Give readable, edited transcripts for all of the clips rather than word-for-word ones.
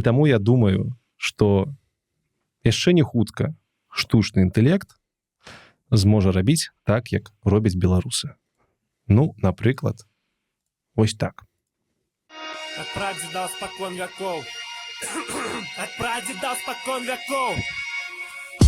таму я думаю, што яшчэ не хутка штучны інтэлект зможа рабіць так, як робяць беларусы. Ну, напрыклад, вось так. От прадзедаў спакон вякоў. От прадзедаў спакон вякоў.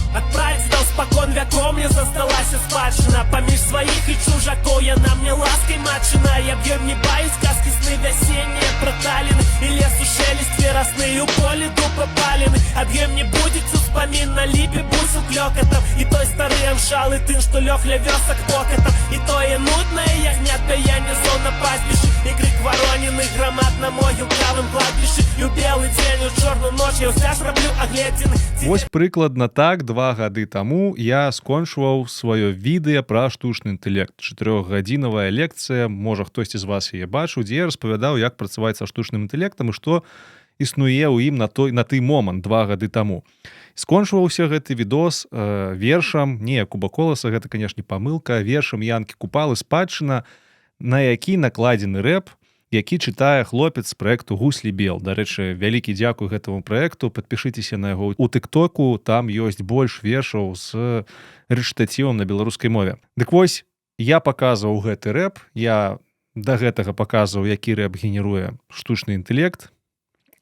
От прадзедаў спакон вякоў мне засталася спадчына. Паміж сваіх і чужакоў яна мне ласкай матчына. Я б'ём не баюсь, казкі сны вясеннія праталіны. І лесу шелест верасны, і ў полі дуб попаліны. Ад'ем не будзе успамін на ліпе бусу клёкатам. І той стары амшалы тым, што лёг ля вёсак покатам. І тое нуднае ягнят пяянне сон на пастбішчы. І крык вароніны грамад на могілкавым кладбішчы. І ў белы дзень, у чорную ноч я ўся ж раблю агледзіны. Вось прыкладна так 2 гады таму я скончваў сваё відэа пра штучны інтэлект. 4-гадзінавая лекцыя, можа хтосьці з вас яе бачыў, дзе я распавядаў, як працаваць са штучным інтэлектам і што існуе ў ім на той момант 2 гады таму. Скончваўся гэты відос вершам, не Куба Коласа, гэта, канешне, памылка, вершам Янкі Купалы «Спадчына», на які накладзены рэп, які чытае хлопец з праекту «Гуслі Бел». Дарэчы, вялікі дзякуй гэтаму праекту, падпішыцеся на яго ў тыктоку, там ёсць больш вершаў з рэчытатівам на беларускай мове. Дык вось, я паказваў гэты рэп, я да гэтага паказваў, які рэп генеруе штучны інтэлект,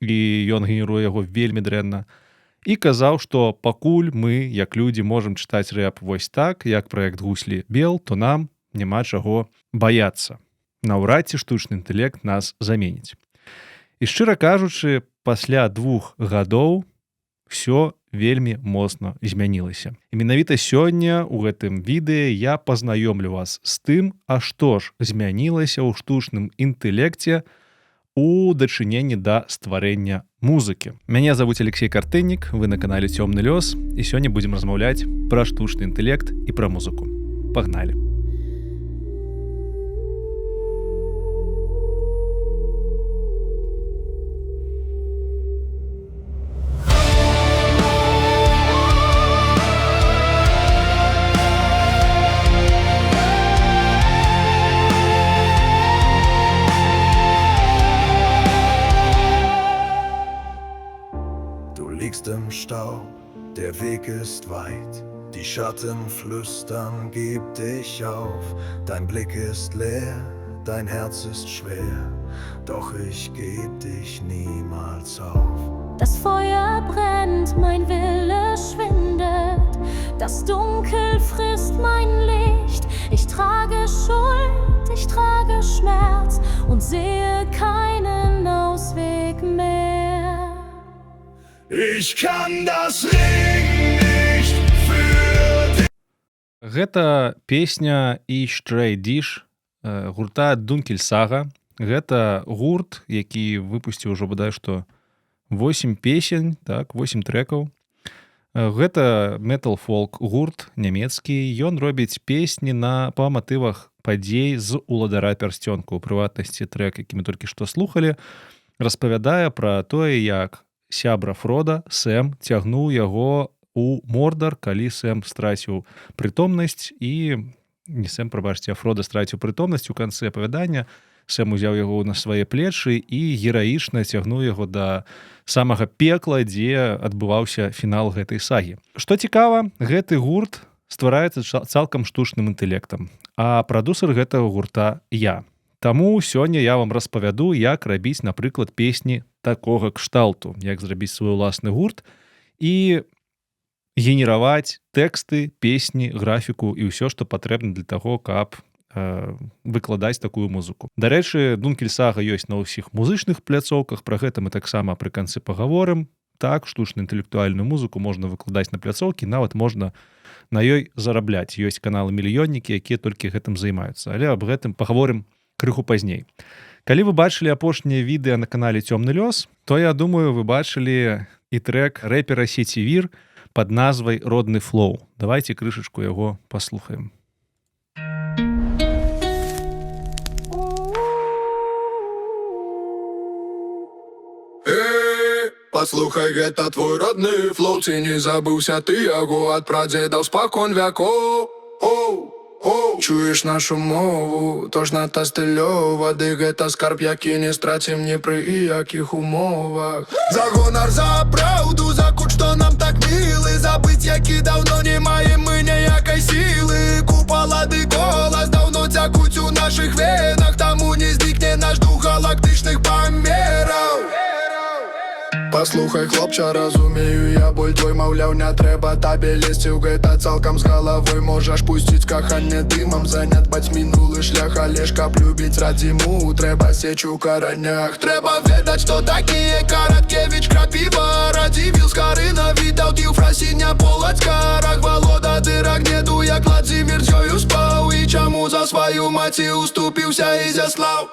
і ён генеруе яго вельмі дрэнна, і казаў, што пакуль мы, як людзі, можам чытаць рэп вось так, як праект «Гуслі Бел», то нам няма чаго баяцца. Наўрад ці штучны інтэлект нас заменіць. І шчыра кажучы, пасля 2 гадоў всё вельмі моцна змянілася. І менавіта сёння ў гэтым відэа я пазнаёмлю вас з тым, а што ж змянілася ў штучным інтэлекце у дачыненні да стварэння музыкі. Мяне завуць Алексей Картыннік, вы на канале «Цёмны лёс», і сёння будзем размаўляць пра штучны інтэлект і пра музыку. Пагналі! Im Staub, der Weg ist weit, die Schatten flüstern, gib dich auf, dein Blick ist leer, dein Herz ist schwer, doch ich geb dich niemals auf. Das Feuer brennt, mein Wille schwindet, das Dunkel frisst mein Licht, ich trage Schuld, ich trage Schmerz und sehe keinen Ausweg mehr. Ich kann das Ring nicht für dich. Гэта песня «Ich Stray Dish» гурта «Дункель Сага». Гэта гурт, які выпусціў ўжо бадай што 8 песень, так, 8 трэкаў. Гэта метал-фолк гурт нямецкі. Ён робіць песні па матывах падзей з «Уладара пярсцёнка». У прыватнасці трэк, які мы толькі што слухалі, распавядае пра тое, як сябра Фрода, Сэм, цягнуў яго у Мордар, калі Сэм страціў прытомнасць, і не Сэм, прабачце, а Фрода страціў прытомнасць у канцы апавядання. Сэм узяў яго на свае плечы і гераічна цягнуў яго да самага пекла, дзе адбываўся фінал гэтай сагі. Што цікава, гэты гурт ствараецца цалкам штучным інтэлектам, а прадусер гэтага гурта я. Таму сёння я вам распавяду, як рабіць, напрыклад, песні такога кшталту, як зрабіць свой уласны гурт і генераваць тэксты, песні, графіку і ўсё, што патрэбна для таго, каб выкладаць такую музыку. Дарэчы, «Дункель Сага» ёсць на ўсіх музычных пляцоўках, пра гэта мы таксама пры канцы пагаворым. Так, штучна-інтэлектуальную музыку можна выкладаць на пляцоўкі, нават можна на ёй зарабляць. Ёсць каналы-мільённікі, якія толькі гэтым займаюцца. Але аб гэтым пагаворым крыху пазней. Калі вы бачылі апошняе відэа на канале «Цёмны лёс», то, я думаю, вы бачылі і трэк рэпера Сеці Вір пад назвай «Родны флоу». Давайте крышачку яго паслухаем. Паслухай, гэта твой родны флоу, ці не забыўся ты яго ад прадзедаў спакон вякоў. чуеш нашу мову, тож надта стильова, ды гэта скарб, які не страцім ні пры якіх умовах. За гонар, за праўду, за кут, што нам так мілы, забыць, які даўно не маем мы ніякай сілы. Купала ды голас даўно цякуць у нашых венах, таму не знікне наш дух галактычных памераў. Паслухай, хлопча, разумею я боль твой, маўляў, не трэба табе лезці ў гэта цалкам з галавой. Можаш пусціць каханне дымам, занядбаць мінулы шлях, але ж каб любіць радзіму, трэба сеч у каранях. Трэба ведаць, што такія Караткевіч, Крапіва, Радзівіл, Скарына, Вітаўт, Євфрасіня, Полацька, Рахвалода, ды Рагнеду, як Владзімір з ёю спаў, і чаму за сваю маці уступіўся і зяслаў.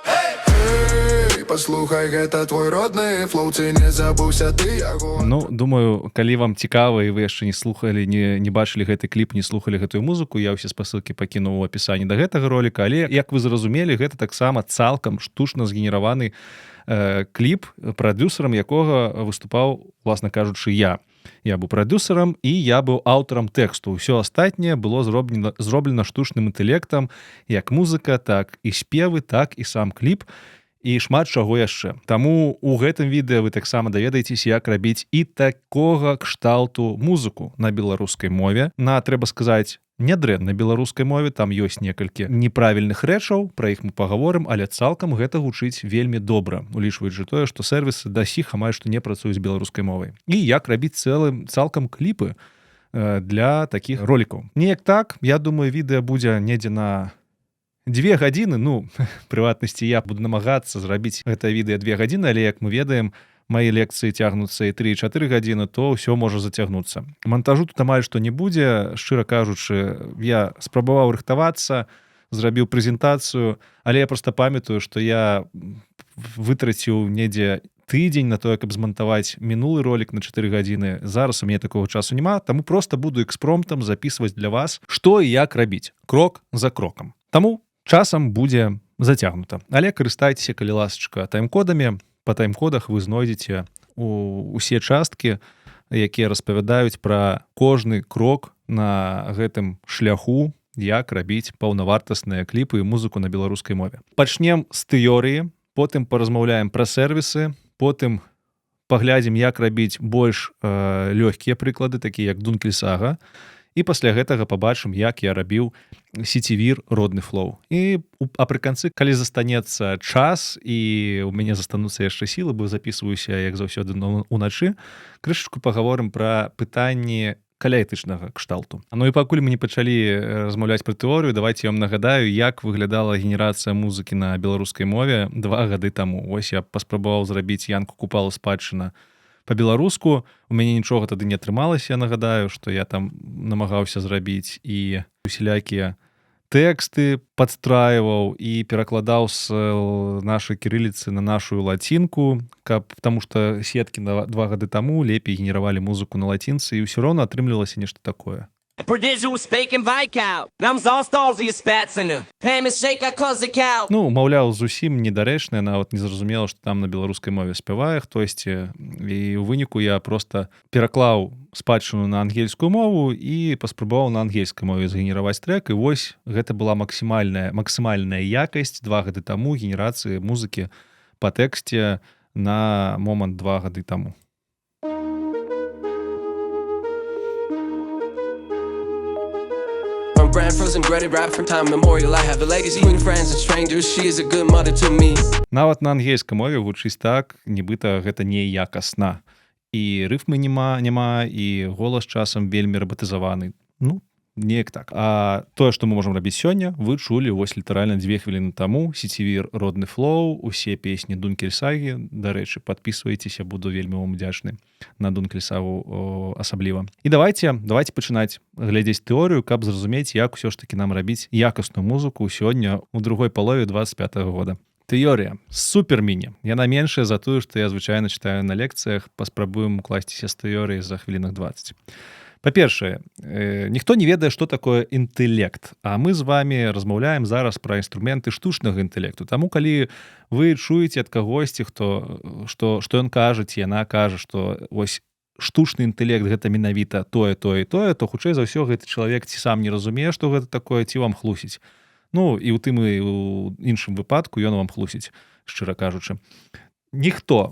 Эй, паслухай, гэта твой родны флоу, ці не забыўся ты яго. Ну, думаю, калі вам цікава і вы яшчэ не слухалі, не бачылі гэты кліп, не слухалі гэтую музыку, я ўсе спасылкі пакінуў у апісанні да гэтага роліка, але, як вы зразумелі, гэта таксама цалкам штучна згенераваны кліп, прадюсерам якога выступаў, власна кажучы, я. Я быў прадюсерам і я быў аўтарам тэксту. Усё астатняе было зроблена штучным інтэлектам, як музыка, так і спевы, так і сам кліп, і шмат чаго яшчэ. Таму у гэтым відэа вы таксама даведаецеся, як рабіць і такога кшталту музыку на беларускай мове. Трэба сказаць, нядрэнна беларускай мове, там ёсць некалькі неправільных рэчаў, пра іх мы пагаворым, але цалкам гэта гучыць вельмі добра, улічваючы тое, што сервісы да сіх амаль што не працуюць беларускай мовай. І як рабіць цалкам кліпы для такіх ролікаў. Неяк так, я думаю, відэа будзе недзе на 2 гадзіны, ну, прыватнасці я буду намагацца зрабіць гэта відэа 2 гадзіны, але, як мы ведаем, мае лекцыі цягнуцца і 3-4 гадзіны, то ўсё можа зацягнуцца. Монтажу тут амаль што не будзе, шчыра кажучы, я спрабаваў рыхтавацца, зрабіў прэзентацыю, але я проста памятаю, што я вытраціў недзе тыдзень на тое, каб змантаваць мінулы ролік на 4 гадзіны. Зараз у мяне такога часу няма, таму проста буду экспромтам запісваць для вас, што і як рабіць, крок за крокам. Таму часам будзе зацягнута. Але карыстайцеся, калі ласачка, тайм-кодамі. Па тайм-кодах вы знойдзеце усе часткі, якія распавядаюць пра кожны крок на гэтым шляху, як рабіць паўнавартасныя кліпы і музыку на беларускай мове. Пачнем з тэорыі, потым паразмаўляем пра сервісы, потым паглядзім, як рабіць больш лёгкія прыклады, такія як Дункельсага, і пасля гэтага пабачым, як я рабіў сецівір родны флоу. І апрыканцы, калі застанецца час і у мяне застануцца яшчэ сілы, бо запісваюся, як заўсёды, уначы, крышачку пагаворым пра пытанні каляэтычнага кшталту. Ну і пакуль мы не пачалі размаўляць пра тэорыю, давайце я вам нагадаю, як выглядала генерацыя музыкі на беларускай мове 2 гады таму. Вось я паспрабаваў зрабіць Янку Купала спадчына па-беларуску. У мяне нічога тады не атрымалася, я нагадаю, што я там намагаўся зрабіць і усялякія тэксты падстрайваў і перакладаў з нашай кірыліцы на нашу лацінку, таму што сеткі 2 гады таму лепей генеравалі музыку на лацінцы, і ўсё роўна атрымлівалася нешта такое. Продижу спейкем вайкау, нам застал зі специну, пеймес шейка козикау. Ну, маўляў, зусім недарэчна, нават не зразумела, што там на беларускай мове спявае хтосьці, і ў выніку я проста пераклаў спадчыну на ангельскую мову і паспрабаваў на ангельскай мове згенераваць трэк, і вось гэта была максімальная якасць 2 гады таму генерацыі музыкі па тэксце на момант 2 гады таму. Brand frozen breaded rap from time memorial. I have a legacy between friends and strangers. She is a good mother to me. Нават на ангельскай мове гучыць так, нібыта гэта неякасна. І рыфмы няма, і голас часам вельмі робатызаваны. Ну, неяк так. А тое, што мы можам рабіць сёння, вы чулі вось літаральна 2 хвіліны таму. Сецівір родны флоу, усе песні Дункельсагі. Дарэчы, падпісвайцеся, буду вельмі вам удзячны на Дункельсагу асабліва. І давайце пачынаць глядзець тэорыю, каб зразумець, як усё ж такі нам рабіць якасную музыку сёння ў другой палове 25-го года. Тэорыя супер-міні. Яна меншая за тую, што я звычайна чытаю на лекцыях. Паспрабуем укласціся з тэорыі за хвілінах 20. Па-першае, ніхто не ведае, што такое інтэлект, а мы з вами размаўляем зараз пра інструменты штучнага інтэлекту. Таму, калі вы чуеце ад кагосьці, што ён кажа, ці яна кажа, што вось штучны інтэлект гэта менавіта тое, то хутчэй за ўсё гэты чалавек ці сам не разумее, што гэта такое, ці вам хлусіць. Ну і ў тым і ў іншым выпадку ён вам хлусіць, шчыра кажучы. Ніхто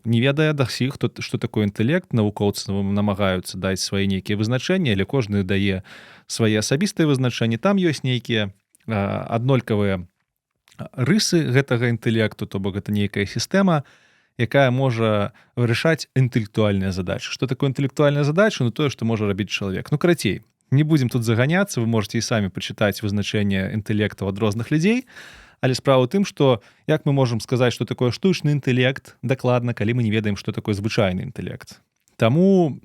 не ведае дасіх, што такое інтэлект, навукоўцы намагаюцца даць свае нейкія вызначэнні, але кожны дае свае асабістыя вызначэнні. Там ёсць нейкія аднолькавыя рысы гэтага інтэлекту, то бок гэта нейкая сістэма, якая можа вырашаць інтэлектуальныя задачы. Што такое інтэлектуальная задача? Ну тое, што можа рабіць чалавек. Ну карацей, не будзем тут заганяцца, вы можаце і самі пачытаць вызначэнне інтэлектаў ад розных людзей, але справа ў тым, што як мы можам сказаць, што такое штучны інтэлект дакладна, калі мы не ведаем, што такое звычайны інтэлект. Таму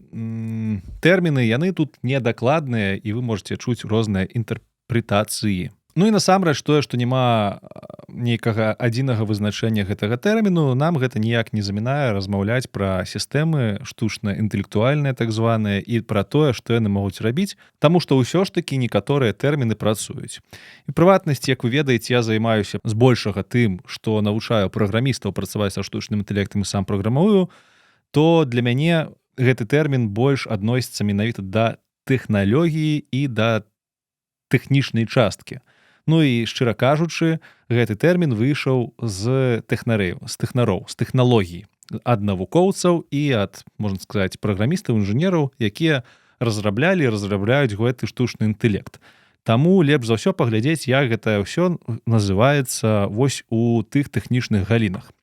тэрміны, яны тут недакладныя, і вы можаце чуць розныя інтэрпрэтацыі. Ну і насамрэч тое, што няма нейкага адзінага вызначэння гэтага тэрміну, нам гэта ніяк не замінае размаўляць пра сістэмы штучна-інтэлектуальныя так званыя і пра тое, што яны могуць рабіць, таму што ўсё ж такі некаторыя тэрміны працуюць. І прыватнасці, як вы ведаеце, я займаюся збольшага тым, што навучаю праграмістаў працаваць са штучным інтэлектам і сам праграмую, то для мяне гэты тэрмін больш адносіцца менавіта да тэхналогіі і да тэхнічнай часткі. Ну і, шчыра кажучы, гэты тэрмін выйшаў з тэхналогій, ад навукоўцаў і ад, можна сказаць, праграмістаў, інжынераў, якія разраблялі і разрабляюць гэты штучны інтэлект. Таму лепш за ўсё паглядзець, як гэта ўсё называецца вось у тых тэхнічных галінах.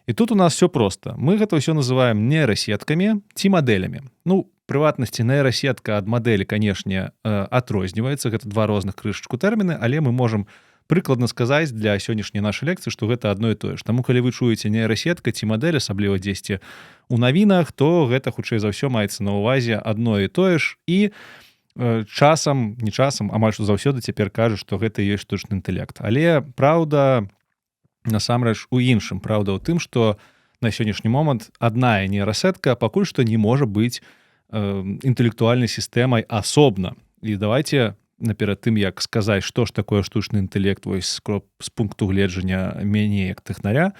І тут у нас все проста. Мы гэта ўсё называем нейрасеткамі ці мадэлямі. Ну, прыватнасці нейрасетка ад мадэлі, канешне, адрозніваецца. Гэта два розных крышачку тэрміны, але мы можам прыкладна сказаць для сённяшняй нашай лекцыі, што гэта адно і тое ж. Таму, калі вы чуеце нейрасетка ці мадэль, асабліва дзесьці ў навінах, то гэта, хутчэй за ўсё, маецца на ўвазе адно і тое ж. І часам, не часам, амаль што заўсёды цяпер кажуць, што гэта і ёсць штучны інтэлект. Але праўда, насамрэч, у іншым. Праўда ў тым, што на сённяшні момант адна нейрасетка пакуль што не можа быць інтэлектуальнай сістэмай асобна. І давайте наперад тым, як сказаць, што ж такое штучны інтэлект вось з пункту гледжання мяне як тэхнаря,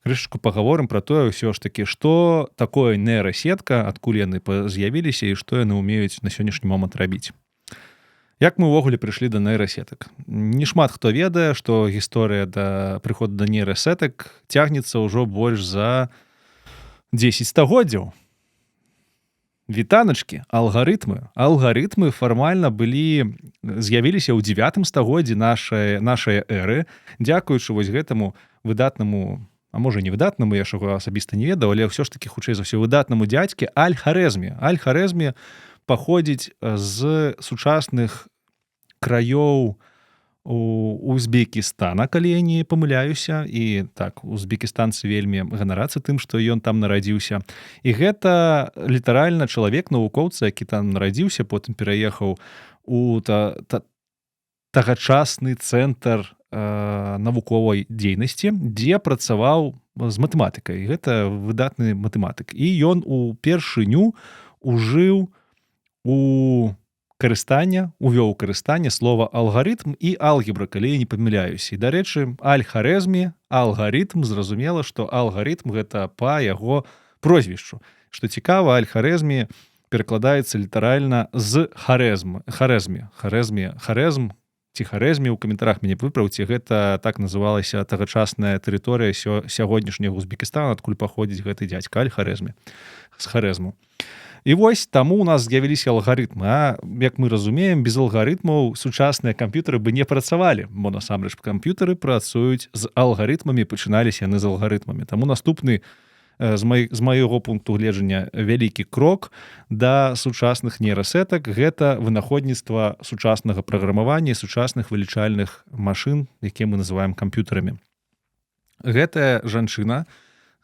крышачку пагаворым пра тое ўсё ж такі, што такое нейрасетка, адкуль яны з'явіліся і што яны ўмеюць на сённяшні момант рабіць. Як мы ўвогуле прыйшлі да нейрасетак? Не шмат хто ведае, што гісторыя да прыходу да нейрасетак цягнецца ўжо больш за 10 стагоддзяў. Вітаначкі, алгарытмы. Алгарытмы фармальна з'явіліся ў 9 стагоддзі нашай эры, дзякуючы вось гэтаму выдатнаму, а можа не выдатнаму, я ж яго асабіста не ведаў, але ўсё ж такі, хутчэй за ўсё, выдатнаму дзядзьке Аль-Харэзмі. Аль-Харэзмі паходзіць з сучасных краёў Узбекістана, калі я не памыляюся, і так, узбекістанцы вельмі ганарацца тым, што ён там нарадзіўся. І гэта літаральна чалавек, навукоўца, які там нарадзіўся, потым пераехаў у тагачасны цэнтр навуковай дзейнасці, дзе працаваў з матэматыкай. Гэта выдатны матэматык. І ён упершыню ужыў увёў карыстанне слова алгарытм і алгебра, калі я не памыляюся. І, дарэчы, Аль-Харэзмі, алгарытм, зразумела, што алгарытм гэта па яго прозвішчу. Што цікава, Аль-Харэзмі перакладаецца літаральна з харэзм. Харэзм ці харэзмі, у каментарах мяне выпраўце, гэта так называлася тагачасная тэрыторыя сягонняшняга Узбекістана, адкуль паходзіць гэты дзядзька Аль-Харэзмі, з харэзму. І вось таму у нас з'явіліся алгарытмы. А як мы разумеем, без алгарытмаў сучасныя камп'ютары бы не працавалі, бо насамрэч камп'ютары працуюць з алгарытмамі, пачыналіся яны з алгарытмамі. Таму наступны, з майго пункту гледжання, вялікі крок да сучасных нейрасетак — гэта вынаходніцтва сучаснага праграмавання і сучасных вылічальных машын, якія мы называем камп'ютарамі. Гэтая жанчына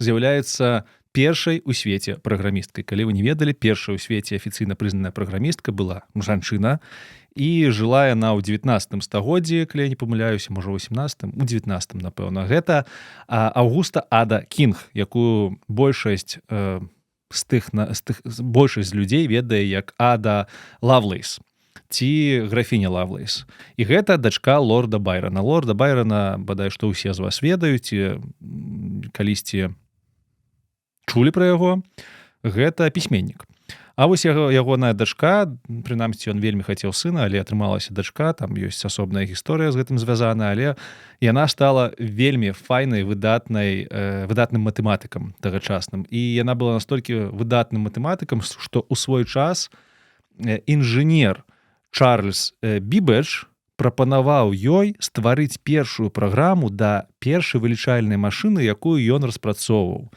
з'яўляецца першай у свеце праграмісткай. Калі вы не ведалі, першая ў свеце афіцыйна прызнаная праграмістка была жанчына, і жыла яна ў 19 стагоддзі, калі я не памыляюся, можа, у 18, у 19, напэўна. Гэта Аўгуста Ада Кінг, якую большасць людзей ведае як Ада Лавлейс ці графіня Лавлейс. І гэта дачка лорда Байрона. Лорда Байрона, бадай што ўсе з вас ведаюць, калісьці чулі пра яго. Гэта пісьменнік. А вось ягоная дачка, прынамсі ён вельмі хацеў сына, але атрымалася дачка, там ёсць асобная гісторыя з гэтым звязана, але яна стала вельмі файнай выдатным матэматыкам тагачасным, і яна была настолькі выдатным матэматыкам, што ў свой час інжынер Чарльз Бібэдж прапанаваў ёй стварыць першую праграму да першай вылічальнай машыны, якую ён распрацоўваў.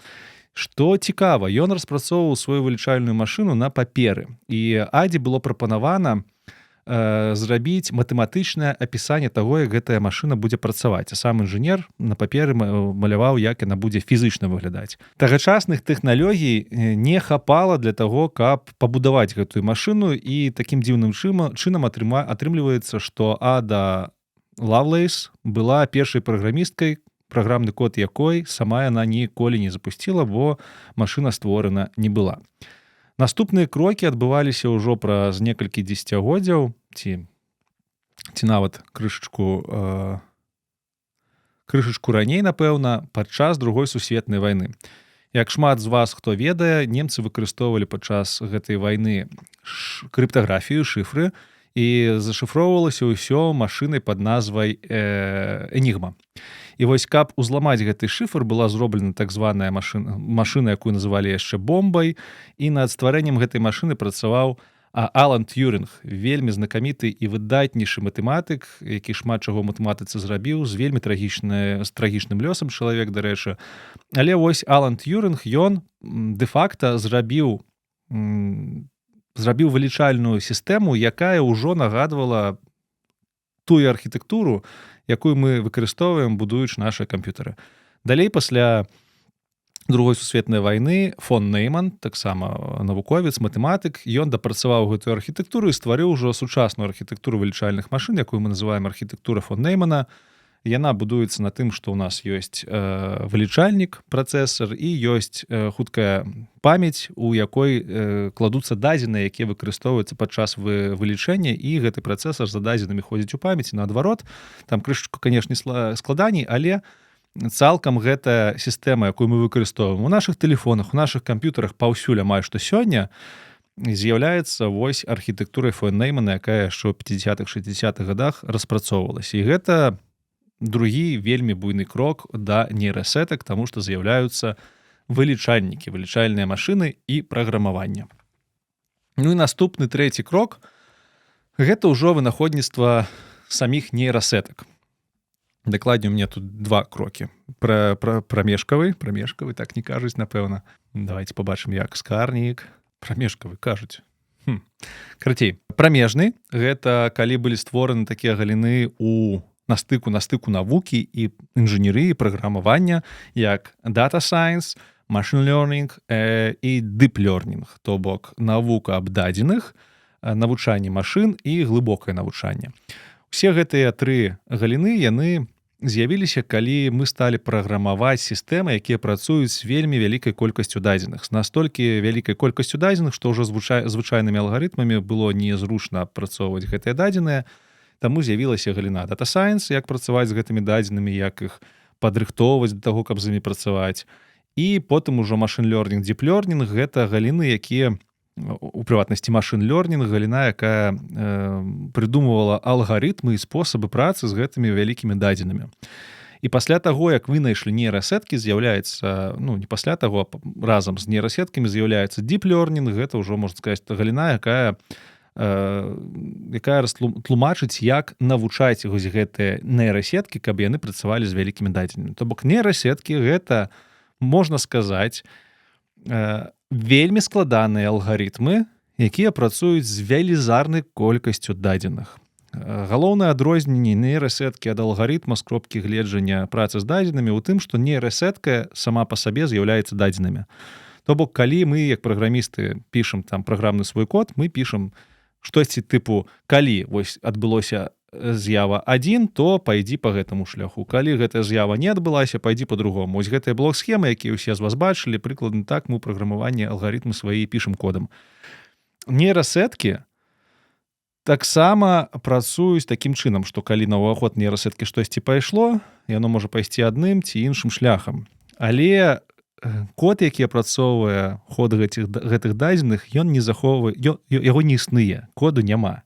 Што цікава, ён распрацоўваў сваю вылічальную машыну на паперы. І Адзе было прапанавана зрабіць матэматычнае апісанне таго, як гэтая машына будзе працаваць. А сам інжынер на паперы маляваў, як яна будзе фізычна выглядаць. Тагачасных тэхналогій не хапала для таго, каб пабудаваць гэтую машыну, і такім дзіўным чынам атрымліваецца, што Ада Лавлейс была першай праграмісткай, праграмны код якой сама яна ніколі не запусціла, бо машына створана не была. Наступныя крокі адбываліся ўжо праз некалькі дзесяцігоддзяў, ці нават крышачку раней, напэўна, падчас Другой сусветнай вайны. Як шмат з вас, хто ведае, немцы выкарыстоўвалі падчас гэтай вайны крыптаграфію, шыфры, і зашыфроўвалася ўсё машынай пад назвай Энігма. І вось каб узламаць гэты шыфр, была зроблена так званая машына, якую называлі яшчэ бомбай, і над стварэннем гэтай машыны працаваў Алан Тьюрінг, вельмі знакаміты і выдатнейшы матэматык, які шмат чаго ў матэматыцы зрабіў, з вельмі трагічным лёсам чалавек, дарэчы. Але вось Алан Тьюрінг, ён дэ-факта зрабіў вылічальную сістэму, якая ўжо нагадвала тую архітэктуру, якую мы выкарыстоўваем, будуючы нашы камп'ютары. Далей, пасля Другой сусветнай вайны, фон Нейман, таксама навуковец, матэматык, ён дапрацаваў гэтую архітэктуру і стварыў ўжо сучасную архітэктуру вылічальных машын, якую мы называем архітэктура фон Неймана. Яна будуецца на тым, што ў нас ёсць вылічальнік, працэсар, і ёсць хуткая памяць, у якой кладуцца дадзеныя, якія выкарыстоўваюцца падчас вылічэння, і гэты працэсар за дадзенымі ходзіць у памяці, наадварот. Там крышачку, канешне, складаней, але цалкам гэтая сістэма, якую мы выкарыстоўваем у нашых тэлефонах, у нашых камп'ютарах паўсюль амаль што сёння, з'яўляецца вось архітэктурай фон Неймана, якая яшчэ ў 50-х-60-х гадах распрацоўвалася. І гэта другі вельмі буйны крок да нейрасетак, таму што з'яўляюцца вылічальнікі, вылічальныя машыны і праграмаванне. Ну і наступны трэці крок — гэта ўжо вынаходніцтва саміх нейрасетак. Дакладней, у мяне тут два крокі. Прамежкавы, так не кажуць, напэўна. Давайте пабачым, як скарнік. Прамежкавы кажуць. Карацей, прамежны — гэта калі былі створаны такія галіны на стыку навукі і інжынерыі, праграмавання, як data science, machine learning і deep learning, то бок навука аб дадзеных, навучанне машын і глыбокае навучанне. Усе гэтыя тры галіны, яны з'явіліся, калі мы сталі праграмаваць сістэмы, якія працуюць з вельмі вялікай колькасцю дадзеных. З настолькі вялікай колькасцю дадзеных, што ўжо звычайнымі алгарытмамі было незручна апрацоўваць гэтыя дадзеныя. Таму з'явілася галіна Data Science, як працаваць з гэтымі дадзенымі, як іх падрыхтоўваць для таго, каб з імі працаваць. І потым ужо Machine Learning, Deep Learning — гэта галіны, якія, у прыватнасці Machine Learning, галіна, якая прыдумывала алгарытмы і спосабы працы з гэтымі вялікімі дадзенымі. І пасля таго, як вынайшлі нейрасеткі, з'яўляецца, не пасля таго, разам з нейрасеткамі з'яўляецца Deep Learning, гэта ўжо, можна сказаць, галіна, якая тлумачыць, як навучаць вось гэтыя нейрасеткі, каб яны працавалі з вялікімі дадзенымі. То бок нейрасеткі — гэта, можна сказаць, вельмі складаныя алгарытмы, якія працуюць з велізарнай колькасцю дадзеных. Галоўнае адрозненне нейрасеткі ад алгарытма з кропкі гледжання працы з дадзенымі ў тым, што нейрасетка сама па сабе з'яўляецца дадзенымі. То бок, калі мы, як праграмісты, пішам там праграмны свой код, мы пішам штосьці тыпу, калі вось адбылося з'ява 1, то пайдзі па гэтаму шляху. Калі гэтая з'ява не адбылася, пайдзі па-другому. Вось гэтыя блок-схемы, якія ўсе з вас бачылі, прыкладна так мы праграмаванне алгарытмы свае пішам кодам. Нейрасеткі таксама працуюць такім чынам, што калі на ўваход нейрасеткі штосьці пайшло, яно можа пайсці адным ці іншым шляхам. Але код, які апрацоўвае ход гэтых дадзеных, ён не захоўвае, яго не існуе, коду няма.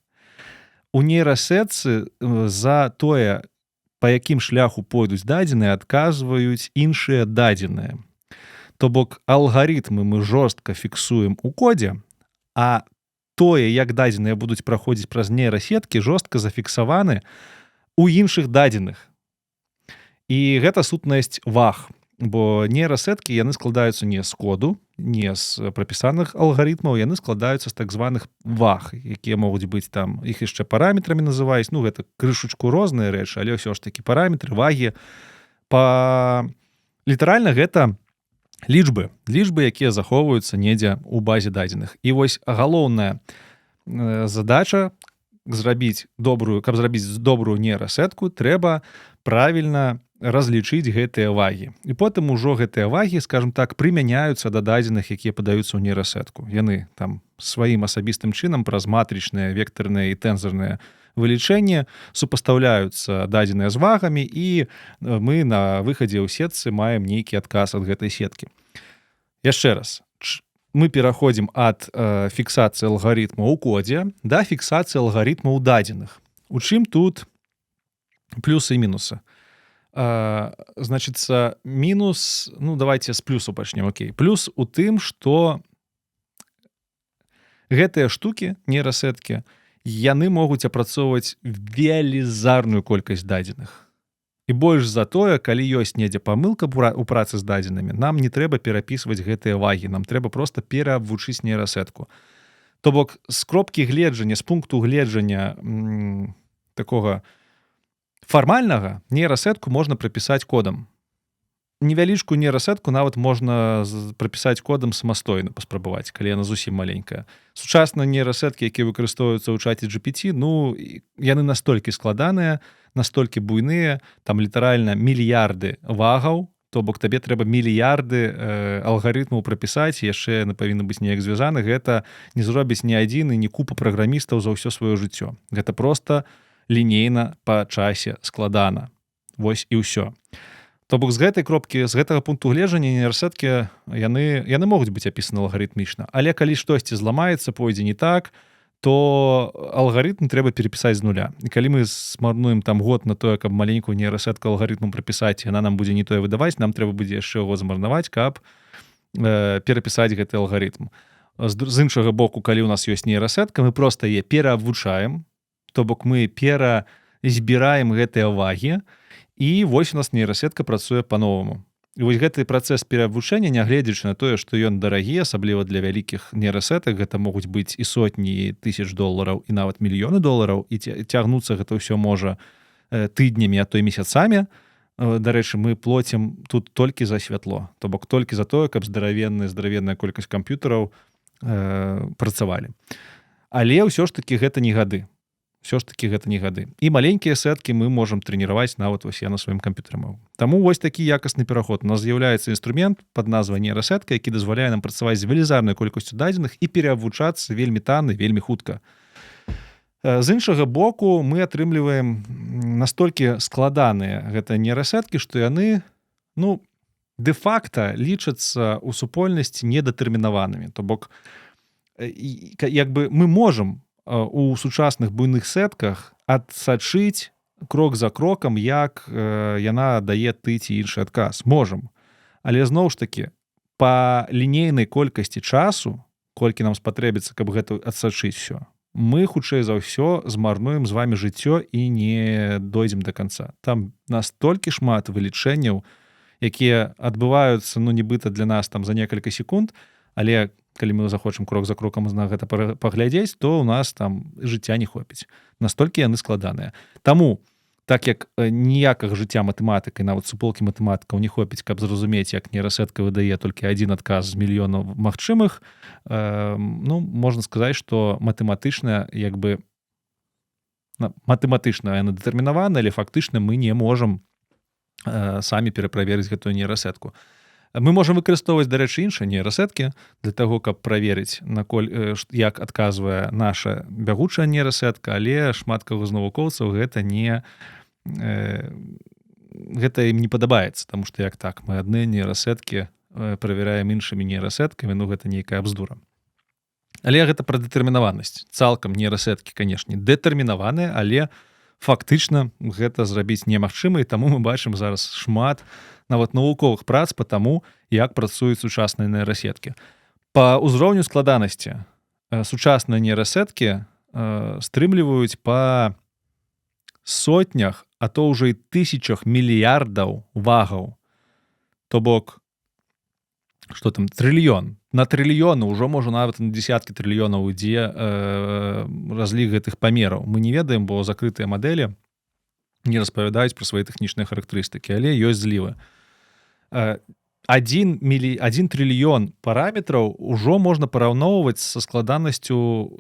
У нейрасетцы за тое, па якім шляху пойдуць дадзеныя, адказваюць іншыя дадзеныя. То бок алгарытмы мы жорстка фіксуем у кодзе, а тое, як дадзеныя будуць праходзіць праз нейрасеткі, жорстка зафіксаваны у іншых дадзеных. І гэта сутнасць ваг, бо нейрасеткі яны складаюцца не з коду, не з прапісаных алгарытмаў, яны складаюцца з так званых ваг, якія могуць быць там, іх яшчэ параметрамі называюць, ну гэта крышачку розныя рэчы, але ўсё ж такі параметры, вагі. Літаральна гэта лічбы, якія захоўваюцца недзе ў базе дадзеных. І вось галоўная задача каб зрабіць добрую нейрасетку, трэба правільна разлічыць гэтыя вагі. І потым ужо гэтыя вагі, скажем так, прымяняюцца да дадзеных, якія падаюцца ў нейрасетку. Яны там сваім асабістым чынам праз матрычныя, вектарныя і тэнзорныя вылічэнні супастаўляюцца дадзеныя з вагамі, і мы на выхадзе ў сетцы маем нейкі адказ ад гэтай сеткі. Яшчэ раз, мы пераходзім ад фіксацыі алгарытмаў у кодзе да фіксацыі алгарытмаў дадзеных. У чым тут плюсы і мінусы? Значыцца, мінус, ну давайте з плюсу пачнем, окей. Плюс у тым, што гэтыя штукі, нейрасеткі, яны могуць апрацоўваць велізарную колькасць дадзеных. І больш за тое, калі ёсць недзе памылка у працы з дадзенымі, нам не трэба перапісваць гэтыя вагі, нам трэба проста перавучыць нейрасетку. То бок, з кропкі гледжання, з пункту гледжання такога фармальнага, нейрасетку можна прапісаць кодам. Невялічкую нейрасетку нават можна прапісаць кодам самастойна, паспрабаваць, калі яна зусім маленькая. Сучасныя нейрасеткі, якія выкарыстоўваюцца ў чаце GPT, ну, яны настолькі складаныя, настолькі буйныя, там літаральна мільярды вагаў, то бок табе трэба мільярды алгарытмаў прапісаць, яшчэ яны павінны быць неяк звязаны, гэта не зробіць ні адзін і ні купа праграмістаў за ўсё сваё жыццё. Гэта проста лінейна па часе складана. Вось і ўсё. То бок з гэтай кропкі, з гэтага пункту гледжання нейрасеткі яны могуць быць апісаны алгарытмічна. Але калі штосьці зламаецца, пойдзе не так, то алгарытм трэба перапісаць з нуля. І калі мы змарнуем там год на тое, каб маленькую нейрасетку алгарытмам прапісаць, яна нам будзе не тое выдаваць, нам трэба будзе яшчэ яго змарнаваць, каб перапісаць гэты алгарытм. З іншага боку, калі ў нас ёсць нейрасетка, мы проста яе перавучаем, то бок мы перазбіраем гэтыя вагі, і вось у нас нейрасетка працуе па-новаму. І вось гэты працэс перавучэння, нягледзячы на тое, што ён дарагі, асабліва для вялікіх нейрасетак, гэта могуць быць і сотні тысяч долараў, і нават мільёны долараў, і цягнуцца гэта ўсё можа тыднямі, а то і месяцамі. Дарэчы, мы плоцім тут толькі за святло, то бок толькі за тое, каб здаравенная колькасць камп'ютараў працавалі. Але ўсё ж такі гэта не гады. І маленькія сеткі мы можам трэніраваць нават вось я на сваім камп'ютары магу. Таму вось такі якасны пераход. У нас з'яўляецца інструмент пад назвай нейрасетка, які дазваляе нам працаваць з велізарнай колькасцю дадзеных і перавучацца вельмі танна, вельмі хутка. З іншага боку, мы атрымліваем настолькі складаныя гэтыя нейрасеткі, што яны, ну, дэ-факта лічацца ў супольнасці недатэрмінаванымі. То бок, як бы мы можам у сучасных буйных сетках адсачыць крок за крокам, як яна дае ты ці іншы адказ. Можам. Але зноў ж такі, па лінейнай колькасці часу, колькі нам спатрэбіцца, каб гэта адсачыць усё, мы, хутчэй за ўсё, змарнуем з вамі жыццё і не дойдзем да канца. Там настолькі шмат вылічэнняў, якія адбываюцца, ну, нібыта для нас там за некалькі секунд, але калі мы захочам крок за крокам на гэта паглядзець, то ў нас там жыцця не хопіць. Настолькі яны складаныя. Таму, так як ніякага жыцця матэматыкай, нават суполкі матэматыкаў не хопіць, каб зразумець, як нейрасетка выдае толькі адзін адказ з мільёнаў магчымых, ну, можна сказаць, што матэматычна, як бы, матэматычна яна дэтэрмінавана, але фактычна мы не можам самі пераправерыць гэтую нейрасетку. Мы можам выкарыстоўваць, дарэчы, іншыя нейрасеткі для таго, каб праверыць, як адказвае наша бягучая нейрасетка, але шмат каго з навукоўцаў гэта ім не падабаецца, таму што як так, мы адны нейрасеткі правяраем іншымі нейрасеткамі, ну гэта нейкая бздура. Але гэта пра дэтэрмінаванасць. Цалкам нейрасеткі, канешне, дэтэрмінаваныя, але фактычна гэта зрабіць немагчыма, і таму мы бачым зараз шмат нават навуковых прац па таму, як працуюць сучасныя нейрасеткі. Па ўзроўню складанасці сучасныя нейрасеткі стрымліваюць па сотнях, а то ўжо і тысячах мільярдаў вагаў. То бок, што там, трыльён. На трыльёны, ўжо можа нават на десяткі трыльёнаў ідзе разлік гэтых памераў. Мы не ведаем, бо закрытыя мадэлі не распавядаюць пра свае тэхнічныя характарыстыкі, але ёсць злівы. 1 трыльён параметраў ужо можна параўноўваць са складанасцю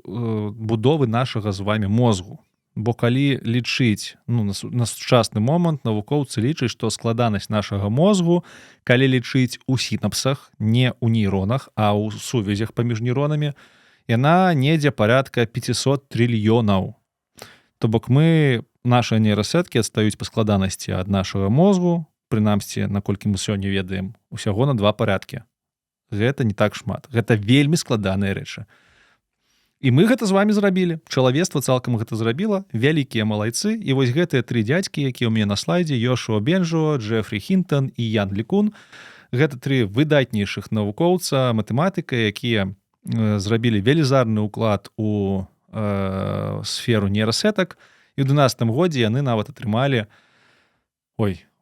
будовы нашага з вами мозгу. Бо калі лічыць, на сучасны момант навукоўцы лічаць, што складанасць нашага мозгу, калі лічыць у сінапсах, не ў нейронах, а ў сувязях паміж нейронамі, яна недзе парядка 500 трыльёнаў. То бок нашы нейрасеткі адстаюць па складанасці ад нашага мозгу, прынамсі, наколькі мы сёння ведаем, усяго на 2 парядкі. Гэта не так шмат. Гэта вельмі складаныя рэчы. І мы гэта з вами зрабілі. Чалавецтва цалкам гэта зрабіла. Вялікія малайцы. І вось гэтыя 3 дзядзькі, якія ў мяне на слайдзе, Йошуа Бенджо, Джефрі Хінтон і Ян Лікун. Гэта 3 выдатнейшых навукоўца, матэматыка, якія зрабілі велізарны ўклад у сферу нейрасетак. І ў 12 годзе яны нават атрымалі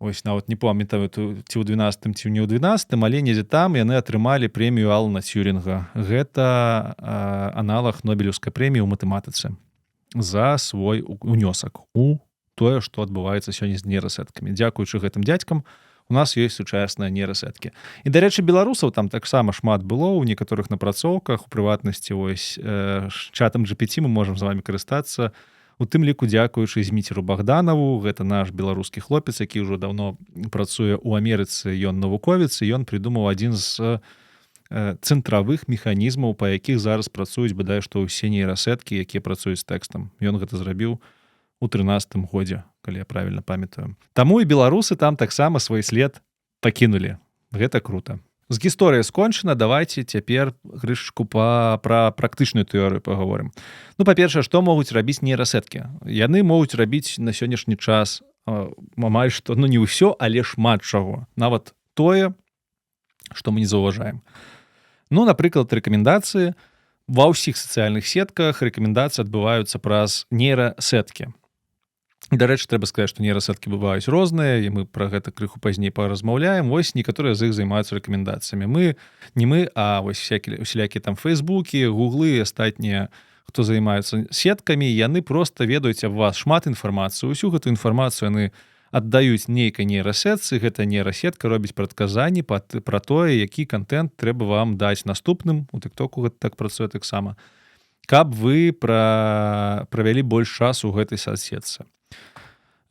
ось нават не памятаю, ці ў 12-м, ці не ў 12-м, але недзе там яны атрымалі прэмію Алана Тьюрінга. Гэта аналаг Нобелеўскай прэміі ў матэматыцы за свой унёсак у тое, што адбываецца сёння з нейрасеткамі. Дзякуючы гэтым дзядзькам у нас ёсць сучасныя нейрасеткі. І, дарэчы, беларусаў там таксама шмат было ў некаторых напрацоўках, у прыватнасці чатам GPT мы можам з вами карыстацца. У тым ліку дзякуючы Зміцеру Богданову, гэта наш беларускі хлопец, які ўжо даўно працуе ў Амерыцы, ён навуковец, і ён прыдумаў адзін з цэнтравых механізмаў, па якіх зараз працуюць бадай што ўсе нейрасеткі, якія працуюць з тэкстам. Ён гэта зрабіў у 13-м годзе, калі я правільна памятаю. Таму і беларусы там таксама свой след пакінулі. Гэта крута. З гісторыяй скончана, давайце цяпер крышачку пра практычную тэорыю паговорым. Па-першае, што могуць рабіць нейрасеткі? Яны могуць рабіць на сённяшні час амаль што, не ўсё, але шмат чаго. Нават тое, што мы не заўважаем. Напрыклад, рэкамендацыі. Ва ўсіх сацыяльных сетках рэкамендацыі адбываюцца праз нейрасеткі. Дарэчы, трэба сказаць, што нейрасеткі бываюць розныя, і мы пра гэта крыху пазней паразмаўляем. Вось некаторыя з іх займаюцца рэкамендацыямі. Не мы, а вось усялякія там фейсбукі, гуглы і астатнія, хто займаюцца сеткамі, яны проста ведаюць аб вас шмат інфармацыі. Усю гэту інфармацыю яны аддаюць нейкай нейрасетцы. Гэта нейрасетка робіць прадказанні пра тое, які кантэнт трэба вам даць наступным. У тыктоку гэта так працуе таксама. Каб вы правялі больш часу ў гэтай соцсетцы.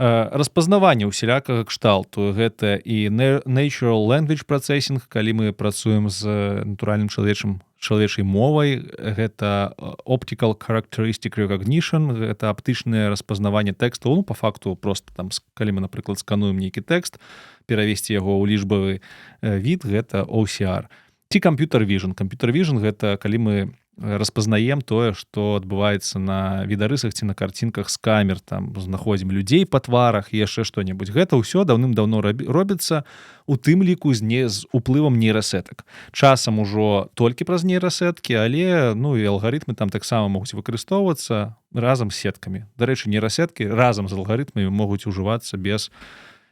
Распазнаванне усялякага кшталту. Гэта і natural language processing, калі мы працуем з натуральным чалавечай мовай. Гэта optical characteristic recognition, гэта аптычнае распазнаванне тэкстаў. Па факту, проста там, калі мы, напрыклад, скануем нейкі тэкст, перавесці яго ў лічбавы від, гэта OCR. Ці computer vision. Computer vision — гэта калі мы распазнаем тое, што адбываецца на відарысах ці на карцінках з камер, там знаходзім людзей па тварах і яшчэ што-небудзь. Гэта ўсё даўным-даўно робіцца, у тым ліку з уплывам нейрасетак. Часам ужо толькі праз нейрасеткі, але і алгарытмы там таксама могуць выкарыстоўвацца разам з сеткамі. Дарэчы, нейрасеткі разам з алгарытмамі могуць ужывацца без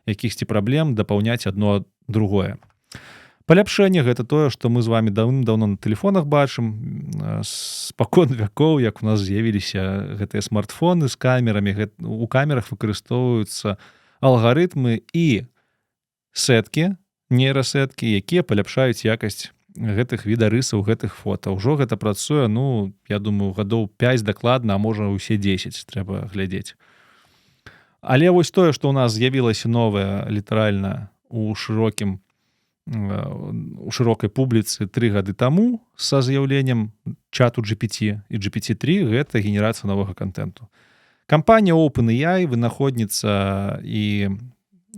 якіхсьці праблем, дапаўняць адно другое. Паляпшэнне — гэта тое, што мы з вами даўным-даўно на тэлефонах бачым. Спакон вякоў, як у нас з'явіліся гэтыя смартфоны з камерамі, у камерах выкарыстоўваюцца алгарытмы і сеткі, нейрасеткі, якія паляпшаюць якасць гэтых відарысаў, гэтых фота. Ужо гэта працуе, я думаю, гадоў 5 дакладна, а можа ўсе 10 трэба глядзець. Але вось тое, што ў нас з'явілася новае літаральна у шырокай публіцы 3 гады таму са з'яўленнем чату GPT і GPT-3 — гэта генерацыя новага контенту. Кампанія OpenAI, вынаходніца і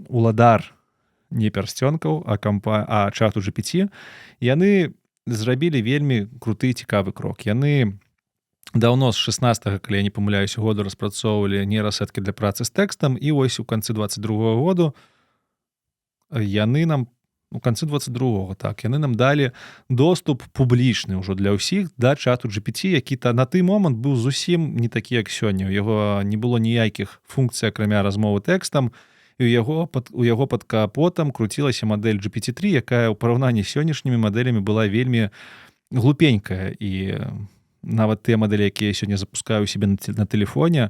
уладар не пярсцёнкаў, а чату GPT, яны зрабілі вельмі круты і цікавы крок. Яны даўно з 16-го, калі я не памыляюсь, году распрацоўвалі нейрасеткі для працы з тэкстам, і вось у канцы 22-го году яны нам у канцы 22-го, так, яны нам далі доступ публічны ўжо для ўсіх да чату GPT, які на той момант быў зусім не такі, як сёння. У яго не было ніякіх функцый, акрамя размовы тэкстам, і у яго пад капотам круцілася мадэль GPT-3, якая ў параўнанні з сённяшнімі мадэлямі была вельмі глупенькая. І нават тыя мадэлі, якія я сёння запускаю сябе на тэлефоне,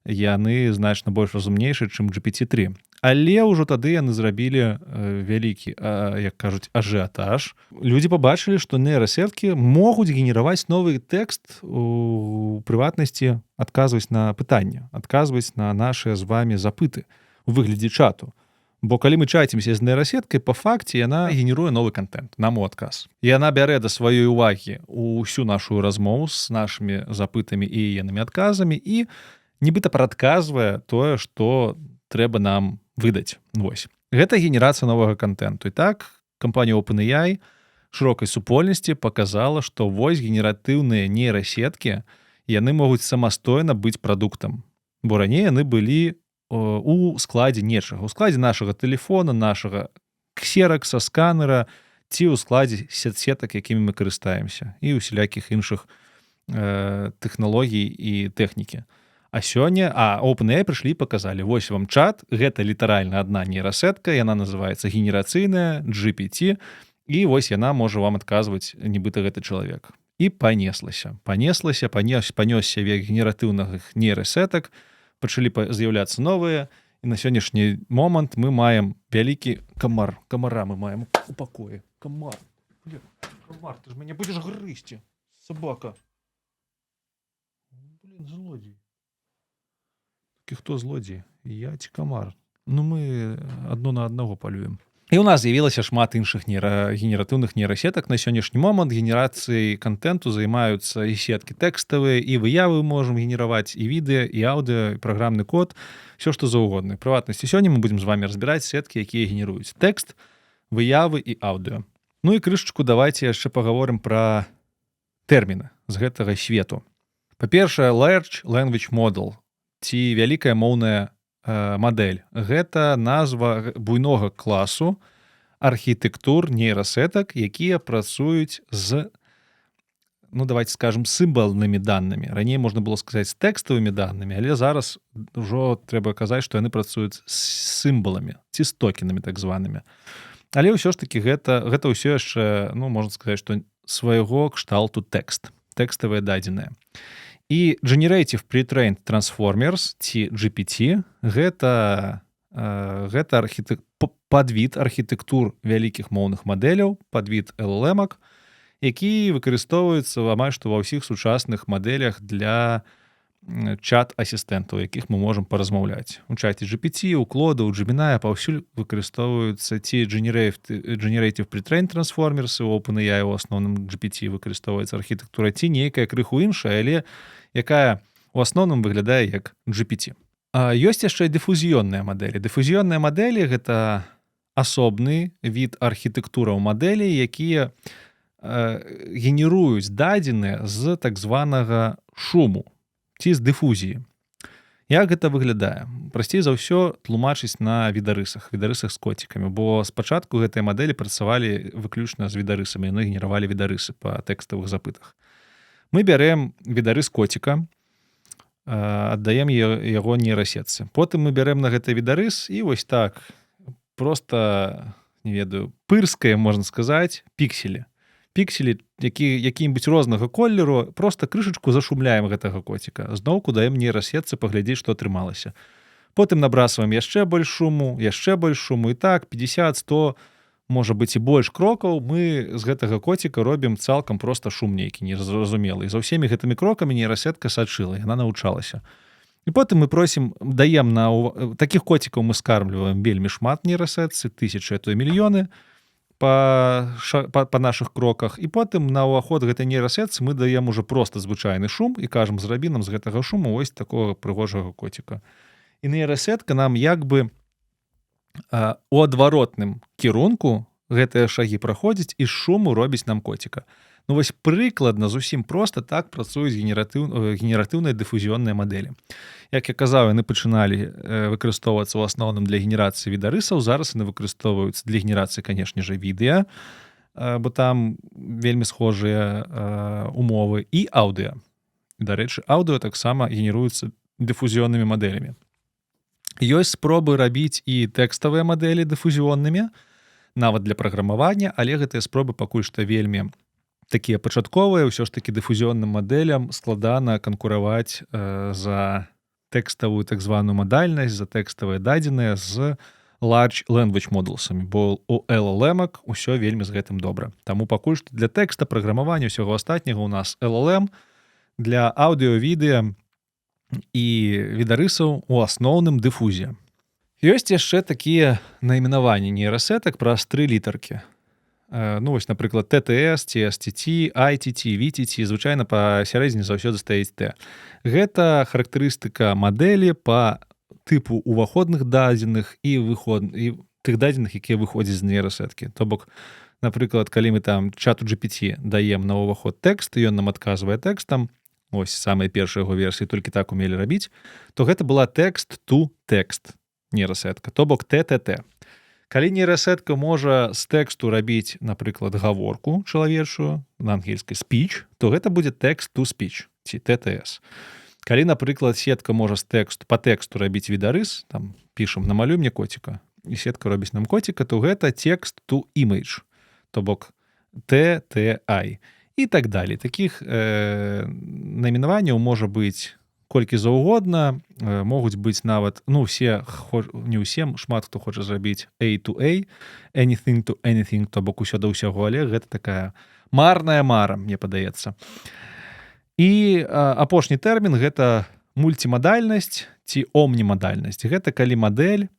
яны значна больш разумнейшыя, чым GPT-3. Але ўжо тады яны зрабілі вялікі, як кажуць, ажыятаж. Людзі пабачылі, што нейрасеткі могуць генераваць новы тэкст, у прыватнасці адказваць на пытанне, адказваць на нашыя з вамі запыты у выглядзе чату. Бо калі мы чацімся з нейрасеткай, па факце яна генеруе новы контент, нам у адказ. І яна бярэ да сваёй увагі ўсю нашу размову з нашымі запытамі і янымі адказамі і нібыта прадказвае тое, што трэба нам выдаць. Вось. Гэта генерацыя новага контенту. І так, кампанія OpenAI шырокай супольнасці показала, што вось генератыўныя нейрасеткі, яны могуць самастойна быць прадуктам. Бо раней яны былі у складзе нечага. У складзе нашага тэлефона, нашага ксеракса, сканера, ці ў складзе сетак, якімі мы карыстаемся, і усялякіх іншых тэхналогій і тэхнікі. А сёння, OpenAI прыйшлі і паказалі, вось вам чат, гэта літаральна адна нейрасетка, яна называецца генерацыйная, GPT, і вось яна можа вам адказваць, нібыта гэты чалавек. І панёсся век генератыўных нейрасетак, пачалі з'яўляцца новыя, і на сённяшні момант мы маем вялікі камара мы маем у пакоі. Камар, ты ж мяне будзеш грызці, сабака. Блін, злодзей. Хто злодзей? Я ці камар? Ну, мы адно на аднаго палюем. І ў нас з'явілася шмат іншых генератыўных нейрасетак. На сённяшні момант генерацыяй контенту займаюцца і сеткі тэкставыя, і выявы можам генераваць, і відэа, і аўдыо, і праграмны код, все што заўгодна. Прыватнасці, сёння мы будзем з вами разбіраць сеткі, якія генеруюць тэкст, выявы і аўдыо. Ну і крышачку давайте яшчэ паговорым пра тэрміны з гэтага свету. Па-першае, Large Language Model, ці вялікая моўная мадэль. Гэта назва буйнога класу архітэктур нейрасетак, якія працуюць з, ну, давайте скажем, сімвальнымі данымі. Раней можна было сказаць з тэкставымі данымі, але зараз ўжо трэба казаць, што яны працуюць з сімваламі, ці з токенамі так званымі. Але ўсё ж такі гэта ўсё яшчэ, ну, можна сказаць, што свайго кшталту тэкставыя дадзеныя. І Generative Pre-trained Transformers, ці GPT, гэта падвід архітэктур вялікіх моўных мадэляў, падвід LLM-ак, які выкарыстоўваецца амаль што ва ўсіх сучасных мадэлях для чат-асістэнтаў, якіх мы можам паразмаўляць. У чаце GPT, у Claude, у Gemini паўсюль выкарыстоўваюцца ці Generative Pre-trained Transformers, у OpenAI у асноўным GPT выкарыстоўваецца архітэктура, ці нейкая крыху іншая, але якая у асноўным выглядае як GPT. Ёсць яшчэ дыфузіённыя мадэлі. Дыфузіённыя мадэлі — гэта асобны від архітэктураў мадэлей, якія генеруюць дадзеныя з так званага шуму ці з дыфузіі. Як гэта выглядае? Прасцей за ўсё тлумачыць на відарысах з коцікамі, бо спачатку гэтыя мадэлі працавалі выключна з відарысамі, яны генеравалі відарысы па тэкставых запытах. Мы бярем відарыс коціка, аддаем яго нейрасетцы. Потым мы бярем на гэты відарыс і вось так проста, не ведаю, пырскаем, можна сказаць, пікселі, які-небудзь рознага колеру, проста крышачку зашумляем гэтага коціка. Зноўку даем нейрасетцы паглядзець, што атрымалася. Потым набрасваем яшчэ больш шуму, і так 50-100, можа быць і больш крокаў, мы з гэтага коціка робім цалкам проста шум нейкі незразумелы. І за ўсімі гэтымі крокамі нейрасетка сачыла, яна навучалася. І потым мы даем такіх коцікаў мы скармліваем вельмі шмат нейрасетцы, тысячы, а то і мільёны па нашых кроках. І потым на ўваход гэтай нейрасетцы мы даем ужо проста звычайны шум і кажам, зрабі нам з гэтага шуму вось такога прыгожага коціка. І нейрасетка нам як бы у адваротным кірунку гэтыя шагі праходзяць і шуму робіць нам коціка. Ну вось прыкладна зусім проста так працуюць генератыўныя дыфузіённыя мадэлі. Як я казаў, яны пачыналі выкарыстоўвацца ў асноўным для генерацыі відарысаў, зараз яны выкарыстоўваюцца для генерацыі, канешне же, відэа, бо там вельмі схожыя умовы і аўдыа. Дарэчы, аўдыо таксама генеруюцца дыфузіённымі мадэлямі. Ёсць спробы рабіць і тэкставыя мадэлі дыфузіённымі, нават для праграмавання, але гэтыя спробы пакуль што вельмі такія пачатковыя, ўсё ж такі дыфузіённым мадэлям складана канкураваць за тэкставую так званую мадальнасць, за тэкставыя дадзеныя з large language models'амі, бо у LLM-ак усё вельмі з гэтым добра. Таму пакуль што для тэкста, праграмавання ўсяго астатняга у нас LLM, для аўдыо, відэа і відарысаў у асноўным дыфузія. Ёсць яшчэ такія найменаванні нейрасетак праз 3 літаркі. Ну, вось, напрыклад, TTS, TSTT, ITT, VTT, звычайна пасярэдзіне заўсёды стаіць T. Гэта характарыстыка мадэлі па тыпу уваходных дадзеных і тых дадзеных, якія выходзяць з нейрасеткі. То бок, напрыклад, калі мы там чату GPT даем на ўваход тэкст, і ён нам адказвае тэкстам, ось самыя першыя яго версіі толькі так умелі рабіць, то гэта была text-to-text нейрасетка, то бок TTT. Калі нейрасетка можа з тэксту рабіць, напрыклад, гаворку чалавечую, на ангельскай speech, то гэта будзе text-to-speech, ці TTS. Калі, напрыклад, сетка можа па тэксту рабіць відарыс, там пішам «намалюй мне коціка», і сетка робіць нам коціка, то гэта text-to-image, то бок TTI. І так далей. Такіх найменаванняў можа быць колькі заўгодна, могуць быць нават, ну, не ўсе, шмат хто хоча зрабіць A to A, anything to anything, то бок усё да ўсяго, але гэта такая марная мара, мне падаецца. І апошні тэрмін — гэта мульцімадальнасць ці омнімадальнасць. Гэта калі мадэль,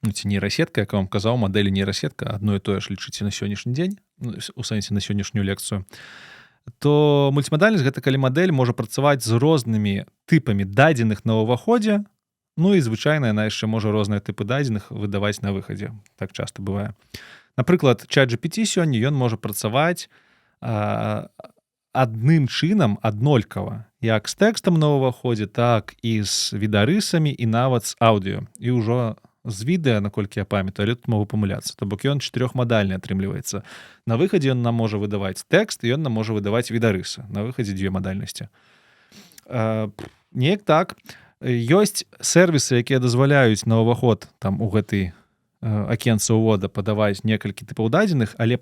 ну, ці нейрасетка, як я вам казаў, мадэль і нейрасетка адно і тое ж лічыце на сённяшні дзень, у сэнсе на сённяшнюю лекцыю, то мультимодальнасць — гэта калі мадэль можа працаваць з рознымі тыпамі дадзеных на ўваходзе, ну і звычайна яна яшчэ можа розныя тыпы дадзеных выдаваць на выхадзе. Так часта бывае. Напрыклад, ChatGPT сёння ён можа працаваць адным чынам аднолькава, як з тэкстам на ўваходзе, так і з відарысамі і нават з аўдыо. І ўжо з відэа, наколькі я памятаю, але тут могу памыляцца. То бок ён 4-мадальны атрымліваецца. На выхадзе ён нам можа выдаваць тэкст, і ён нам можа выдаваць відарысы. На выхадзе 2 мадальнасці. Неяк так. Ёсць сервісы, якія дазваляюць на ўваход там у гэтай акенца ўвода падаваць некалькі тыпаў дадзеных, але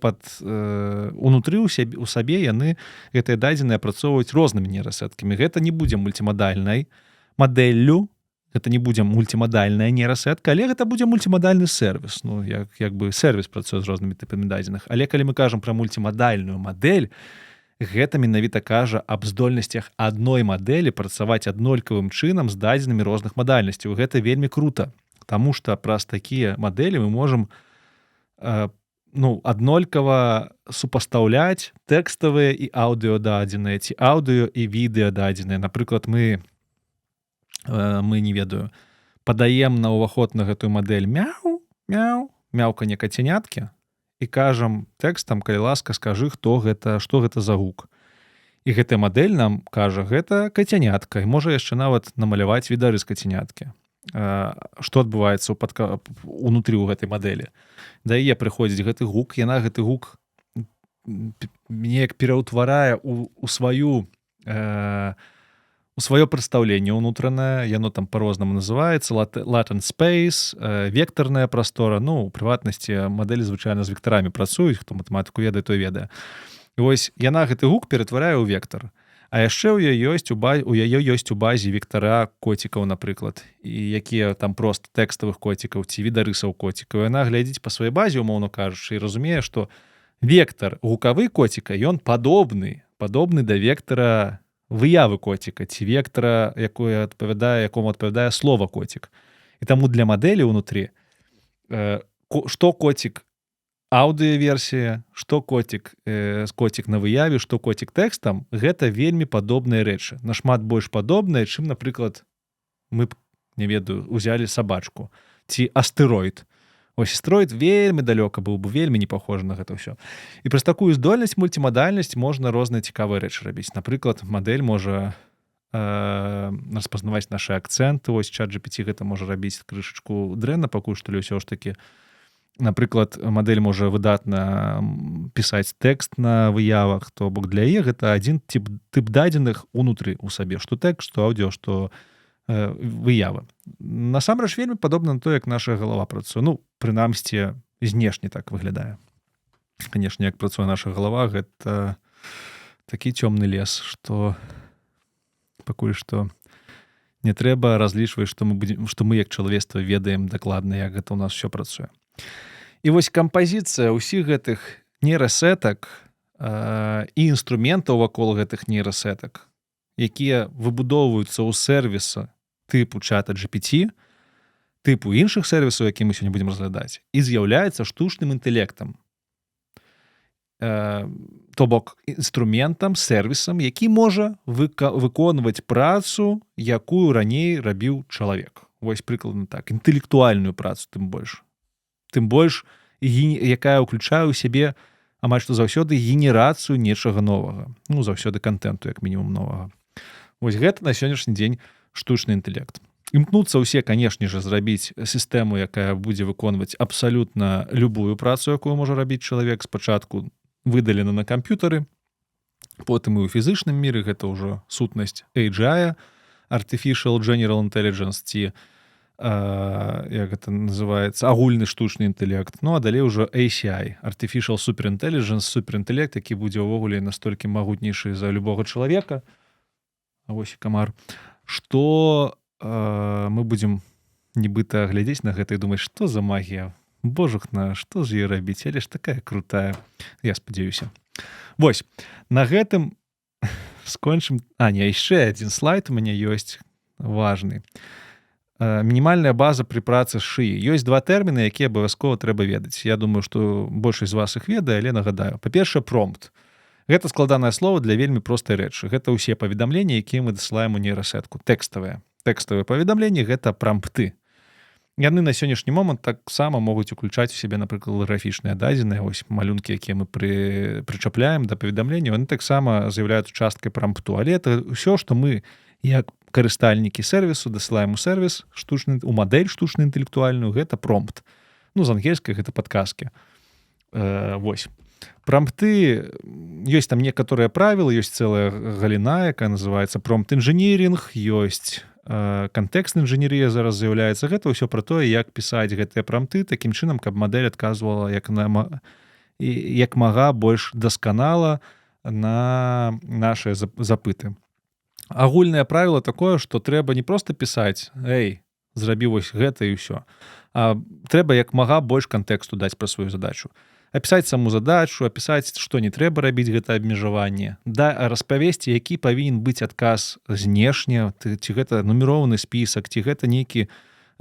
унутры у сабе яны гэтыя дадзеныя апрацоўваюць рознымі нейрасеткамі. Гэта не будзе мультимадальнай мадэллю, гэта не будзе мультимадальная нейрасетка, але гэта будзе мультимадальны сервіс. Ну, як бы сервіс працуе з рознымі тыпамі дадзеных. Але калі мы кажам пра мультимадальную мадэль, гэта менавіта кажа аб здольнасцях адной мадэлі працаваць аднолькавым чынам з дадзенымі розных мадальнасцяў. Гэта вельмі крута, таму што праз такія мадэлі мы можам аднолькава супастаўляць тэкставыя і аўдыёдадзеныя, ці аўдыё і відэададзеныя. Напрыклад, мы не ведаю, падаем на ўваход на гэтую мадэль мяу, мяу, мяўканне кацяняткі і кажам тэкстам, калі ласка, скажы, што гэта за гук. І гэтая мадэль нам кажа, гэта кацянятка, і можа яшчэ нават намаляваць відарыс кацяняткі. Што адбываецца унутры ў гэтай мадэлі. Да яе прыходзіць гэты гук, яна гэты гук неяк пераўтварае у сваё прадстаўленне ўнутранае, яно там па-рознаму называецца, latent space, вектарная прастора, ну, у прыватнасці мадэлі звычайна з вектарамі працуюць, хто матэматыку ведае, той ведае. І вось яна гэты гук ператварае ў вектар. А яшчэ ў яе ёсць у базе вектара коцікаў, напрыклад, і якія там проста тэкставых коцікаў ці відарысаў коцікаў. Яна глядзіць па сваёй базе, умоўна кажучы, і разумее, што вектар гукавы коціка, ён падобны да вектара выявы коціка ці вектара, якому адпавядае слова коцік. І таму для мадэлі ўнутры, што коцік аўдыёверсія, што коцік на выяве, што коцік тэкстам, гэта вельмі падобныя рэчы. Нашмат больш падобныя, чым, напрыклад, мы б, не ведаю, узялі сабачку ці астэроід. Вось астэроід вельмі далёка быў бы, вельмі не похожа на гэта ўсё. І праз такую здольнасць, мультимадальнасць можна розныя цікавыя рэчы рабіць. Напрыклад, мадэль можа распазнаваць нашы акцэнты. Вось ChatGPT гэта можа рабіць крышачку дрэнна, пакуль што, але ўсё ж такі. Напрыклад, мадэль можа выдатна пісаць тэкст на выявах, то бок для яе гэта адзін тып дадзеных унутры ў сабе, што тэкст, што аўдыо, што выява. Насамрэч вельмі падобна на то, як наша галава працуе. Ну, прынамсі, знешне так выглядае. Канешне, як працуе наша галава, гэта такі цёмны лес, што пакуль што не трэба разлічваць, што мы як чалавецтва ведаем дакладна, як гэта ў нас усё працуе. І вось кампазіцыя ўсіх гэтых нейрасетак і інструментаў вакол гэтых нейрасетак, якія выбудоўваюцца ў сервіса тыпу чата GPT, тыпу іншых сервісаў, які мы сёння будзем разглядаць, і з'яўляецца штучным інтэлектам. То бок інструментам, сервісам, які можа выконваць працу, якую раней рабіў чалавек. Вось прыкладна так. Інтэлектуальную працу тым больш. Тым больш, якая ўключае ў сябе амаль што заўсёды генерацыю нечага новага. Ну, заўсёды кантэнту, як мінімум, новага. Вось гэта на сённяшні дзень штучны інтэлект. Імкнуцца ўсе, канешне ж, зрабіць сістэму, якая будзе выконваць абсалютна любую працу, якую можа рабіць чалавек. Спачатку выдалена на камп'ютары, потым і ў фізычным міры, гэта ўжо сутнасць AGI, Artificial General Intelligence, ці як гэта называецца, агульны штучны інтэлект. Ну, а далей ўжо ACI, Artificial Superintelligence, суперінтэлект, які будзе ўвогуле настолькі магутнейшы за любога чалавека, а вось і камар, што мы будзем нібыта глядзець на гэта і думаць, што за магія, божухна, што з ёй рабіць, але ж такая крутая, я спадзяюся. Вось, на гэтым скончым. Яшчэ адзін слайд у мяне ёсць важны. Мінімальная база пры працы з шыі. Ёсць два тэрміны, якія абавязкова трэба ведаць. Я думаю, што большасць з вас іх ведае, але нагадаю. Па-першае, промпт. Гэта складанае слово для вельмі простай рэчы. Гэта ўсе паведамленні, якія мы дасылаем у нейрасетку. Тэкставыя. Тэкставыя паведамленні — гэта прампты. Яны на сённяшні момант таксама могуць уключаць у сябе, напрыклад, графічныя дадзеныя, ось малюнкі, якія мы прычапляем да паведамлення, яны таксама з'яўляюцца часткай прампту. Але это ўсё, што мы, як карыстальнікі сервісу, дасылаем у сервіс, у мадэль штучна-інтэлектуальную, гэта промпт. Ну, з ангельскай гэта падказкі. Вось. Прампты, ёсць там некаторыя правілы, ёсць цэлая галіна, якая называецца промпт-інжынірінг, ёсць кантэкстная інжынерія зараз з'яўляецца. Гэта ўсё пра тое, як пісаць гэтыя прампты такім чынам, каб мадэль адказвала як мага больш дасканала на нашыя запыты. Агульнае правіла такое, што трэба не проста пісаць «Эй, зрабі вось гэта і ўсё», а трэба як мага больш кантэксту даць пра сваю задачу. Апісаць саму задачу, апісаць, што не трэба рабіць гэта абмежаванне, распавесці, які павінен быць адказ знешне, ці гэта нумерованы спісак, ці гэта нейкі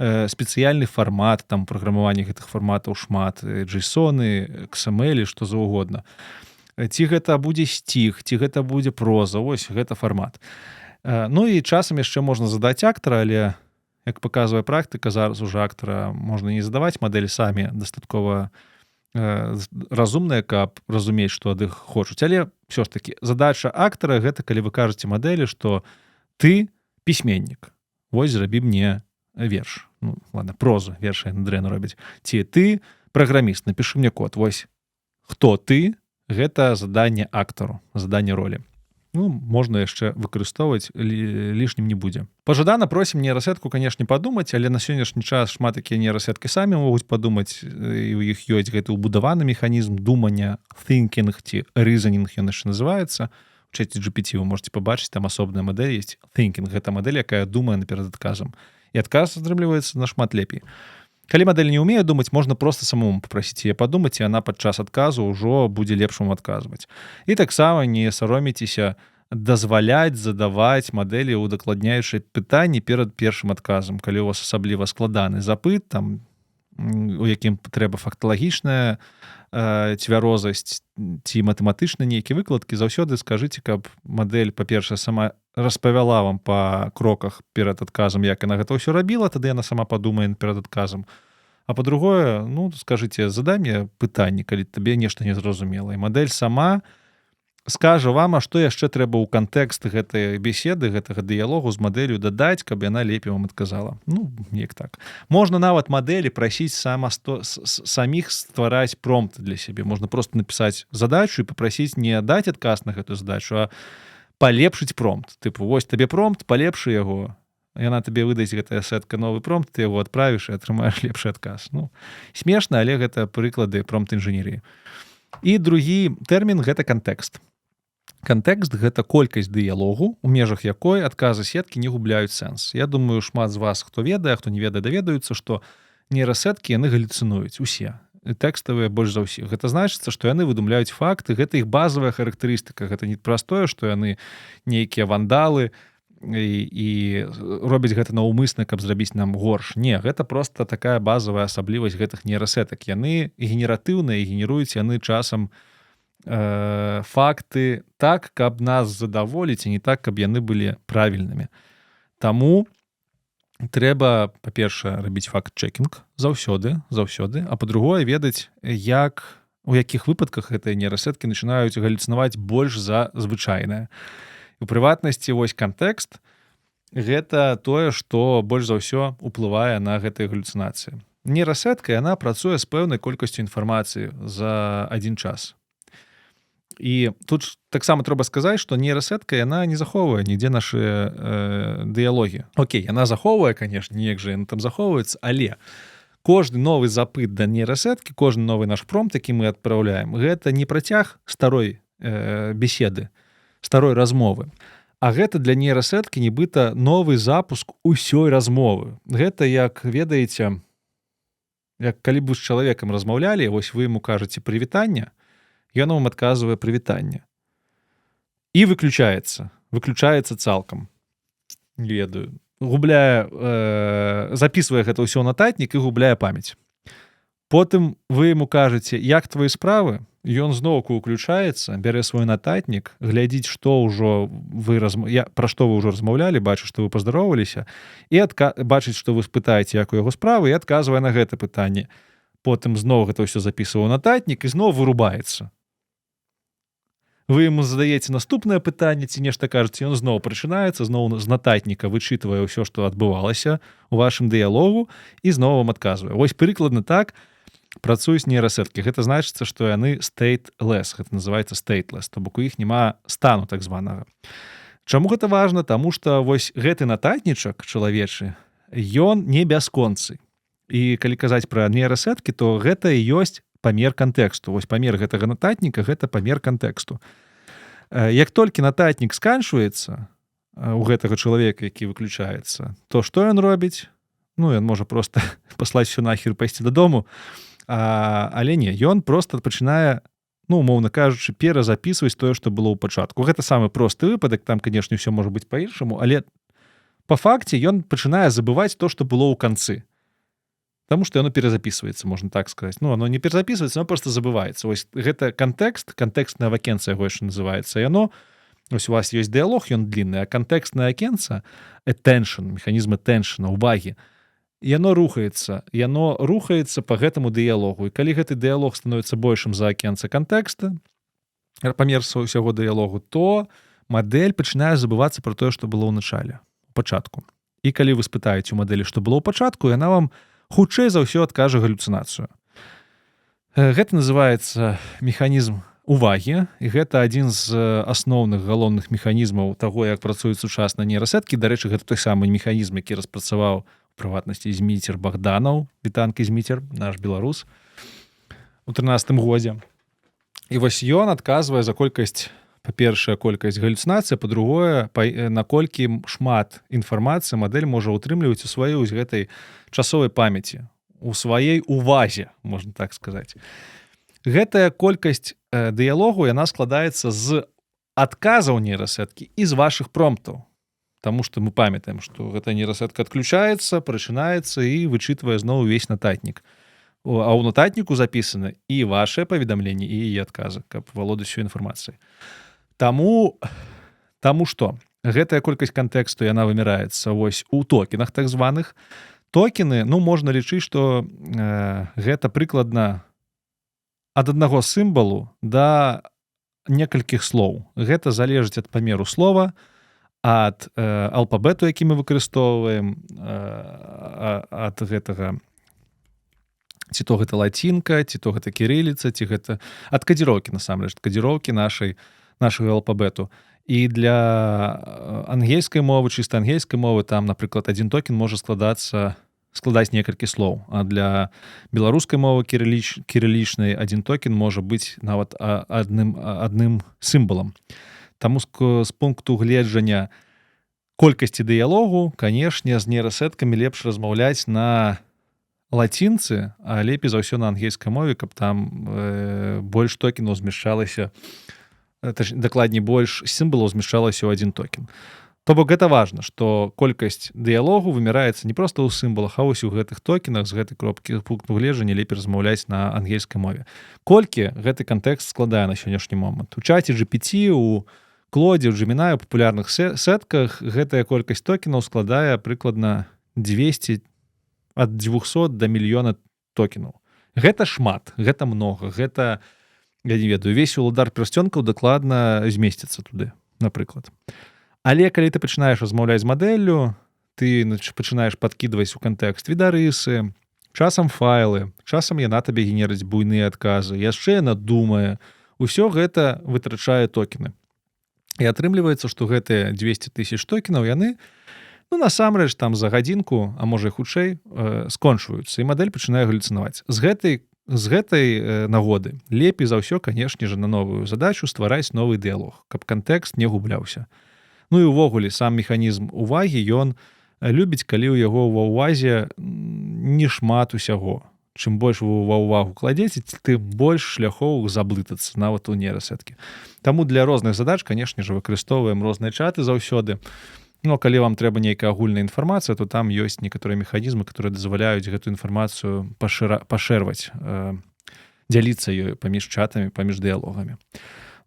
спецыяльны фармат, там праграмаванне гэтых фарматаў шмат, JSON, XML, што заўгодна. Ці гэта будзе сціх, ці гэта будзе проза, ось гэта фармат. Ну і часам яшчэ можна задаць актара, але, як паказвае практыка, зараз уже актара можна не задаваць, мадэлі самі дастаткова разумная, каб разумець, што ад іх хочуць. Але ўсё ж такі задача актара — гэта калі вы кажаце мадэлі, што ты пісьменнік, вось зрабі мне верш. Ну, ладно, прозу, вершы яны дрэнна робяць. Ці ты праграміст, напішы мне код. Вось хто ты — гэта заданне актару, заданне ролі. Ну, можна яшчэ выкарыстоўваць, лішнім не будзе. Пажадана просім нейрасетку, канешне, падумаць, але на сённяшні час шмат такія нейрасеткі самі могуць падумаць, і ў іх ёсць гэты ўбудаваны механізм думання, thinking ці reasoning, ён яшчэ называецца. У чаце GPT вы можете пабачыць, там асобная мадэль ёсць. Thinking — гэта мадэль, якая думае наперад адказам. І адказ атрымліваецца нашмат лепей. Калі мадэль не ўмее думаць, можна проста самому папрасіць яе падумаць, і яна падчас адказу ўжо будзе лепш вам адказваць. І таксама не саромейцеся дазваляць задаваць мадэлі удакладняючыя пытанні перад першым адказам. Калі у вас асабліва складаны запыт, там у якім трэба факталагічная цвярозасць ці матэматычна нейкія выкладкі, заўсёды скажыце, каб мадэль, па-першае, сама распавяла вам па кроках перад адказам, як яна гэта ўсё рабіла, тады яна сама падумае перад адказам. А па-другое, ну, скажыце, задай мне пытанне, калі табе нешта не зразумела. І мадэль сама скажа вам, а што яшчэ трэба ў кантэкст гэтай беседы, гэтага дыялогу з мадэллю дадаць, каб яна лепей вам адказала. Ну, неяк так. Можна нават мадэлі прасіць саміх ствараць промпт для сябе. Можна просто напісаць задачу і папрасіць не даць адказ на гэтую задачу, а палепшыць промпт. Тыпу, вось табе промпт, палепшы яго. Яна табе выдасць гэтая сетка новы промпт, ты яго адправіш і атрымаеш лепшы адказ. Ну, смешна, але гэта прыклады промпт-інжынерыі. І другі тэрмін — гэта кантэкст. Кантэкст — гэта колькасць дыялогу, у межах якой адказы сеткі не губляюць сэнс. Я думаю, шмат з вас, хто ведае, хто не ведае, даведаюцца, што нейрасеткі яны галюцынуюць усе. Тэкставыя больш за ўсіх. Гэта значыцца, што яны выдумляюць факты, гэта іх базавая характарыстыка. Гэта не простое, што яны нейкія вандалы і робяць гэта наўмысна, каб зрабіць нам горш. Не, гэта проста такая базавая асаблівасць гэтых нейрасетак. Яны генератыўныя і генеруюць яны часам факты так, каб нас задаволіць, і не так, каб яны былі правільнымі. Таму трэба, па-першае, рабіць факт-чекінг заўсёды, а па-другое, ведаць, у якіх выпадках гэтыя нейрасеткі пачынаюць галюцынаваць больш за звычайнае. У прыватнасці, вось кантэкст — гэта тое, што больш за ўсё уплывае на гэтыя галюцынацыі. Нейрасетка, яна працуе з пэўнай колькасцю інфармацыі за адзін час. І тут таксама трэба сказаць, што нейрасетка, яна не захоўвае нідзе нашы дыялогі. Окей, яна захоўвае, канешне, неяк жа яна там захоўваецца, але кожны новы запыт да нейрасеткі, кожны новы наш промпт, які мы адпраўляем, гэта не працяг старой беседы, старой размовы, а гэта для нейрасеткі нібыта новы запуск усёй размовы. Гэта, як ведаеце, як калі б вы з чалавекам размаўлялі, вось вы яму кажаце прывітанне, ён вам адказвае прывітанне. І выключаецца цалкам. Не ведаю. Запісвае гэта ўсё ў нататнік і губляе памяць. Потым вы яму кажаце, як твои справы, ён зноўку ўключаецца, бярэ свой нататнік, глядзіць, пра што вы ўжо размаўлялі, бачыць, што вы паздароўваліся, і бачыць, што вы спытаеце, як у яго справы, і адказвае на гэта пытанне. Потым зноў гэта ўсё запісвае ў нататнік і зноў вырубаецца. Вы яму задаеце наступнае пытанне ці нешта кажаце, ён зноў прачынаецца, зноў з нататніка вычытвае ўсё, што адбывалася ў вашым дыялогу, і зноў вам адказвае. Вось прыкладна так працуюць нейрасеткі. Гэта значыцца, што яны stateless, гэта называецца stateless, то бок у іх няма стану так званага. Чаму гэта важна? Таму што вось гэты нататнічак чалавечы, ён не бясконцы. І калі казаць пра нейрасеткі, то гэта і ёсць памер кантэксту. Вось памер гэтага нататніка — гэта памер кантэксту. Як толькі нататнік сканчваецца у гэтага чалавека, які выключаецца, то што ён робіць? Ну, ён можа проста паслаць усё нахер і пайсці дадому, але не, ён проста пачынае, ну, умоўна кажучы, перазапісваць тое, што было ў пачатку. Гэта самы просты выпадак, там, канешне, ўсё можа быць па-іншаму, але па факце ён пачынае забываць то, што было ў канцы. Таму што яно перазапісваецца, можна так сказаць. Ну, оно не перазапісваецца, оно просто забываецца. Вось гэта кантэкст, кантэкстнае акенца яго яшчэ называецца. Яно, ось у вас ёсць дыялог, ён длінны, а кантэкстнае акенца — attention, механізм attention, увагі. Яно рухаецца па гэтаму дыялогу. І калі гэты дыялог становіцца большым за акенца кантэкста, памер усяго дыялогу, то мадэль пачынае забывацца пра тое, што было ў начале, у пачатку. І калі вы спытаеце у мадэлі, што было ў пачатку, яна вам хутчэй за ўсё адкажа галюцынацыю. Гэта называецца механізм увагі, і гэта адзін з асноўных галоўных механізмаў таго, як працуюць сучасныя нейрасеткі. Дарэчы, гэта той самы механізм, які распрацаваў у прыватнасці Зміцер Богданаў, Вітанка Зміцер, наш беларус, у 13-м годзе. І вось ён адказвае за колькасць, па-першае, колькасць галюцынацый, па-другое, наколькі шмат інфармацыі мадэль можа ўтрымліваць у сваёй вось гэтай часовай памяці, у сваёй увазе, можна так сказаць. Гэтая колькасць дыялогу, яна складаецца з адказаў нейрасеткі і з вашых промптаў. Таму што мы памятаем, што гэта нейрасетка адключаецца, прачынаецца і вычытвае зноў увесь нататнік. А ў нататніку запісаны і вашыя паведамленні, і яе адказы, каб валодаць усёй інфармацыяй. Таму што гэтая колькасць кантэксту яна вымяраецца вось у токенах так званых. Токены, можна лічыць, што гэта прыкладна ад аднаго сімвалу да некалькіх слоў. Гэта залежыць ад памеру слова, ад алфабету, які мы выкарыстоўваем, ад гэтага, ці то гэта лацінка, ці то гэта кірыліца, ці гэта ад кадзіроўкі, насамрэч, кадзіроўкі нашага алфабету. І для ангельскай мовы, чыста ангельскай мовы, там, напрыклад, адзін токен можа складаць некалькі слоў, а для беларускай мовы кірылічнай адзін токен можа быць нават адным сімвалам. Таму з пункту гледжання колькасці дыялогу, канешне, з нейрасеткамі лепш размаўляць на лацінцы, а лепей за ўсё на ангельскай мове, каб там больш токенаў змяшчалася, дакладней, больш сімвалаў змяшчалася ў адзін токен. То бок гэта важна, што колькасць дыялогу вымяраецца не проста ў сімвалах, а вось у гэтых токенах з гэтай кропкі пункту гледжання лепей размаўляць на ангельскай мове. Колькі гэты кантэкст складае на сённяшні момант? У чаце GPT, у Клодзе, у Gemini, у папулярных сетках гэтая колькасць токенаў складае прыкладна 200 ад 200 да мільёна токенаў. Гэта шмат, гэта многа, гэта, я не ведаю, весь уладар пярсцёнкаў дакладна змесціцца туды, напрыклад. Але калі ты пачынаеш размаўляць з мадэллю, ты пачынаеш падкідваць у кантэкст відарысы, часам файлы, часам яна табе генерыць буйныя адказы, яшчэ яна думае, усё гэта вытрачае токены. І атрымліваецца, што гэтыя 200 000 токенаў, яны насамрэч там за гадзінку, а можа і хутчэй, скончваюцца, і мадэль пачынае галюцынаваць. З гэтай нагоды лепей за ўсё, канешне ж, на новую задачу ствараць новы дыялог, каб кантэкст не губляўся. І ўвогуле сам механізм увагі, ён любіць, калі ў яго ва ўвазе не шмат усяго. Чым больш вы ва ўвагу кладзеце, тым больш шляхоў заблытацца, нават у нейрасеткі. Таму для розных задач, канешне ж, выкарыстоўваем розныя чаты заўсёды. Калі вам трэба нейкая агульная інфармацыя, то там ёсць некаторыя механізмы, которые дазваляюць гэту інфармацыю пашэрваць, дзяліцца ёю паміж чатамі, паміж дыялогамі.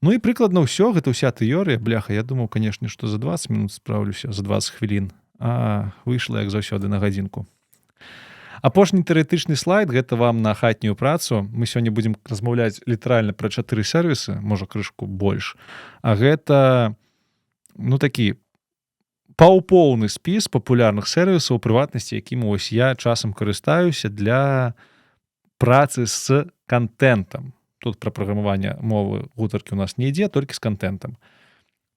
І прыкладна ўсё, гэта ўся тэорыя. Бляха, я думаў, канешне, што за 20 мінут справлюся, за 20 хвілін, а выйшла, як заўсёды, на гадзінку. Апошні тэарэтычны слайд, гэта вам на хатнюю працу. Мы сёння будзем размаўляць літаральна пра 4 сервісы, можа, крышку больш. А гэта, такі паўпоўны спіс папулярных сервісаў, у прыватнасці, якім вось я часам карыстаюся для працы з кантэнтам. Тут пра праграмаванне мовы гутаркі у нас не ідзе, толькі з кантэнтам.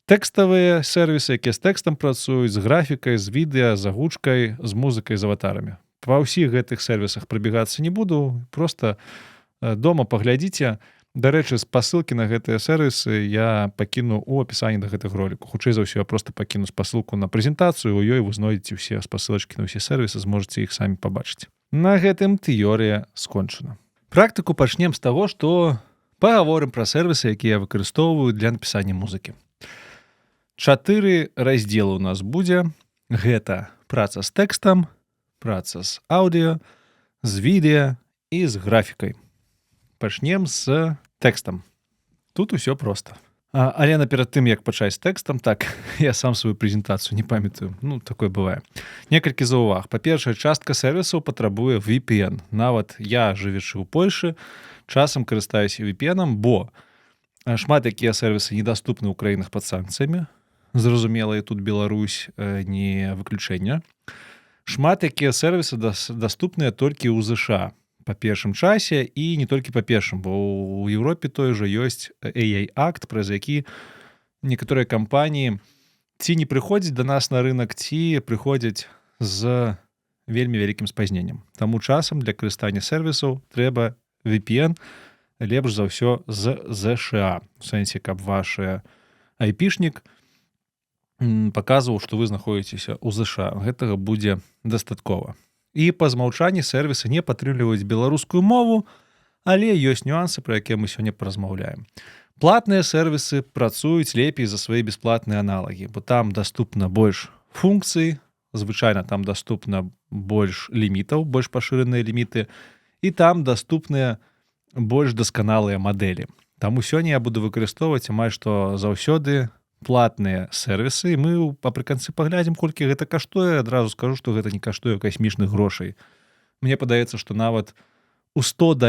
Тэкставыя сервісы, якія з тэкстам працуюць, з графікай, з відэа, з агучкай, з музыкай, з аватарамі. Па ўсіх гэтых сервісах прабігацца не буду, проста дома паглядзіце. Дарэчы, спасылкі на гэтыя сервісы я пакіну ў апісанні да гэтага роліку. Хутчэй за ўсё, я проста пакіну спасылку на прэзентацыю, у ёй вы знойдзеце ўсе спасылачкі на ўсе сервісы, зможаце іх самі пабачыць. На гэтым тэорыя скончана. Практыку пачнем з таго, што пагаворым пра сервісы, якія выкарыстоўваюць для напісання музыкі. 4 раздзелы ў нас будзе. Гэта праца з тэкстам, праца з аўдыё, з відэа і з графікай. Пачнем з тэкстам. Тут усё проста. Але наперад тым, як пачаць з тэкстам, так, я сам сваю прэзентацыю не памятаю. Такое бывае. Некалькі заўваг. Па-першае, частка сервісаў патрабуе VPN. Нават я, жывячы ў Польшы, часам карыстаюся VPN-ам, бо шмат якія сервісы недаступны ў краінах пад санкцыямі. Зразумела, і тут Беларусь не выключэнне. Шмат якія сервісы даступныя толькі ў ЗША. Па першым часе і не толькі па першым, бо ў Еўропе той жа ёсць AI-акт, праз які некаторыя кампаніі ці не прыходзяць да нас на рынок, ці прыходзяць з вельмі вялікім спазненнем. Таму часам для карыстання сервісаў трэба VPN, лепш за ўсё з ЗША. У сэнсе, каб ваш айпішнік паказваў, што вы знаходзіцеся ў ЗША. Гэтага будзе дастаткова. І па змаўчанні сервісы не падтрымліваюць беларускую мову, але ёсць нюансы, пра якія мы сёння паразмаўляем. Платныя сервісы працуюць лепей за свае бясплатныя аналагі, бо там даступна больш функцый, звычайна там даступна больш лімітаў, больш пашыраныя ліміты, і там даступныя больш дасканалыя мадэлі. Таму сёння я буду выкарыстоўваць амаль што заўсёды платныя сервісы, і мы апрыканцы паглядзім, колькі гэта каштуе. Адразу скажу, што гэта не каштуе касмічных грошай. Мне падаецца, што нават у $100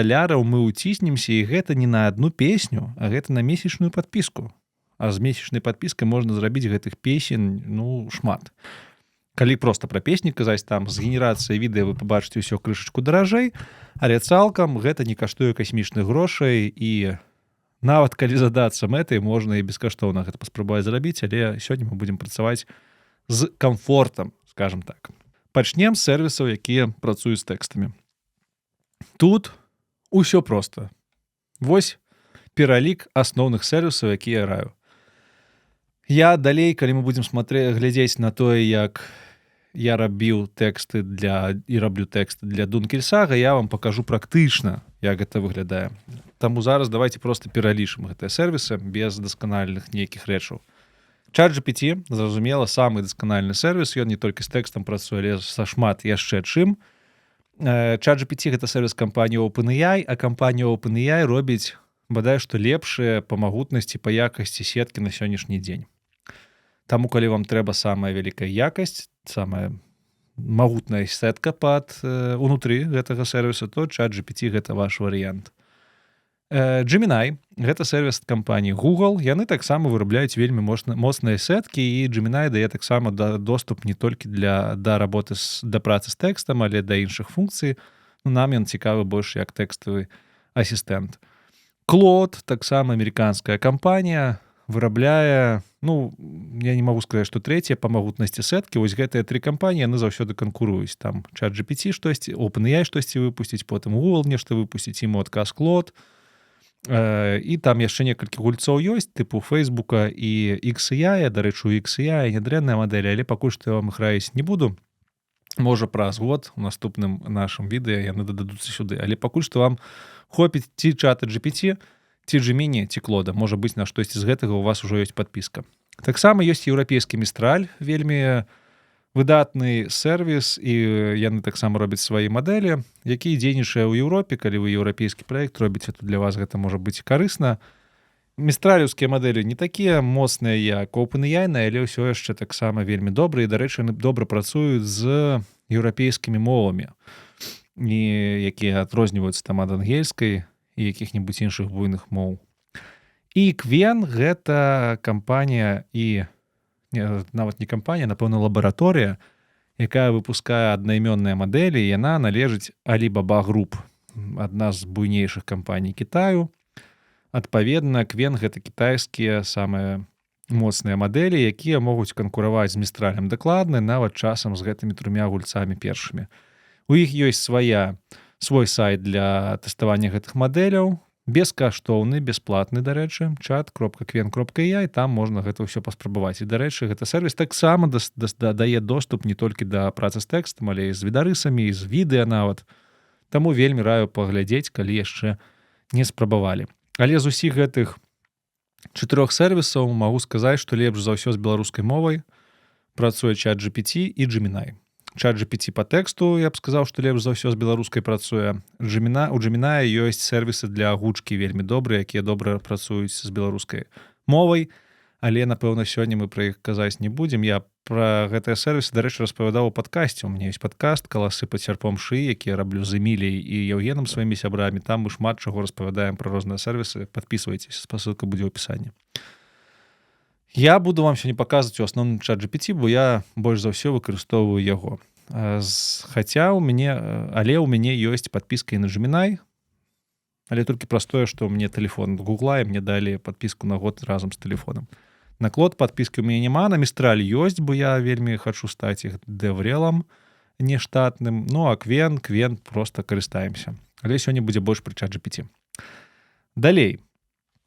мы ўціснемся, і гэта не на адну песню, а гэта на месячную падпіску. А з месячнай падпіскай можна зрабіць гэтых песень, шмат. Калі проста пра песні казаць, там з генерацыяй відэа вы пабачыце ўсё крышачку даражэй, але цалкам гэта не каштуе касмічных грошай, і нават калі задацца мэтай, можна і бескаштоўна гэта паспрабаваць зрабіць, але сёння мы будзем працаваць з камфортам, скажам так. Пачнем з сервісаў, якія працуюць з тэкстамі. Тут усё проста. Вось пералік асноўных сервісаў, якія я раю. Я далей, калі мы будзем глядзець на тое, як я рабіў тэксты і раблю тэксты для Дункельсага, я вам пакажу практычна, як гэта выглядае. Таму зараз давайте проста пералічым гэтыя сервісы без дасканальных нейкіх рэчаў. ChatGPT, зразумела, самы дасканальны сервіс, ён не толькі з тэкстам працуе, але са шмат яшчэ чым. ChatGPT — гэта сервіс кампаніі OpenAI, а кампанія OpenAI робіць бадай што лепшыя па магутнасці, па якасці сеткі на сённяшні дзень. Таму, калі вам трэба самая вялікая якасць, самая магутная сетка унутры гэтага сервісу, то ChatGPT — гэта ваш варыянт. Gemini — гэта сервіс кампаніі Google. Яны таксама вырабляюць вельмі моцныя сеткі, і Gemini дае таксама доступ не толькі да работы да працы з тэкстам, але да іншых функцый. Нам ён цікавы больш як тэкставы асістэнт. Claude, таксама амерыканская кампанія, вырабляе, я не магу сказаць, што трэцяя па магутнасці сеткі. Вось гэтыя 3 кампаніі, яны заўсёды канкуруюць. Там ChatGPT штосьці, OpenAI штосьці выпусціць, потым Google нешта выпусціць, ім адказ Claude. І там яшчэ некалькі гульцоў ёсць, тыпу Фейсбука і XAI. Дарэчы, у XAI нядрэнная мадэль, але пакуль што я вам іх раіць не буду. Можа, праз год у наступным нашым відэа яны дададуцца сюды. Але пакуль што вам хопіць ці чата GPT, ці Gemini, ці Claude. Можа быць, на штосьці з гэтага у вас ужо ёсць падпіска. Таксама ёсць еўрапейскі Mistral, вельмі выдатны сервіс, і яны таксама робяць свае мадэлі, які дзейнічае ў Еўропе. Калі вы еўрапейскі праект робіце, то для вас гэта можа быць карысна. Містраліўскія мадэлі не такія моцныя, як OpenAI, але ўсё яшчэ таксама вельмі добрыя, і, дарэчы, яны добра працуюць з еўрапейскімі мовамі, якія адрозніваюцца там ад ангельскай і якіх-небудзь іншых буйных моў. І Qwen — гэта кампанія нават не кампанія, напэўна, лабараторыя, якая выпускае аднайменныя мадэлі, і яна належыць Alibaba Group, адна з буйнейшых кампаній Кітаю. Адпаведна, Qwen — гэта кітайскія самыя моцныя мадэлі, якія могуць канкураваць з Містралем дакладна, нават часам з гэтымі 3 гульцамі першымі. У іх ёсць свой сайт для тэставання гэтых мадэляў, бескаштоўны, бясплатны, дарэчы, chat.qwen.ai, там можна гэта ўсё паспрабаваць. І, дарэчы, гэта сервіс таксама дае доступ не толькі да працы з тэкстам, але і з відарысамі, і з відэа нават. Таму вельмі раю паглядзець, калі яшчэ не спрабавалі. Але з усіх гэтых 4 сервісаў магу сказаць, што лепш за ўсё з беларускай мовай працуе ChatGPT і Gemini. ChatGPT па тэксту, я б сказаў, што лепш за ўсё з беларускай працуе. У Gemini ёсць сервісы для агучкі вельмі добрыя, якія добра працуюць з беларускай мовай, але, напэўна, сёння мы пра іх казаць не будзем. Я пра гэтыя сервісы, дарэчы, распавядаў у падкасце. У мяне ёсць падкаст «Каласы пад сярпом шыі», які я раблю з Эміліяй і Яўгенам, сваімі сябрамі. Там мы шмат чаго распавядаем пра розныя сервісы. Падпісвайцеся, спасылка будзе ў апісанні. Я буду вам сёння паказваць у асноўным ChatGPT, бо я больш за ўсё выкарыстоўваю яго. Хаця у мяне ёсць падпіска і на Gemini, але толькі праз тое, што ў мяне тэлефон Гугла, і мне далі падпіску на год разам з тэлефонам. На Claude падпіскі ў мяне няма, на Mistral ёсць, бо я вельмі хачу стаць іх дэврелам нештатным. Ну, а Qwen проста карыстаемся. Але сёння будзе больш пра ChatGPT. Далей.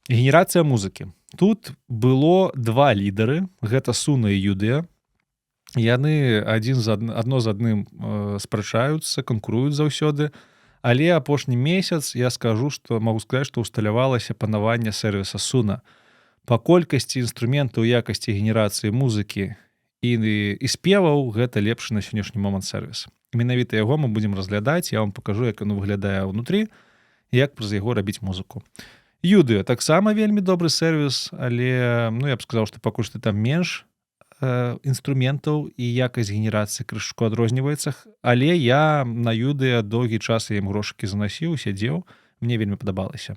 Генерацыя музыкі. Тут было 2 лідары, гэта Суна і Юдэ. Яны адно з адным спрачаюцца, канкуруюць заўсёды, але апошні месяц я магу сказаць, што ўсталявалася панаванне сервіса Суна. Па колькасці інструментаў, якасці генерацыі музыкі і спеваў, гэта лепшы на сённяшні момант сервіс. Менавіта яго мы будзем разглядаць, я вам пакажу, як ён выглядае ўнутры, як праз яго рабіць музыку. Юдыо таксама вельмі добры сервіс, але я б сказаў, што пакуль што там менш інструментаў і якасць генерацыі крышачку адрозніваецца, але я на Юдыо доўгі час я ім грошыкі занасіў, сядзеў, мне вельмі падабалася.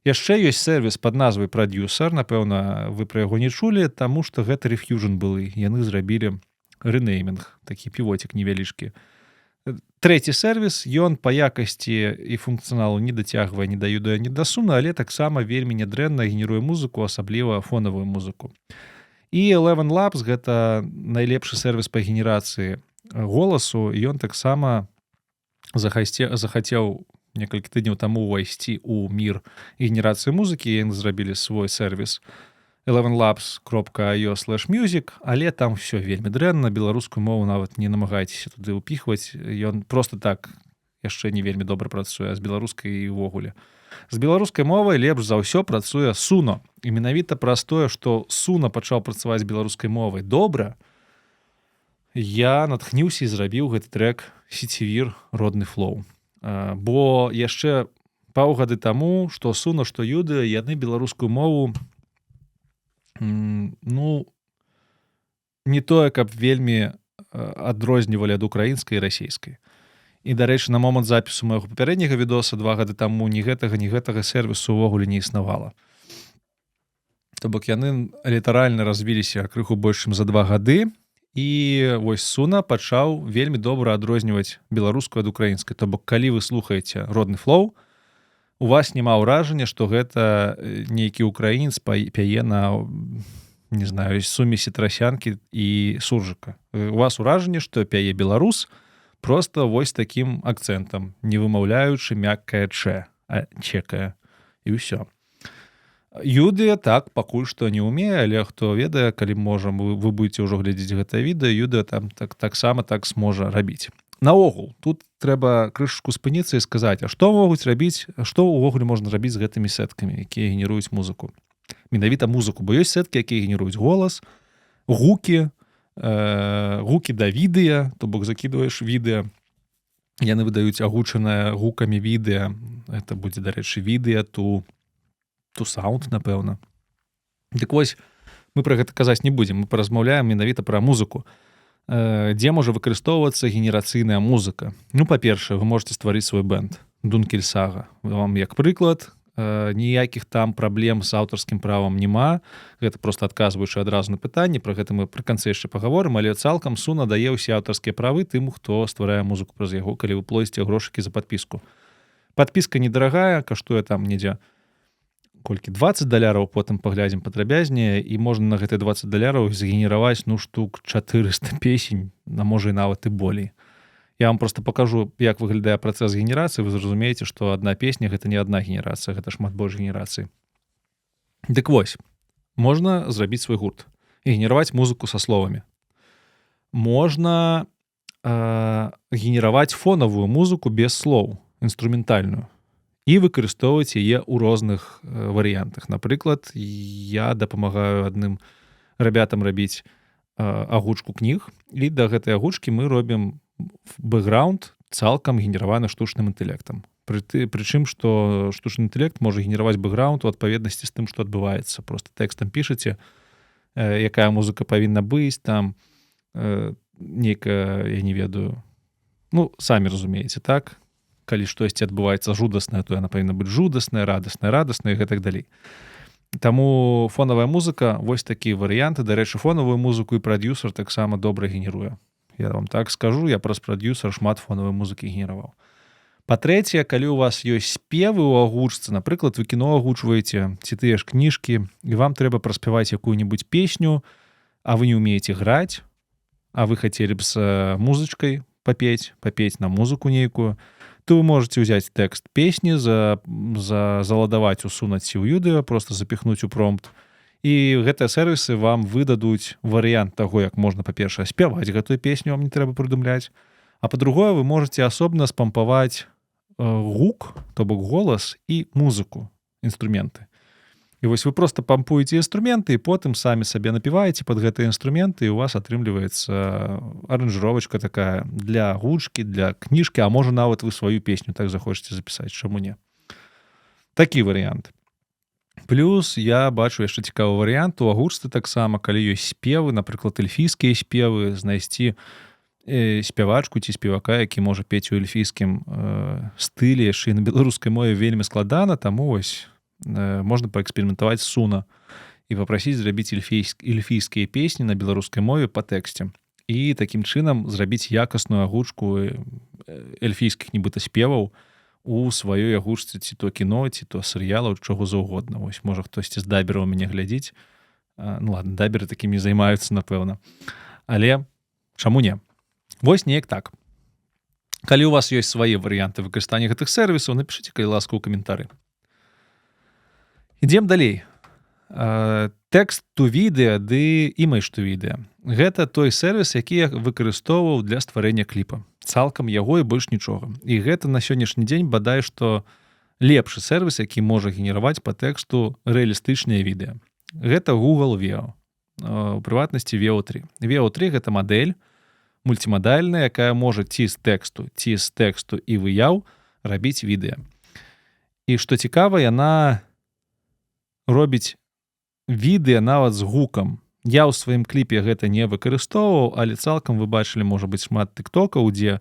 Яшчэ ёсць сервіс пад назвай Продюсер, напэўна, вы пра яго не чулі, таму што гэта Refusion былы, яны зрабілі рэнеймінг, такі півотик невялічкі. Трэці сервіс, ён па якасці і функцыяналу не дацягвае ні да Юдыо, ні да Суно, але таксама вельмі нядрэнна генеруе музыку, асабліва фонавую музыку. І Eleven Labs — гэта найлепшы сервіс па генерацыі голасу, ён таксама захацеў некалькі тыдняў таму ўвайсці ў мір генерацыі музыкі, яны зрабілі свой сервіс elevenlabs.io/music, але там все вельмі дрэнна, беларускую мову нават не намагайцеся туды ўпіхваць, ён просто так яшчэ не вельмі добра працуе, з беларускай і ўвогуле. З беларускай мовай лепш за ўсё працуе Суно. І менавіта праз тое, што Суно пачаў працаваць з беларускай мовай добра, я натхніўся і зрабіў гэты трэк «Сецівір. Родны флоу». Бо яшчэ паўгады таму, што Суно, што Юдыо, яны беларускую мову не тое, каб вельмі адрознівалі ад украінскай і расійскай. І, дарэчы, на момант запісу майго папярэдняга відоса 2 гады таму ні гэтага сервісу ўвогуле не існавала. То бок яны літаральна развіліся крыху больш, чым за 2 гады, і вось Суно пачаў вельмі добра адрозніваць беларускую ад украінскай. То бок, калі вы слухаеце родны флоу, у вас няма ўражання, што гэта нейкі украінец пяе на, не знаю, сумесі трасянкі і суржыка. У вас ўражанне, што пяе беларус проста вось такім акцэнтам, не вымаўляючы мяккае чэ, а чекае. І ўсё. Юдыо так пакуль што не ўмее, але хто ведае, калі можа, вы будзеце ўжо глядзець гэтае відэо, Юдыо там таксама так зможа рабіць. Наогул, тут трэба крышачку спыніцца і сказаць, а што могуць рабіць, што ўвогуле можна рабіць з гэтымі сеткамі, якія генеруюць музыку. Менавіта музыку, бо ёсць сеткі, якія генеруюць голас, гукі да відэа, то бок закідваеш відэа, яны выдаюць агучанае гукамі відэа, это будзе, дарэчы, відэа, ту саунд, напэўна. Дык вось, мы пра гэта казаць не будзем, мы паразмаўляем менавіта пра музыку. Дзе можа выкарыстоўвацца генерацыйная музыка. Па-першае, вы можете стварыць свой бэнд Дункель Сага. Вам як прыклад, ніякіх там праблем з аўтарскім правам няма. Гэта проста адказваючы адразу на пытанне, пра гэта мы пры канцы яшчэ пагаворым, але цалкам Суно дае ўсе аўтарскія правы тым, хто стварае музыку праз яго, калі вы плоціце грошыкі за падпіску. Падпіска недарагая, каштуе там недзе колькі $20, потым паглядзім падрабязней, і можна на гэтыя $20 згенераваць штук 400 песень, можа і нават і болей. Я вам просто пакажу, як выглядае працэс генерацыі, вы зразумееце, што адна песня — гэта не адна генерацыя, гэта шмат больш генерацый. Дык вось, можна зрабіць свой гурт і генераваць музыку са словамі. Можна генераваць фонавую музыку без слоў, інструментальную, і выкарыстоўваць яе ў розных варыянтах. Напрыклад, я дапамагаю адным рабятам рабіць агучку кніг, і да гэтай агучкі мы робім бэкграунд цалкам генераваны штучным інтэлектам. Прычым, што штучны інтэлект можа генераваць бэкграунд у адпаведнасці з тым, што адбываецца. Просто тэкстам пішаце, якая музыка павінна быць, там нейкая, я не ведаю, самі разумееце, так? Калі штосьці адбываецца жудаснае, то яна павінна быць жудасная, радасная і гэтак далей. Таму фонавая музыка, вось такія варыянты. Дарэчы, фонавую музыку і Продюсер таксама добра генеруе. Я вам так скажу, я праз Продюсер шмат фонавай музыкі генераваў. Па-трэцяе, калі у вас ёсць спевы ў агучцы, напрыклад, вы кіно агучваеце, ці тыя ж кніжкі, і вам трэба праспяваць якую-небудзь песню, а вы не ўмееце граць, а вы хацелі б з музычкай папець на музыку нейкую, то вы можете ўзяць тэкст песні, заладаваць, усунуць ці ў Юдыо, просто запіхнуць у промпт. І гэтыя сервісы вам выдадуць варыянт таго, як можна, па-першае, спяваць гэтую песню, вам не трэба прыдумляць, а па-другое, вы можете асобна спампаваць гук, то бок голас, і музыку, інструменты. І вось вы просто пампуеце інструменты і потым самі сабе напіваеце пад гэтыя інструменты, і у вас атрымліваецца аранжыровачка такая для гучкі, для кніжкі, а можа нават вы сваю песню так захочаце запісаць, чаму не. Такі варыянт. Плюс я бачу яшчэ цікавы варыянт у агучцы таксама, калі ёсць спевы, напрыклад, эльфійскія спевы, знайсці спявачку ці спевака, які можа пець у эльфійскім стылі, яшчэ і на беларускай мове вельмі складана, таму вось можна паэксперыментаваць суна і папрасіць зрабіць эльфійскія песні на беларускай мове па тэксце. І такім чынам зрабіць якасную агучку эльфійскіх нібыта спеваў у сваёй агучцы, ці то кіно, ці то серыялаў, чаго заўгодна. Вось можа хтосьці з дабераў мяне глядзіць. Ну ладно, даберы такімі займаюцца, напэўна. Але чаму не? Вось неяк так. Калі у вас ёсць свае варыянты выкарыстання гэтых сервісаў, напішыце, калі ласка, у каментары. Ідзем далей. Text to video ды image to video. Гэта той сервіс, які я выкарыстоўваў для стварэння кліпа. Цалкам яго і больш нічога. І гэта на сённяшні дзень бадай, што лепшы сервіс, які можа генераваць па тэксту рэалістычныя відэа. Гэта Google Veo. У прыватнасці Veo 3. Veo 3 гэта мадэль мультимадальная, якая можа ці з тэксту і выяў рабіць відэа. І што цікава, яна робіць відэа нават з гукам. Я ў сваім кліпе гэта не выкарыстоўваў, але цалкам вы бачылі, можа быць, шмат тыктокаў, дзе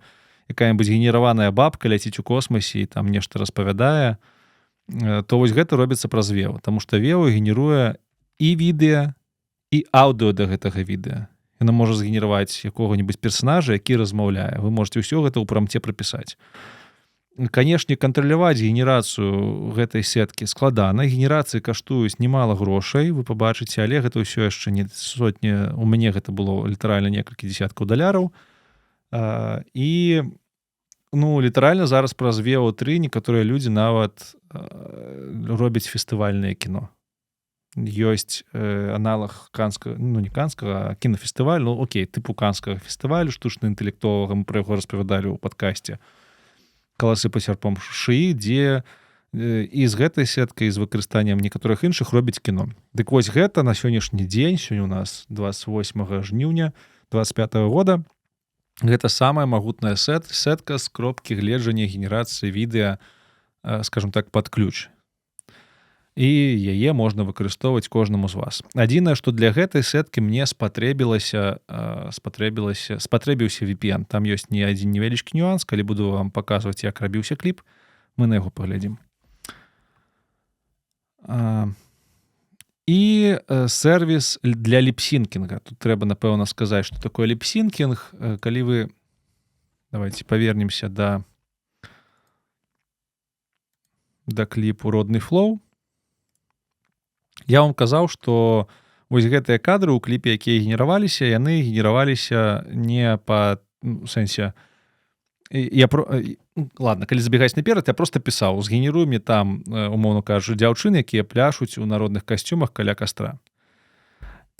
якая-небудзь генераваная бабка ляціць у космасе і там нешта распавядае, то вось гэта робіцца праз Veo, таму што Veo генеруе і відэа, і аўдыо да гэтага відэа. Яна можа згенераваць якога-небудзь персанажа, які размаўляе. Вы можете ўсё гэта ў прамце прапісаць. Канешне, кантраляваць генерацыю гэтай сеткі складана. Генерацыі каштуюць немала грошай, вы пабачыце, але гэта ўсё яшчэ не сотні. У мяне гэта было літаральна некалькі дзесяткаў даляраў. І літаральна зараз праз Veo 3 некаторыя людзі нават робяць фестывальнае кіно. Ёсць аналаг канскага, не канскага, а кінафестываль, тыпу канскага фестывалю штучна-інтэлектовага, мы пра яго распавядалі ў падкасце «Каласы па сярпом шыі», дзе і з гэтай сеткай, і з выкарыстаннем некаторых іншых робяць кіно. Дык вось гэта на сённяшні дзень, сёння у нас 28 жніўня 25 года, гэта самая магутная сетка з кропкі гледжання генерацыі відэа, скажем так, пад ключ. І яе можна выкарыстоўваць кожнаму з вас. Адзінае, што для гэтай сеткі мне спатрэбіўся VPN. Там ёсць не адзін невялічкі нюанс, калі буду вам паказваць, як рабіўся кліп, мы на яго паглядзім. І сервіс для ліпсінкінга. Тут трэба, напэўна, сказаць, што такое ліпсінкінг. Калі вы... Давайте павернемся да кліпу «Родны флоу». Я вам казаў, што вось гэтыя кадры ў кліпе, якія генераваліся, яны генераваліся не па сэнсе... Ладно, калі забегаць наперад, я просто пісаў, згенеруй мне там, умоўно кажу, дзяўчын, якія пляшуць у народных касцюмах каля кастра.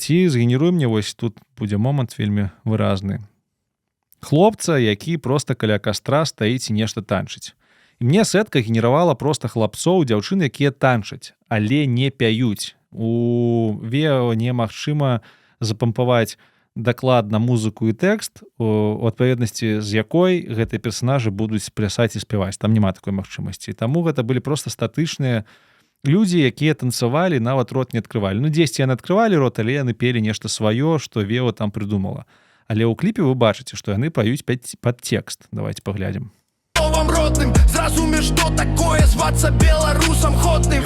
Ці згенеруй мне, вось тут будзе момант вельмі выразны. Хлопца, які просто каля кастра стаіць і нешта танчыць. І мне сетка генеравала просто хлапцоў, дзяўчын, якія танчаць, але не пяюць. У Veo немагчыма запампаваць дакладна музыку і тэкст, у адпаведнасці з якой гэтыя персанажы будуць плясаць і спяваць. Там няма такой магчымасці. Таму гэта былі проста статычныя людзі, якія танцавалі, нават рот не адкрывалі. Дзесьці яны адкрывалі рот, але яны пелі нешта сваё, што Veo там прыдумала. Але ў кліпе вы бачыце, што яны паюць пад тэкст. Давайте паглядзім. Родным, зразумееш, што такое звацца беларусам ходным.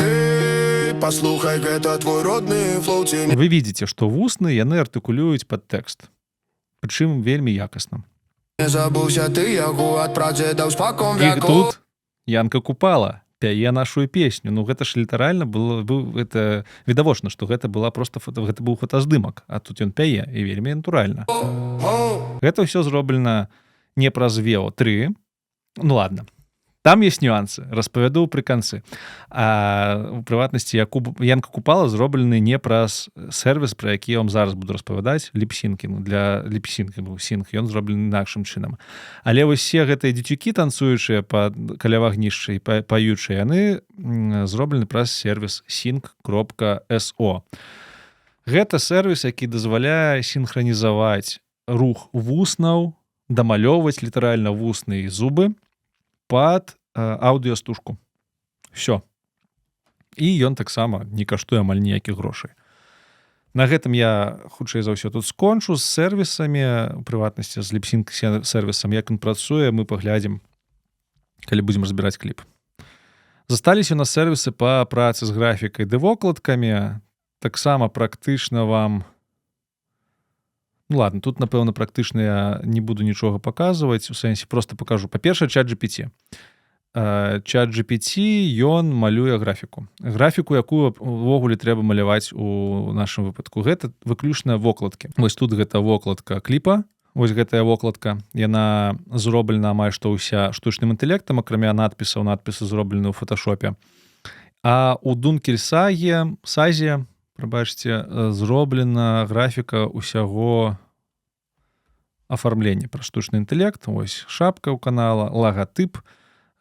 Паслухай, гэта твой родны флоу. Вы видите, што вусны яны артыкулююць пад тэкст. Прычым вельмі якасна. Не забыўся ты яго ад прадзедаў спакон І вякоў. тут Янка Купала пяе нашу песню. Гэта ж літаральна было, гэта відавочна, што гэта была просто гэта быў фотаздымак, а тут ён пяе і вельмі натуральна. Гэта ўсё зроблена не праз Veo 3. Ладно. Там есть нюансы, распавяду пры канцы. У прыватнасці Янка Купала зроблены не праз сервіс, пра які я вам зараз буду распавядаць, ліпсінкінгу. Для ліпсінкінгу сінг ён зроблены інакшым чынам. Але вось все гэтыя дзецюкі танцуючыя каля вагнішча і паючыя, яны зроблены праз сервіс sync.so. Гэта сервіс, які дазваляе сінхранізаваць рух вуснаў, дамалёўваць літаральна вусны і зубы пад аўдыёстужку. Всё. І ён таксама не каштуе амаль ніякіх грошай. На гэтым я, хутчэй за ўсё, тут скончу з сервісамі, у прыватнасці з ліпсінг-сервісам, як ён працуе, мы паглядзім, калі будзем разбіраць кліп. Засталіся у нас сервісы па працы з графікай ды вокладкамі. Таксама практычна вам... Ну ладно, тут, напэўна, практычна я не буду нічога паказваць, у сэнсе просто покажу. Па-першае, ChatGPT. ChatGPT, ён малюе графіку. Графіку, якую увогуле трэба маляваць у нашым выпадку. Гэта выключна вокладкі. Вось тут гэта вокладка кліпа. Вось гэтая вокладка. Яна зроблена амаль што ўся штучным інтэлектам, акрамя надпісаў. Надпісы зроблены ў фоташопе. А у Дункельсазе, прабачце, зроблена графіка ўсяго афармлення пра штучны інтэлект. Ось шапка ў канала, лагатып,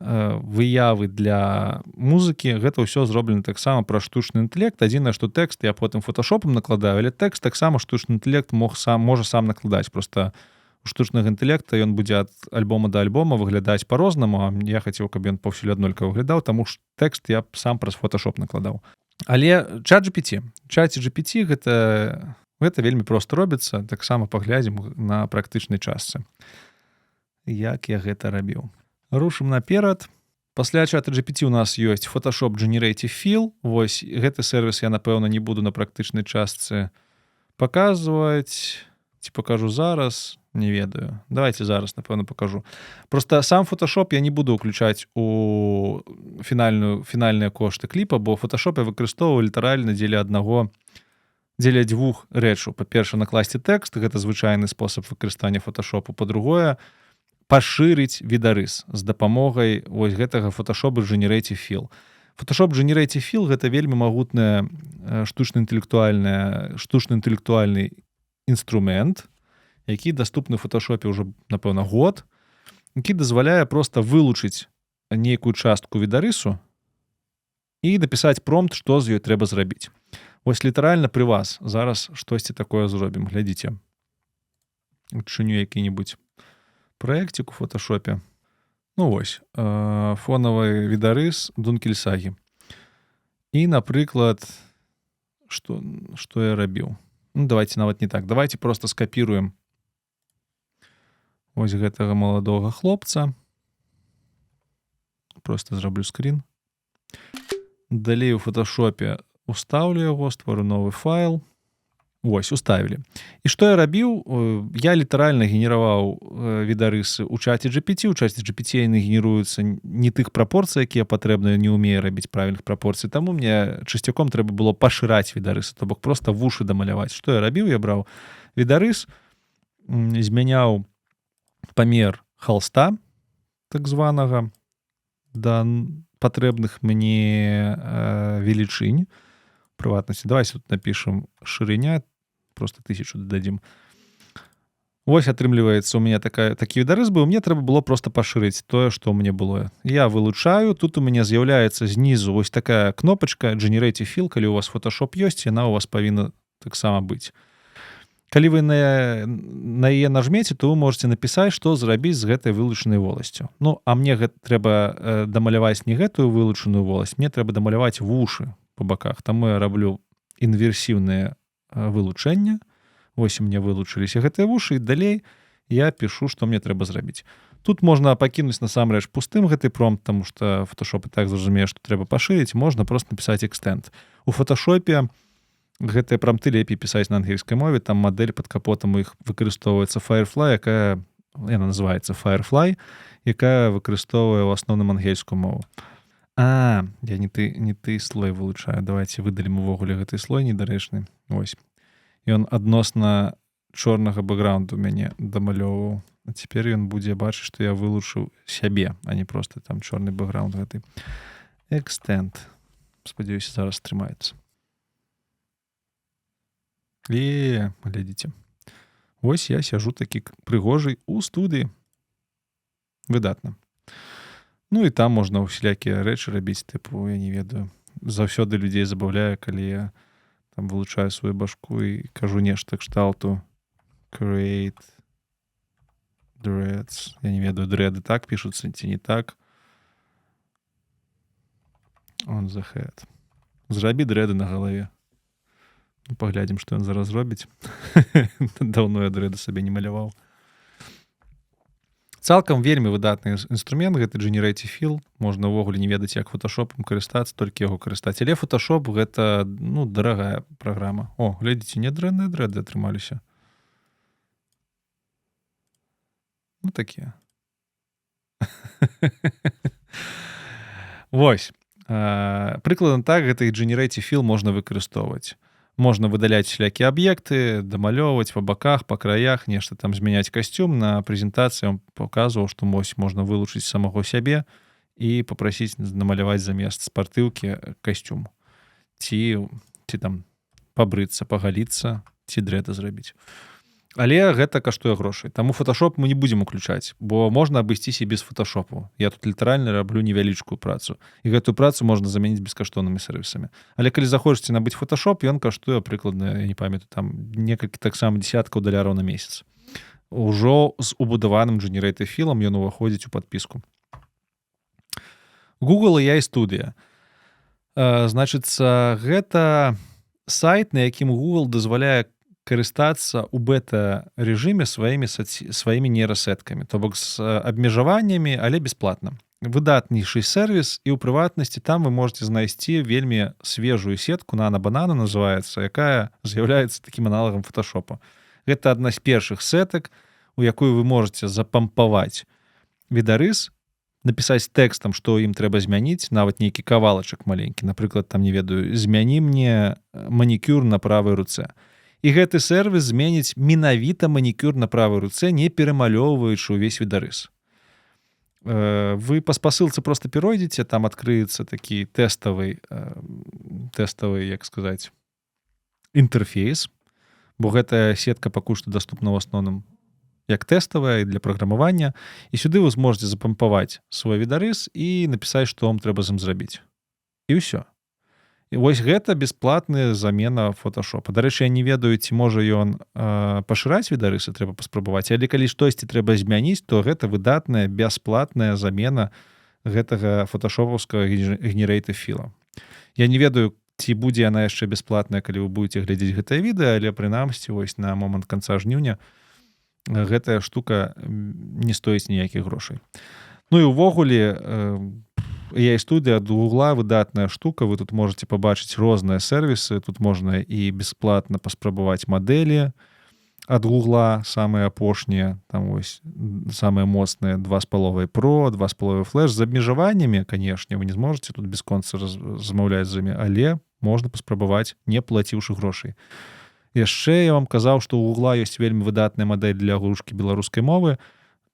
выявы для музыкі. Гэта ўсё зроблена таксама пра штучны інтэлект. Адзінае, што тэкст я потым фоташопам накладаю, але тэкст таксама штучны інтэлект можа сам накладаць. Проста у штучнага інтэлекта ён будзе ад альбома да альбома выглядаць па-рознаму, а я хацеў, каб ён паўсюль аднолькава выглядаў, таму што тэкст я сам праз фоташоп накладаў. Але ChatGPT гэта вельмі проста робіцца. Таксама паглядзім на практычнай частцы, як я гэта рабіў. Рушым наперад. Пасля ChatGPT у нас ёсць Photoshop Generative Fill. Вось гэты сервіс я, напэўна, не буду на практычнай частцы паказваць. Ці пакажу зараз? Не ведаю. Давайте зараз, напэўна, пакажу. Просто сам Photoshop я не буду ўключаць у фінальныя кошты кліпа, бо Photoshop я выкарыстоўваю літаральна дзеля дзвюх рэчаў. Па-першае, накласці тэкст, гэта звычайны спосаб выкарыстання Photoshop. Па-другое, пашырыць відарыс з дапамогай вось гэтага Photoshop Generative Fill. Photoshop Generative Fill гэта вельмі магутны штучна-інтэлектуальны інструмент, які даступны ў фоташопе ўжо, напэўна, год, які дазваляе проста вылучыць нейкую частку відарысу і напісаць промпт, што з ёй трэба зрабіць. Вось літаральна пры вас зараз штосьці такое зробім. Глядзіце. Адчыню які-небудзь праекцік у фоташопе. Ну вось, фонавы відарыс Дункельсагі. І, напрыклад, што я рабіў? Ну, давайте нават не так. Давайте просто скапіруем вось гэтага маладога хлопца. Просто зраблю скрін. Далей у фоташопе устаўлю яго, створу новы файл. Вось, уставілі. І што я рабіў? Я літаральна генераваў відарысы ў чаце GPT. У чаце GPT яны генеруюцца не тых прапорцый, якія патрэбныя, не ўмею рабіць правільных прапорцый. Таму мне часцяком трэба было пашыраць відарысы, то бок проста вушы дамаляваць. Што я рабіў? Я браў відарыс, змяняў памер халста, так званага, да патрэбных мне велічынь. Прыватнасці. Давайте тут напишем шырыня, просто 1000 дадзім. Вось атрымліваецца у мяне такі відарыс быў, мне трэба было просто пашырыць тое, што ў мяне было. Я вылучаю, тут у мяне з'яўляецца знізу вось такая кнопачка Generative Fill, калі у вас Photoshop ёсць, яна у вас павінна таксама быць. Калі вы на яе нажмеце, то вы можете напісаць, што зрабіць з гэтай вылучанай воласцю. Ну, а мне трэба дамаляваць не гэтую вылучаную воласць, мне трэба дамаляваць вушы по баках. Таму я раблю інверсіўнае вылучэнне. Вось у мне вылучыліся гэтыя вушы, і далей я пішу, што мне трэба зрабіць. Тут можна пакінуць насамрэч пустым гэты промпт, таму што Photoshop і так зразумее, што трэба пашырыць, можна просто напісаць extend. У Photoshopе гэтыя промпты лепей пісаць на ангельскай мове, там мадэль пад капотам у іх выкарыстоўваецца Firefly, яна называецца Firefly, якая выкарыстоўвае ў асноўным ангельскую мову. Я не ты слой вылучаю. Давайте выдалім увогуле гэты слой недарэчны. Вось. Ён адносна чорнага бэкграунду мяне дамалёўваў. А цяпер ён будзе бачыць, што я вылучыў сябе, а не проста там чорны бэкграунд гэты. Extend. Спадзяюся, зараз стрымаецца. Глядзіце. Вось я сяжу такі прыгожы ў студыі. Выдатна. Ну і там можна ўсялякія рэчы рабіць, тыпу, я не ведаю. Заўсёды людзей забаўляе, калі я там вылучаю сваю башку і кажу нешта кшталту create dreads. Я не ведаю, дрэды так пішуцца ці не так. On the head. Зрабі дрэды на галаве. Ну, паглядзім, што ён зараз робіць. Даўно я дрэды сабе не маляваў. Цалкам вельмі выдатны інструмент, гэты Generative Fill. Можна ўвогуле не ведаць, як фоташопам карыстацца, толькі яго карыстаць. Але фоташоп гэта, ну, дарагая праграма. О, глядзіце, не дрэнныя дрэды атрымаліся. Ну, такія. Вось. Прыкладна так гэты Generative Fill можна выкарыстоўваць. Можна выдаляць усялякія аб'екты, дамалёўваць па баках, па краях, нешта там змяняць касцюм. На прэзентацыі я паказваў, што можна вылучыць самого сябе і папрасіць намаляваць замест спартыўкі касцюм. Ці там пабрыцца, пагаліцца, ці дрэды зрабіць. Але гэта каштуе грошай. Таму фоташоп мы не будзем уключаць, бо можна абысціся без фоташопу. Я тут літаральна раблю невялічкую працу. І гэтую працу можна замяніць бескаштоўнымі сервісамі. Але калі захочаце набыць фоташоп, ён каштуе прыкладна, я не памятаю, там некалькі таксама десяткаў даляраў на месяц. Ужо з убудаваным Generative Fill-ам ён уваходзіць у падпіску. Google AI Studio. Значыцца, гэта сайт, на якім Google дазваляе карыстацца ў бета-рэжыме сваімі нейрасеткамі, то бок з абмежаваннямі, але бясплатна. Выдатнейшы сервіс, і ў прыватнасці там вы можете знайсці вельмі свежую сетку, Nano-Banana называецца, якая з'яўляецца такім аналагам фоташопа. Гэта адна з першых сетак, у якую вы можете запампаваць відарыс, напісаць тэкстам, што ім трэба змяніць, нават нейкі кавалачак маленькі. Напрыклад, там, не ведаю, змяні мне манікюр на правай руцэ. І гэты сервіс зменіць менавіта манікюр на правай руцэ, не перамалёўваючы ўвесь відарыс. Вы па спасылцы проста перайдзеце, там адкрыецца такі тэставы, як сказаць, інтэрфейс, бо гэтая сетка пакуль што даступна ў асноўным як тэставая для праграмавання, і сюды вы зможаце запампаваць свой відарыс і напісаць, што вам трэба з ім зрабіць. І ўсё. І вось гэта бясплатная замена фоташопа. Дарэчы, я не ведаю, ці можа ён пашыраць відарысы, трэба паспрабаваць, але калі штосьці трэба змяніць, то гэта выдатная бясплатная замена гэтага фоташопаўскага Generative Fill-а. Я не ведаю, ці будзе яна яшчэ бясплатная, калі вы будете глядзець гэтае відэа, але прынамсі вось на момант канца жніўня гэтая штука не стоіць ніякіх грошай. Ну і ўвогуле AI Studio ад Google выдатная штука, вы тут можете пабачыць розныя сервісы, тут можна і бясплатна паспрабаваць мадэлі ад Google, самыя апошнія, там вось самыя моцныя 2,5 Pro, 2,5 Flash з абмежаваннямі, канешне, вы не зможаце тут бясконца размаўляць з імі, але можна паспрабаваць, не плаціўшы грошай. Яшчэ я вам казаў, што ў Google ёсць вельмі выдатная мадэль для глушкі беларускай мовы.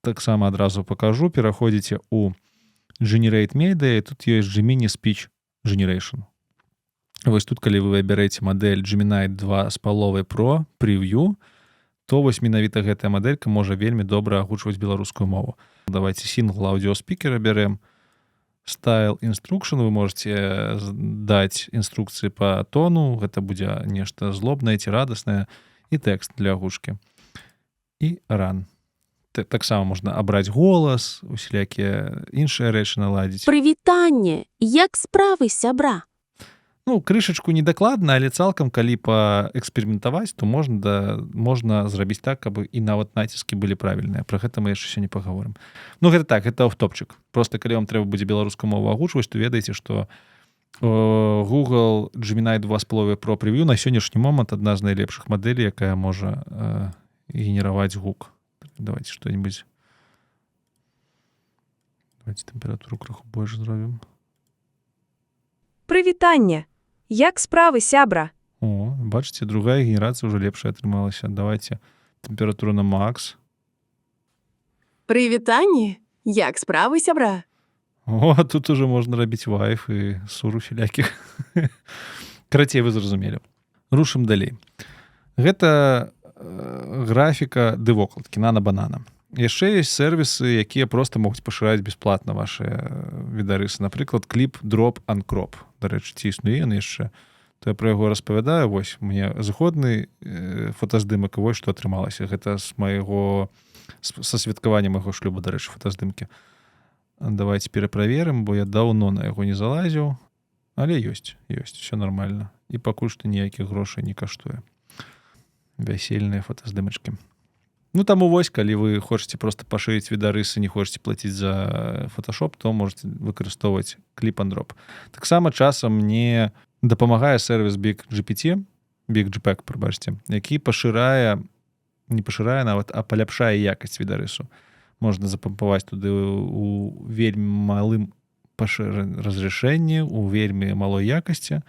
Таксама адразу пакажу, пераходзіце ў Generate Media, і тут ёсць Gemini Speech Generation. Вось тут, калі вы выбярэце мадэль Gemini 2,5 Pro Preview, то вось менавіта гэтая мадэлька можа вельмі добра агучваць беларускую мову. Давайте сингл аудиоспікера бярем. Style Instruction, вы можете даць інструкцыі па тону, гэта будзе нешта злобнае ці радаснае, і тэкст для агучкі. І Run. Таксама можна абраць голас, усялякія іншыя рэчы наладзіць. Прывітанне, як справы, сябра? Ну, крышачку недакладна, але цалкам, калі паэксперыментаваць, то можна зрабіць так, каб і нават націскі былі правільныя. Пра гэта мы яшчэ сёння пагаворым. Ну, гэта так, гэта офтопчык. Проста калі вам трэба будзе беларускую мову агучваць, то ведаеце, што Google Gemini 2,5 Pro Preview на сённяшні момант адна з найлепшых мадэлей, якая можа генераваць гук. Давайте что-нибудь. Давайте температуру крыху больше зробім. Прывітанне. Як справы, сябра? О, бачыце, другая генерацыя ўжо лепшая атрымалася. Давайте температуру на макс. Прывітанне, як справы, сябра? О, тут уже можна рабіць вайф і сур усялякіх. Карацей, вы зразумелі. Рушым далей. Гэта графіка ды вокладкі нана-банана. Яшчэ ёсць сервісы, якія проста могуць пашыраць бясплатна вашыя відарысы. Напрыклад, кліп Drop and Crop. Дарэчы, ці існуе ён яшчэ? То я пра яго распавядаю. Вось, мне зыходны фотаздымак, і вось што атрымалася. Гэта са святкавання майго шлюбу, дарэчы, фотаздымкі. Давайте пераправерым, бо я даўно на яго не залазіў. Але ёсць, все нормально. І пакуль што ніякіх грошай не каштуе. Вясельныя фотаздымачкі. Ну, таму вось, калі вы хочаце проста пашырыць відарысы, не хочаце плаціць за Photoshop, то можете выкарыстоўваць Clip and Drop. Таксама часам мне дапамагае сервіс BigGPT, прабачце, які не пашырае нават, а паляпшае якасць відарысу. Можна запампаваць туды у вельмі малым разрешэнні, у вельмі малой якасці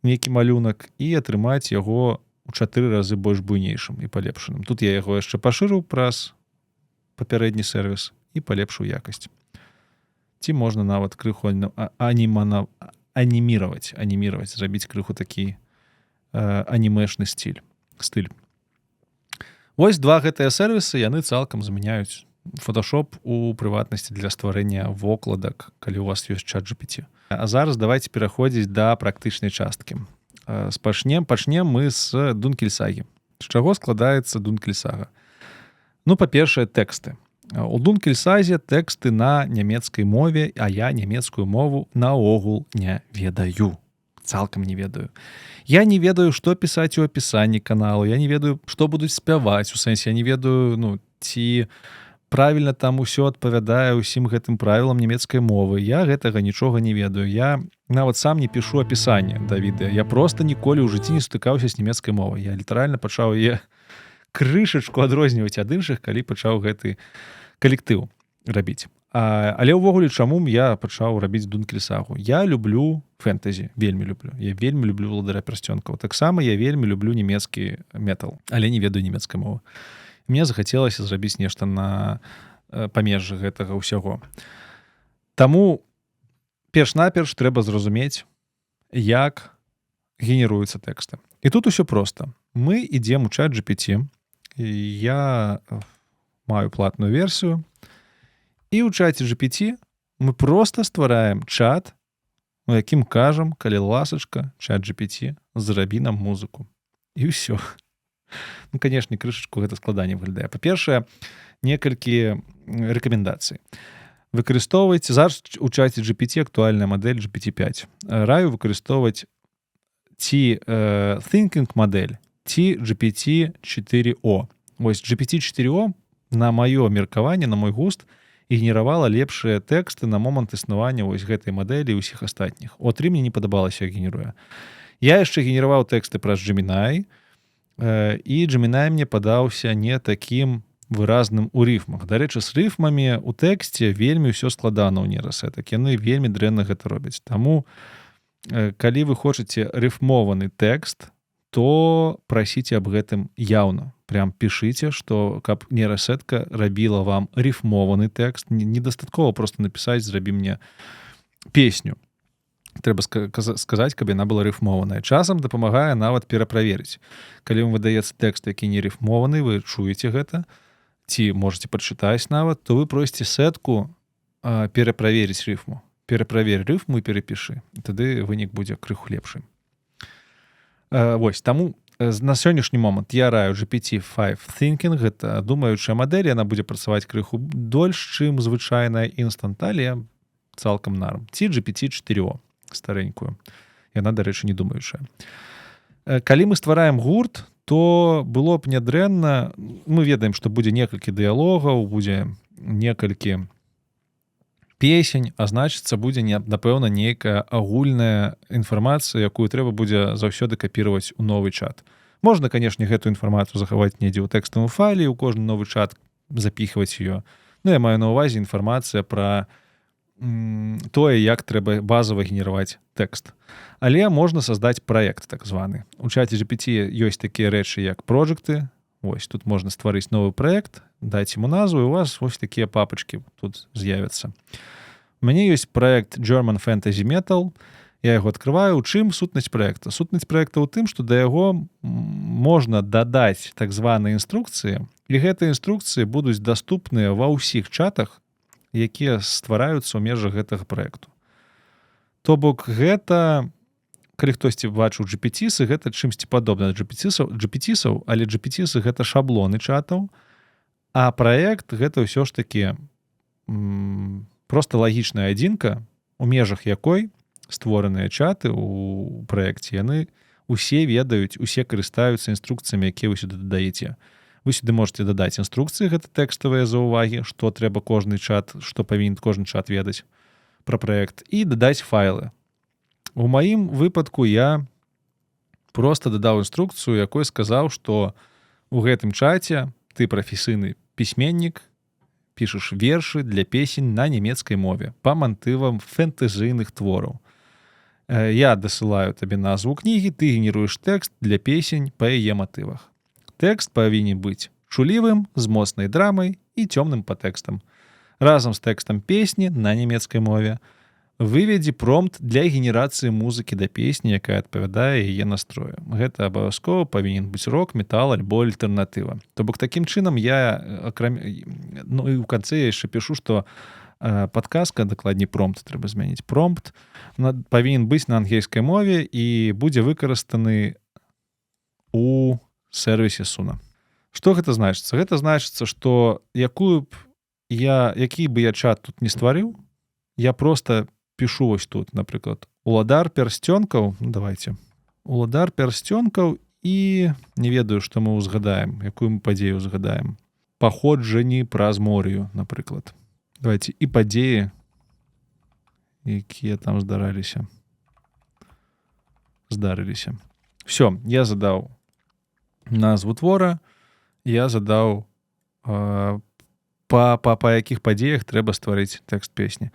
нейкі малюнак і атрымаць яго у 4 разы больш буйнейшым і палепшаным. Тут я яго яшчэ пашырыў праз папярэдні сервіс і палепшыў якасць. Ці можна нават крыху аніміраваць, зрабіць крыху такі анімешны стыль. Вось два гэтыя сервісы, яны цалкам замяняюць Photoshop у прыватнасці для стварэння вокладак, калі у вас ёсць ChatGPT. А зараз давайте пераходзіць да практычнай часткі. Пачнем мы з Дункельсагі. З чаго складаецца Дункельсага? Ну, па-першае, тэксты. У Дункельсазе тэксты на нямецкай мове, а я нямецкую мову наогул не ведаю. Цалкам не ведаю. Я не ведаю, што пісаць у апісанні каналу, я не ведаю, што будуць спяваць, у сэнсе, я не ведаю, ці правільна там усё адпавядае ўсім гэтым правілам нямецкай мовы. Я гэтага нічога не ведаю. Я нават сам не пішу апісанне да відэа. Я проста ніколі ў жыцці не стыкаўся з нямецкай мовай. Я літаральна пачаў яе крышачку адрозніваць ад іншых, калі пачаў гэты калектыў рабіць. Але ўвогуле, чаму я пачаў рабіць Дункельсагу? Я люблю фэнтэзі, вельмі люблю. Я вельмі люблю владаря пярсцёнкаў. Таксама я вельмі люблю нямецкі метал, але не ведаю нямецкай мовы. Мне захацелася зрабіць нешта на памежжы гэтага ўсяго. Таму перш-наперш трэба зразумець, як генеруюцца тэксты. І тут усё проста. Мы ідзем у ChatGPT, я маю платную версію, і ў чаце GPT мы проста ствараем чат, у якім кажам, калі ласачка, ChatGPT, зрабі нам музыку. І ўсё. Ну, канешне, крышачку гэта складанне выглядае. Па-першае, некалькі рэкамендацый. Выкарыстоўвайце, зараз у чаце GPT актуальная мадэль GPT-5. Раю выкарыстоўваць ці Thinking мадэль, ці GPT-4o. Вось GPT-4o, на маё меркаванне, на мой густ, генеравала лепшыя тэксты на момант існавання вось гэтай мадэлі і ўсіх астатніх. От мне не падабалася, як генеруе. Я яшчэ генераваў тэксты праз Gemini, і Gemini мне падаўся не такім выразным у рыфмах. Дарэчы, з рыфмамі у тэксце вельмі ўсё складана ў нейрасетак. Яны вельмі дрэнна гэта робяць. Таму, калі вы хочаце рыфмованы тэкст, то прасіце аб гэтым яўна. Прям пішыце, што каб нейрасетка рабіла вам рыфмованы тэкст, недастаткова проста напісаць, зрабі мне песню. Трэба сказаць, каб яна была рыфмованая. Часам дапамагае нават пераправерыць. Калі вам выдаецца тэкст, які не рыфмованы, вы чуеце гэта, ці можете пачытаць нават, то вы просіце сетку пераправерыць рыфму. Пераправер рыфму і перапішы. Тады вынік будзе крыху лепшы. Вось, таму на сённяшні момант я раю GPT-5 Thinking, гэта думаючая мадэль, яна будзе працаваць крыху дольш, чым звычайная інстант, але цалкам нарм. Ці GPT-4o, старенькую. Яна, дарэчы, не думаючая. Калі мы ствараем гурт, то было б нядрэнна, мы ведаем, што будзе некалькі дыялогаў, будзе некалькі песень, а значыцца будзе, напэўна, нейкая агульная інфармацыя, якую трэба будзе заўсёды капіраваць у новы чат. Можна, канешне, гэтую інфармацыю захаваць недзе ў тэкставым файле, у кожны новы чат запіхваць ее. Ну, я маю на ўвазе інфармацыя пра тое, як трэба базава генераваць тэкст. Але можна создаць праект, так званы. У чаце GPT ёсць такія рэчы, як проджекты, Вось тут можна стварыць новы праект, даць ему назву, і у вас вось такія папачкі тут з'явяцца. У мяне ёсць праект German Fantasy Metal. Я яго адкрываю. У чым сутнасць праекта? Сутнасць праекта ў тым, што да яго можна дадаць так званыя інструкцыі, і гэтыя інструкцыі будуць даступныя ва ўсіх чатах, якія ствараюцца ў межах гэтага праекту. То бок гэта, калі хтосьці бачыў GPT-сы, гэта чымсьці падобна да GPT-саў, але GPT-сы гэта шаблоны чатаў, а праект гэта ўсё ж такі проста лагічная адзінка, у межах якой створаныя чаты ў праекце, яны усе ведаюць, усе карыстаюцца інструкцыямі, якія вы сюды дадаеце. Вы сюды можете дадаць інструкцыі, гэта тэкставыя заўвагі, што трэба кожны чат, што павінен кожны чат ведаць пра праект, і дадаць файлы. У маім выпадку я проста дадаў інструкцыю, якой сказаў, што у гэтым чаце ты прафесійны пісьменнік, пішаш вершы для песень на нямецкай мове па матывам фэнтэзійных твораў. Я дасылаю табе назву кнігі, ты генеруеш тэкст для песень па яе матывах. Тэкст павінен быць чулівым, з моцнай драмай і цёмным падтэкстам. Разам з тэкстам песні на нямецкай мове выведзі промпт для генерацыі музыкі да песні, якая адпавядае яе настрою. Гэта абавязкова павінен быць рок, метал альбо альтэрнатыва. То бок такім чынам я і ў канцы я яшчэ пішу, што падказка, дакладней промпт трэба змяніць. Промпт павінен быць на ангельскай мове і будзе выкарыстаны у сервісе Суна. Што гэта значыцца? Гэта значыцца, што які бы я чат тут не стварыў, я проста пішу вось тут, напрыклад, уладар пярсцёнкаў, давайте, уладар пярсцёнкаў і не ведаю, што мы ўзгадаем, якую мы падзею ўзгадаем. Паходжанні праз морію, напрыклад. Давайте, і падзеі, якія там здарыліся. Всё, я задаў назву твора, я задаў па якіх падзеях трэба стварыць тэкст песні.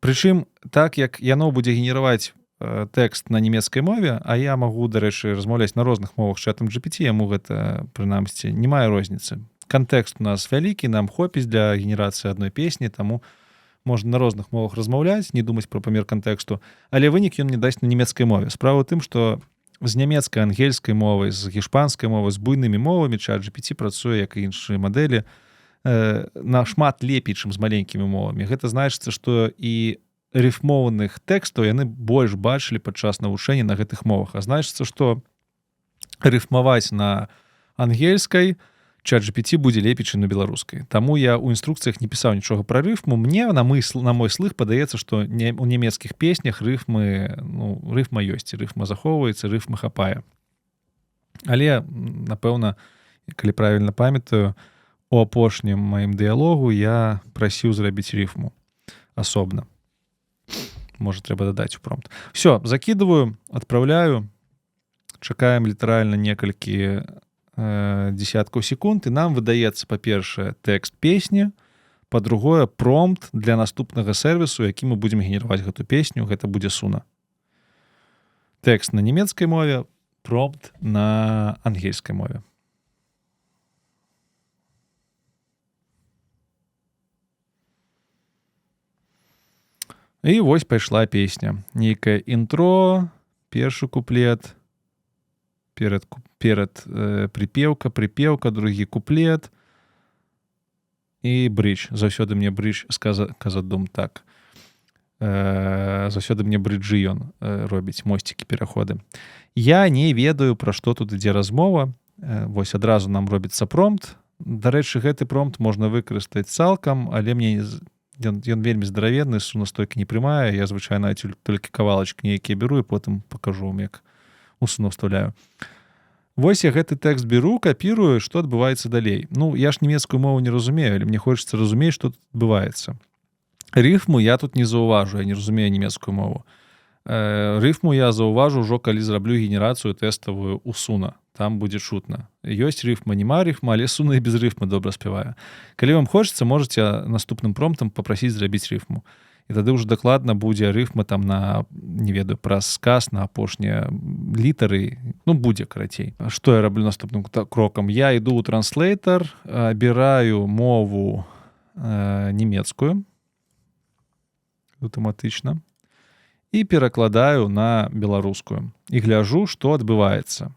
Прычым, так як яно будзе генераваць тэкст на нямецкай мове, а я магу, дарэчы, размаўляць на розных мовах з чатам GPT, яму гэта, прынамсі, не мае розніцы. Кантэкст у нас вялікі, нам хопіць для генерацыі адной песні, таму можна на розных мовах размаўляць, не думаць пра памер кантэксту, але вынік ён не дасць на нямецкай мове. Справа ў тым, што з нямецкай, ангельскай мовай, з гішпанскай мовай, з буйнымі мовамі чат GPT працуе, як і іншыя мадэлі, нашмат лепей, чым з маленькімі мовамі. Гэта значыцца, што і рыфмованых тэкстаў яны больш бачылі падчас навучання на гэтых мовах. А значыцца, што рыфмаваць на ангельскай чат GPT будзе лепей, чым на беларускай. Таму я ў інструкцыях не пісаў нічога пра рыфму. Мне, на мой слых, падаецца, што у нямецкіх песнях рыфма ёсць, рыфма захоўваецца, рыфма хапае. Але, напэўна, калі правільна памятаю, у апошнім маім дыялогу я прасіў зрабіць рыфму асобна. Можа, трэба дадаць у промпт. Всё, закидываю, адпраўляю, чакаем літаральна некалькі десяткаў секунд, і нам выдаецца, па-першае, тэкст песні, па-другое, промпт для наступнага сервісу, які мы будзем генераваць гэту песню, гэта будзе Суна. Тэкст на нямецкай мове, промпт на ангельскай мове. І вось пайшла песня. Нейкае інтро, першы куплет, перад припеўка, другі куплет і бридж. Заўсёды мне бридж казадум так. Заўсёды мне брыджы ён робіць, мосцікі, пераходы. Я не ведаю, пра што тут ідзе размова. Вось адразу нам робіцца промпт. Дарэчы, гэты промпт можна выкарыстаць цалкам, але мне ён вельмі здараведны, Суна столькі не прымае. Я звычайна толькі кавалачкі нейкія беру і потым пакажу вам, як у Суну вставляю. Вось я гэты тэкст беру, капірую, што адбываецца далей. Я ж нямецкую мову не разумею, але мне хочацца разумець, што тут адбываецца. Рыфму я тут не заўважу, я не разумею нямецкую мову. Рыфму я заўважу ўжо, калі зраблю генерацыю тэставую у Суна. Там будзе чутна. Ёсць рыфма, няма рыфма, але Суна і без рыфмы добра спявае. Калі вам хочацца, можаце наступным промптам папрасіць зрабіць рыфму. І і тады ўжо дакладна будзе рыфма там на, не ведаю, праз сказ на апошнія літары, ну будзе карацей. Што я раблю наступным крокам? Я іду ў транслейтар, абіраю мову нямецкую аўтаматычна і перакладаю на беларускую і гляджу, што адбываецца.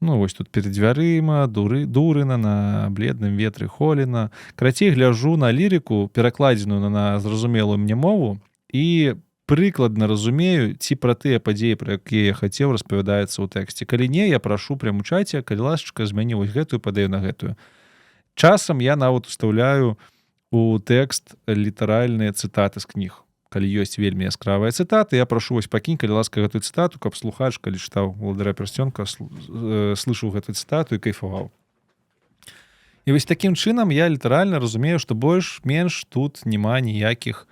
Ну, вось тут перед дзвярыма, Дурына, на бледным ветры Холіна. Карацей, гляджу на лірыку, перакладзеную на зразумелую мне мову, і прыкладна разумею, ці пра тыя падзеі, пра якія я хацеў, распавядаецца ў тэксце. Калі не, я прашу прямо у чаце, калі ласачка, змяні вось гэтую, падаю на гэтую. Часам я нават устаўляю у тэкст літаральныя цытаты з кніг. Калі ёсць вельмі яскравыя цытаты, я прашу вось пакінь, калі ласка, гэтую цытату, каб слухач, калі чытаў Валодара Персцёнка, слышаў гэтую цытату і кайфаваў. І вось такім чынам я літаральна разумею, што больш-менш тут няма ніякіх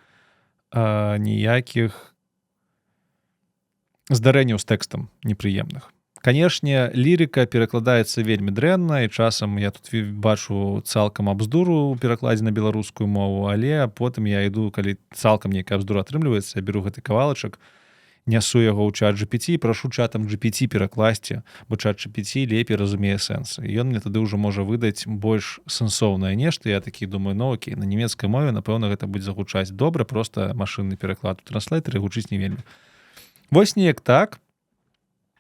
здарэнняў з тэкстам непрыемных. Канешне, лірыка перакладаецца вельмі дрэнна, і часам я тут бачу цалкам абздуру ў перакладзе на беларускую мову, але потым я іду, калі цалкам нейкая абздура атрымліваецца, я беру гэты кавалачак, нясу яго ў чат GPT і прашу чатам GPT перакласці, бо чат GPT лепей разумее сэнсы. І ён мне тады ўжо можа выдаць больш сэнсоўнае нешта. Я такі думаю, ну окей, на нямецкай мове, напэўна, гэта будзе загучаць добра, проста машынны пераклад у транслейтары гучыць не вельмі. Вось неяк так.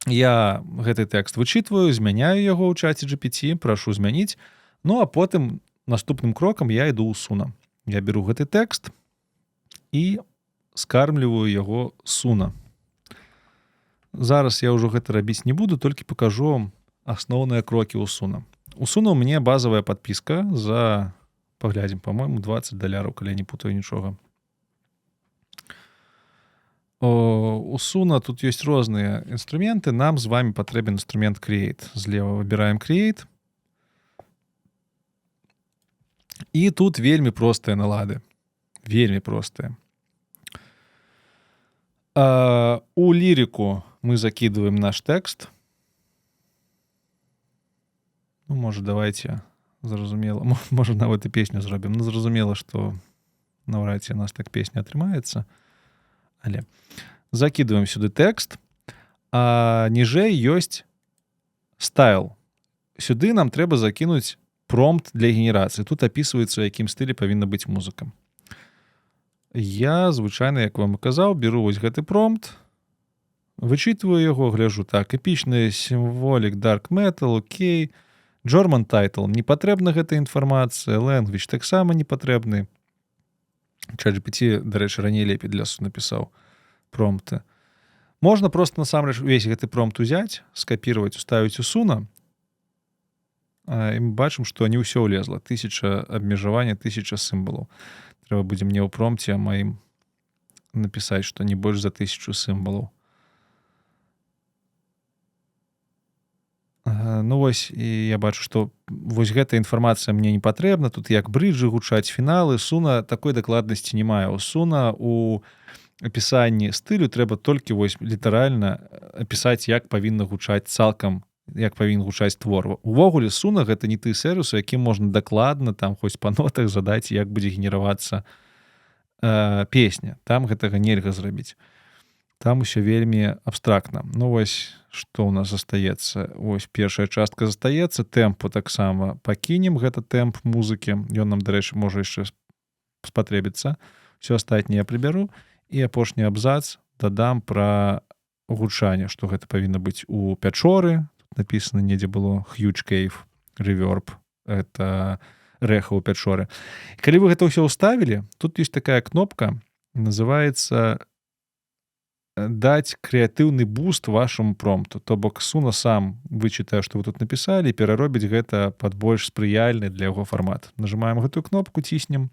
Я гэты тэкст вычытваю, змяняю яго ў чаце GPT, прашу змяніць, ну а потым наступным крокам я іду ў Суна. Я беру гэты тэкст і скармліваю яго Суна. Зараз я ўжо гэта рабіць не буду, толькі пакажу вам асноўныя крокі ў Суна. У Суна ў мяне базавая падпіска за, паглядзім, па-мойму, $20, калі я не путаю нічога. У Суна тут ёсць розныя інструменты. Нам з вами патрэбен інструмент Create. Злева выбіраем Create. І тут вельмі простыя налады. Вельмі простыя. У лірыку мы закидываем наш тэкст. Ну, можа, давайте, зразумела. Можа, нават і песню зробім. Ну, зразумела, што наўрад ці у нас так песня атрымаецца. Але закидываем сюды тэкст, а ніжэй ёсць стайл. Сюды нам трэба закінуць промпт для генерацыі. Тут апісваецца, якім стылі павінна быць музыка. Я, звычайна, як вам і казаў, беру вось гэты промпт, вычытваю яго, гляджу так, эпічны сімволік Dark Metal, окей, German Title, не патрэбна гэта інфармацыя, Language таксама не патрэбны. ChatGPT, дарэчы, раней лепей для Суна напісаў промпты. Можна проста насамрэч увесь гэты промпт узяць, скапіраваць, уставіць у Суна, і мы бачым, што не ўсё ўлезла. 1000 абмежавання, 1000 сімвалаў. Трэба будзе мне ў промпце маім напісаць, што не больш за 1000 сімвалаў. Ну вось, і я бачу, што вось гэта інфармацыя мне не патрэбна. Тут як брыджы гучаць фіналы. Суна такой дакладнасці не мае. У Суна у апісанні стылю трэба толькі вось літаральна апісаць, як павінна гучаць цалкам, як павінен гучаць твор. Увогуле, Суна гэта не ты сервіс, у якім можна дакладна там хоць па нотах задаць, як будзе генеравацца песня. Там гэтага нельга зрабіць. Там усё вельмі абстрактна. Ну вось, што ў нас застаецца? Вось першая частка застаецца, тэмпу таксама пакінем, гэта тэмп музыкі. Ён нам, дарэчы, можа яшчэ спатрэбіцца. Усё астатняе я прыбяру. І апошні абзац дадам пра гучанне, што гэта павінна быць у пячоры. Тут напісана недзе было huge cave, reverb. Это рэха ў пячоры. Калі вы гэта ўсё ўставілі, тут ёсць такая кнопка, называецца даць крэатыўны буст вашаму промпту. То бок Суна сам вычытае, што вы тут напісалі, і пераробіць гэта пад больш спрыяльны для яго фармат. Нажимаем гэтую кнопку, ціснем.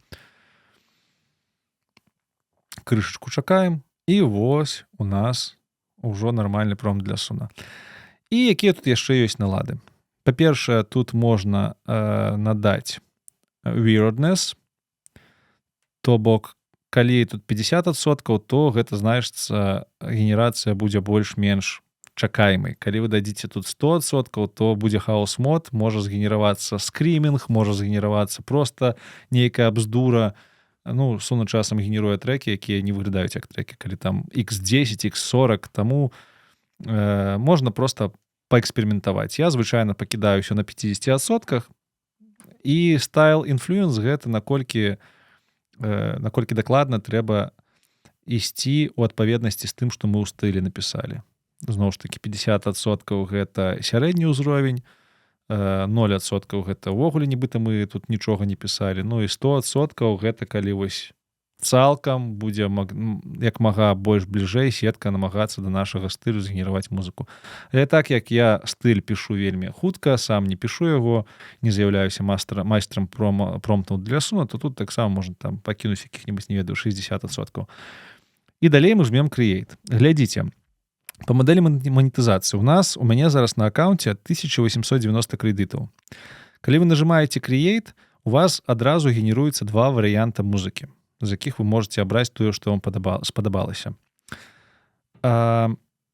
Крышачку чакаем. І вось у нас ужо нармальны промпт для Суна. І якія тут яшчэ ёсць налады? Па-першае, тут можна надаць weirdness. То бок, калі тут 50%, то гэта, значыцца, генерацыя будзе больш-менш чакаемай. Калі вы дадзіце тут 100%, то будзе хаос-мод, можа згенеравацца скрімінг, можа згенеравацца проста нейкая абздура, ну, Суна часам генеруе трекі, якія не выглядаюць як трекі, калі там X10, X40, таму можна проста паэксперыментаваць. Я звычайна пакідаю ўсё на 50%, і style influence гэта наколькі дакладна трэба ісці ў адпаведнасці з тым, што мы ў стылі напісалі. Зноў ж такі 50% гэта сярэдні ўзровень, 0% гэта ўвогуле нібыта мы тут нічога не пісалі, ну і 100% гэта калі вось цалкам будзе як мага больш бліжэй сетка намагацца да нашага стылю згенераваць музыку. Але так як я стыль пішу вельмі хутка, сам не пішу яго, не з'яўляюся майстрам промптаў для суна, то тут таксама можна там пакінуць якіх-небудзь, не ведаю, 60%. І далей мы жмем Create. Глядзіце, па мадэлі манетызацыі у мяне зараз на аккаунце 1890 крэдытаў. Калі вы нажимаеце Create, у вас адразу генеруецца два варыянта музыкі, з якіх вы можете абраць тое, што вам спадабалася.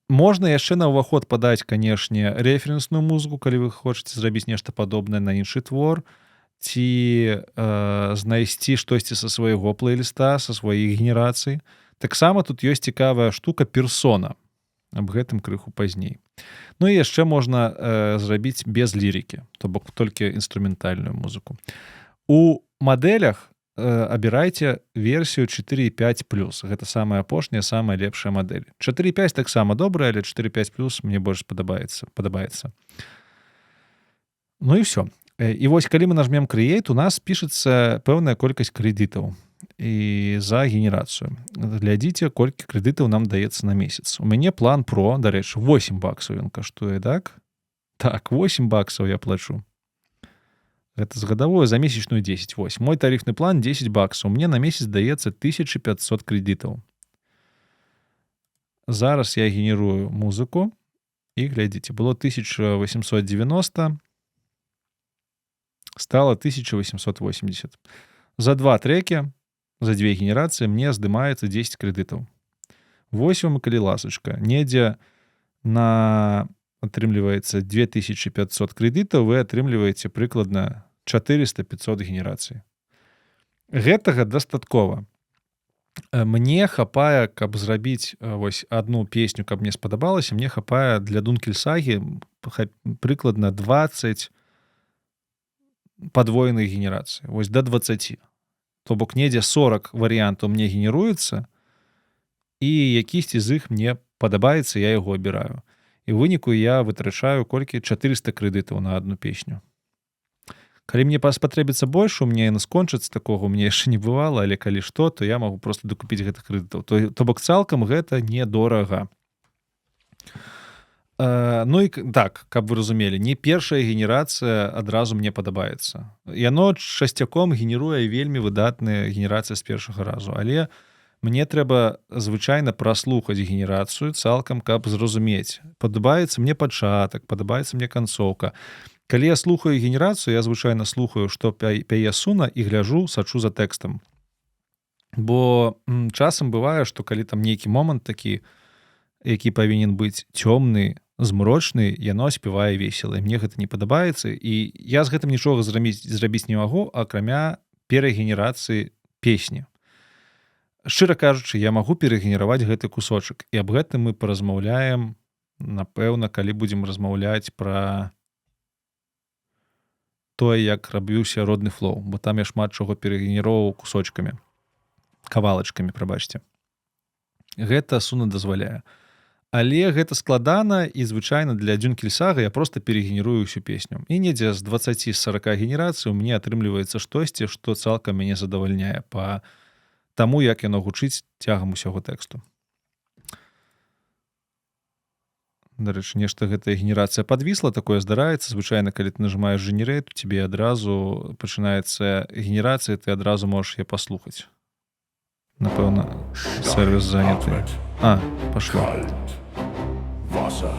Можна яшчэ на ўваход падаць, канешне, рэферэнсную музыку, калі вы хочаце зрабіць нешта падобнае на іншы твор, ці знайсці штосьці са свайго плейліста, са сваіх генерацый. Таксама тут ёсць цікавая штука персона. Аб гэтым крыху пазней. Ну і яшчэ можна зрабіць без лірыкі, то бок толькі інструментальную музыку. У мадэлях абірайце версію 4.5+. Гэта самая апошняя, самая лепшая мадэль. 4.5 таксама добрая, але 4.5+ мне больш падабаецца. Ну і ўсё. І вось калі мы нажмем Create, у нас пішацца пэўная колькасць крэдытаў і за генерацыю. Глядзіце, колькі крэдытаў нам даецца на месяц. У мяне план Pro, дарэчы, $8 ён каштуе, так? Так, $8 я плачу. Гэта з гадавое, за месячную 10. Вось, мой тарифны план $10. Мне на месяц даецца 1500 крэдытаў. Зараз я генерую музыку і глядзіце, было 1890, стало 1880. За два трекі, за две генерацыі мне здымаецца 10 крэдытаў. Вось вам, калі ласачка, недзе на атрымліваецца 2500 крэдытаў, вы атрымліваеце прыкладна 400-500 генерацый. Гэтага дастаткова. Мне хапае, каб зрабіць вось адну песню, каб мне спадабалася, мне хапае для Дункельсагі прыкладна 20 падвоеных генерацый. Вось до 20. То бок недзе 40 варыянтаў мне генеруецца, і якісьці з іх мне падабаецца, я яго абіраю. І ў выніку я вытрачаю колькі 400 крэдытаў на адну песню. Калі мне спатрэбіцца больш, у мяне яны скончацца, такога у мяне яшчэ не бывала, але калі што, то я магу проста дакупіць гэтых крэдытаў. То бок цалкам гэта недорага. Ну і так, каб вы разумелі, не першая генерацыя адразу мне падабаецца. Яно часцяком генеруе вельмі выдатныя генерацыі з першага разу, але мне трэба звычайна праслухаць генерацыю цалкам, каб зразумець. Падабаецца мне пачатак, падабаецца мне канцоўка. Калі я слухаю генерацыю, я звычайна слухаю, што пяе суна, і гляджу, сачу за тэкстам. Бо часам бывае, што калі там нейкі момант такі, які павінен быць цёмны, змрочны, яно спявае весела. І мне гэта не падабаецца, і я з гэтым нічога зрабіць не магу, акрамя перагенерацыі песні. Шчыра кажучы, я магу перагенераваць гэты кусочак, і аб гэтым мы паразмаўляем, напэўна, калі будзем размаўляць пра тое, як рабіўся родны флоу, бо там я шмат чаго перагенероўваў кусочкамі, кавалачкамі, прабачце. Гэта суна дазваляе. Але гэта складана, і звычайна для Дункельсага я проста перагенерую ўсю песню. І недзе з 20-40 генерацый у мяне атрымліваецца штосьці, што цалкам мяне задавальняе па таму, як яно гучыць цягам усяго тэксту. Дарэчы, нешта гэтая генерацыя падвісла, такое здараецца. Звычайна, калі ты нажимаеш Generate, у тебе адразу пачынаецца генерацыя, ты адразу можаш яе паслухаць. Напэўна, сервис заняты. Пошло. Wasser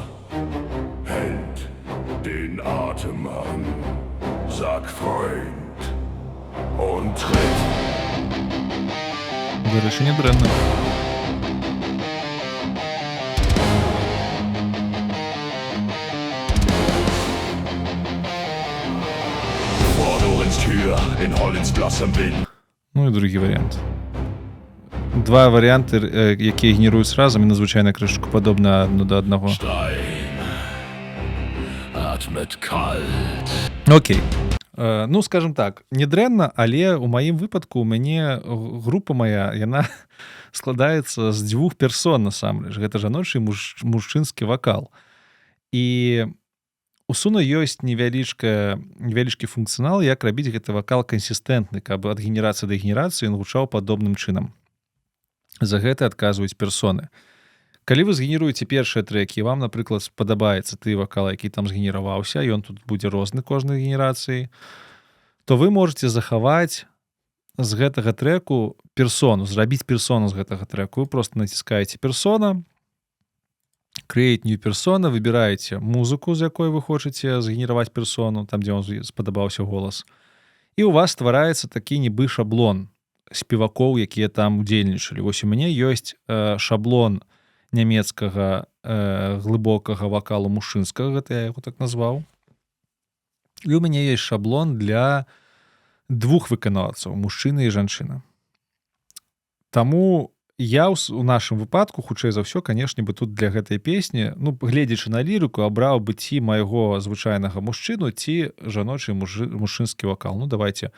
hält den Atem an. Sag Freund und tritt. Дарэчы, не дрэнна. Vor Dorens Tür in Hollins blassem Wind. Ну і другі варыянт. Два варыянты, якія генеруюць разам і надзвычайна крышачку падобна адно да аднаго. Окей. Ну, скажем так, не дрэнна, але ў маім выпадку у мяне група моя, яна складаецца з 2 персон насамрэч. Гэта жаночы і мужчынскі вакал. І у Суна ёсць невялічкі функцыянал, як рабіць гэты вакал кансістэнтны, каб ад генерацыі да генерацыі ён гучаў падобным чынам. За гэта адказваюць персоны. Калі вы згенеруеце першыя трэкі, вам, напрыклад, спадабаецца ты вакал, які там згенераваўся, ён тут будзе розны кожнай генерацыі, то вы можете захаваць з гэтага трэку персону, зрабіць персону з гэтага трэку. Вы просто націскаеце персона, create new persona, выбіраеце музыку, з якой вы хочаце згенераваць персону, там, дзе вам спадабаўся голас. І у вас ствараецца такі нібы шаблон спевакоў, якія там удзельнічалі. Вось у мяне ёсць шаблон нямецкага глыбокага вакалу мужчынскага, гэта я яго так назваў. І у мяне ёсць шаблон для 2 выканаўцаў, мужчына і жанчына. Таму я у нашым выпадку, хутчэй за ўсё, канешне, бы тут для гэтай песні, ну, гледзячы на лірыку, абраў бы ці майго звычайнага мужчыну, ці жаночы мужчынскі вакал. Ну, давайте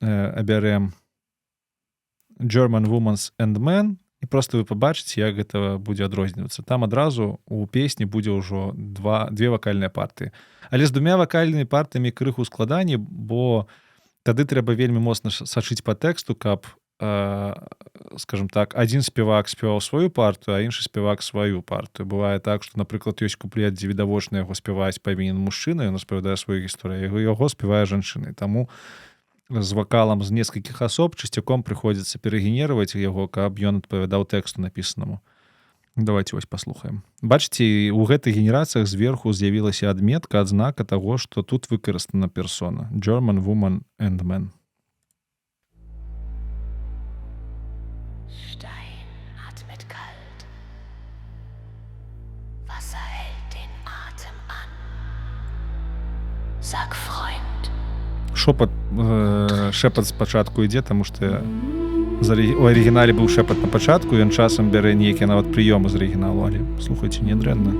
абярем German Women's and Men, і просто вы пабачыце, як гэта будзе адрознівацца. Там адразу у песні будзе ўжо 2 вакальныя партыі. Але з 2 вакальнымі партыямі крыху складаней, бо тады трэба вельмі моцна сачыць па тэксту, каб, скажем так, адзін спевак спяваў сваю партыю, а іншы спевак сваю партыю. Бывае так, што, напрыклад, ёсць куплет, дзе відавочна яго спяваць павінен мужчына, ён распавядае сваю гісторыю, яго спявае жанчына. Таму з вакалам з некалькіх асоб часцяком прыходзіцца перагенерваць яго, каб ён адпавядаў тэксту напісанаму. Давайте вось паслухаем. Бачыце, у гэтых генерацыях зверху з'явілася адметка, адзнака таго, што тут выкарыстана персона. German Woman and Men. Stein atmet kalt. Wasser hält den Atem an. Sag, Freund. Шэпат спачатку ідзе, таму што у арыгінале быў шэпат на пачатку, ён часам бярэ нейкія нават прыёмы з арыгіналу, але, слухайце, не дрэнна.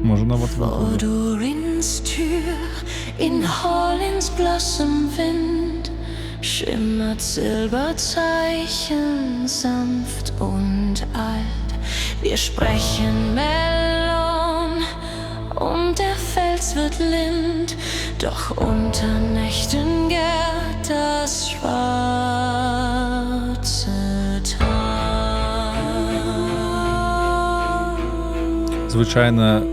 Можа нават Vor Dorins Tür in Hollands blassem Wind schimmert Silberzeichen sanft und alt. Wir sprechen Melon und der Fels wird lind, doch unter Nächten gärt das schwarze Tal. Звычайна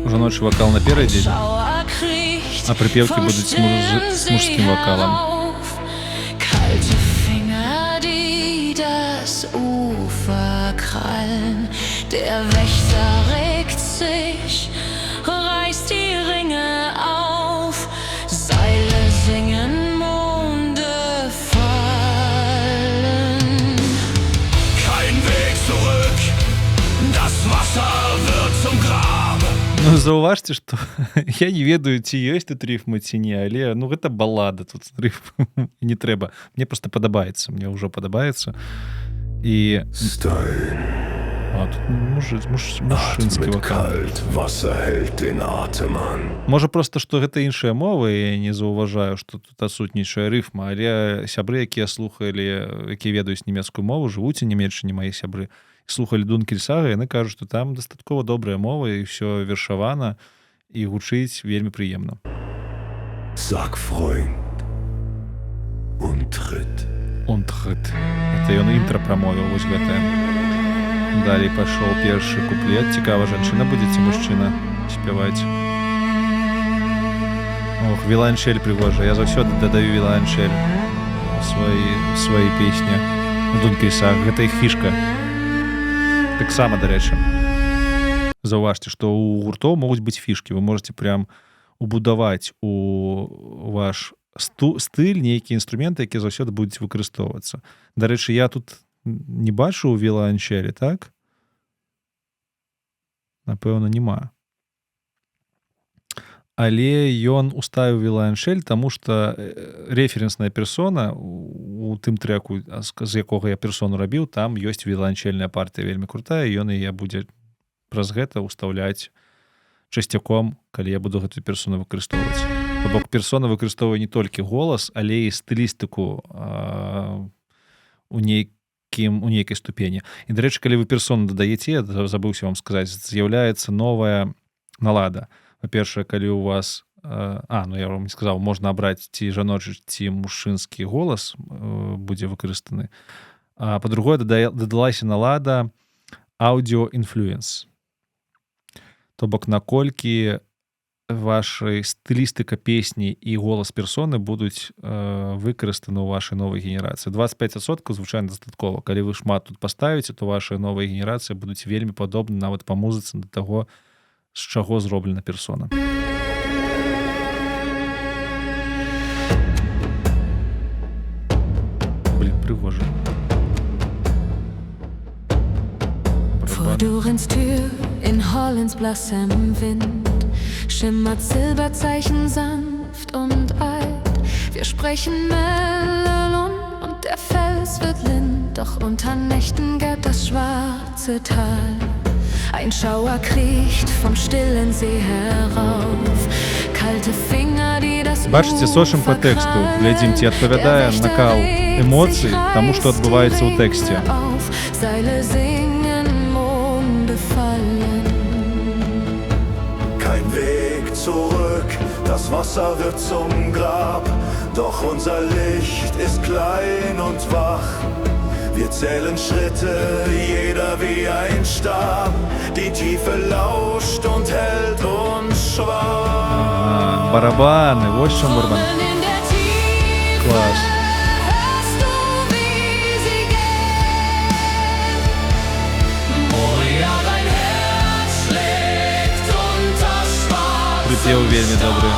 жаночы вакал наперадзе, а прыпеўкі будуць з мужскім вакалам. Kalte Finger, die das Ufer krallen, der Wächter regt sich, reißt die Ringe auf, Seile singen, Monde fallen. Kein Weg zurück, das Wasser wird zum Grab. Ну, заўважце, што я не ведаю, ці ёсць тут рыфмы, ці не, але, ну, гэта балада, тут рыфм не трэба. Мне просто падабаецца, мне ўжо падабаецца. І... А, тут мужчынскі вакал. Можа проста, што гэта іншая мова, і я не заўважаю, што тут адсутнічае рыфма, але сябры, якія слухалі, якія ведаюць нямецкую мову, жывуць у Нямецчыне, мои сябры, слухалі Дункельсага, яны кажуць, што там дастаткова добрая мова, і ўсё вершавана, і гучыць вельмі прыемна. Sag, Freund, und tritt. Und tritt. Это ён інтра прамовіў, вось гэтае. Далей пашоў першы куплет. Цікава, жанчына будзе ці мужчына спяваць. Ох, віланчэль прыгожа. Я заўсёды дадаю віланчэль у сваёй песні. У Дункельсах. Гэта іх фішка. Таксама, дарэчы. Заўважце, што ў гуртоў могуць быць фішкі. Вы можете прям убудаваць у ваш стыль нейкія інструменты, якія заўсёды будуць выкарыстоўвацца. Дарэчы, я тут не бачу віланчэлі, так? Напэўна, няма. але ён уставіў віоланчэль, таму што рэферэнсная персона у тым трэку, з якога я персону рабіў, там ёсць віоланчэльная партыя вельмі крутая, і ён яе будзе праз гэта ўстаўляць часцяком, калі я буду гэтую персону выкарыстоўваць. То бок персона выкарыстоўвае не толькі голас, але і стылістыку у нейкай ступені. І, дарэчы, калі вы персону дадаеце, забыўся вам сказаць, з'яўляецца новая налада. Па-першае, калі у вас... я вам не сказаў, можна абраць ці жаночы, ці мужчынскі голас будзе выкарыстаны. А па-другое, дадалася налада аудіо-інфлюенс. То бок, наколькі ваша стылістыка песні і голас персоны будуць выкарыстаны ў вашай новай генерацыі. 25% звычайна дастаткова. Калі вы шмат тут паставіце, то ваша новая генерацыя будуць вельмі падобны нават па музыцы да таго, з чаго зроблена персона. Пригожа. Vor Durins Tür in Hollands blassem Wind schimmert Silberzeichen sanft und alt. Wir sprechen Melon und der Fels wird lind, doch unter Nächten gärt das schwarze Tal. Ein Schauer kriecht vom stillen See herauf. Kalte Finger, die das Бачыце, сочым па тэксту. Глядзім, ці адпавядае накал эмоцый таму, што адбываецца ў тэксце. Seile singen, Monde fallen. Kein Weg zurück, das Wasser wird zum Grab, doch unser Licht ist klein und wach. Wir zählen Schritte, jeder wie ein Stab. Die Tiefe lauscht und hält uns schwach. Барабаны, вось чым барабан. Клас. Припеў вельмі добры.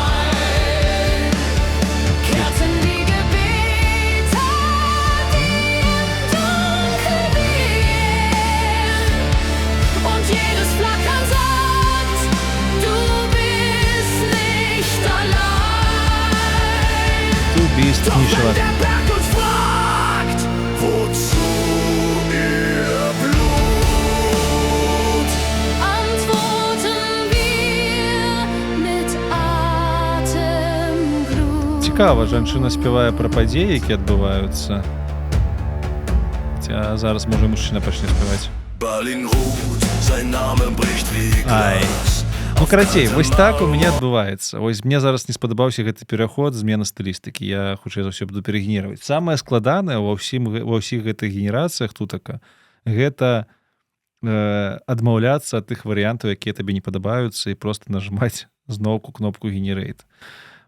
Bist nicht Wenn der Berg uns fragt, wozu ihr Blut? Antworten wir mit Atemglut. Цікава, жанчына спявае пра падзеі, які адбываюцца. Хаця зараз, можа, мужчына пачне спяваць. Berlin ruht, sein Name bricht wie Glas. Ну, карацей, вось так у мяне адбываецца. Вось мне зараз не спадабаўся гэты пераход, змена стылістыкі. Я, хутчэй за ўсё, буду перагенерировать. Самае складанае ва ўсіх гэтых генерацыях тутака гэта адмаўляцца ад тых варыянтаў, якія табе не падабаюцца, і проста нажимаць зноўку кнопку «Generate».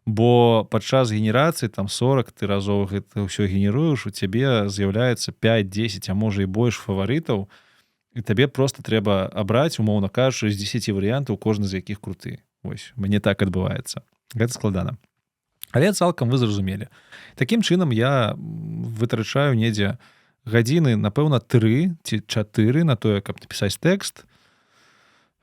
Бо падчас генерацыі, там 40 ты разоў гэта ўсё генеруеш, у цябе з'яўляецца 5-10, а можа і больш фаварытаў, і табе проста трэба абраць, умоўна кажучы, з 10 варыянтаў, кожны з якіх круты. Вось, мне так адбываецца. Гэта складана. Але цалкам вы зразумелі. Такім чынам я вытрачаю недзе гадзіны, напэўна, 3 ці 4 на тое, каб напісаць тэкст,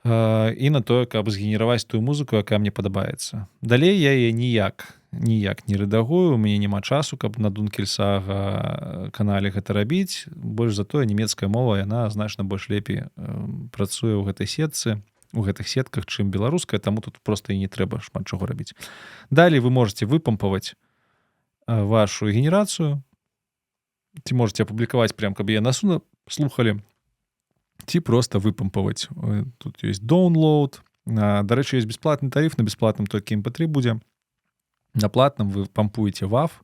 і на тое, каб згенераваць тую музыку, якая мне падабаецца. Далей я яе ніяк не рэдагую, у мяне няма часу, каб на Дункельсага канале гэта рабіць. Больш за тое, нямецкая мова, яна значна больш лепей працуе ў гэтай сетцы, у гэтых сетках, чым беларуская, таму тут проста і не трэба шмат чаго рабіць. Далей вы можете выпампаваць вашу генерацыю, ці можете апублікаваць прям, каб яе насуна слухалі, ці проста выпампаваць. Тут ёсць download. Дарэчы, ёсць бесплатны тарыф, на бесплатным толькі MP3 будзе. На платным вы пампуеце WAV.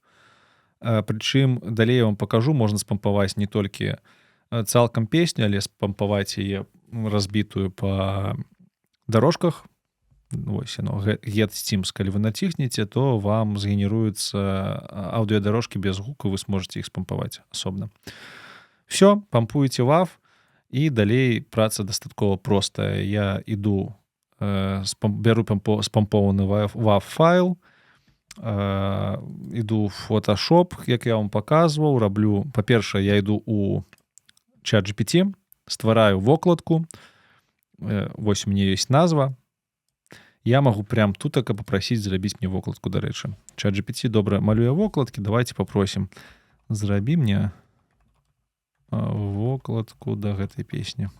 Прычым, далей я вам пакажу, можна спампаваць не толькі цалкам песню, але спампаваць яе разбітую па дарожках. Вось яно, Get Steams. Калі вы націхнеце, то вам згенеруюцца аўдыёдарожкі без гуку, вы сможаце іх спампаваць асобна. Всё, пампуеце WAV, і далей праца дастаткова простая. Я іду, бяру спампованы WAV файл, іду в Photoshop, як я вам паказваў, раблю, па-першае, я іду у ChatGPT, ствараю вокладку, вось у мяне ёсць назва, Я магу прям тутака папрасіць зрабіць мне вокладку, дарэчы. ChatGPT добра малюе вокладкі, давайте попросім. Зрабі мне вокладку да гэтай песні.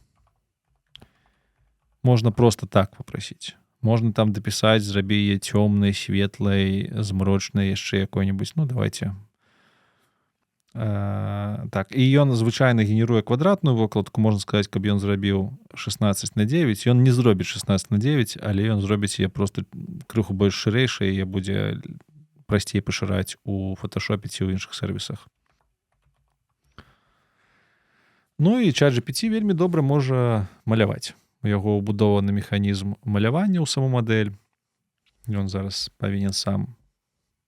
Можна просто так попросіць. Можна там дапісаць, зрабі яе цёмнай, светлай, змрочнай, яшчэ якой-небудзь. Ну, давайте. Так, і ён звычайна генеруе квадратную вокладку, можна сказаць, каб ён зрабіў 16:9. Ён не зробіць 16:9, але ён зробіць яе просто крыху больш шырэйшай, яе будзе прасцей пашыраць у фоташопе ці ў іншых сервісах. Ну і ChatGPT вельмі добра можа маляваць. У яго ўбудованы механізм малявання ў саму мадэль. Ён зараз павінен сам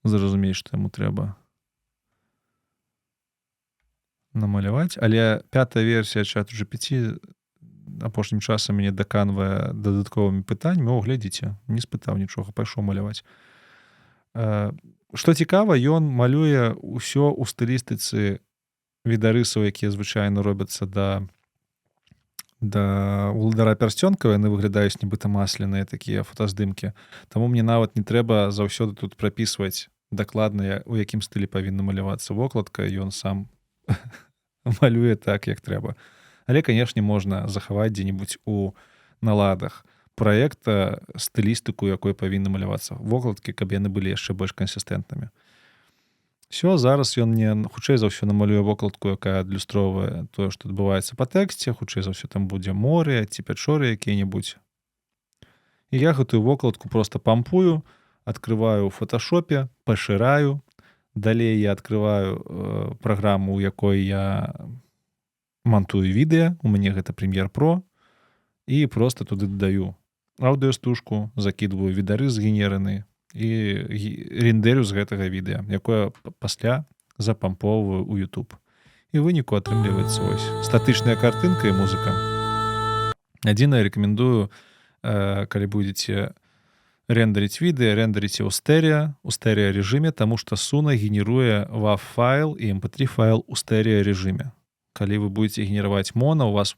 зразумець, што яму трэба намаляваць. Але 5-я версія ChatGPT апошнім часам мяне даканвае дадатковымі пытаннямі. О, глядзіце, не спытаў нічога, пайшоў маляваць. Што цікава, ён малюе ўсё ў стылістыцы відарысаў, якія звычайна робяцца да Уладара Пярсцёнкава. Яны выглядаюць нібыта масленыя такія фотаздымкі. Таму мне нават не трэба заўсёды тут прапісваць дакладна, у якім стылі павінна малявацца вокладка. Ён сам малюе так, як трэба. Але, канешне, можна захаваць дзе-небудзь у наладах праекта стылістыку, якой павінны малявацца вокладкі, каб яны былі яшчэ больш кансістэнтнымі. Всё, зараз ён мне хутчэй за ўсё намалюе вокладку, якая адлюстроўвае тое, што адбываецца па тэксце. Хутчэй за ўсё там будзе море ці пячоры якія-небудзь. І я гэтую вокладку просто пампую, открываю ў фоташопе, пашыраю. Далей я открываю праграму, у якой я монтую відэа. У мяне гэта Premiere Pro. І просто туды дадаю аўдыёстужку, закідваю відары згенераны і рендерю з гэтага відэа, якое пасля запампоўваю ў YouTube. І ў выніку атрымліваецца ось статычная картынка і музыка. Адзінае рэкамендую, калі будзеце рендерыць відэа, рендерыце ў стэрэа рэжыме, таму што Суна генеруе WAV файл і MP3 файл у стэрэа рэжыме. Калі вы будете генераваць моно, у вас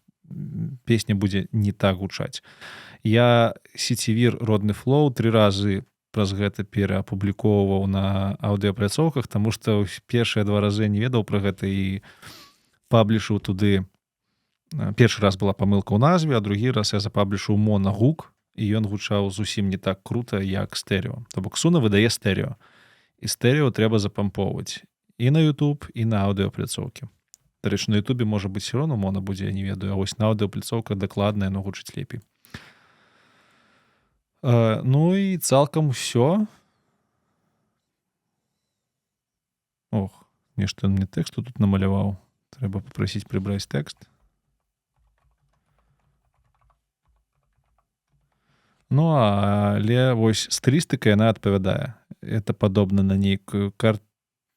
песня будзе не так гучаць. Я сецівір родны Flow 3 разы праз гэта пераапублікоўваў на аўдыапляцоўках, таму што першыя 2 разы не ведаў пра гэта і паблішыў туды. Першы раз была памылка ў назве, а другі раз я запаблішыў монагук, і ён гучаў зусім не так крута, як стэрэо. То бок Суна выдае стэрэо. І стэрэо трэба запампоўваць і на YouTube, і на аўдыапляцоўкі. Дарэчы, на YouTube можа быць всё роўно моно будзе, я не ведаю, а вось на аўдыапляцоўках дакладна яно гучыць лепей. Ну і цалкам усё. Ох, нешта мне тэксту тут намаляваў. Трэба папрасіць прыбраць тэкст. Ну, але вось стылістыка яна адпавядае. Это падобна на нейкую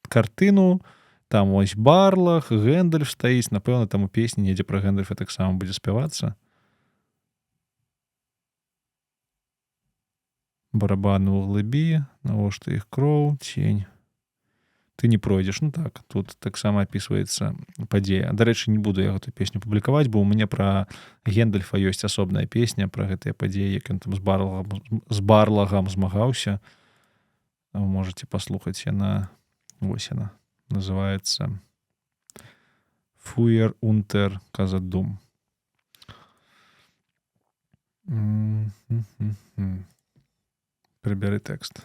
картыну. Там ось Барлах, Гэндальф стаіць. Напэўна, там у песні недзе пра Гэндальфа таксама будзе спявацца. Барабаны ў глыбі, навошта іх кроў, цень. Ты не пройдзеш. Ну так, тут таксама апісваецца падзея. Дарэчы, не буду я гэту песню публікаваць, бо ў мяне пра Гэндальфа ёсць асобная песня пра гэтыя падзеі, як ён там з Барлагам змагаўся. Вы можаце паслухаць, яна, вось яна, называецца Feuer unter Khazad-dûm. Прыбяры тэкст.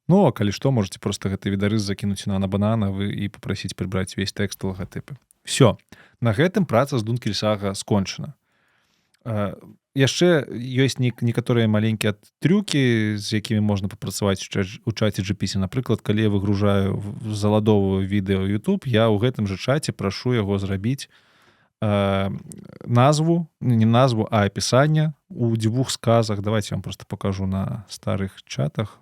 Ну, а калі што, можаце проста гэты відарыс закінуць на банана і папрасіць прыбраць увесь тэкст лагатыпы. Всё. На гэтым праца з Дункельсага скончана. Яшчэ ёсць некаторыя маленькія трюкі, з якімі можна папрацаваць у чаце GPT. Напрыклад, калі я выгружаю, заладоўваю відэо ў YouTube, я ў гэтым жа чаце прашу яго зрабіць назву, не назву, а апісанне у 2 сказах. Давайте я вам просто покажу на старых чатах.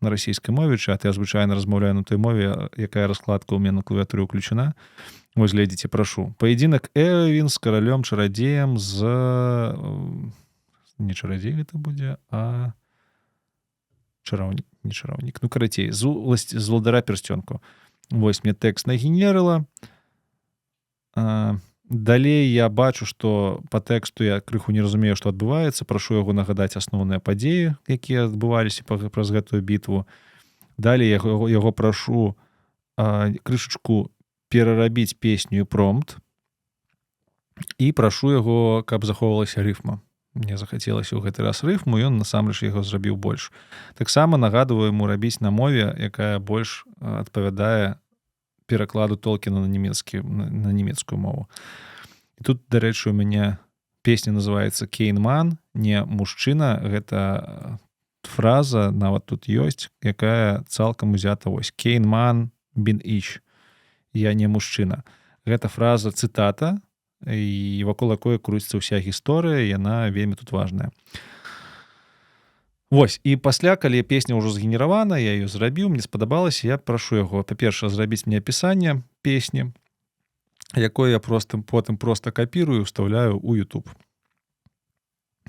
На расійскай мове чат. Я звычайна размаўляю на той мове, якая раскладка ў мяне на клавіатуры ўключана. Вось глядзіце, прашу. Паядзінак Эовін з каралём-чарадзеем з... Не чарадзей гэта будзе, а... Чараўнік, не чараўнік. Ну, карацей, з Уладара Пярсцёнку. Вось мне тэкст нагенерыла. Далей я бачу, што па тэксту я крыху не разумею, што адбываецца, прашу яго нагадаць асноўныя падзеі, якія адбываліся праз гэтую бітву. Далей яго прашу крышачку перарабіць песню і промпт і прашу яго, каб захоўвалася рыфма. Мне захацелася ў гэты раз рыфму, ён насамрэч яго зрабіў больш. Таксама нагадваю яму рабіць на мове, якая больш адпавядае перакладу Толкіна на нямецкую мову. І тут, дарэчы, у мяне песня называецца «Кейнман», не мужчына, гэта фраза, нават тут ёсць, якая цалкам узята вось «Кейнман бин ich». Я не мужчына. Гэта фраза цытата, і вакол якой круціцца ўся гісторыя, яна вельмі тут важная. Вось, і пасля, калі песня ўжо згенеравана, я ее зрабіў, мне спадабалася, я прашу яго, па-першае, зрабіць мне апісанне песні, якое я потым проста капірую і ўстаўляю ў YouTube.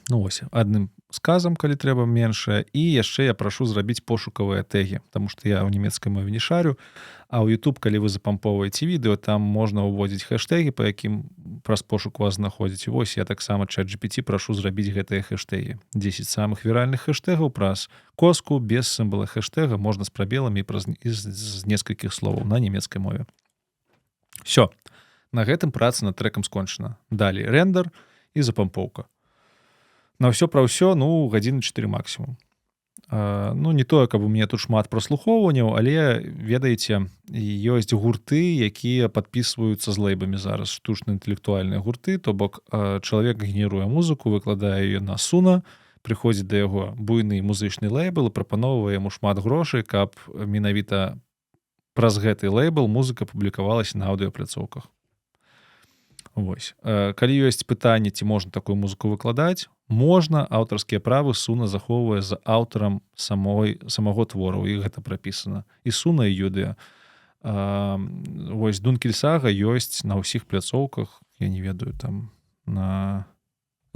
Ну вось, адным сказам, калі трэба меншае, і яшчэ я прашу зрабіць пошукавыя тэгі, таму што я ў нямецкай мове не шарю, а ў YouTube, калі вы запампоўваеце відэо, там можна ўводзіць хэштэгі, па якім праз пошук вас знаходзіць. Вось я таксама ChatGPT прашу зрабіць гэтыя хэштэгі. 10 самых віральных хэштэгаў праз коску, без сімвала хэштэга, можна з прабеламі і з некалькіх словаў на нямецкай мове. Всё. На гэтым праца над трэкам скончана. Далей рэндер і запампоўка. На ўсё пра ўсё, гадзіны 4 максімум. Не тое, каб у мяне тут шмат праслухоўванняў, але, ведаеце, ёсць гурты, якія падпісваюцца з лэйбамі зараз, штучна-інтэлектуальныя гурты, то бок чалавек генеруе музыку, выкладае яе на Суна, прыходзіць да яго буйны музычны лэйбл і прапаноўвае яму шмат грошай, каб менавіта праз гэты лэйбл музыка публікавалася на аўдыёпляцоўках. Вось. Калі ёсць пытанне, ці можна такую музыку выкладаць, можна, аўтарскія правы Суна захоўвае за аўтарам самого твору, і гэта прапісана. І Суна, і Юдыя. Вось Дункельсага ёсць на ўсіх пляцоўках, я не ведаю, там на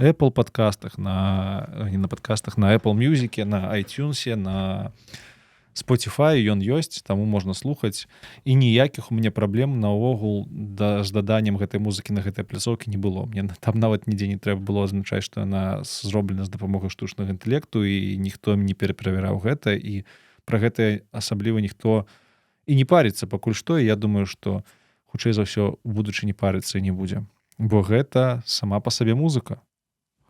Apple падкастах, не на падкастах, на Apple Music, на iTunes, на Spotify ён ёсць, таму можна слухаць. І ніякіх у мяне праблем наогул з даданнем гэтай музыкі на гэтай пляцоўкі не было. Мне там нават нідзе не трэба было азначаць, што яна зроблена з дапамогай штучнага інтэлекту, і ніхто не пераправяраў гэта, і пра гэта асабліва ніхто і не паріцца пакуль што, і я думаю, што хутчэй за ўсё у будучыні парыцца і не будзе. Бо гэта сама па сабе музыка.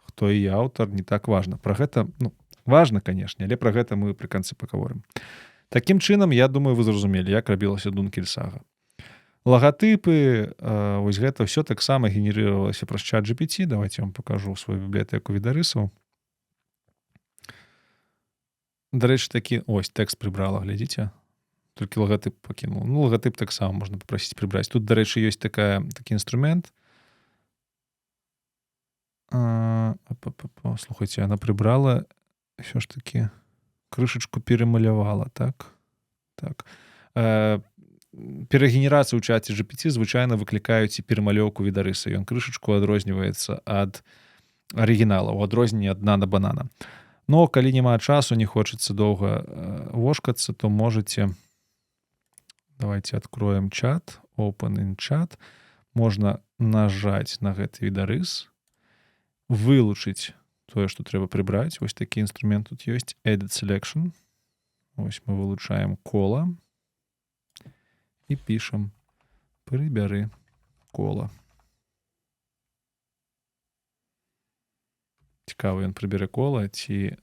Хто і аўтар, не так важна. Пра гэта, важна, канешне, але пра гэта мы пры канцы пагаворым. Такім чынам, я думаю, вы зразумелі, як рабілася Дункельсага. Лагатыпы, вось гэта ўсё таксама генерировалася праз ChatGPT. Давайте я вам покажу сваю бібліятэку відарысаў. Дарэчы, такі, ось, тэкст прыбрала, глядзіце. Толькі лагатып пакінуў. Лагатып таксама можна папросіць прыбраць. Тут, дарэчы, ёсць такі інструмент. Слухайце, яна прыбрала ўсё ж такі крышачку перамалявала, так? Перагенерацыю ў чаце GPT звычайна выклікаюць і перамалёўку відарыса. Ён крышачку адрозніваецца ад арыгінала, у адрозненні ад нана-банана. Но калі няма часу, не хочацца доўга вошкацца, то можаце... Давайте откроем чат, open in chat. Можна нажаць на гэты відарыс, вылучыць тое, што трэба прыбраць. Вось такі інструмент тут ёсць. Edit selection. Вось мы вылучаем кола і пішам «Прыбяры кола». Цікава, ён прыбярэ кола ці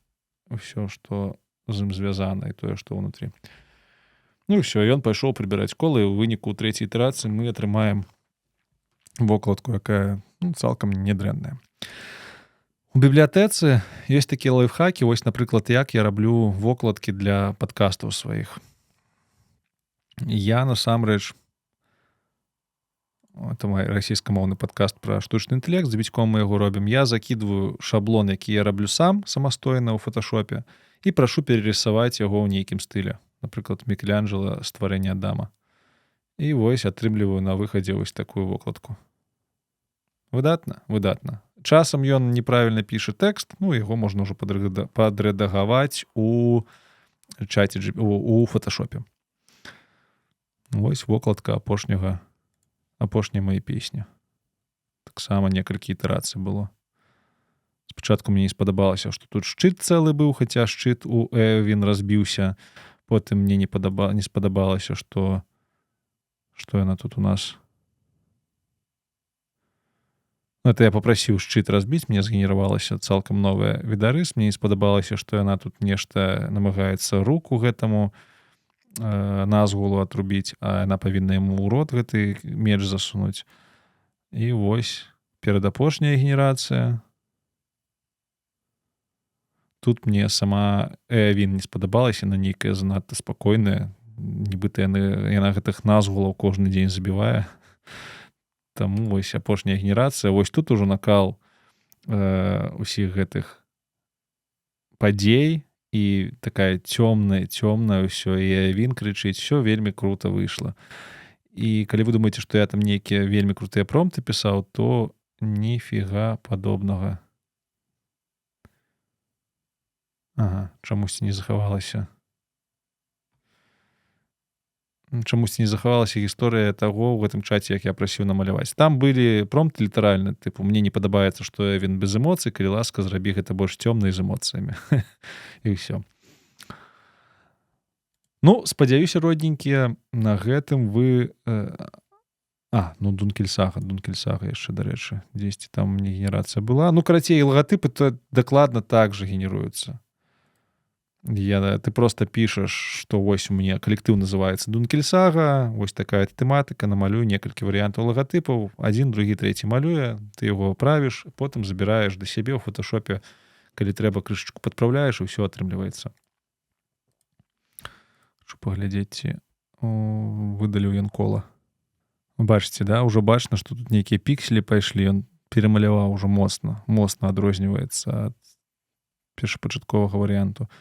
ўсё, што з ім звязана, і тое, што ўнутры. Ну і ўсё, ён пайшоў прыбіраць кола, і ў выніку ў трэцяй ітэрацыі мы атрымаем вокладку, якая цалкам недрэнная. У бібліятэцы ёсць такія лайфхакі, вось, напрыклад, як я раблю вокладкі для падкастаў сваіх. Я, насамрэч, это мой расійскамоўны падкаст пра штучны інтэлект, з Вітьком мы яго робім. Я закідваю шаблон, які я раблю сам самастойна ў фоташопе, і прашу перарысаваць яго ў нейкім стылі. Напрыклад, Мікеланджела «Стварэнне Адама». І вось атрымліваю на выхадзе вось такую вокладку. Выдатна? Выдатна. Часам ён неправільна піша тэкст, яго можна ўжо падрэдагаваць у чаце, у фоташопе. Вось вокладка апошняй маёй песні. таксама некалькі ітэрацый было. Спачатку мне не спадабалася, што тут шчыт цэлы быў, хаця шчыт у він разбіўся. Потым мне не спадабалася, што яна тут у нас. Это я попрасіў шчыт разбіць, мне згенеравалася цалкам новая відарыс. Мне не спадабалася, што яна тут нешта намагаецца руку гэтаму назгулу атрубіць, а яна павінна яму ў рот гэты меч засунуць. І вось перадапошняя генерацыя. Тут мне сама він не спадабалася, яна нейкая занадта спакойная. Нібыта яна гэтых назгулаў кожны дзень забівае. Таму вось апошняя генерацыя. Вось тут ужо накал усіх гэтых падзей і такая цёмная ўсё, і він крычыць, усё вельмі крута выйшла. І калі вы думаеце, што я там нейкія вельмі крутыя промпты пісаў, то ніфіга падобнага. Ага, чамусьці не захавалася. Чамусьці не захавалася гісторыя таго ў гэтым чаце, як я прасіў намаляваць. Там былі промпты літаральна, тыпу, мне не падабаецца, што він без эмоцый, калі ласка, зрабі гэта больш цёмна з эмоцыямі. І ўсё. Ну, спадзяюся, родненькія, на гэтым вы... Дункельсага яшчэ, дарэчы. Дзесьці там мне генерацыя была. Ну, карацей, лагатыпы то дакладна так жа генеруюцца. Ты просто пішаш, што вось у мяне калектыў называецца Дункельсага, вось такая тэматыка, намалюю некалькі варыянтаў лагатыпаў, адзін, другі, трэці малюе, ты яго правіш, потым забіраеш да сябе ў фоташопе, калі трэба крышачку падпраўляеш, і ўсё атрымліваецца. Хочу паглядзець, ці выдаліў ён кола. Бачыце, да? Ужо бачна, што тут нейкія пікселі пайшлі, ён перамаляваў ужо моцна адрозніваецца ад першапачатковага варыянту.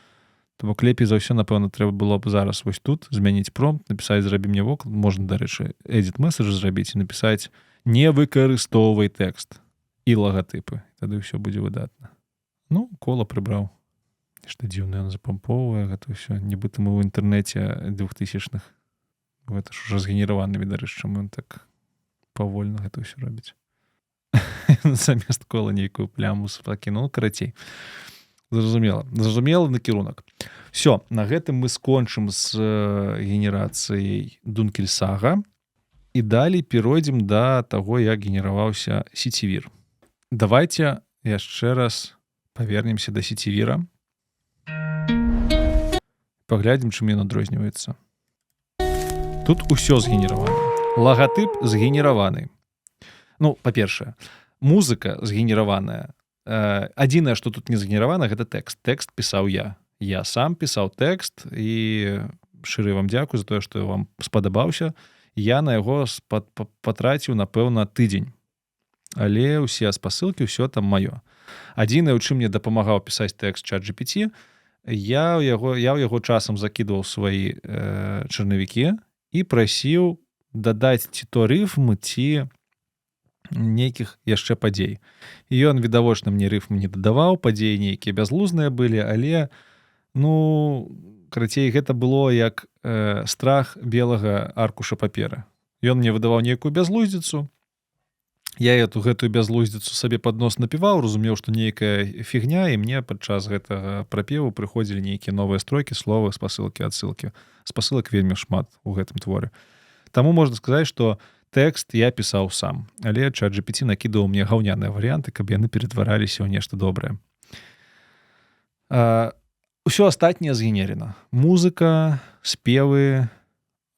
То бок лепей за ўсё, напэўна, трэба было б зараз вось тут змяніць промпт, напісаць «Зрабі мне воклад», можна, дарэчы, edit message зрабіць і напісаць «Не выкарыстоўвай тэкст» і лагатыпы. Тады ўсё будзе выдатна. Ну, кола прыбраў. Што дзіўна, ён запампоўвае гэта ўсё. Нібыта мы ў інтэрнэце 2000-х. Гэта ж ужо згенераваны відарыс, чаму ён так павольна гэта ўсё робіць. Замест кола нейкую пляму пакінуў. Карацей. Зразумела накірунак. Всё, на гэтым мы скончым з генерацыяй Дункельсага і далей перайдзем да таго, як генераваўся сецівір. Давайце яшчэ раз павернемся да сецівіра. Паглядзім, чым ён адрозніваецца. Тут усё згенеравана. Лагатып згенераваны. Ну, па-першае, музыка згенераваная. Адзінае, што тут не згенеравана, гэта тэкст. Тэкст пісаў я. Я сам пісаў тэкст і шчыры вам дзякую за тое, што вам спадабаўся. Я на яго патраціў, напэўна, тыдзень. Але ўсе спасылкі, ўсё там маё. Адзінае, у чым мне дапамагаў пісаць тэкст ChatGPT, я ў яго часам закідваў свае чарнавікі і прасіў дадаць ці то рыфм, ці нейкіх яшчэ падзей. І ён, відавочна, мне рыфм не дадаваў, падзеі нейкія бязлузныя былі, але, карацей, гэта было як страх белага аркуша паперы. Ён мне выдаваў нейкую бязлуздзіцу, я гэтую бязлуздзіцу сабе пад нос напіваў, разумеў, што нейкая фігня, і мне падчас гэтага прапеву прыходзілі нейкія новыя стройкі, словы, спасылкі, адсылкі. Спасылак вельмі шмат у гэтым творы. Таму можна сказаць, што тэкст я пісаў сам, але ChatGPT накідаў мне гаўняныя варыянты, каб яны ператвараліся ў нешта добрае. Усё астатняе згенерена. Музыка, спевы,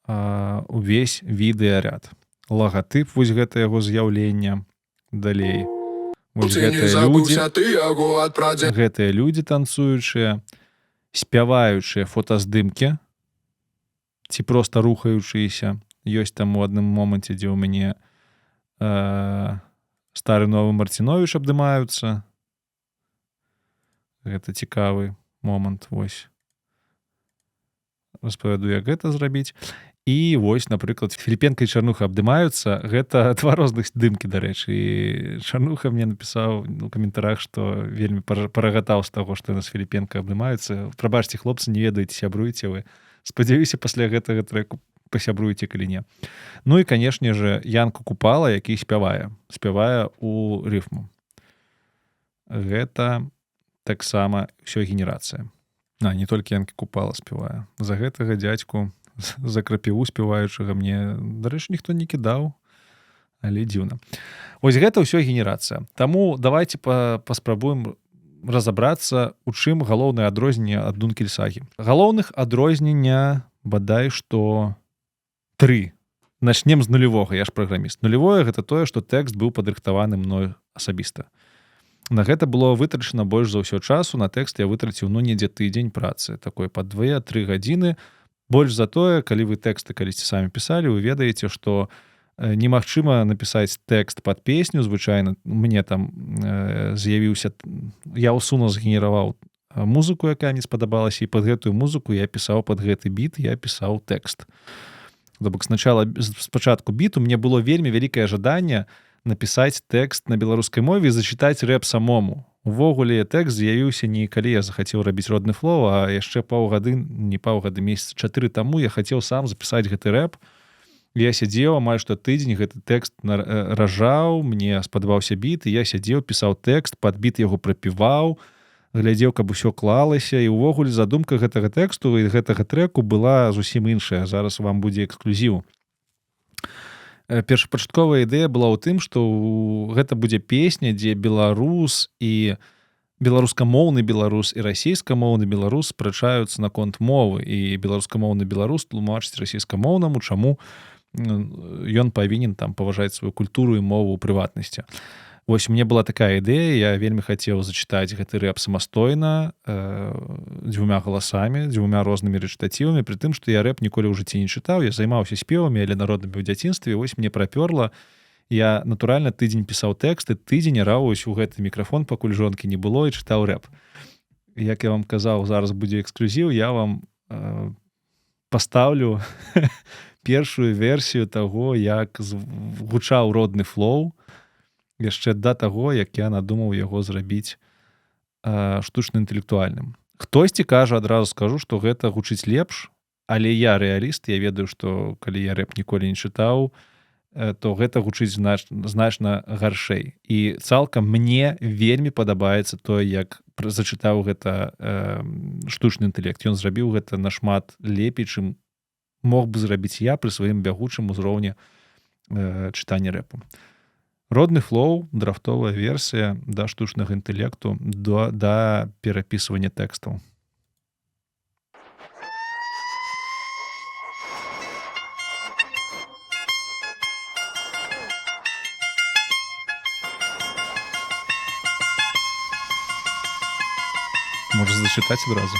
увесь відэаряд. Лагатып, вось гэта яго з'яўлення. Далей. Вось гэтыя людзі танцуючыя, спяваючыя фотаздымкі, ці проста рухаючыся. Ёсць там у адным моманце, дзе ў мяне стары новы Марціновіч абдымаюцца. Гэта цікавы момант, вось. Распавяду, як гэта зрабіць. І вось, напрыклад, Філіпенка і Чарнуха абдымаюцца. Гэта два розных здымкі, дарэчы. І Чарнуха мне напісаў у каментарах, што вельмі парагатаў з таго, што яны з Філіпенка абдымаюцца. Прабачце, хлопцы, не ведаеце, сябруеце вы. Спадзяюся, пасля гэтага трэку пасябруеце калі не. Ну і канешне же Янка Купала, які спявае у рыфму. Гэта таксама ўсё генерацыя. Не толькі Янка Купала спявае. За гэтага дзядзьку за крапіву спяваючага мне, дарэчы, ніхто не кідаў, але дзіўна. Вось гэта ўсё генерацыя. Таму давайте паспрабуем разабрацца, у чым галоўнае адрозненне ад Дункельсагі. Галоўных адрознення бадай што 3. Начнем з нулевога, я ж праграміст. Нулевое гэта тое, што тэкст быў падрыхтаваны мною асабіста. На гэта было вытрачана больш за ўсё часу, на тэкст я вытраціў недзе тыдзень працы, такой па 2-3 гадзіны. Больш за тое, калі вы тэксты калісьці самі пісалі, вы ведаеце, што немагчыма напісаць тэкст пад песню, звычайна мне там з'явіўся, я ўсуна згенераваў музыку, якая не спадабалася, і пад гэтую музыку я пісаў пад гэты біт, я пісаў тэкст. Бок спачатку біту мне было вельмі вялікае жаданне напісаць тэкст на беларускай мове і зачытаць рэп самому. Увогуле тэкст з'явіўся не калі я захацеў рабіць родны флоу, а яшчэ месяца 4 таму я хацеў сам запісаць гэты рэп. Я сядзеў амаль што тыдзень, гэты тэкст ражаў, мне спадабаўся біт, і я сядзеў, пісаў тэкст, пад біт яго прапіваў, глядзеў, каб усё клалася, і ўвогуле задумка гэтага тэксту і гэтага трэку была зусім іншая. Зараз вам будзе эксклюзіў. Першапачатковая ідэя была ў тым, што гэта будзе песня, дзе беларус і беларускамоўны беларус і расійскамоўны беларус спрачаюцца наконт мовы, і беларускамоўны беларус тлумачыць расійскамоўнаму, чаму ён павінен там паважаць сваю культуру і мову ў прыватнасці. Вось мне была такая ідэя, я вельмі хацеў зачытаць гэты рэп самастойна, 2 галасамі, 2 рознымі рэчытатывамі, пры тым, што я рэп ніколі ў жыцці не чытаў, я займаўся спевамі, але народнымі ў дзяцінстве, вось мне прапёрла, я натуральна тыдзень пісаў тэксты, тыдзень араў ось у гэты мікрафон, пакуль жонкі не было, і чытаў рэп. Як я вам казаў, зараз будзе эксклюзіў, я вам пастаўлю першую версію таго, як гучаў родны флоу, яшчэ да таго, як я надумаў яго зрабіць штучна-інтэлектуальным. Хтосьці кажа, адразу скажу, што гэта гучыць лепш, але я рэаліст, я ведаю, што калі я рэп ніколі не чытаў, то гэта гучыць значна гаршэй. І цалкам мне вельмі падабаецца тое, як зачытаў гэта штучны інтэлект. Ён зрабіў гэта нашмат лепей, чым мог бы зрабіць я пры сваім бягучым узроўні чытання рэпу. Родны флоу, драфтовая версія да штучнага інтэлекту, да перапісвання тэкстаў. Можа зачытаць адразу.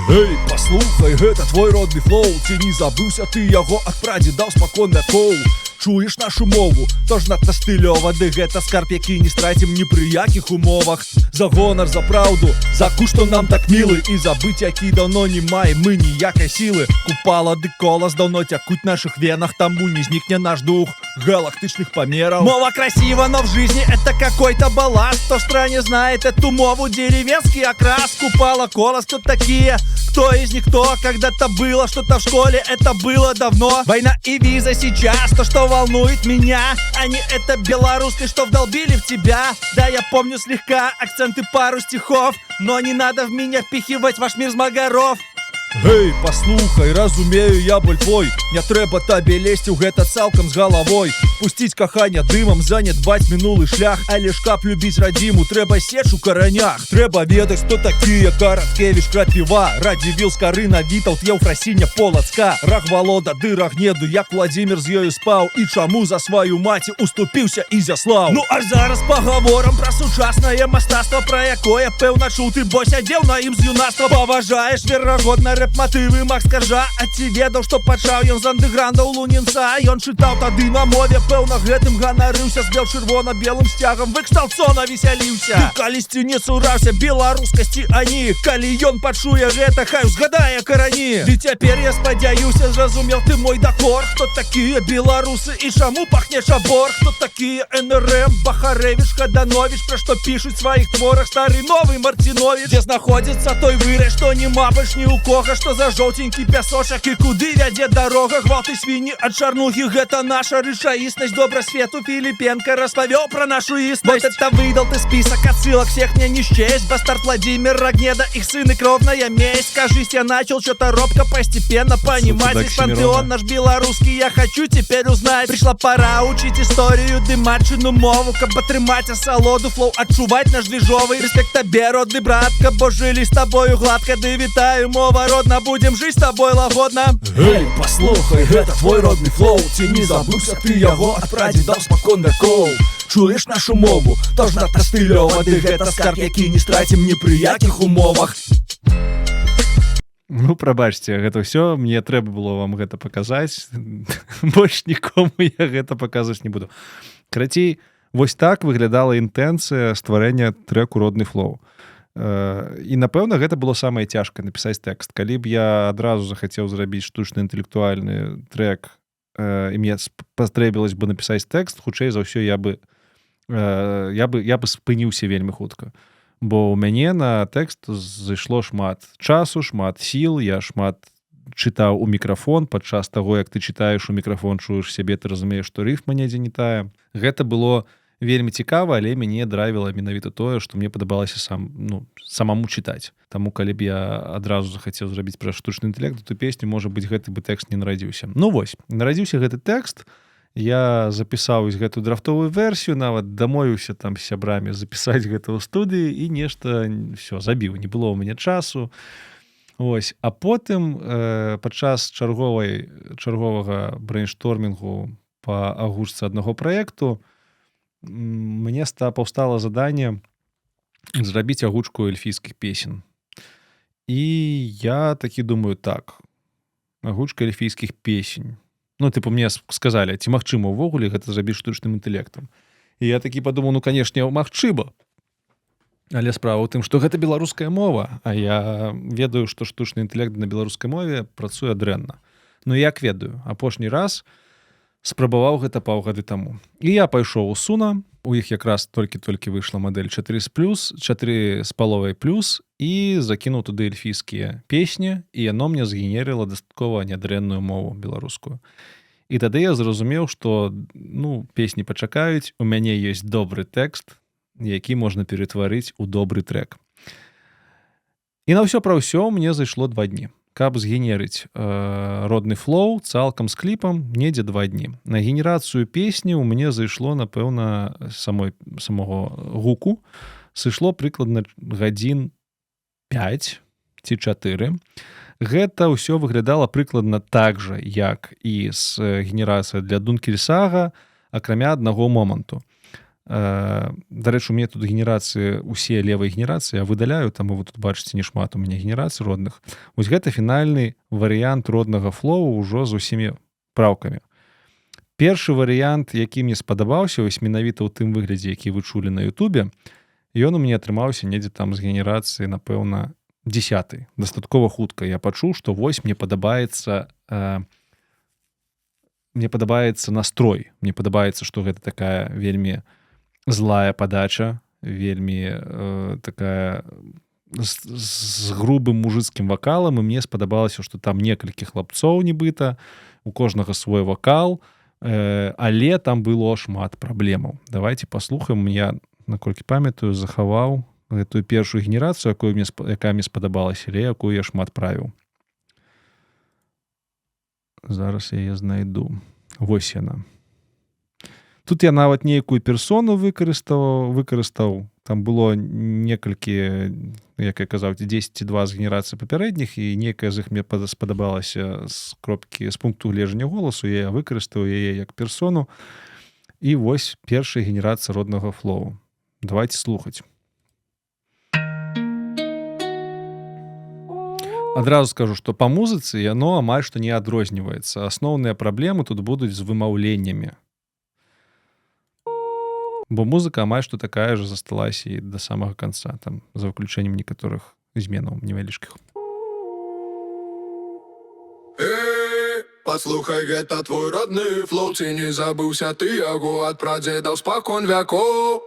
Эй, послухай, гэта твой родны флоу, ці не забыўся ты яго ад прадзедаў спакон вякоў. Чуеш нашу мову, тож надта стылёва, ды гэта скарб, які не страцім ні пры якіх умовах. За гонар, за праўду, за куш, што нам так мілы, і забыць, які даўно не маем мы ніякай сілы. Купала ды колас даўно тякуць наших венах, таму не знікне наш дух галактычных памераў. Мова красива, но в жизни это какой-то балласт. Кто в стране знает эту мову, деревенский окрас. Купала, колос, кто такие? Кто из них кто? Когда-то было что-то в школе, это было давно. Война и виза сейчас, то, что волнует меня, а не это белорусский, что вдолбили в тебя. Да, я помню слегка акценты, пару стихов, но не надо в меня впихивать ваш мир змагаров. Гэй, послухай, разумею я боль твой. Не трэба табе лезть у гэта цалкам з галавой. Пусціць кахання дымам, занядбаць мінулы шлях. Але ж каб любіць радзіму, трэба сеч у каранях. Трэба ведаць, хто такія Караткевіч, Крапіва, Радзівіл, Скарына, Вітаўт, Еўфрасіня, Полацка, Рахвалода ды Рагнеду, як Владзімір з ёю спаў, і чаму за сваю маці уступіўся Ізяслаў. Ну аж зараз пагаворам пра сучаснае мастацтва, пра якое пэўна чуў ты, бо сядзеў на ім з юнацтва. Паважаеш верагодна рэп-матывы Макс Каржа. А ці ведаў, што пачаў ён з андэграўнда ў Лунінца? Ён чытаў тады на мове, пэўна гэтым ганарыўся, з бел-чырвона-белым сцягам выкшталцона весяліўся. Ты калісьці не цураўся беларускасці ані. Калі ён пачуе гэта, хай узгадае карані. Ды цяпер я спадзяюся, зразумеў ты мой дакор. Хто такія беларусы і чаму пахне чабор? Хто такія НРМ, Бахарэвіч, Хадановіч, пра што пішуць сваіх творах стары новы Марціновіч? Дзе знаходзіцца той вырай, што нема больш ні ў кога, што за жоўценькі пясочак і куды вядзе дарога? Гвалты свінні ад чарнухі, гэта наша рэчаіснасць. Добра свету Філіпенка распавёў пра нашу існасць. Вот это выдал ты список отсылок, всех мне не счесть. Бастард Владимир Рогнеда, их сын и кровная месть. Кажись, я начал что-то робко постепенно понимать. Здесь пантеон наш белорусский, я хочу теперь узнать. Пришла пора учить историю, дымачину мову, каб атрымаць асалоду флоу, адчуваць наш движовый. Респект табе, родный брат, каб жили с тобою гладко. Ды вітаю, мова родна, будем жить с тобой лагодна. Эй, послухай, гэта твой родный флоу. Ці не забыўся ты яго ад прадзедаў спакон вякоў? Чуеш нашу мову? Тож надта стылёва, ды гэта скарб, які не страцім ні пры якіх умовах. Ну, прабачце, гэта ўсё, мне трэба было вам гэта паказаць. Больш нікому я гэта паказваць не буду. Карацей, вось так выглядала інтэнцыя стварэння трэку «Родны флоу». І, напэўна, гэта было самае цяжкае напісаць тэкст. Калі б я адразу захацеў зрабіць штучна-інтэлектуальны трэк, і мне патрэбілася бы напісаць тэкст, хутчэй за ўсё я бы спыніўся вельмі хутка. Бо ў мяне на тэкст зайшло шмат часу, шмат сіл, я шмат чытаў у мікрафон. Падчас таго, як ты чытаеш у мікрафон, чуеш сябе, ты разумееш, што рыфма недзе не тая. Гэта было вельмі цікава, але мяне драйвіла менавіта тое, што мне падабалася самому чытаць. Таму, калі б я адразу захацеў зрабіць пра штучны інтэлект, то песню, можа быць, гэты бы тэкст не нарадзіўся. Ну вось, нарадзіўся гэты тэкст. Я запісаў гэтую драфтовую версію, нават дамовіўся там з сябрамі запісаць гэта ў студыі і нешта все забіў, не было ў мяне часу. Ось. А потым падчас чарговага брейнштормінгу па агучцы аднаго праекту мне паўстала заданне зрабіць агучку эльфійскіх песен. І я такі думаю, так, агучка эльфійскіх песень. Ну, тыпу, мне сказалі, ці магчыма ўвогуле гэта зрабіць штучным інтэлектам. І я такі падумаў, ну, канешне, магчыма. Але справа ў тым, што гэта беларуская мова, а я ведаю, што штучны інтэлект на беларускай мове працуе дрэнна. Ну, як ведаю, апошні раз спрабаваў гэта паўгады таму. І я пайшоў у Суна, у іх якраз толькі выйшла мадэль 4,5+, і закінуў туды эльфійскія песні, і яно мне згенерыла дастаткова нядрэнную мову беларускую. І тады я зразумеў, што песні пачакаюць, у мяне ёсць добры тэкст, які можна ператварыць у добры трэк. І на ўсё пра ўсё мне зайшло 2 дні. Каб згенерыць родны флоу цалкам з кліпам, недзе 2 дні. На генерацыю песні ў мяне зайшло, напэўна, самого гуку, сышло прыкладна гадзін 5 ці 4. Гэта ўсё выглядала прыкладна так жа, як і з генерацыя для Дункельсага, акрамя аднаго моманту. Дарэчы, у мяне тут генерацыі, усе левыя генерацыі, я выдаляю, таму вы тут бачыце не шмат у мяне генерацый родных. Вось гэта фінальны варыянт роднага флоу ўжо з усімі праўкамі. Першы варыянт, які мне спадабаўся, вось менавіта ў тым выглядзе, які вы чулі на Ютубе, ён у мяне атрымаўся недзе там з генерацыі, напэўна, 10. Дастаткова хутка я пачуў, што вось мне падабаецца настрой. Мне падабаецца, што гэта такая вельмі злая падача, вельмі такая з грубым мужыцкім вакалам, і мне спадабалася, што там некалькі хлапцоў нібыта, у кожнага свой вакал, але там было шмат праблемаў. Давайте паслухаем, я, наколькі памятаю, захаваў гэтую першую генерацыю, якая мне спадабалася, але якую я шмат правіў. Зараз я яе знайду. Вось яна. Тут я нават нейкую персону выкарыстаў. Там было некалькі, як я казаў, 10 ці 2 з генерацыі папярэдніх, і некая з іх мне спадабалася з пункту гледжання голасу, я выкарыстаў яе як персону. І вось першая генерацыя роднага флоу. Давайте слухаць. Адразу скажу, што па музыцы яно амаль што не адрозніваецца. Асноўныя праблемы тут будуць з вымаўленнямі. Бо музыка амаль што такая ж засталася і да самага канца, там, за выключэннем некаторых зменаў невялічкіх. Паслухай, гэта твой родны флоу, ці не забыўся ты яго ад прадзедаў спакон вякоў.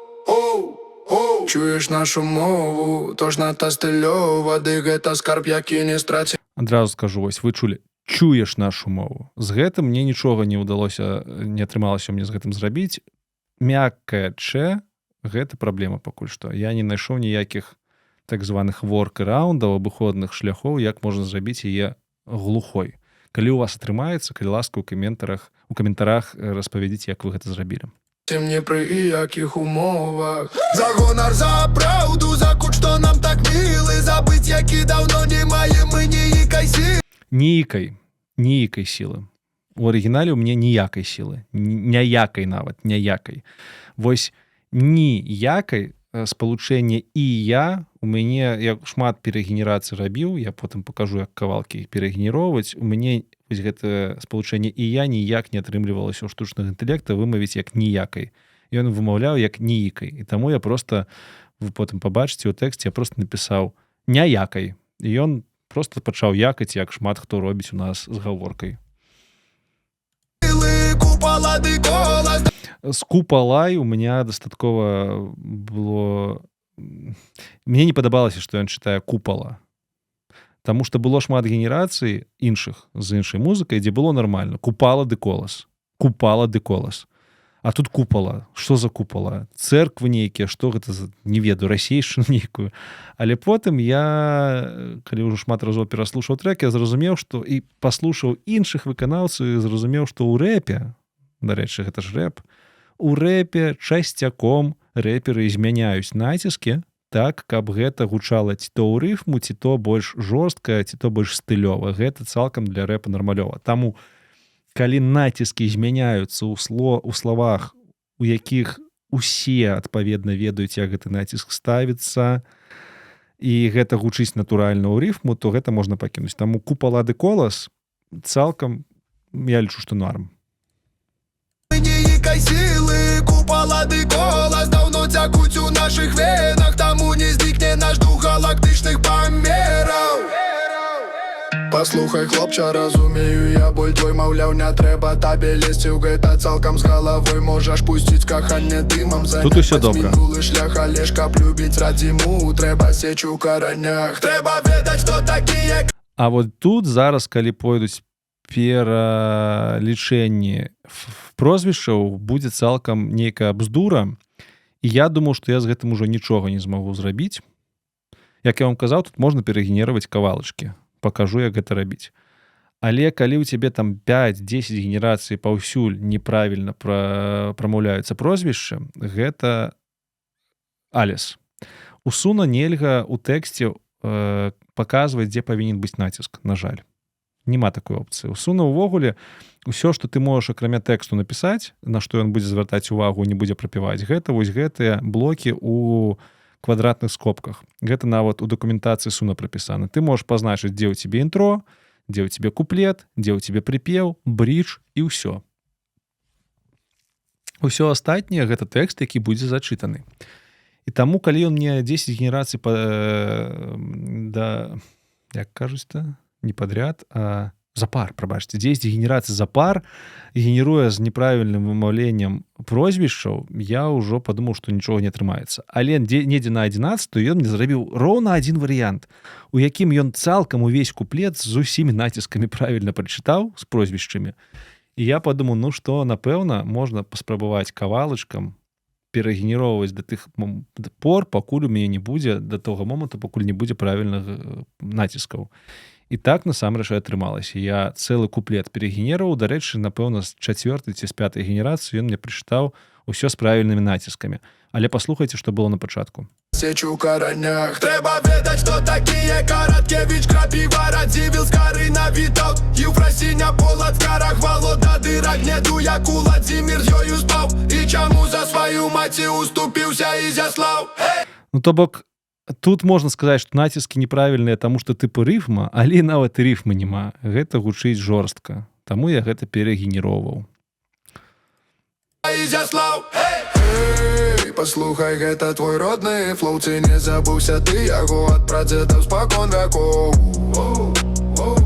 Чуеш нашу мову, тожната стылёва, ды гэта скарб, які не страці. Адразу скажу, вось вы чулі, чуеш нашу мову. З гэтым мне нічога не ўдалося, не атрымалася мне з гэтым зрабіць. Мяккае «ч» — гэта праблема пакуль што. Я не знайшоў ніякіх так званых ворк-раундаў, абыходных шляхоў, як можна зрабіць яе глухой. Калі у вас атрымаецца, калі ласка, у каментарах распавядзіце, як вы гэта зрабілі. Мне пры якіх умовах. За гонар, за праўду, за кут, што нам так мілы, забыць, які даўно не маем мы ніякай сілы. Ніякай сілы. У арыгінале ў мяне ніякай сілы. Няякай нават, няякай. Вось ніякай спалучэнне і я у мяне, я шмат перагенерацый рабіў, я потым пакажу, як кавалкі перагенероўваць. У мяне вось гэта спалучэнне і я ніяк не атрымлівалася ў штучнага інтэлекта вымавіць як ніякай. Ён вымаўляў як ніякай. І таму я проста, вы потым пабачыце ў тэксце, я проста напісаў няякай. І ён проста пачаў якаць, як шмат хто робіць у нас з гаворкай. З купалай у меня дастаткова было... Мне не падабалася, што ён чытае купала. Таму што было шмат генерацый іншых з іншай музыкай, дзе было нармальна. Купала ды колас. Купала ды колас. А тут купала. Што за купала? Цэрквы нейкія, што гэта за... Не ведаю, расейшчыну нейкую. Але потым я, калі ўжо шмат разоў пераслушаў трэк, я зразумеў, што і паслушаў іншых выканаўцаў і зразумеў, што ў рэпе, дарэчы, гэта ж рэп, у рэпе часцяком рэперы змяняюць націскі так, каб гэта гучала ці то ў рыфму, ці то больш жорстка, ці то больш стылёва. Гэта цалкам для рэпа нармалёва. Таму, калі націскі змяняюцца ў словах, у якіх усе адпаведна ведаюць, як гэты націск ставіцца, і гэта гучыць натуральна ў рыфму, то гэта можна пакінуць. Таму купала ды колас цалкам, я лічу, што норм. Сілы, купала ды колас даўно цякуць у нашых венах, таму не знікне наш дух галактычных памераў. Паслухай, хлопча, разумею я боль твой, маўляў, не трэба табе лезці ў гэта цалкам з галавой, можаш пусціць каханне дымам, тут усё добра. Мінулы шлях, але ж каб любіць радзіму, трэба сеч у каранях, трэба ведаць, што такія. А вот тут зараз, калі пойдуць пералічэнні прозвішчаў, будзе цалкам нейкая бздура, і я думаў, што я з гэтым ужо нічога не змагу зрабіць. Як я вам казаў, тут можна перагенераваць кавалачкі. Пакажу, як гэта рабіць. Але калі ў цябе там 5-10 генерацый паўсюль неправільна прамаўляюцца прозвішчы, гэта алес. У Суна нельга ў тэксце паказваць, дзе павінен быць націск, на жаль. Нема такой опцыі. У Суна ўвогуле ўсё, што ты можаш акрамя тэксту напісаць, на што ён будзе звяртаць увагу, не будзе прапіваць, гэта вось гэтыя блокі ў квадратных скобках. Гэта нават у дакументацыі Суна прапісана. Ты можаш пазначыць, дзе ў цябе інтро, дзе ў цябе куплет, дзе ў цябе прыпеў, бридж і ўсё. Усё астатняе гэта тэкст, які будзе зачытаны. І таму, калі ён мне 10 генерацый як кажуць-то, не падряд, а запар, прабачце, 10 генерацый запар генеруе з неправільным вымаўленнем прозвішчаў, я ўжо падумаў, што нічога не атрымаецца. Але недзе на 11 ён мне зрабіў роўна адзін варыянт, у якім ён цалкам увесь куплет з усімі націскамі правільна прачытаў, з прозвішчамі. І я падумаў, ну што, напэўна, можна паспрабаваць кавалачкам перагенероўваць да тых пор, пакуль у мяне не будзе, да таго моманту, пакуль не будзе правільных націскаў. І так, насамрэч, атрымалася. Я цэлы куплет перагенеруваў, дарэчы, напэўна, з 4-й ці з 5-й генерацыі ён мне прачытаў усё з правільнымі націскамі. Але паслухайце, што было на пачатку. Сеч у каранях, трэба ведаць, што такія Караткевіч, Крапіва, Радзівіл, Скары на Вітаўт, Євфросіня, Полад, Карах, Волода, Дыра, Гнеду, як Уладзімір з ёю спаў, і чаму за сваю маці уступіўся Ізяслаў. Ну, то бок, тут можна сказаць, што націскі неправільныя, таму што тыпу рыфма, але нават і рыфмы няма. Гэта гучыць жорстка. Таму я гэта перагенероўваў. Паслухай, гэта твой родны флоу, ці не забыўся ты яго ад прадзедаў спакон вякоў.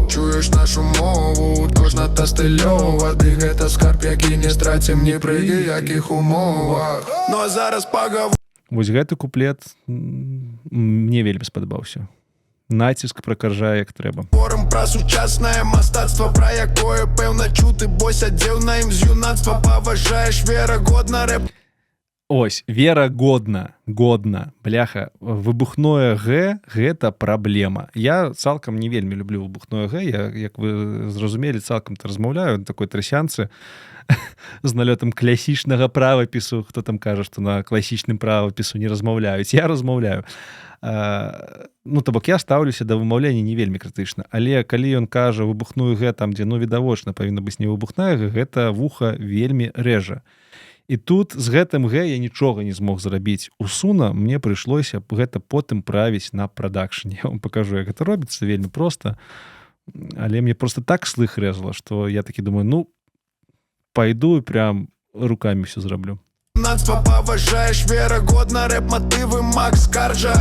Чуеш нашу мову, кожна та стылёва, ды гэта скарб, які не страцім ні пры якіх умовах. Ну а зараз пагаворым. Вось гэты куплет мне вельмі спадабаўся. Націск пракаржае як трэба. Говорым пра сучаснае мастацтва, пра якое пэўна чуты, бо сядзеў на ім з юнацтва, паважаеш верагодна рэп. Ось, верагодна, годна, бляха, выбухное Г – гэта праблема. Я цалкам не вельмі люблю выбухное Г, я, як вы зразумелі, цалкам-то размаўляю на такой трасянцы з налётам класічнага правапісу. Хто там кажа, што на класічным правапісу не размаўляюць? Я размаўляю. Ну, то бок я стаўлюся да вымаўлення не вельмі крытычна, але калі ён кажа выбухную Г там, дзе, ну, відавочна, павінна быць не выбухная Г, гэта вуха вельмі рэжа. І тут з гэтым Г я нічога не змог зрабіць. У Суна мне прыйшлося гэта потым правіць на прадакшне. Я вам пакажу, як гэта робіцца, вельмі проста. Але мне проста так слых рэзала, што я такі думаю, ну, пайду і прям рукамі ўсё зраблю. Нацтва паважаеш верагодна рэп-матывы Макс Каржа.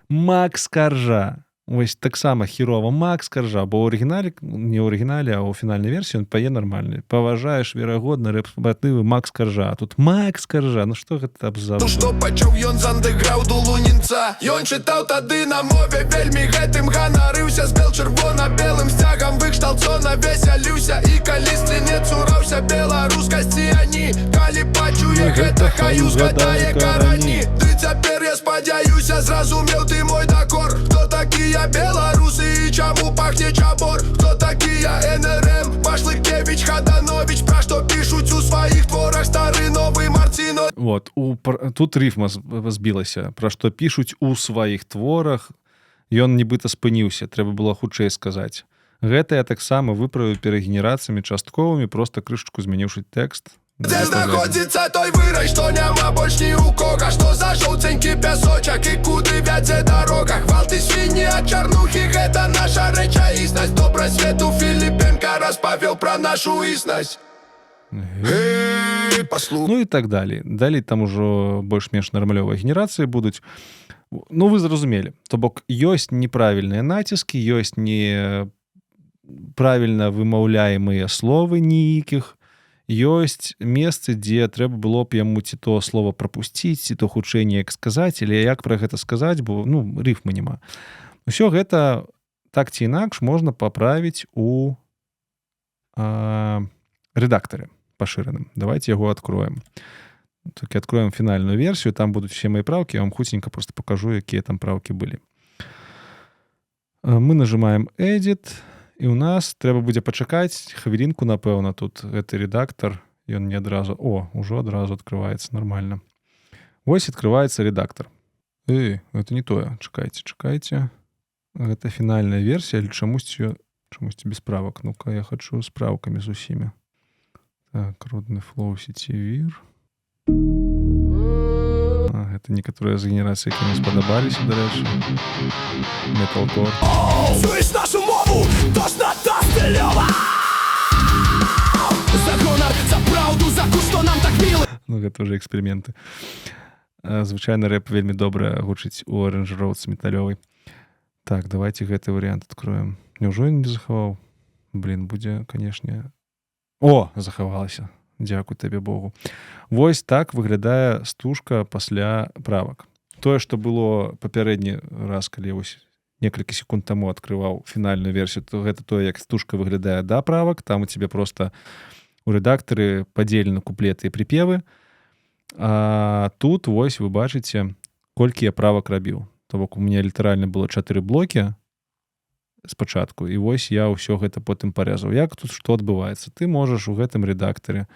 Макс Каржа. Вось таксама хірова Макс Каржа, бо ў арыгінале, не ў арыгінале, а ў фінальнай версіі ён пае нармальны. Паважаеш верагодна рэп-матывы Макс Каржа. А тут Макс Каржа. Ну што гэта абзац? Ну што пачаў ён з андэграўнду лунінца. Ён чытаў тады на мове, вельмі гэтым ганарыўся, з бел-чырвона-белым сцягам выкшталцона весялюся. І калісьці не цураўся беларускасці ані. Калі пачуе гэта, хай узгадае карані. Ты цяпер, я спадзяюся, зразумеў ты мой дакор. Хто такія беларусы і чаму пахне чабор? Хто такія НРМ, Башлыкевіч, Хаданович, пра што пішуць у сваіх творах стары новы Марціно. Вот, тут рыфма збілася. Пра што пішуць у сваіх творах, ён нібыта спыніўся, трэба было хутчэй сказаць. Гэта я таксама выправіў перагенерацыямі частковымі, проста крышачку змяніўшы тэкст. Дзе знаходзіцца той вырай, што няма больш ні ў кога, што за жоўценькі пясочак і куды вядзе дарога. Гвалты свінні ад чарнухі, гэта наша рэчаіснасць. Добра свету Філіпенка распавёў пра нашу існасць. Ну і так далей. Далей там ужо больш-менш нармалёвыя генерацыі будуць. Ну, вы зразумелі. То бок, ёсць неправільныя націскі, ёсць неправільна вымаўляемыя словы ніякіх, ёсць месцы, дзе трэба было б яму ці то слова прапусціць, ці то хутчэй неяк сказаць, але як пра гэта сказаць, бо, ну, рыфмы няма. Усё гэта так ці інакш можна паправіць у рэдактары пашыраным. Давайте яго адкроем. Так, откроем фінальную версію, там будуць все мои правкі, я вам хуценька просто покажу, якія там правкі былі. Мы нажимаем Edit, і у нас трэба будзе пачакаць хвілінку, напэўна, тут гэты рэдактар, ён не адразу, ужо адразу открываецца нормально. Вось открываецца рэдактар. Это не тое, чакайце. Гэта фінальная версія, але чамусьці без правак. Ну-ка, я хочу з правкамі з усімі. Так, родны флоу сетевір. Гэта некаторыя з генерацый, які мне спадабаліся, дарэчы. Металкор. Чуеш нашу мову, тожна та стылёва! За гонар, за праўду, за куш, што нам так мілы! Ну, гэта ўжо эксперыменты. Звычайна рэп вельмі добра гучыць у аранжыроўцы металёвай. Так, давайте гэты варыянт адкроем. Няўжо ён не захаваў? Блін, будзе, канешне... захавалася. Дзякуй табе Богу. Вось так выглядае стужка пасля правак. Тое, што было папярэдні раз, калі я вось некалькі секунд таму адкрываў фінальную версію, то гэта тое, як стужка выглядае да правак. Там у цябе проста у рэдактары падзелены куплеты і прыпевы. А тут вось вы бачыце, колькі я правак рабіў. То бок у мяне літаральна было 4 блокі спачатку, і вось я ўсё гэта потым парэзаў. Як тут што адбываецца? Ты можаш у гэтым рэдактары.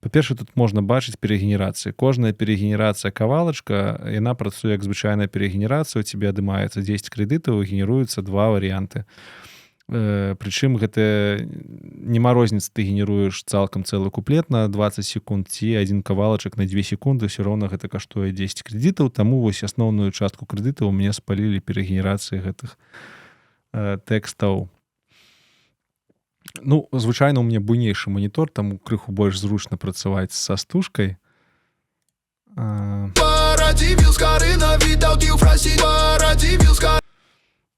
Па-перша, тут можна бачыць перагенерацыі. Кожная перагенерацыя кавалачка, яна працуе як звычайная перагенерацыя, у цябе адымаецца 10 крэдытаў і генеруюцца 2 варыянты. Прычым гэта няма розніцы, ты генеруеш цалкам цэлы куплет на 20 секунд ці адзін кавалачак на 2 секунды, все роўна гэта каштуе 10 крэдытаў, таму вось асноўную частку крэдытаў у мяне спалілі перагенерацыі гэтых тэкстаў. Ну, звычайна у мяне буйнейшы манітор, таму крыху больш зручна працаваць са стужкай.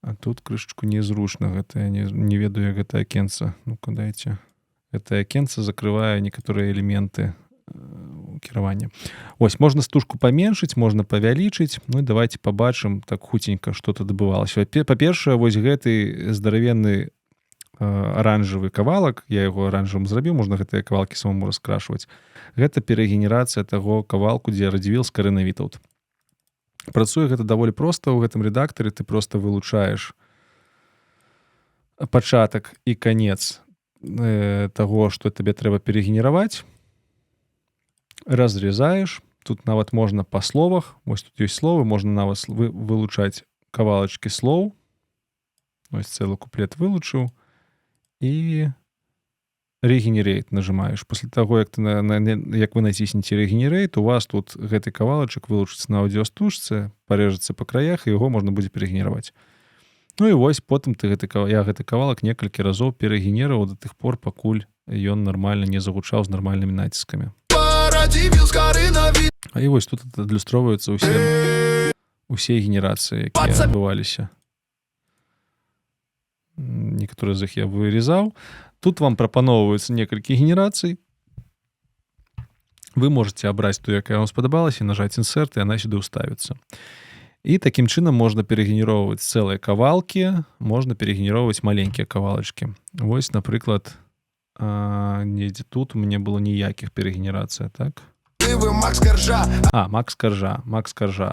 А тут крышачку незручна, гэта я не ведаю, як гэта акенца. Ну-ка, дайце. Гэта акенца закрывае некаторыя элементы кіравання. Вось, можна стужку паменшыць, можна павялічыць. Ну і давайте пабачым так хуценька, што тут адбывалася. Па-першае, вось гэты здаравенны аранжавы кавалак, я яго аранжавым зрабіў, можна гэтыя кавалкі самому раскрашваць. Гэта перагенерацыя таго кавалку, дзе Радзівіл з Карына Вітаўт. Працуе гэта даволі проста ў гэтым рэдактары, ты проста вылучаеш пачатак і канец таго, што табе трэба перагенераваць, разрезаеш, тут нават можна па словах, вось тут ёсць словы, можна нават вылучаць кавалачкі слоў, вось цэлы куплет вылучыў, і регенерейт нажимаеш. Пасля таго, як вы націснеце регенерейт, у вас тут гэты кавалачак вылучыцца на аўдыёстужцы, парэжацца па краях, і яго можна будзе перагенераваць. Ну і вось потым я гэты кавалак некалькі разоў перагенерываў да тых пор, пакуль ён нармальна не загучаў з нармальнымі націскамі. А і вось тут адлюстроўваюцца усе генерацыі, якія адбываліся. Некаторыя з іх я вырезаў. Тут вам прапаноўваюцца некалькі генерацый. Вы можете абраць ту, якая вам спадабалася, і нажаць інсерт, і яна сюды ўставіцца. І такім чынам можна перагенероўваць цэлыя кавалкі, можна перагенероўваць маленькія кавалачкі. Вось, напрыклад, недзе тут у мяне было ніякіх перагенерацый, так? Макс Каржа.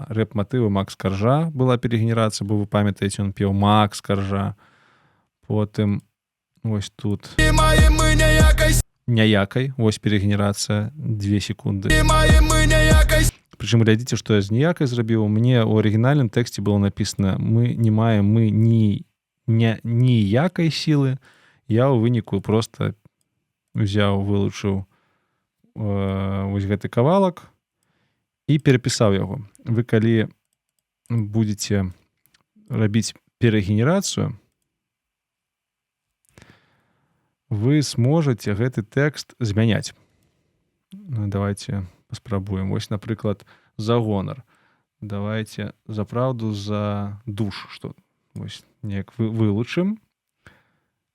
Рэп-матывы Макс Каржа была перагенерацыя, бо вы памятаеце, ён пеў Макс Каржа. Потым вось тут няякай, вось перагенерацыя 2 секунды. Прычым глядзіце, што я з ніякай зрабіў. Мне ў арыгінальным тэксце было напісана мы не маем ніякай сілы. Я ў выніку проста взяў, вылучыў вось гэты кавалак і перапісаў яго. Вы калі будзеце рабіць перагенерацыю, вы сможаце гэты тэкст змяняць. Давайте паспрабуем. Вось, напрыклад, за гонар. Давайте за праўду, за душ. Што? Вось, неяк вылучым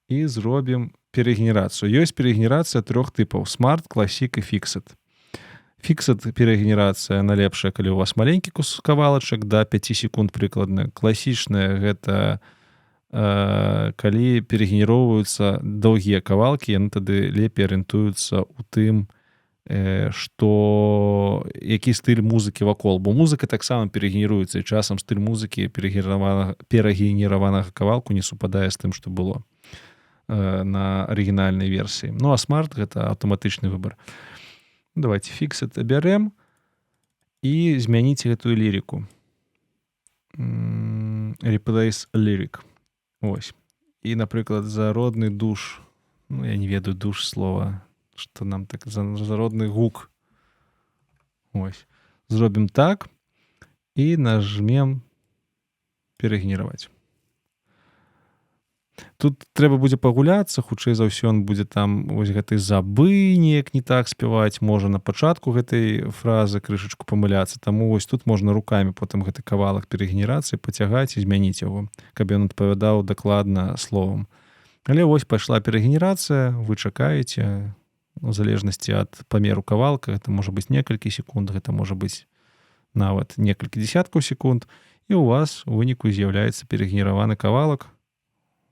і зробім перагенерацыю. Ёсць перагенерацыя 3 тыпаў. Smart, Classic і Fixed. Fixed перагенерацыя налепшая, калі у вас маленькі кавалачак, да 5 секунд прыкладна. Класічная гэта калі перагенероўваюцца доўгія кавалкі, яны тады лепей арыентуюцца ў тым, што які стыль музыкі вакол. Бо музыка таксама перагенеруецца, і часам стыль музыкі перагенераванага кавалку не супадае з тым, што было на арыгінальнай версіі. Ну, а Smart — гэта аўтаматычны выбар. Давайте Fixed абярем і змяніце гэтую лірыку. Replace lyric. Ось. І, напрыклад, за родны душ, ну, я не ведаю душ слова, што нам так, за родны гук. Ось. Зробім так і нажмем перагенераваць. Тут трэба будзе пагуляцца, хутчэй за ўсё ён будзе там вось гэты забы неяк не так спяваць, можа на пачатку гэтай фразы крышачку памыляцца, таму вось тут можна рукамі потым гэты кавалак перагенерацыі пацягаць і змяніць яго, каб ён адпавядаў дакладна словам. Але вось пайшла перагенерацыя, вы чакаеце, у залежнасці ад памеру кавалка, гэта можа быць некалькі секунд, гэта можа быць нават некалькі дзесяткаў секунд, і у вас у выніку з'яўляецца перагенераваны кавалак.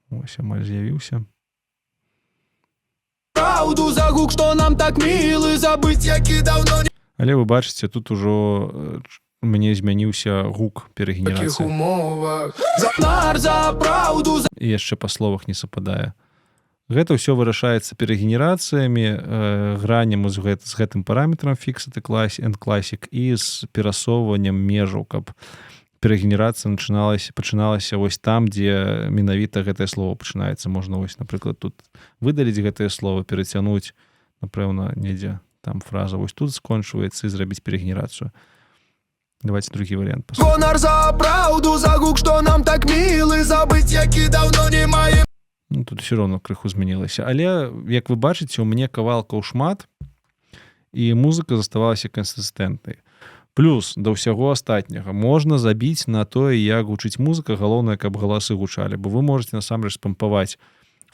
Ось, амаль з'явіўся. Праўду за гук, што нам так мілы забыць, які даўно не... Але вы бачыце, тут ужо мне змяніўся гук перагенерацыі. І яшчэ па словах не супадае. Гэта ўсё вырашаецца перагенерацыямі, граннем з гэтым параметрам Fixed and Classic і з перасоўваннем межаў, каб перагенерацыя пачыналася вось там, дзе менавіта гэтае слово пачынаецца. Можна вось, напрыклад, тут выдаліць гэтае слово, перацягнуць, напэўна, недзе там фраза вось тут скончваецца і зрабіць перагенерацыю. Давайте другі варыянт. Гонар за праўду, за гук, што нам так мілы, забыць, які даўно не маем. Ну, тут все роўно крыху змянілася. Але, як вы бачыце, у мяне кавалкаў шмат, і музыка заставалася кансістэнтнай. Плюс да ўсяго астатняга можна забіць на тое, як гучыць музыка, галоўнае, каб галасы гучалі, бо вы можаце насамрэч спампаваць.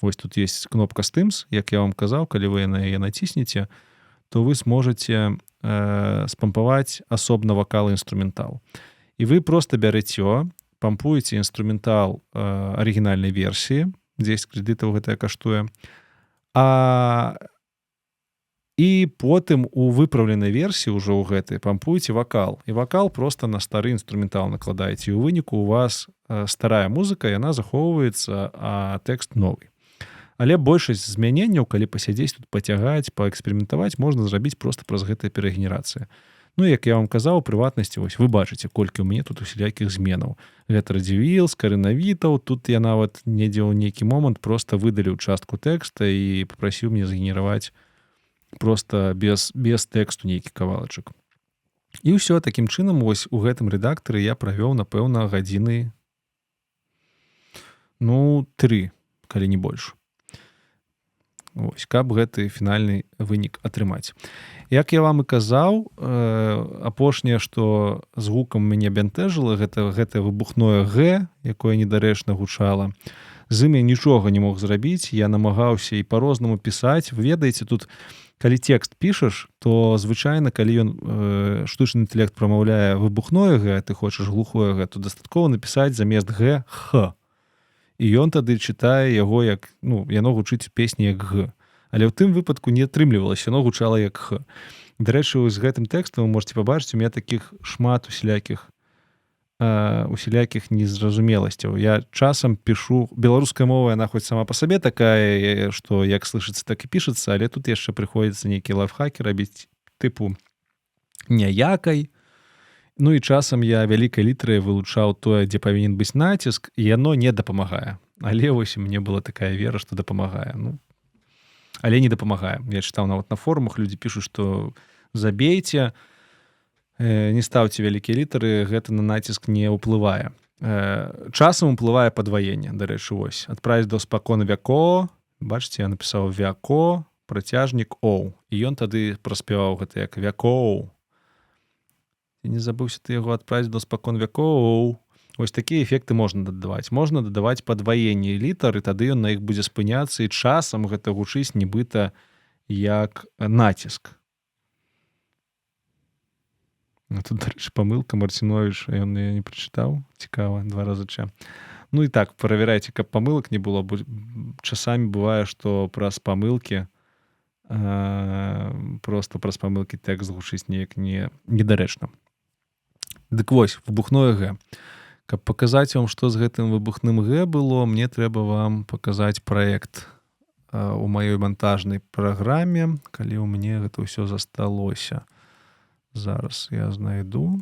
Вось тут есть кнопка Stims, як я вам казаў, калі вы на яе націснеце, то вы сможаце спампаваць асобна вакал і інструментал. І вы проста бярэце, пампуеце інструментал арыгінальнай версіі, 10 крэдытаў гэтая каштуе, і потым у выпраўленай версіі ўжо ў гэтай пампуеце вакал. І вакал проста на стары інструментал накладаеце. І ў выніку у вас старая музыка, яна захоўваецца, а тэкст новы. Але большасць змяненняў, калі пасядзець тут пацягаць, паэксперыментаваць, можна зрабіць проста праз гэтыя перагенерацыі. Ну, як я вам казаў, у прыватнасці, вось вы бачыце, колькі ў мяне тут усялякіх зменаў. Гэта радзівіл, скарынавітаў, тут я нават недзе ў нейкі момант проста выдаліў частку тэкста і папрасіў мне згенераваць проста без тэксту нейкі кавалачак. І ўсё, такім чынам, вось у гэтым рэдактары я правёў, напэўна, гадзіны 3, калі не больш. Ось, каб гэты фінальны вынік атрымаць. Як я вам і казаў, апошняе, што з гукам мяне бянтэжыла, гэта выбухное Г, якое недарэчна гучала. З ім я нічога не мог зрабіць, я намагаўся і па-рознаму пісаць. Вы ведаеце, тут, калі тэкст пішаш, то звычайна, калі ён штучны інтэлект прамаўляе выбухное Г, ты хочаш глухое Г, то дастаткова напісаць замест Г Х. І ён тады чытае яго як, яно гучыць песні як Г. Але ў тым выпадку не атрымлівалася, яно гучала як Х. Дарэчы, з гэтым тэкстам вы можете пабачыць, у меня такіх шмат усялякіх незразумеласцяў. Я часам пішу, беларуская мова, яна хоць сама па сабе такая, што як слышыцца, так і пішацца, але тут яшчэ прыходзіцца нейкі лайфхакі рабіць тыпу няякай. Ну і часам я вялікай літарай вылучаў тое, дзе павінен быць націск, і яно не дапамагае. Але вось мне была такая вера, што дапамагае. Але не дапамагае. Я чытаў нават на форумах, людзі пішуць, што забейце, не ставце вялікія літары, гэта на націск не ўплывае. Часам уплывае падваенне, дарэчы, вось. Адправіць да спакон вяко, бачыце, я напісаў вяко, працяжнік оў. І ён тады праспяваў гэта як вякоў. І не забыўся ты яго адправіць да спакон вякоў. Вось такія эфекты можна дадаваць. Можна дадаваць падваенне літар, і тады ён на іх будзе спыняцца, і часам гэта гучыць нібыта як націск. Тут, дарэчы, памылка Марціновіч, ён я не прачытаў. Цікава, 2 разы ча. Ну і так, праверайце, каб памылак не было, бо часамі бывае, што праз памылкі проста праз памылкі тэкст гучыць неяк недарэчна. Дык вось, выбухное Г. Каб паказаць вам, што з гэтым выбухным Г было, мне трэба вам паказаць праект у маёй мантажнай праграме, калі ў мяне гэта ўсё засталося. Зараз я знайду.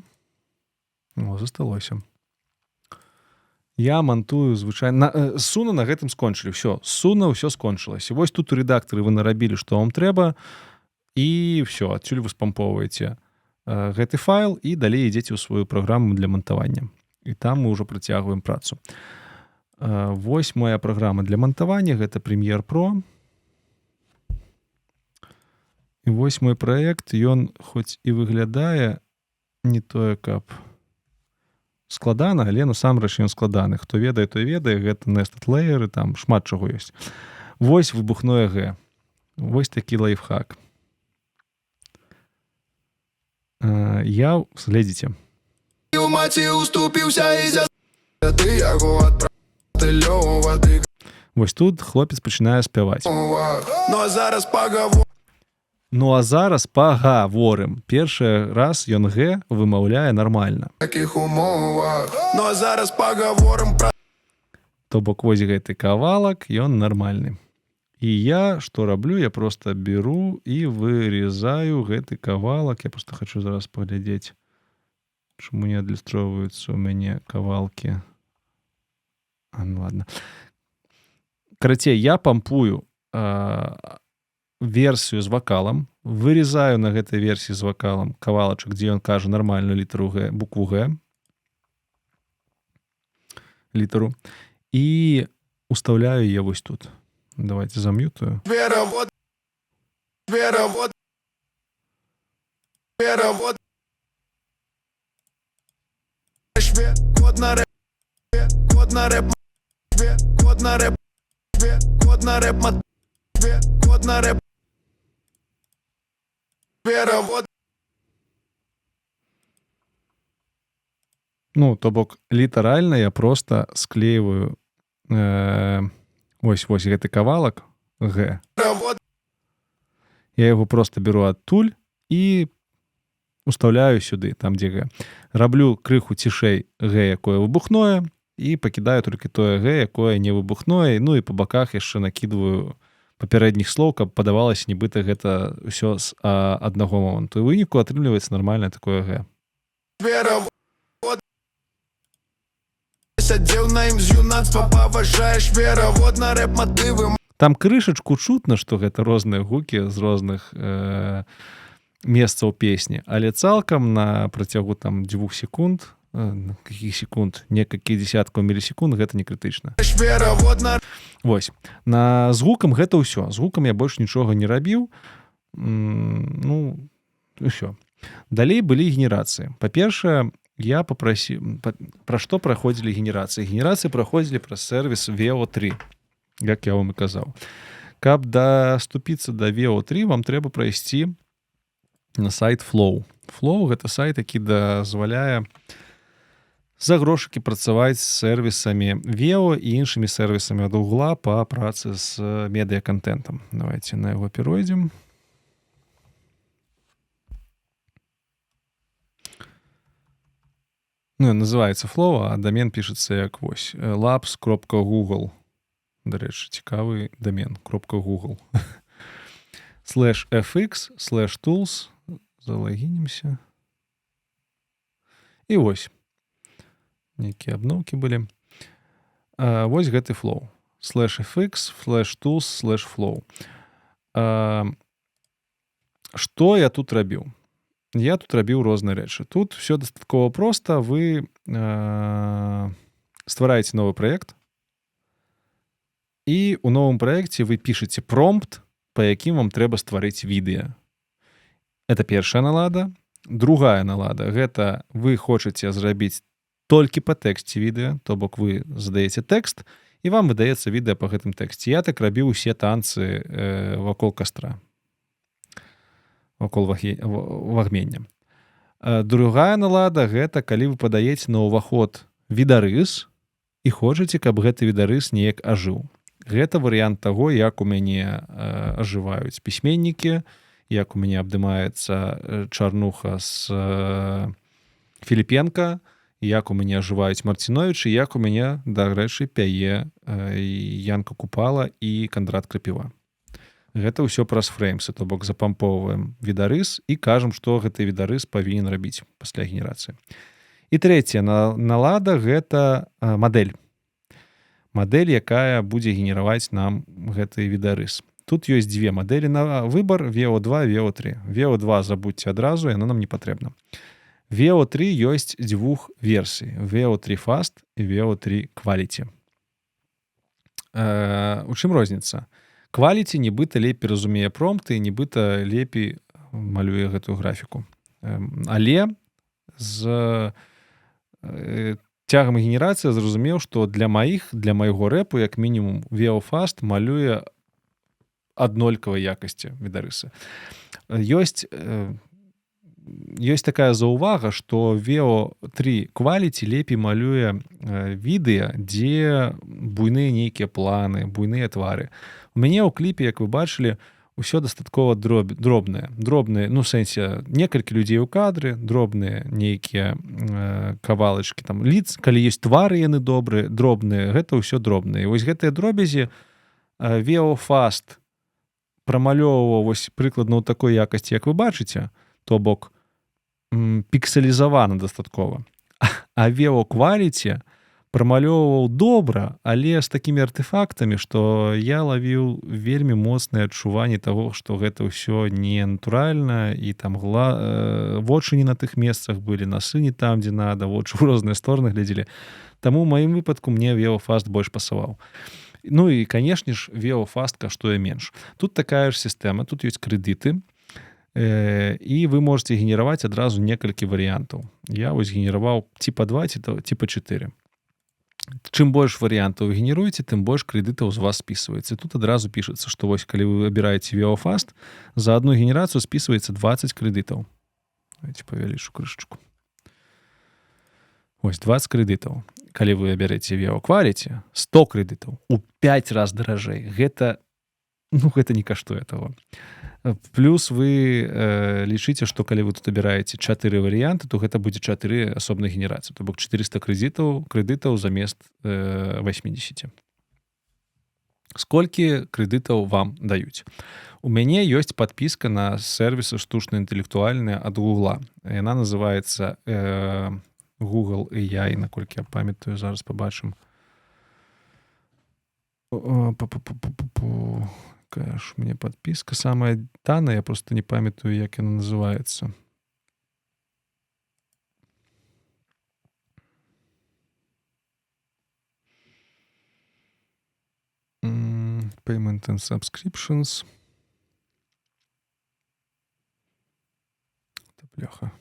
Засталося. Я мантую звычайна... Суна на гэтым скончылі. Ўсё, суна ўсё скончылася. Вось тут у рэдактары вы нарабілі, што вам трэба, і ўсё, адсюль вы спампоўваеце гэты файл і далей ідзеце ў сваю праграму для мантавання. І там мы ўжо працягваем працу. Вось моя праграма для мантавання, гэта Premiere Pro. І вось мой праект, ён хоць і выглядае не тое, каб складана, але насамрэч ён складаны. Хто ведае, той ведае, гэта nested layer, там шмат чаго ёсць. Вось выбухное Г. Вось такі лайфхак. Я, глядзіце. Вось тут хлопец пачынае спяваць. Ну а зараз пагаворым. Першы раз ён Г вымаўляе нармальна. То бок вось гэты кавалак, ён нармальны. І я што раблю? Я проста беру і вырезаю гэты кавалак. Я проста хочу зараз паглядзець. Чаму не адлюстроўваюцца ў мяне кавалкі? Ну ладно. Карацей, я пампую версію з вакалам, вырезаю на гэтай версіі з вакалам кавалачак, дзе ён кажа нармальную літару Г, букву Г, літару, і уставляю яе вось тут. Давайте зам'ютаю. Веровод. Код на рэп. Код на рэп. Код на рэп. Код на рэп. Код на рэп. Веровод. Ну, то бок, літаральна я просто склеиваю вось гэты кавалак Г. Я яго просто беру адтуль і уставляю сюды, там дзе Г. Раблю крыху цішэй Г, якое выбухное, і пакідаю толькі тое Г, якое не выбухное, ну і па баках яшчэ накідваю папярэдніх слоў, каб падавалася, нібыта гэта ўсё з аднаго моманту. І выніку атрымліваецца нармальнае такое Г. Сядзеў на ім з юнацтва, паважаеш веравод на рэп-матывы. Там крышачку чутно, што гэта розныя гукі з розных месцаў песні, але цалкам на працягу там 2 секунд, каких секунд, некалькі дзесяткаў мілісекунд, гэта не крытычна. Вось. З гукам гэта ўсё. З гукам я больш нічога не рабіў. Ну, ўсё. Далей былі генерацыі. Па-першае, я папрасіў, пра што праходзілі генерацыі? Генерацыі праходзілі праз сервіс VO3, як я вам і казаў. Каб даступіцца да VO3, вам трэба прайсці на сайт Flow. Flow — гэта сайт, які дазваляе за грошыкі працаваць з сервісамі VO і іншымі сервісамі ад Гугла па працы з медыякантэнтам. Давайте на яго перайдзем. Ну, называецца Flow, а домен пішацца як вось labs.google. Дарэчы, цікавы домен, .google. /fx/tools. Залагінімся. І вось. Нейкія абноўкі былі. Вось гэты Flow. /fx/tools/flow. Што я тут рабіў? Я тут рабіў розныя рэчы. Тут все дастаткова проста. Вы ствараеце новы праект, і ў новым праекце вы пішаце промпт, па якім вам трэба стварыць відэа. Это першая налада. Другая налада — гэта вы хочаце зрабіць толькі па тэксце відэа, то бок вы задаеце тэкст, і вам выдаецца відэа па гэтым тэксце. Я так рабіў усе танцы вакол кастра, вакол вагмення. Другая налада — гэта калі вы падаеце на ўваход відарыс і хочаце, каб гэты відарыс неяк ажыў. Гэта варыянт таго, як у мяне ажываюць пісьменнікі, як у мяне абдымаецца чарнуха з Філіпенка, як у мяне ажываюць Марціновічы, як у мяне, дарэчы, пяе Янка Купала і Кандрат Крапіва. Гэта ўсё праз фреймсы, то бок запампоўваем відарыс і кажам, што гэты відарыс павінен рабіць пасля генерацыі. І трэцяя налада — гэта мадэль. Мадэль, якая будзе генераваць нам гэты відарыс. Тут ёсць дзве мадэлі на выбар: VO2, VO3. VO2 забудьце адразу, яно нам не патрэбна. VO3 ёсць дзвюх версій: VO3 Fast і VO3 Quality. У чым розніца? Quality нібыта лепей разумее промпты, нібыта лепей малюе гэтую графіку. Але з цягам генерацыі зразумеў, што для майго рэпу, як мінімум, VO Fast малюе аднолькавай якасці відарысы. Ёсць такая заўвага, што VO3 Quality лепей малюе відэа, дзе буйныя нейкія планы, буйныя твары. У мяне ў кліпе, як вы бачылі, усё дастаткова дробнае. Дробныя, ну, сэнсе, некалькі людзей у кадры, дробныя нейкія кавалачкі, там, ліц, калі ёсць твары, яны добрыя, дробныя, гэта ўсё дробныя. І вось гэтыя дробязі VO Fast прамалёўваў вось прыкладна ў такой якасці, як вы бачыце, то бок пікселізавана дастаткова. А Veo Quality прамалёўваў добра, але з такімі артэфактамі, што я лавіў вельмі моцнае адчуванне таго, што гэта ўсё не натуральна, і там вочы не на тых месцах былі, насы не там, дзе надо, вочы ў розныя стороны глядзелі. Таму ў маім выпадку мне Veo Fast больш пасаваў. Ну і, канешне ж, Veo Fast каштуе менш. Тут такая ж сістэма, тут ёсць крэдыты, і вы можете генераваць адразу некалькі варыянтаў. Я вось генераваў типа 2, типа 4. Чым больш варыянтаў вы генеруеце, тым больш крэдытаў з вас спісваецца. Тут адразу пішацца, што вось калі вы выбіраеце Veo Fast, за одну генерацыю спісваецца 20 крэдытаў. Давайте павялічу крышачку. Ось 20 крэдытаў. Калі вы абярэце Veo Quality, 100 крэдытаў у 5 раз даражэй. Гэта не каштуе таго. Плюс вы лічыце, што калі вы тут абіраеце 4 варыянты, то гэта будзе 4 асобныя генерацыі. То бок 400 крэдытаў замест 80. Сколькі крэдытаў вам даюць? У мяне ёсць падпіска на сервісы штучна-інтэлектуальныя ад Гугла. Яна называецца Google AI, наколькі я памятаю, зараз пабачым. Какая ж мне подписка самая танная, я просто не памятаю, як яна называецца. Payment and subscriptions. Та бляха.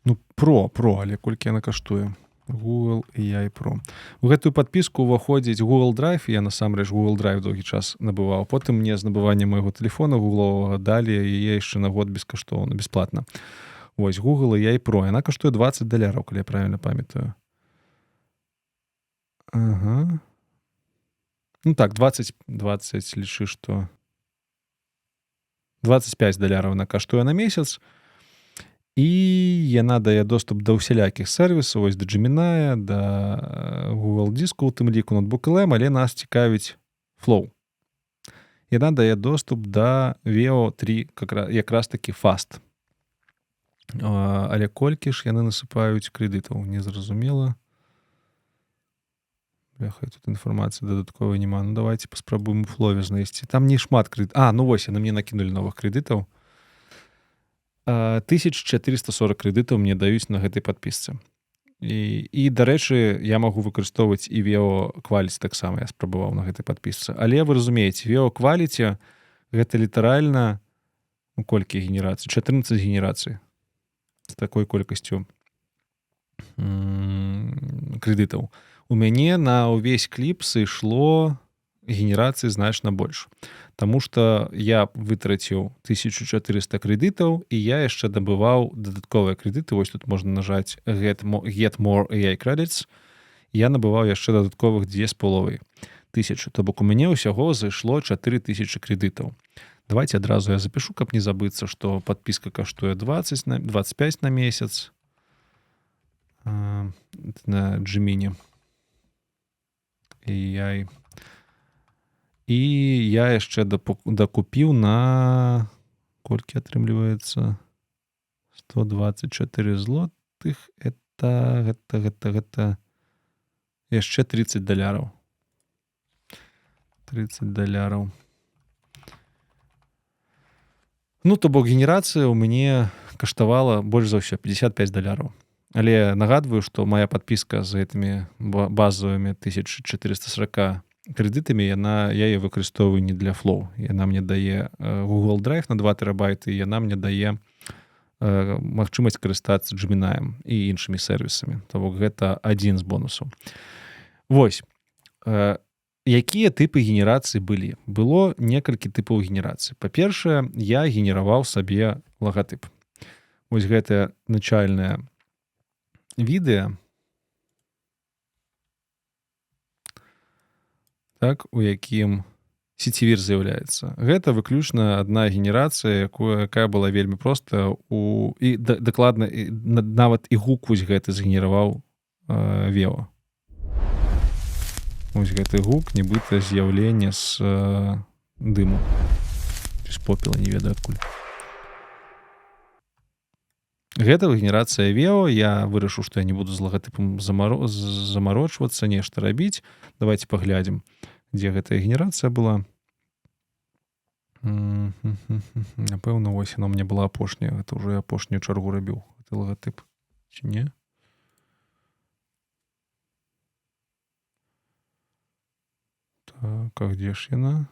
Ну, Pro, але колькі яна каштуе. Google AI Pro. У гэтую падпіску ўваходзіць Google Drive, я насамрэч Google Drive доўгі час набываў. Потым мне з набывання майго тэлефона гугловага далі яе яшчэ на год бескаштоўна, бесплатна. Вось, Google AI Pro. Яна каштуе $20, калі я правільна памятаю. Ага. Ну так, 20 лічы, што... $25 яна каштуе на месяц. І яна дае доступ да ўсялякіх сервісаў, ось да Gemini, да Google Диску, у тым ліку ноутбук LM, але нас цікавіць Flow. Яна дае доступ да Veo 3, якраз такі Fast. Але колькі ж яны насыпаюць крэдытаў, незразумела. Бляха, тут інфармацыі дадатковай няма. Ну, давайте паспрабуем у Flow знайсці. Там не шмат крэдытаў. Ну вось, яны мне накінулі новых крэдытаў. 1440 крэдытаў мне даюць на гэтай падпісцы. І, дарэчы, я магу выкарыстоўваць і Veo Quality таксама, я спрабаваў на гэтай падпісцы. Але вы разумееце, Veo Quality гэта літаральна колькі генерацый? 14 генерацый з такой колькасцю крэдытаў. У мяне на ўвесь кліп сышло генерацыі значна больш. Таму што я вытраціў 1400 крэдытаў, і я яшчэ дабываў дадатковыя крэдыты. Вось тут можна нажаць Get More AI Credits. Я набываў яшчэ дадатковых 2500. То бок у мяне ўсяго зайшло 4000 крэдытаў. Давайте адразу я запишу, каб не забыцца, што падпіска каштуе 25 на месяц на Gemini. І я яшчэ дакупіў на колькі атрымліваецца 124 злотых. Гэта яшчэ $30. $30. Ну, то бок генерацыя ў мяне каштавала больш за ўсё $55. Але нагадваю, што моя падпіска з гэтымі базовымі 1440 крэдытамі, я яе выкарыстоўваю не для Flow. Яна мне дае Google Drive на 2 тэрабайты, і яна мне дае магчымасць карыстацца Gemini і іншымі сервісамі. То бок гэта адзін з бонусаў. Вось. Якія тыпы генерацыі былі? Было некалькі тыпаў генерацыі. Па-першае, я генераваў сабе лагатып. Вось гэтае начальнае відэа, так, у якім сецівір з'яўляецца. Гэта выключна адна генерацыя, якая была вельмі проста, і дакладна нават і гук вось гэты згенераваў Veo. Вось гэты гук, нібыта з'яўленне з дыму. З попела, не ведаю адкуль. Гэта генерацыя Veo. Я вырашыў, што я не буду з лагатыпам замарочвацца, нешта рабіць. Давайте паглядзім, дзе гэтая генерацыя была. Напэўна, вось яна мне была апошняя. Гэта ўжо я апошнюю чаргу рабіў, гэты лагатып. Ці не? Так, а где ж яна?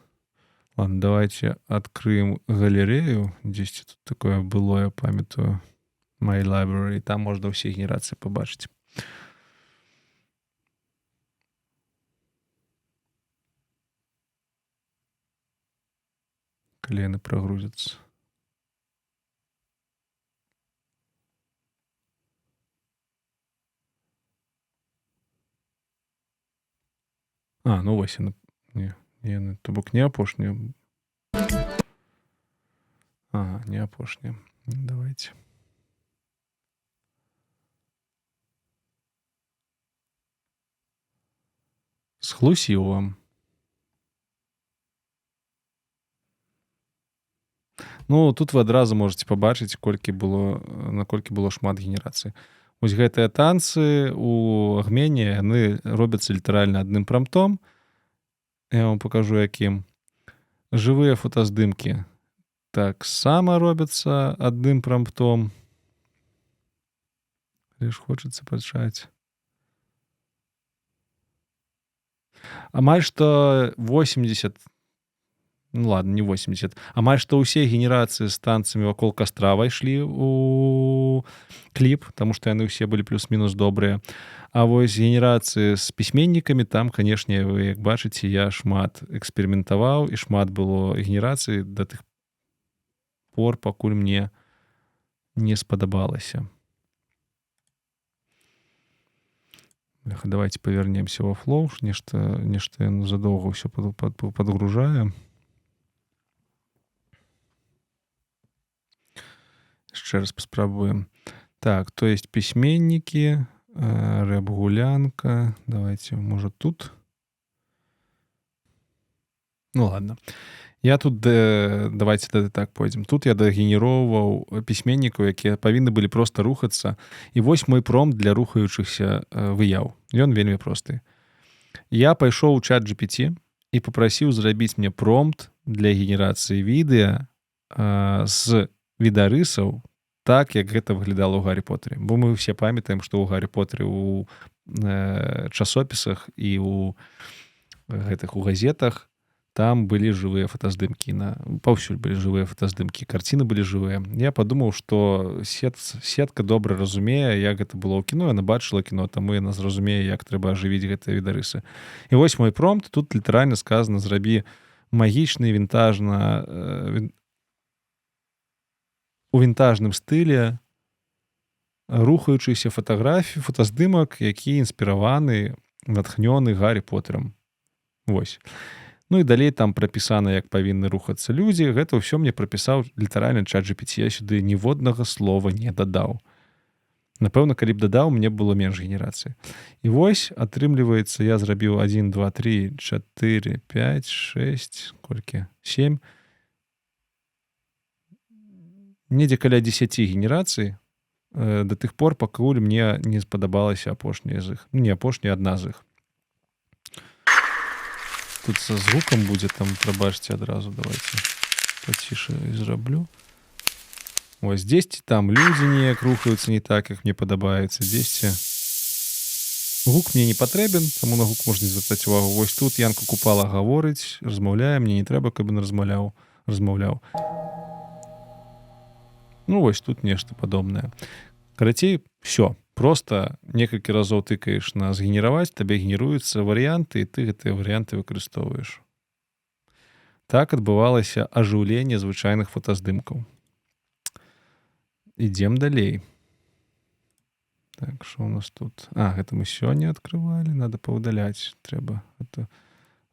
Ладно, давайте открыем галерею. Здесь тут такое было, я памятаю. My Library. Там можна ўсе генерацыі пабачыць. Калі яны прагрузяцца. Ну вось яна. Не, яны, то бок не апошняя. Не апошняя. Давайте. Схлусіў вам. Тут вы адразу можаце пабачыць, наколькі было шмат генерацый. Вось гэтыя танцы у Агмене, яны робяцца літаральна адным прамптом. Я вам пакажу, якім. Жывыя фотаздымкі таксама робяцца адным прамптом. Лишь хочацца пачаць. Амаль што 80, ладно, не 80, амаль што ўсе генерацыі з танцамі вакол кастра ішлі у кліп, таму што яны ўсе былі плюс-мінус добрыя. А вось генерацыі з пісьменнікамі, там, канешне, вы як бачыце, я шмат эксперыментаваў, і шмат было генерацый да тых пор, пакуль мне не спадабалася. Давайте повернемся во Flow. Нешта ён задоўга ўсё подгружае. Яшчэ раз паспрабуем. Так, то есть пісьменнікі, рэп-гулянка. Давайте, может, тут. Ладно. Я тут, давайте так пойдзем. Тут я дагенероўваў пісьменнікаў, якія павінны былі проста рухацца. І вось мой промпт для рухаючыхся выяў. Ён вельмі просты. Я пайшоў у чат GPT і папрасіў зрабіць мне промпт для генерацыі відэа з відарысаў так, як гэта выглядала ў Гаррі Поттере. Бо мы ўсе памятаем, што ў Гаррі Поттере у часопісах і у газетах там былі жывыя фотаздымкі. Паўсюль былі жывыя фотаздымкі, карціны былі жывыя. Я падумаў, што сетка добра разумее, як гэта было ў кіно, яна бачыла кіно, таму яна зразумее, як трэба ажывіць гэтыя відарысы. І вось мой промпт, тут літаральна сказана: зрабі магічны у вінтажным стылі рухаючыся фотаздымак, які інспіраваны, натхнёны Гаррі Поттерам. Вось. І далей там прапісана, як павінны рухацца людзі. Гэта ўсё мне прапісаў літаральна чат GPT. Я сюды ніводнага слова не дадаў. Напэўна, калі б дадаў, мне было менш генерацыі. І вось, атрымліваецца, я зрабіў 1, 2, 3, 4, 5, 6, колькі? 7. Недзе каля 10 генерацый да тых пор, пакуль мне не спадабалася апошняя з іх. Не апошняя, адна з іх. Тут со звуком будет, там, пробачьте одразу, давайте потише зраблю. Ось здесь там люди неяк рухаюцца не так, як мне падабаецца. Здесь гук мне не патрэбен, таму на гук можна звяртаць увагу. Вось тут Янка Купала гаворыць, размаўляе, мне не трэба, каб ён размаўляў. Вось тут нешта падобнае. Карацей, всё. Просто некалькі разоў тыкаеш на згенераваць, табе генеруюцца варыянты, і ты гэтыя варыянты выкарыстоўваеш. Так адбывалася ажыўленне звычайных фотаздымкаў. Ідзем далей. Так, што у нас тут? Гэта мы сёння адкрывалі, надо паўдаляць. Трэба гэта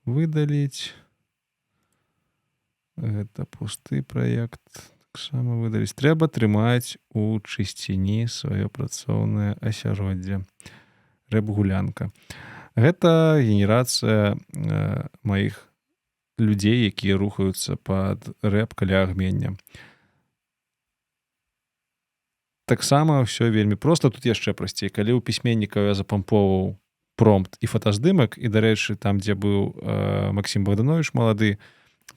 выдаліць. Гэта пусты праект. Таксама выдаліць. Трэба трымаць у чысціні сваё працоўнае асяроддзе. Рэп-гулянка. Гэта генерацыя маіх людзей, якія рухаюцца пад рэп каля агмення. таксама ўсё вельмі проста, тут яшчэ прасцей. Калі ў пісьменнікаў я запамповаў промпт і фотаздымак, і, дарэчы, там, дзе быў Максім Богданович малады,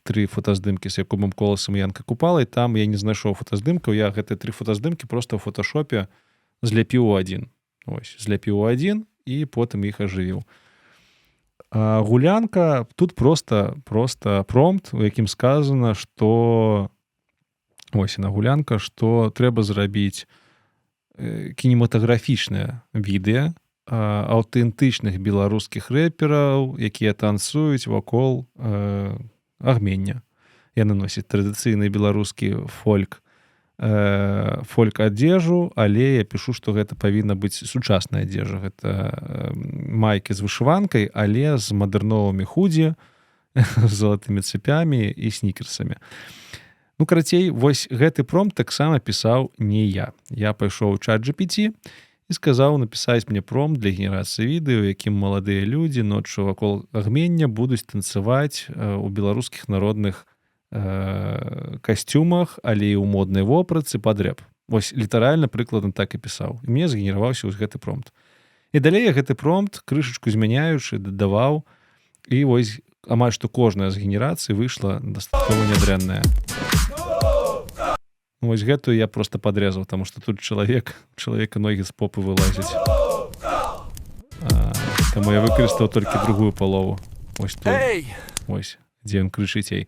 3 фотаздымкі з Якубам Коласам і Янкай Купалай, там я не знайшоў фотаздымкаў, я гэтыя 3 фотаздымкі проста ў фоташопе зляпіў у адзін. Ось, зляпіў у адзін і потым іх ажывіў. А гулянка, тут проста промпт, у якім сказана, што ось яна гулянка, што трэба зрабіць кінематаграфічнае відэа аўтэнтычных беларускіх рэпераў, якія танцуюць вакол агмення. Яны носяць традыцыйны беларускі фольк адзежу, але я пішу, што гэта павінна быць сучасная адзежа. Гэта майкі з вышыванкай, але з мадэрновымі худзі, з залатымі цепямі і снікерсамі. Ну, карацей, вось гэты промпт таксама пісаў не я. Я пайшоў у ChatGPT і сказаў напісаць мне промпт для генерацыі відэо, якім маладыя людзі ноччу вакол агмення будуць танцаваць у беларускіх народных касцюмах, але і ў моднай вопратцы пад рэп. Вось літаральна прыкладна так і пісаў. І мне згенераваўся вось гэты промпт. І далей я гэты промпт, крышачку змяняючы, дадаваў, і вось амаль што кожная з генерацый выйшла дастаткова нядрэнная. Вось гэтую я проста падрэзаў, таму што тут чалавека ногі з попы вылазяць. Таму я выкарыстаў толькі другую палову. Вось тут. Вось, дзе ён крычыць ей.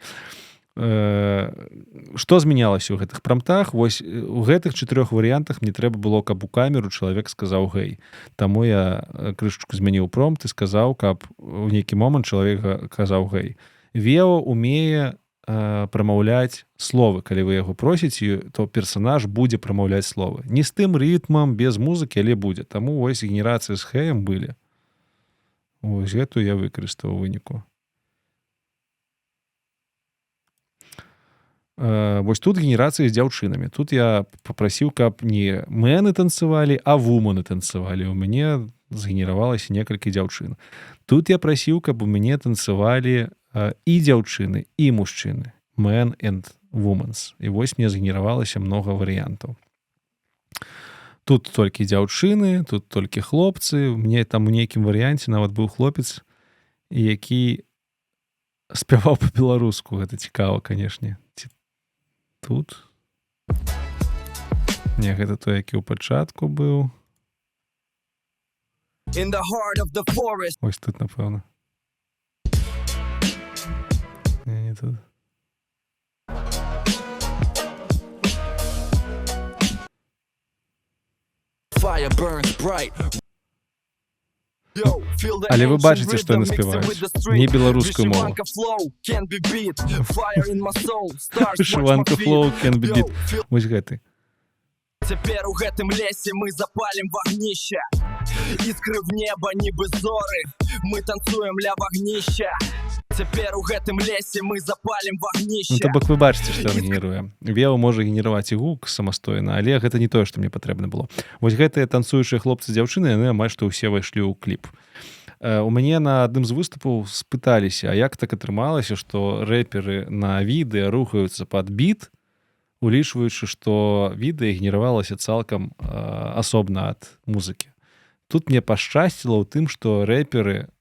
Што змянялася ў гэтых промптах? Вось у гэтых 4 варыянтах мне трэба было, каб у камеру чалавек сказаў гэй. Таму я крышачку змяніў промпт і сказаў, каб у нейкі момант чалавек казаў гэй. Вео умее прамаўляць словы. Калі вы яго просіце, то персанаж будзе прамаўляць словы. Не з тым рытмам, без музыкі, але будзе. Таму вось генерацыі з хэем былі. Вось гэтую я выкарыстаў у выніку. Вось тут генерацыі з дзяўчынамі. Тут я папрасіў, каб не мэны танцавалі, а вуманы танцавалі. У мяне згенеравалася некалькі дзяўчын. Тут я прасіў, каб у мяне танцавалі і дзяўчыны, і мужчыны. Men and womans. І вось мне згенеравалася многа варыянтаў. Тут толькі дзяўчыны, тут толькі хлопцы. Мне там у нейкім варыянце нават быў хлопец, які спяваў па-беларуску. Гэта цікава, канешне. Тут. Не, гэта той, які ў пачатку быў. Ось тут, напэўна. Не тут. Але вы бачыце, што яны спяваюць. Не беларускую мову. Вышыванка флоу, can be beat. Вось гэты. Цяпер у гэтым лесе мы запалім вагнішча. Іскры в неба, нібы зоры. Мы танцуем ля вагнішча. Цяпер у гэтым лесе мы запалім вагнішча. Ну, то бок вы бачыце, што ён генеруе. Вео можа генераваць і гук самастойна, але гэта не тое, што мне патрэбна было. Вось гэтыя танцуючыя хлопцы з дзяўчыны, яны амаль што ўсе ўвайшлі ў кліп. У мяне на адным з выступаў спыталіся, а як так атрымалася, што рэперы на відэа рухаюцца пад біт, улічваючы, што відэа генеравалася цалкам асобна ад музыкі. Тут мне пашчасціла ў тым, што рэперы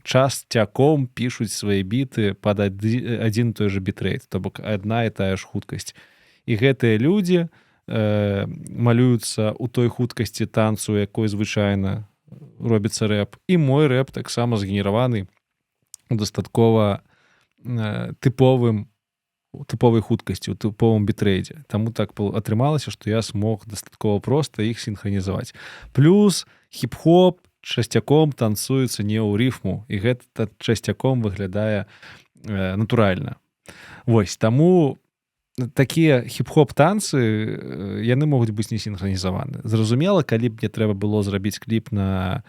часцяком пішуць свае біты пад адзін той жа бітрэйт, то бок адна і тая ж хуткасць. І гэтыя людзі малююцца ў той хуткасці танцу, якой звычайна робіцца рэп. І мой рэп таксама згенераваны дастаткова тыповай хуткасці, у тыповым бітрэйдзе. Таму так атрымалася, што я смог дастаткова проста іх сінхранізаваць. Плюс хіп-хоп часцяком танцуецца не ў рыфму, і гэта часцяком выглядае натуральна. Вось, таму такія хіп-хоп танцы, яны могуць быць не сінхранізаваны. Зразумела, калі б мне трэба было зрабіць кліп на,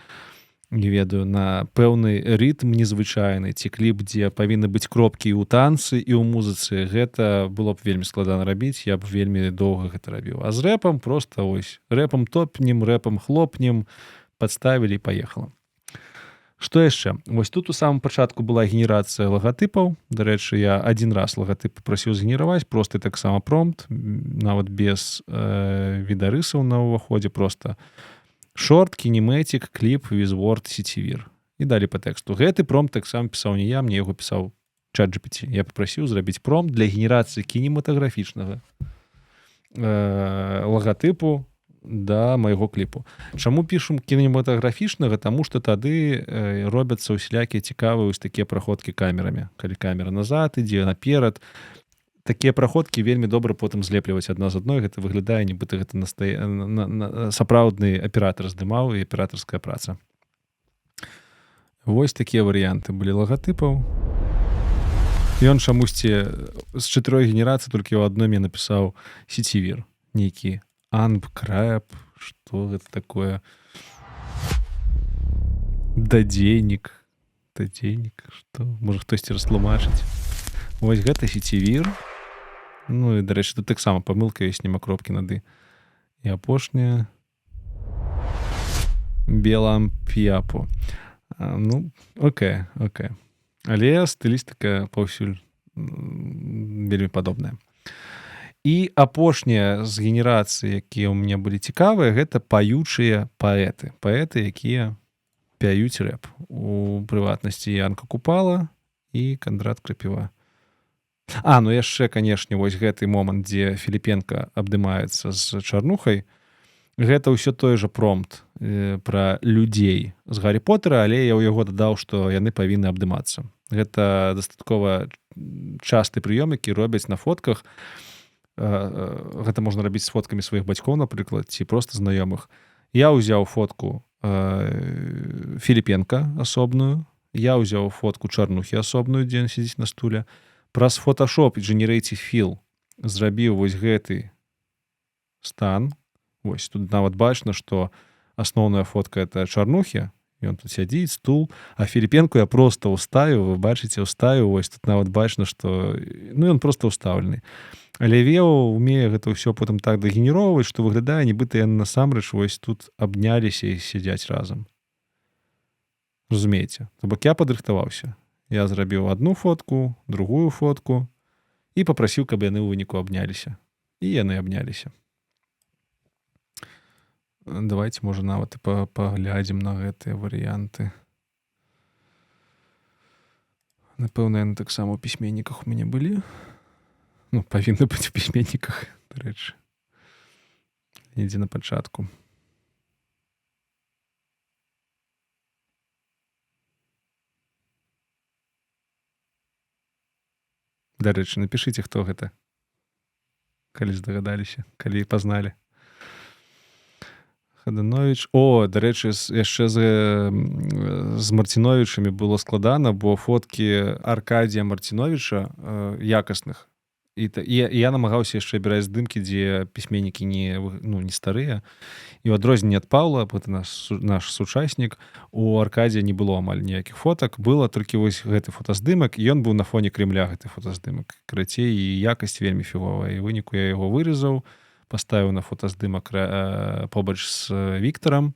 не ведаю, на пэўны рытм незвычайны, ці кліп, дзе павінны быць кропкі і ў танцы, і ў музыцы, гэта было б вельмі складана рабіць, я б вельмі доўга гэта рабіў. А з рэпам проста ось, рэпам топнем, рэпам хлопнем, падставілі і паехала. Што яшчэ? Вось тут у самым пачатку была генерацыя лагатыпаў. Дарэчы, я адзін раз лагатып прасіў згенераваць, просты таксама промпт, нават без відарысаў на ўваходзе, проста шорт, кинематик, кліп, визворд, сетевір. І далі па тэксту. Гэты промпт таксама пісаў не я, мне яго пісаў ChatGPT. Я папрасіў зрабіць промпт для генерацыі кінематаграфічнага лагатыпу да майго кліпу. Чаму пішум кінематаграфічнага? Таму што тады робяцца ўсялякія цікавыя вось такія праходкі камерамі. Калі камера назад ідзе, наперад. Такія праходкі вельмі добра потым злепліваць адна з адной. Гэта выглядае, нібыта гэта сапраўдны аператар здымаў і аператарская праца. Вось такія варыянты былі лагатыпаў. Ён чамусьці з 4 генерацый толькі ў адной мне напісаў сетевір. Нейкі Анбкраб, што гэта такое? Дадзейнік. Дадзейнік, што? Можа, хтосьці растлумачыць. Вось гэта сетевір. Ну, і, дарэчы, тут таксама памылка ёсць, нема кропкі над «і». І апошняя Беламп'япу. Ну, окей. Але стылістыка паўсюль вельмі падобная. І апошнія з генерацыі, якія ў мяне былі цікавыя, гэта паючыя паэты. Паэты, якія пяюць рэп. У прыватнасці Янка Купала і Кандрат Крапіва. Ну яшчэ, канешне, вось гэты момант, дзе Філіпенка абдымаецца з Чарнухай, гэта ўсё той жа промпт пра людзей з Гаррі Поттера, але я ў яго дадаў, што яны павінны абдымацца. Гэта дастаткова часты прыём, які робяць на фотках. Гэта можна рабіць з фоткамі сваіх бацькоў, напрыклад, ці проста знаёмых. Я ўзяў фотку Філіпенка асобную, я ўзяў фотку Чарнухі асобную, дзе ён сядзіць на стуле. Праз Photoshop і Generative Fill зрабіў вось гэты стан. Вось тут нават бачна, што асноўная фотка это Чарнухі, ён тут сядзіць, стул, а Філіпенку я проста ўставіў, вы бачыце, ўставіў, вось тут нават бачна, што ён проста ўстаўлены. Але Вео умее гэта ўсё потым так дагенероўваць, што выглядае, нібыта яны насамрэч вось тут абняліся і сядзяць разам. Разумееце? То бок я падрыхтаваўся. Я зрабіў адну фотку, другую фотку і папрасіў, каб яны ў выніку абняліся. І яны абняліся. Давайте, можа, нават і паглядзім на гэтыя варыянты. Напэўна, яны таксама ў пісьменніках у мяне былі. Ну, павінны быць у пісьменніках, дарэчы. Недзе на пачатку. Дарэчы, напішыце, хто гэта. Калі здагадаліся, калі пазналі. Хаданович. Дарэчы, яшчэ з Марціновічамі было складана, бо фоткі Аркадія Марціновіча якасных. І я намагаўся яшчэ абіраць здымкі, дзе пісьменнікі не старыя. І ў адрозненне ад Паўла, гэта наш сучаснік, у Аркадія не было амаль ніякіх фотак. Было толькі вось гэты фотаздымак, і ён быў на фоне Кремля, гэты фотаздымак. Карацей, і якасць вельмі фіговая. І выніку я яго выразаў, паставіў на фотаздымак побач з Віктарам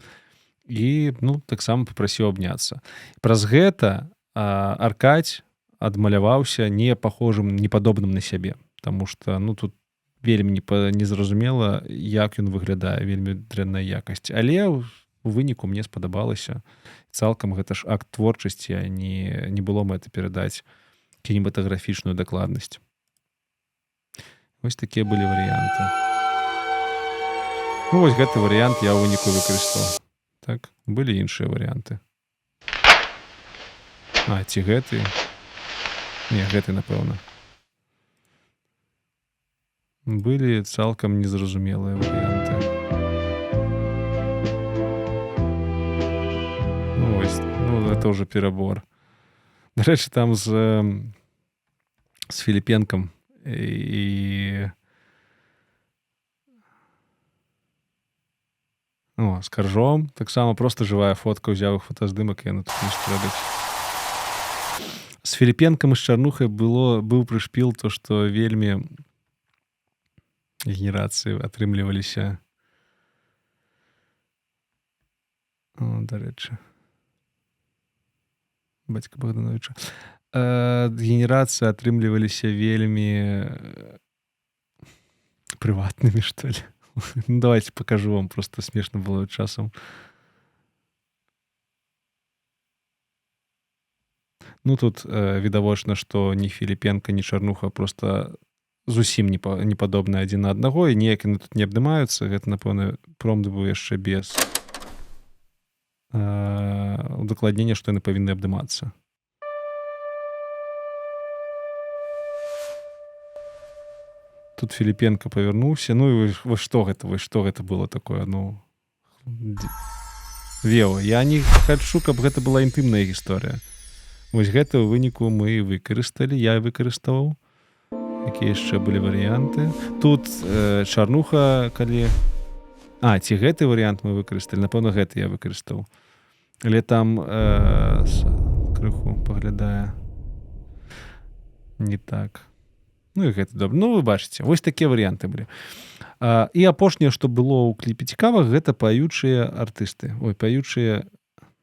і таксама папрасіў абняцца. Праз гэта Аркадь адмаляваўся не пахожым, не падобным на сябе, таму што тут вельмі незразумела, як ён выглядае, вельмі дрэнная якасць. Але у выніку мне спадабалася. Цалкам гэта ж акт творчасці, а не было мэты перадаць кінематаграфічную дакладнасць. Вось такія былі варыянты. Вось гэты варыянт я ў выніку выкарыстаў. Так, былі іншыя варыянты. Ці гэты? Не, гэты, напэўна. Былі цалкам незразумелыя варыянты. Вось, это ўжо перабор. Дарэчы, там з Філіпенкам і з Каржом. Таксама проста жывая фотка, ўзяў іх фотаздымак, і яны тут нешта робяць. З Філіпенкам і з Чарнухай быў прышпіл то, што вельмі генерацыі атрымліваліся. Дарэчы. бацька Богдановича. Генерацыі атрымліваліся вельмі прыватнымі, што ли. Ну, давайте покажу вам, просто смешна было часам. Ну, тут відавочна, што ні Філіпенка, ні Чарнуха просто зусім не падобны адзін на аднаго, і ніяк яны тут не абдымаюцца. Гэта, напэўна, промпт быў яшчэ без удакладнення, што яны павінны абдымацца. Тут Філіпенка павярнуўся. Ну, і вось што гэта было такое? Ну, Вео, я не хачу, каб гэта была інтымная гісторыя. Вось гэта ў выніку мы выкарысталі, я выкарыстаў. Якія яшчэ былі варыянты. Тут Чарнуха, калі... ці гэты варыянт мы выкарысталі. Напэўна, гэты я выкарыстаў. Але там крыху паглядае не так. Ну і гэта добра. Ну, вы бачыце, вось такія варыянты былі. І апошняе, што было ў кліпе цікава, гэта паючыя артысты. Ой, паючыя,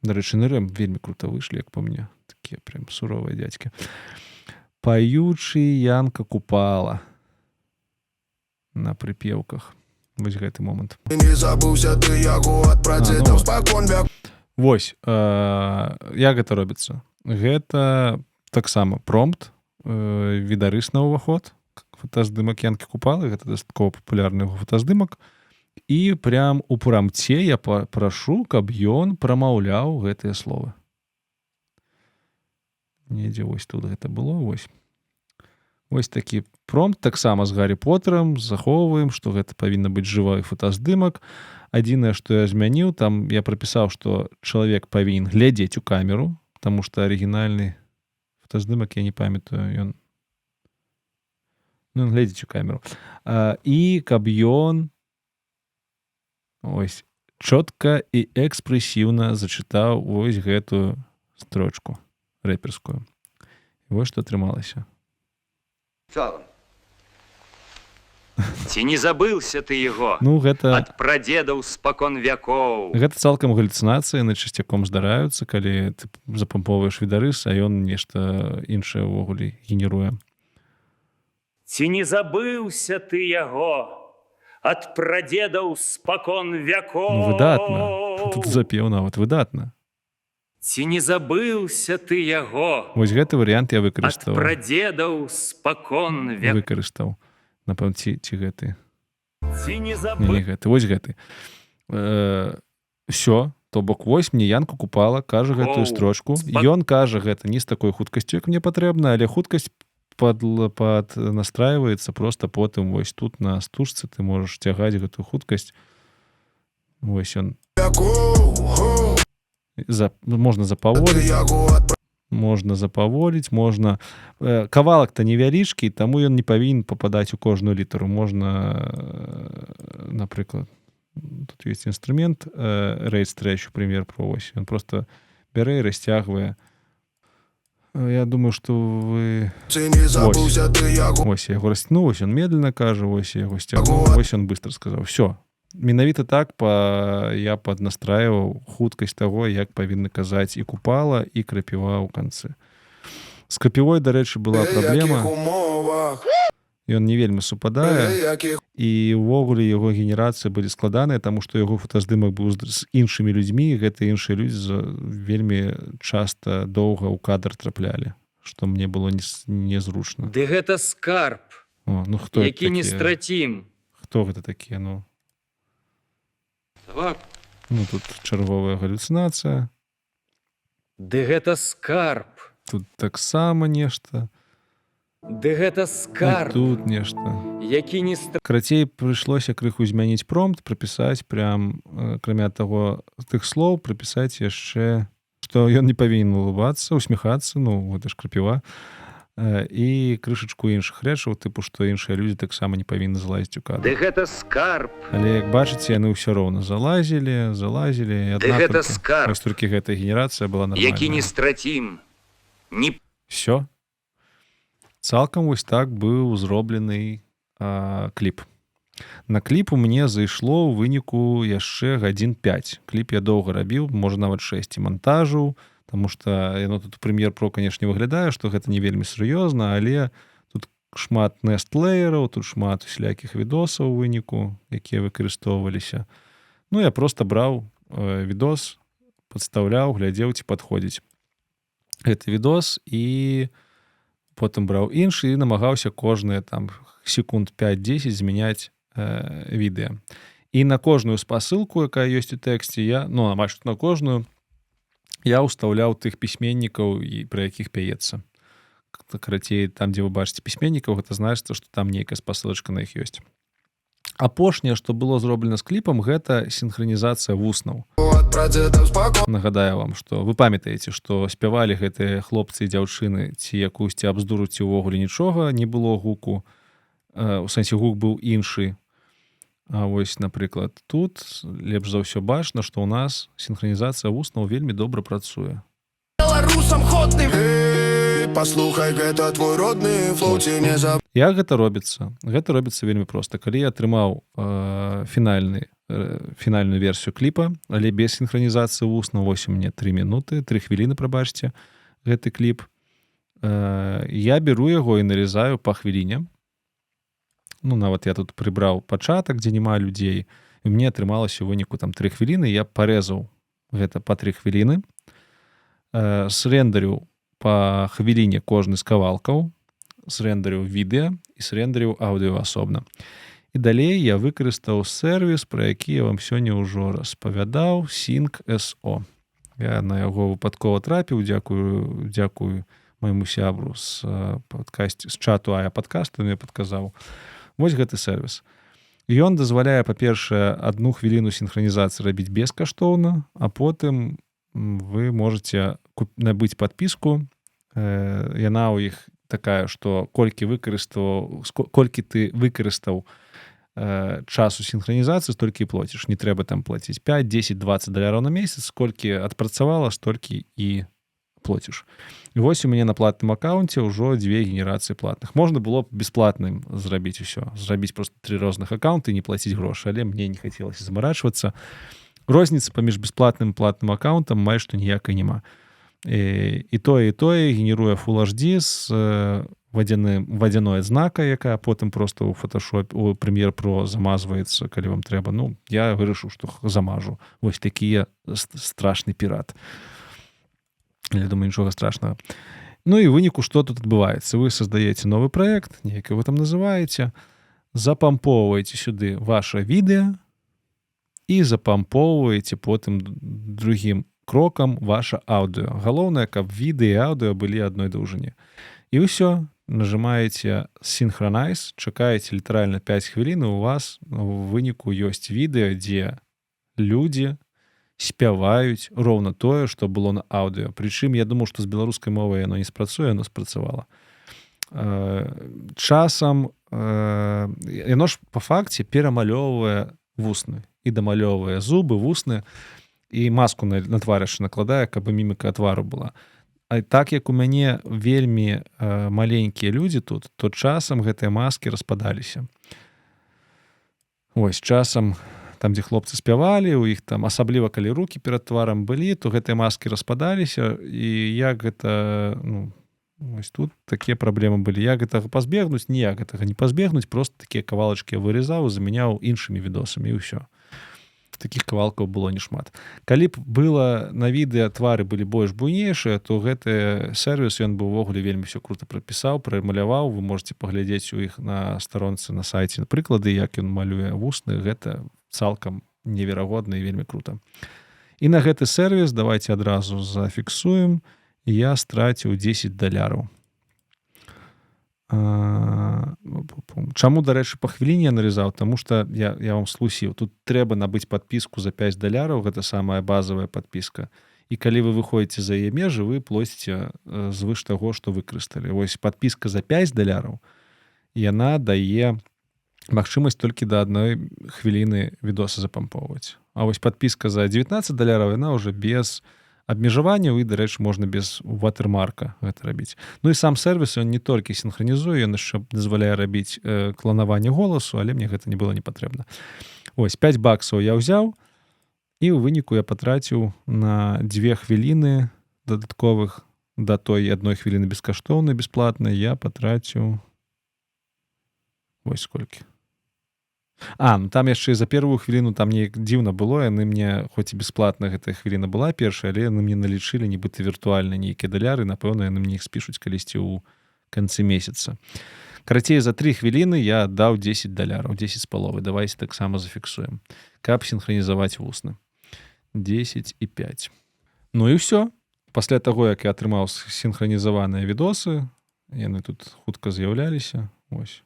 дарэчы, на рэм вельмі крута выйшлі, як па мне. Такія прям суровыя дзядзькі. Паючы Янка Купала на прыпеўках. Вось гэты момант. Вось, як гэта робіцца? Гэта таксама промпт, відарыс на ўваход, фотаздымак Янкі Купалы, гэта дастаткова папулярны фотаздымак, і прям у прамце я прашу, каб ён прамаўляў гэтыя словы. Недзе вось тут гэта было, вось. Вось такі промпт, таксама з Гаррі Поттерам, захоўваем, што гэта павінна быць жывы фотаздымак. Адзінае, што я змяніў, там я прапісаў, што чалавек павінен глядзець у камеру, таму што арыгінальны фотаздымак, я не памятаю, ён глядзіць у камеру. І каб ён ось чётка і экспрэсіўна зачытаў вось гэтую строчку рэперскую. І вось што атрымалася. Ці не забыўся ты яго? Ну, гэта... Ад прадзедаў спакон вякоў. Гэта цалкам галюцынацыі, яны часцяком здараюцца, калі ты запамповаеш відарыс, а ён нешта іншае ўвогуле генеруе. Ці не забыўся ты яго? Ад прадзедаў спакон вякоў. Ну, выдатна. Тут запеў нават выдатна. Ці не забыўся ты яго? Вось гэты варыянт я выкарыстаў. Ад прадзедаў спакон вякоў. Выкарыстаў. Напэўна, ці гэты. Ці не забыў... Не гэты, вось гэты. Всё, то бок вось мне Янка Купала кажа гэтую строчку. Ён кажа гэта не з такой хуткасцю, як мне патрэбна, але хуткасць паднастрайваецца проста потым вось тут на стужцы ты можаш цягаць гэтую хуткасць. Вось ён. Можна запаволіць, можна... Кавалак-то невялічкі, таму ён не павінен пападаць у кожную літару. Можна, напрыклад, тут ёсць інструмент, Rate Stretch, пример про ось. Ён просто бярэ і расцягвае. Я думаю, што вы... Ось я яго расцягнуў, ось ён медленно кажа, ось я яго сцягнуў, ось ён быстро сказаў. Всё. Менавіта так я паднастраиваў хуткасць таго, як павінны казаць і Купала, і Крапіва ў канцы. З Крапівой, дарэчы, была праблема. Ён не вельмі супадае, і ўвогуле яго генерацыі былі складаныя, таму што яго фотаздымак быў з іншымі людзьмі, і гэтыя іншыя людзі вельмі часта доўга ў кадр траплялі, што мне было незручна. Ды гэта скарб, які не страцім. Хто гэта такія, ну? Ну, тут чарговая галюцынацыя. Ды гэта скарб. Тут таксама нешта. Ды гэта скарб. Тут нешта. Які не страцім. Крацей прыйшлося крыху змяніць промпт, прапісаць прям, акрамя таго, тых слоў, прапісаць яшчэ, што ён не павінен улыбацца, усміхацца, ну, гэта ж Крапіва. І крышачку іншых рэчаў, тыпу, што іншыя людзі таксама не павінны залазіць у кадр. Ды гэта скарб. Але, як бачыце, яны ўсё роўна залазілі, і ды гэта скарб. Вось толькі гэтая генерацыя была нармальная. Які не страцім. Всё. Цалкам вось так быў зроблены кліп. На кліп у мне зайшло ў выніку яшчэ гадзін 5. Кліп я доўга рабіў, можа нават 6 і монтажу. Таму што яно тут у Premiere Pro, канешне, выглядае, што гэта не вельмі сур'ёзна, але тут шмат nest-леераў, тут шмат усялякіх відосаў у выніку, якія выкарыстоўваліся. Ну, я проста браў відос, падстаўляў, глядзеў, ці падходзіць гэты відос, і потым браў іншы і намагаўся кожныя там секунд 5-10 змяняць відэа. І на кожную спасылку, якая ёсць у тэксце, амаль што на кожную, я ўстаўляў тых пісьменнікаў, пра якіх пяецца. Карацей, там, дзе вы бачыце пісьменнікаў, гэта значыцца, што там нейкая спасылачка на іх ёсць. Апошняе, што было зроблена з кліпам, гэта сінхранізацыя вуснаў. Нагадаю вам, што вы памятаеце, што спявалі гэтыя хлопцы і дзяўчыны, ці якусьці абздуру, ці ўвогуле нічога, не было гуку. У сэнсе, гук быў іншы. А вось, напрыклад, тут лепш за ўсё бачна, што ў нас сінхранізацыя вуснаў вельмі добра працуе. Беларусам ходным. Паслухай, гэта твой родны флоу, ці не заб... Як гэта робіцца? Гэта робіцца вельмі проста. Калі я атрымаў фінальную версію кліпа, але без сінхранізацыі вуснаў, вось у мне 3 минуты, 3 хвіліны, прабачце, гэты кліп, я беру яго і нарізаю па хвіліне. Ну, нават я тут прыбраў пачатак, дзе няма людзей, і мне атрымалася ў выніку там 3 хвіліны, я парэзаў гэта па 3 хвіліны, срэндарыў па хвіліне кожны з кавалкаў, срэндарыў відэа і срэндарыў аўдыо асобна. І далей я выкарыстаў сервіс, пра які я вам сёння ўжо распавядаў, Sync.so. Я на яго выпадкова трапіў, дзякую майму сябру з чату АЯ падкасту, мне падказаў. Вось гэты сервіс. Ён дазваляе, па-першае, 1 хвіліну сінхранізацыі рабіць бескаштоўна, а потым вы можете набыць падпіску. Яна ў іх такая, што колькі ты выкарыстаў часу сінхранізацыі, столькі і плоціш. Не трэба там плаціць 5, 10, 20 даляраў на месяц, колькі адпрацавала, столькі і плоціш. І вось у мяне на платным аккаунце ўжо 2 генерацыі платных. Можна было б бесплатным зрабіць усё. Зрабіць просто 3 розных аккаунты і не плаціць грошы, але мне не хацелася замарачвацца. Розніцы паміж бесплатным і платным аккаунтам мае што ніякай няма. І тое генеруе Full HD з вадзяной знакай, якая потым просто ў Photoshop, у Premiere Pro замазваецца, калі вам трэба. Ну, я вырашыў, што замажу. Вось такі страшны пірат. Я думаю, нічога страшнага. Ну і выніку, што тут адбываецца? Вы создаеце новы праект, неяк вы там называеце, запампоўваеце сюды ваше відэа і запампоўваеце потым другім крокам ваше аўдыо. Галоўнае, каб відэа і аўдыо былі адной даўжыні. І ўсё, нажимаеце Synchronize, чакаеце літаральна 5 хвілін, у вас у выніку ёсць відэа, дзе людзі спяваюць роўна тое, што было на аўдыо. Прычым, я думаю, што з беларускай мовай яно не спрацуе, яно спрацавала. Часам яно ж па факце перамалёўвае вусны і дамалёўвае зубы, вусны, і маску на твар яшчэ накладае, каб міміка твару была. А так як у мяне вельмі маленькія людзі тут, то часам гэтыя маскі распадаліся. Ось, часам там, дзе хлопцы спявалі, у іх там, асабліва калі рукі перад тварам былі, то гэтыя маскі распадаліся, і як гэта, ну, ось тут такія праблемы былі. Як гэтага пазбегнуць? Ніяк гэтага не пазбегнуць, проста такія кавалачкі я вырезаў, заменяў іншымі відосамі, і ўсё. Такіх кавалкаў было нешмат. Калі б было на відэа твары былі больш буйнейшыя, то гэты сервіс, ён бы ўвогуле вельмі все круто прапісаў, прамаляваў. Вы можете паглядзець у іх на старонцы на сайце прыклады, як ён малюе вусны. Гэта цалкам неверагодна і вельмі круто. І на гэты сервіс давайте адразу зафіксуем. Я страціў $10. Чаму, дарэчы, па хвіліне я нарізаў? Таму што я вам слусіў. Тут трэба набыць падпіску за $5. Гэта самая базавая падпіска. І калі вы выходзіце за яе межы, вы плоціце звыш таго, што выкарысталі. Вось падпіска за $5, яна дае магчымасць толькі да 1 хвіліны відоса запампоўваць. А вось падпіска за $19, яна ўжо без абмежаванняў, і, дарэчы, можна без ватэрмарка гэта рабіць. Ну і сам сервіс, ён не толькі сінхранізуе, ён яшчэ дазваляе рабіць кланаванне голасу, але мне гэта не было не патрэбна. Ось, $5 я ўзяў, і ў выніку я патраціў на 2 хвіліны дадатковых да той 1 хвіліны бескаштоўнай, бясплатнай я патраціў вось сколькі. Ну там яшчэ за первую хвіліну там неяк дзіўна было, яны мне, хоць і бясплатна гэтая хвіліна была першая, але яны мне налічылі нібыта віртуальна нейкія даляры, напэўна, яны мне іх спішуць калісьці ў канцы месяца. Карацей, за 3 хвіліны я аддаў 10 даляраў, 10 з паловай. Давайце таксама зафіксуем, каб сінхранізаваць вусны. 10 і 5. Ну і ўсё. Пасля таго, як я атрымаў сінхранізаваныя відосы, яны тут хутка з'яўляліся, ось.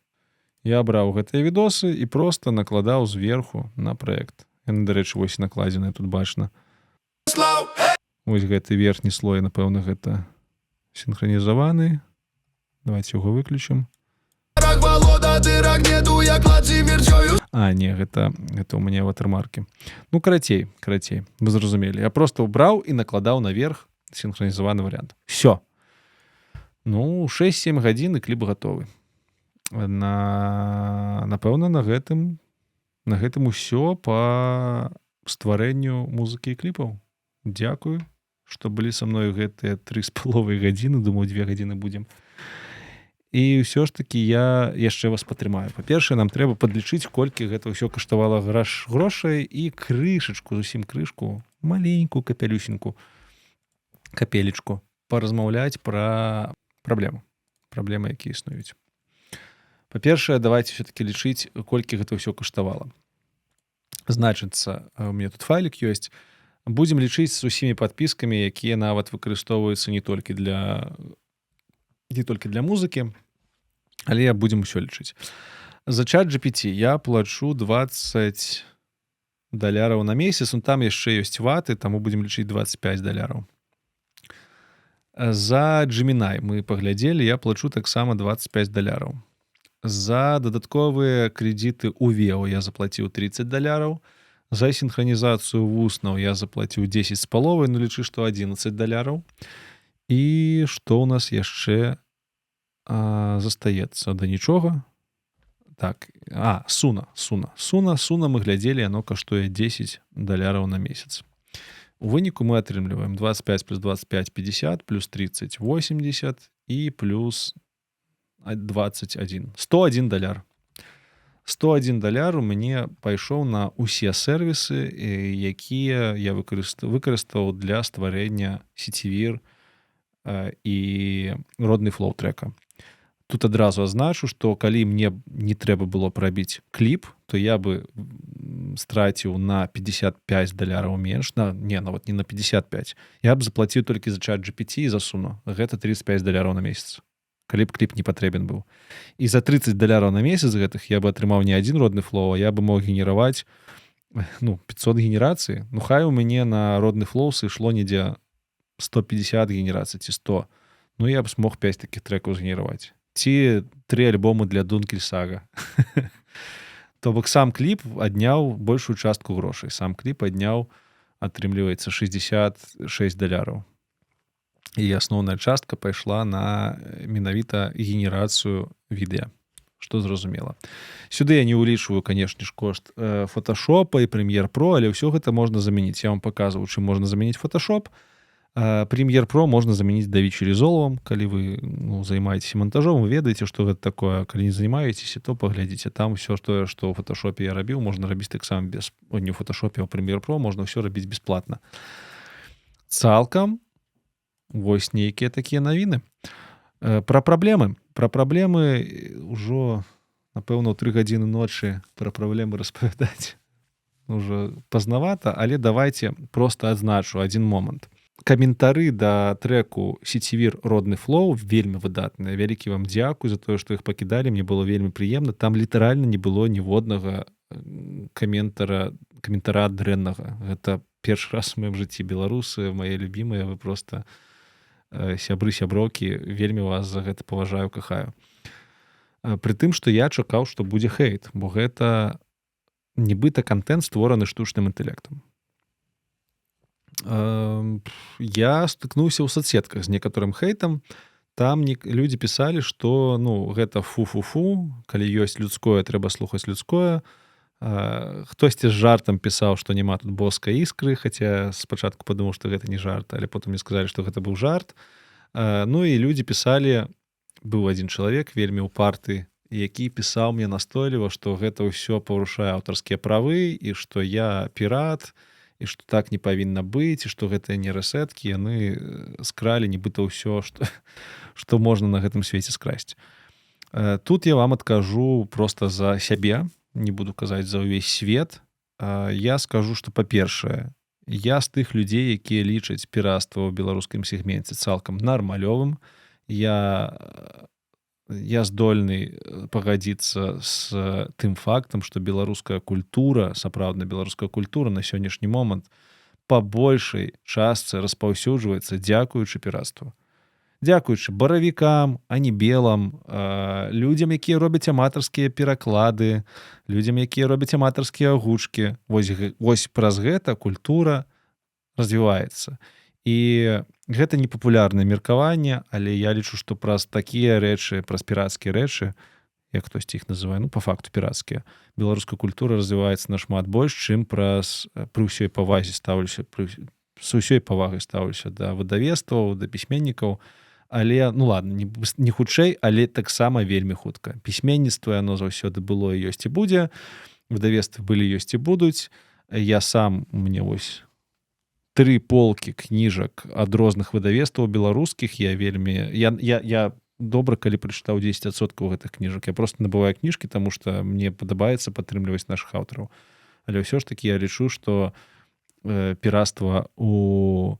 Я браў гэтыя відосы і проста накладаў зверху на праект. Яны, дарэчы, вось накладзеныя тут бачна. Вось гэты верхні слой, напэўна, гэта сінхранізаваны. Давайте яго выключым. Не, гэта у мяне ватэрмаркі. Ну, карацей, вы зразумелі. Я проста ўбраў і накладаў наверх сінхранізаваны варыянт. Всё. Ну, 6-7 гадзін і кліп гатовы. Напэўна, на гэтым усё па стварэнню музыкі і кліпаў. Дзякую, што былі са мной гэтыя 3,5 гадзіны. Думаю, 2 гадзіны будзем. І ўсё ж такі я яшчэ вас падтрымаю. Па-першае, нам трэба падлічыць, колькі гэта ўсё каштавала грошай і крышачку, зусім крышку, маленькую капелюсеньку, капелечку, паразмаўляць пра праблемы, якія існуюць. Па-першае, давайте все-таки лічыць, колькі гэта ўсё каштавала. Значыцца, у меня тут файлік ёсць. Будзем лічыць з усімі падпіскамі, якія нават выкарыстоўваюцца не толькі для музыкі, але будзем усё лічыць. За ChatGPT я плачу 20 даляраў на месяц, там яшчэ ёсць ваты, таму будзем лічыць 25 даляраў. За Gemini мы паглядзелі, я плачу таксама 25 даляраў. За дадатковыя крэдыты ў Veo я заплаціў 30 даляраў. За сінхранізацыю вуснаў я заплаціў 10 з паловай, ну лічы, што 11 даляраў. І што ў нас яшчэ застаецца? Да нічога. Так, Суна мы глядзелі, яно каштуе 10 даляраў на месяц. У выніку мы атрымліваем 25 плюс 25 – 50, плюс 30 – 80 і плюс 21. 101 даляр. 101 даляр у мяне пайшоў на ўсе сервісы, якія я выкарыстаў для стварэння сетевір і родны флоу трека. Тут адразу азначу, што калі мне не трэба было прабіць кліп, то я бы страціў на 55 даляраў менш, нават не на 55. Я б заплаціў толькі за ChatGPT і за Суну. Гэта 35 даляраў на месяц. Калі б кліп не патрэбен быў. І за 30 даляраў на месяц гэтых я бы атрымаў не адзін родны флоу, а я бы мог генераваць 500 генерацый. Ну, хай у мяне на родны флоу сышло недзе 150 генерацый ці 100. Ну, я б смог 5 такіх трэкаў згенераваць. Ці 3 альбомы для Дункель Сага. То бок сам кліп адняў большую частку грошай. Сам кліп адняў, атрымліваецца, 66 даляраў. І асноўная частка пайшла на менавіта генерацыю відэа, што зразумела. Сюды я не ўлічваю, канешне ж, кошт Photoshop і Premiere Pro, але ўсё гэта можна замяніць. Я вам паказваю, чым можна замяніць Photoshop. Premiere Pro можна замяніць DaVinci Resolve. Калі вы займаецеся монтажом, вы ведаеце, што гэта такое. Калі не займаецеся, то паглядзіце. Там ўсё, што ў Photoshop я рабіў, можна рабіць таксама без... Не ў Photoshop, а ў Premiere Pro можна ўсё рабіць бесплатна. Цалкам вось нейкія такія навіны. Пра праблемы. Пра праблемы ўжо, напэўна, ў 3 гадзіны ночы пра праблемы распавядаць ўжо пазнавата, але давайте проста адзначу адзін момант. Каментары да трэку сетевір родны флоу вельмі выдатныя. Вялікі вам дзякуй за тое, што іх пакідалі, мне было вельмі прыемна. Там літаральна не было ніводнага каментара дрэннага. Гэта першы раз у маім жыцці. Беларусы, мае любімыя, вы проста сябры-сяброўкі, вельмі вас за гэта паважаю, кахаю. Пры тым, што я чакаў, што будзе хейт, бо гэта нібыта кантэнт створаны штучным інтэлектам. Я стыкнуўся ў соцсетках з некаторым хейтам. Там людзі пісалі, што гэта фу-фу-фу, калі ёсць людское, трэба слухаць людское, Хтосьці з жартам пісаў, што няма тут боскай іскры, хаця спачатку падумаў, што гэта не жарт, але потым мне сказалі, што гэта быў жарт. Ну і людзі пісалі, быў адзін чалавек вельмі ўпарты, які пісаў мне настойліва, што гэта ўсё парушае аўтарскія правы і што я пірат, і што так не павінна быць, і што гэтыя нейрасеткі, яны скралі нібыта ўсё, што можна на гэтым свеце скрасці. Тут я вам адкажу проста за сябе, не буду казаць за ўвесь свет. Я скажу, што, па-першае, я з тых людзей, якія лічаць піратства ў беларускім сегменце цалкам нармалёвым. Я здольны пагадзіцца з тым фактам, што беларуская культура, сапраўдная беларуская культура на сённяшні момант па большай частцы распаўсюджваецца дзякуючы піратству. Дзякуючы баравікам, а не белам, людзям, якія робяць аматарскія пераклады, людзям, якія робяць аматарскія агучкі. Вось праз гэта культура развіваецца. І гэта не папулярнае меркаванне, але я лічу, што праз такія рэчы, праз пірацкія рэчы, як хтосьці іх называе, па факту пірацкія, беларуская культура развіваецца нашмат больш, чым пры ўсёй павазе стаўлюся, з усёй павагай стаўлюся да выдавецтваў, да пісьменнікаў, але, не хутчэй, але таксама вельмі хутка. Пісьменніцтва, яно заўсёды было і ёсць і будзе, выдавецтвы былі, ёсць і будуць. Я сам, у мяне вось 3 полкі кніжак ад розных выдавецтваў беларускіх. Я добра, калі прачытаў 10% гэтых кніжак. Я проста набываю кніжкі, таму што мне падабаецца падтрымліваць нашых аўтараў. Але ўсё ж такі я лічу, што піратства у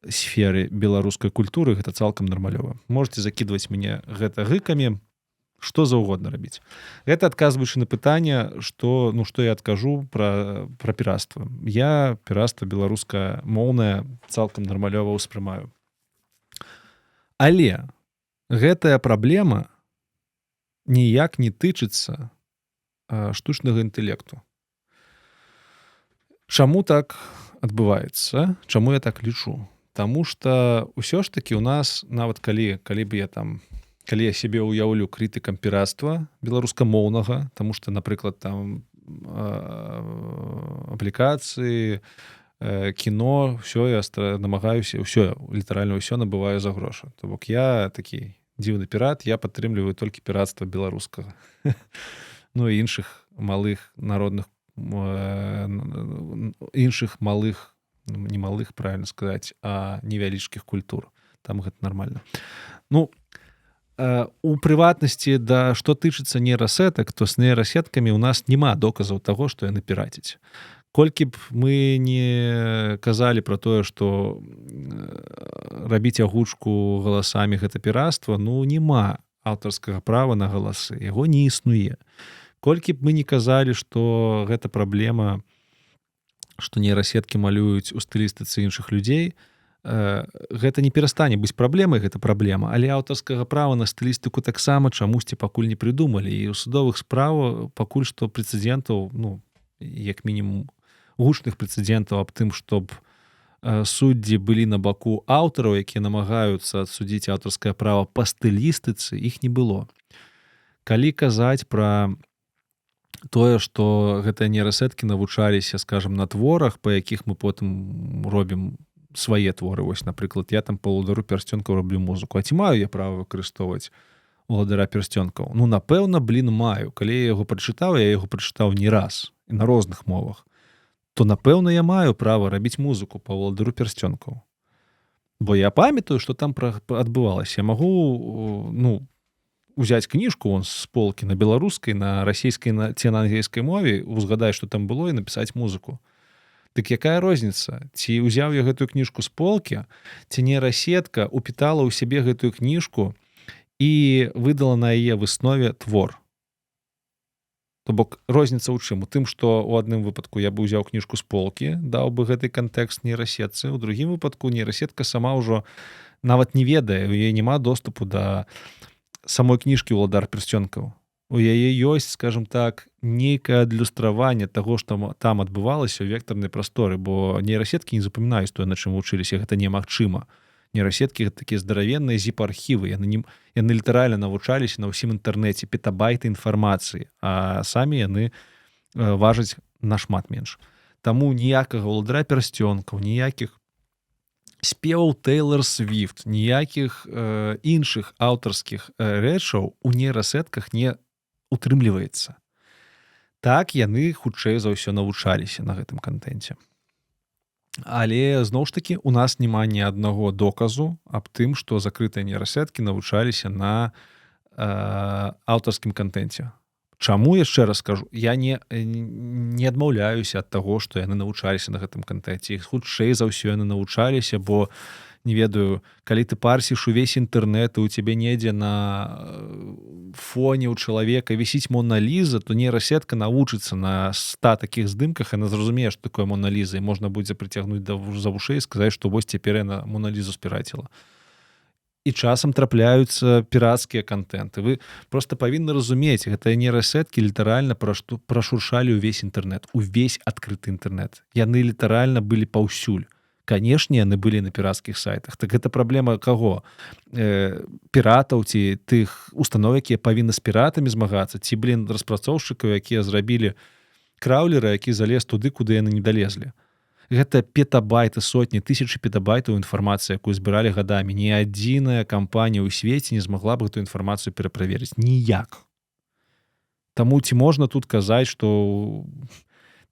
сферы беларускай культуры гэта цалкам нармалёва. Можете закідваць мяне гэта гыкамі, што заўгодна рабіць. Гэта адказваючы на пытанне, што я адкажу пра піратства. Я піратства беларускамоўнае цалкам нармалёва ўспрымаю. Але гэтая праблема ніяк не тычыцца штучнага інтэлекту. Чаму так адбываецца? Чаму я так лічу? Таму што ўсё ж такі ў нас, нават калі я сябе ўяўлю крытыкам піратства беларускамоўнага, таму што, напрыклад, там аплікацыі, кіно, ўсё я намагаюся, літаральна ўсё набываю за грошы. То бок я такі дзіўны пірат, я падтрымліваю толькі піратства беларускага. Ну і іншых малых народных, іншых малых, не малых, правильно сказаць, а невялічкіх культур. Там гэта нармальна. У прыватнасці, што тычыцца нейрасетак, то з нейрасеткамі ў нас няма доказаў таго, што яны пірацяць. Колькі б мы не казалі пра тое, што рабіць агучку галасамі гэта піратства, няма аўтарскага права на галасы, яго не існуе. Колькі б мы не казалі, што гэта праблема, што нейрасеткі малююць у стылістыцы іншых людзей, гэта не перастане быць праблемай, гэта праблема, але аўтарскага права на стылістыку таксама чамусьці пакуль не прыдумалі. І ў судовых справах пакуль што прэцэдэнтаў, як мінімум гучных прэцэдэнтаў аб тым, чтоб суддзі былі на баку аўтараў, якія намагаюцца адсудзіць аўтарскае права па стылістыцы, іх не было. Калі казаць пра тое, што гэтыя нейрасеткі навучаліся, скажам, на творах, па якіх мы потым робім свае творы. Вось, напрыклад, я там па ўладару пярсцёнкаў раблю музыку. А ці маю я права выкарыстоўваць уладара пярсцёнкаў? Напэўна, маю. Калі я яго прачытаў не раз і на розных мовах, то, напэўна, я маю права рабіць музыку па ўладару пярсцёнкаў. Бо я памятаю, што там адбывалася. Я магу, узяць кніжку з полкі на беларускай, на расійскай ці на англійскай мове, узгадаць, што там было, і напісаць музыку. Дык якая розніца? Ці ўзяў я гэтую кніжку з полкі, ці нейрасетка упітала ў сябе гэтую кніжку і выдала на яе выснове твор. То бок розніца ў чым? У тым, што ў адным выпадку я бы ўзяў кніжку з полкі, даў бы гэты кантэкст нейрасетцы, у другім выпадку нейрасетка сама ўжо нават не ведае, у яе няма доступу да самой кніжкі «Уладар пярсцёнкаў». У яе ёсць, скажем так, нейкае адлюстраванне таго, што там адбывалася ў вектарнай прасторы, бо нейрасеткі не запамінаюць тое, на чым вучыліся, гэта немагчыма. Нейрасеткі гэта такія здаравенныя зіп-архівы, яны літаральна навучаліся на ўсім інтэрнэце, петабайты інфармацыі, а самі яны важаць нашмат менш. Таму ніякага ўладара пярсцёнкаў, ніякіх спеваў Тэйлор Свіфт, ніякіх іншых аўтарскіх рэчаў у нейрасетках не утрымліваецца. Так яны хутчэй за ўсё навучаліся на гэтым кантэнце. Але зноў ж такі у нас няма ні аднаго доказу аб тым, што закрытыя нейрасеткі навучаліся на аўтарскім кантэнце. Чаму, яшчэ раз скажу, я не адмаўляюся ад таго, што яны навучаліся на гэтым кантэнце. Хутчэй за ўсё яны навучаліся, бо, не ведаю, калі ты парсіш увесь інтэрнэт, і ў цябе недзе на фоне ў чалавека вісіць Мона Ліза, то нейрасетка навучыцца на 100 такіх здымках, яна зразумее, што такое Мона Ліза, і можна будзе прыцягнуць за вушэй і сказаць, што вось цяпер яна Мона Лізу спіраціла. І часам трапляюцца пірацкія кантэнты. Вы проста павінны разумець, гэтыя нейрасеткі літаральна прашуршалі ўвесь інтэрнэт, увесь адкрыты інтэрнэт. Яны літаральна былі паўсюль. Канешне, яны былі на пірацкіх сайтах. Так гэта праблема каго? Піратаў ці тых установ, якія павінны з піратамі змагацца, ці, распрацоўшчыкаў, якія зрабілі краўлера, які залез туды, куды яны не далезлі. Гэта петабайты, сотні, тысячы петабайтаў інфармацыі, якую збіралі гадамі. Ні адзіная кампанія ў свеце не змагла б гэту інфармацыю пераправерыць. Ніяк. Таму ці можна тут казаць, што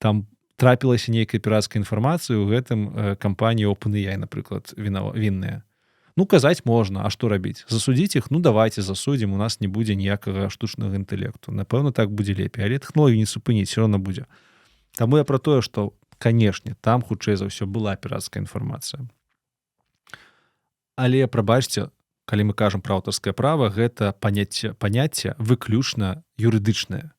там трапілася нейкая пірацкая інфармацыя, у гэтым кампанія OpenAI, напрыклад, вінная. Ну, казаць можна, а што рабіць? Засудзіць іх? Ну, давайте засудзім, у нас не будзе ніякага штучнага інтэлекту. Напэўна, так будзе лепей, але тэхналогію не супыніць, все равно будзе. Таму я пра тое, што канешне, там, хутчэй за ўсё, была пірацкая інфармацыя. Але, прабачце, калі мы кажам пра аўтарскае права, гэта паняцце выключна юрыдычнае.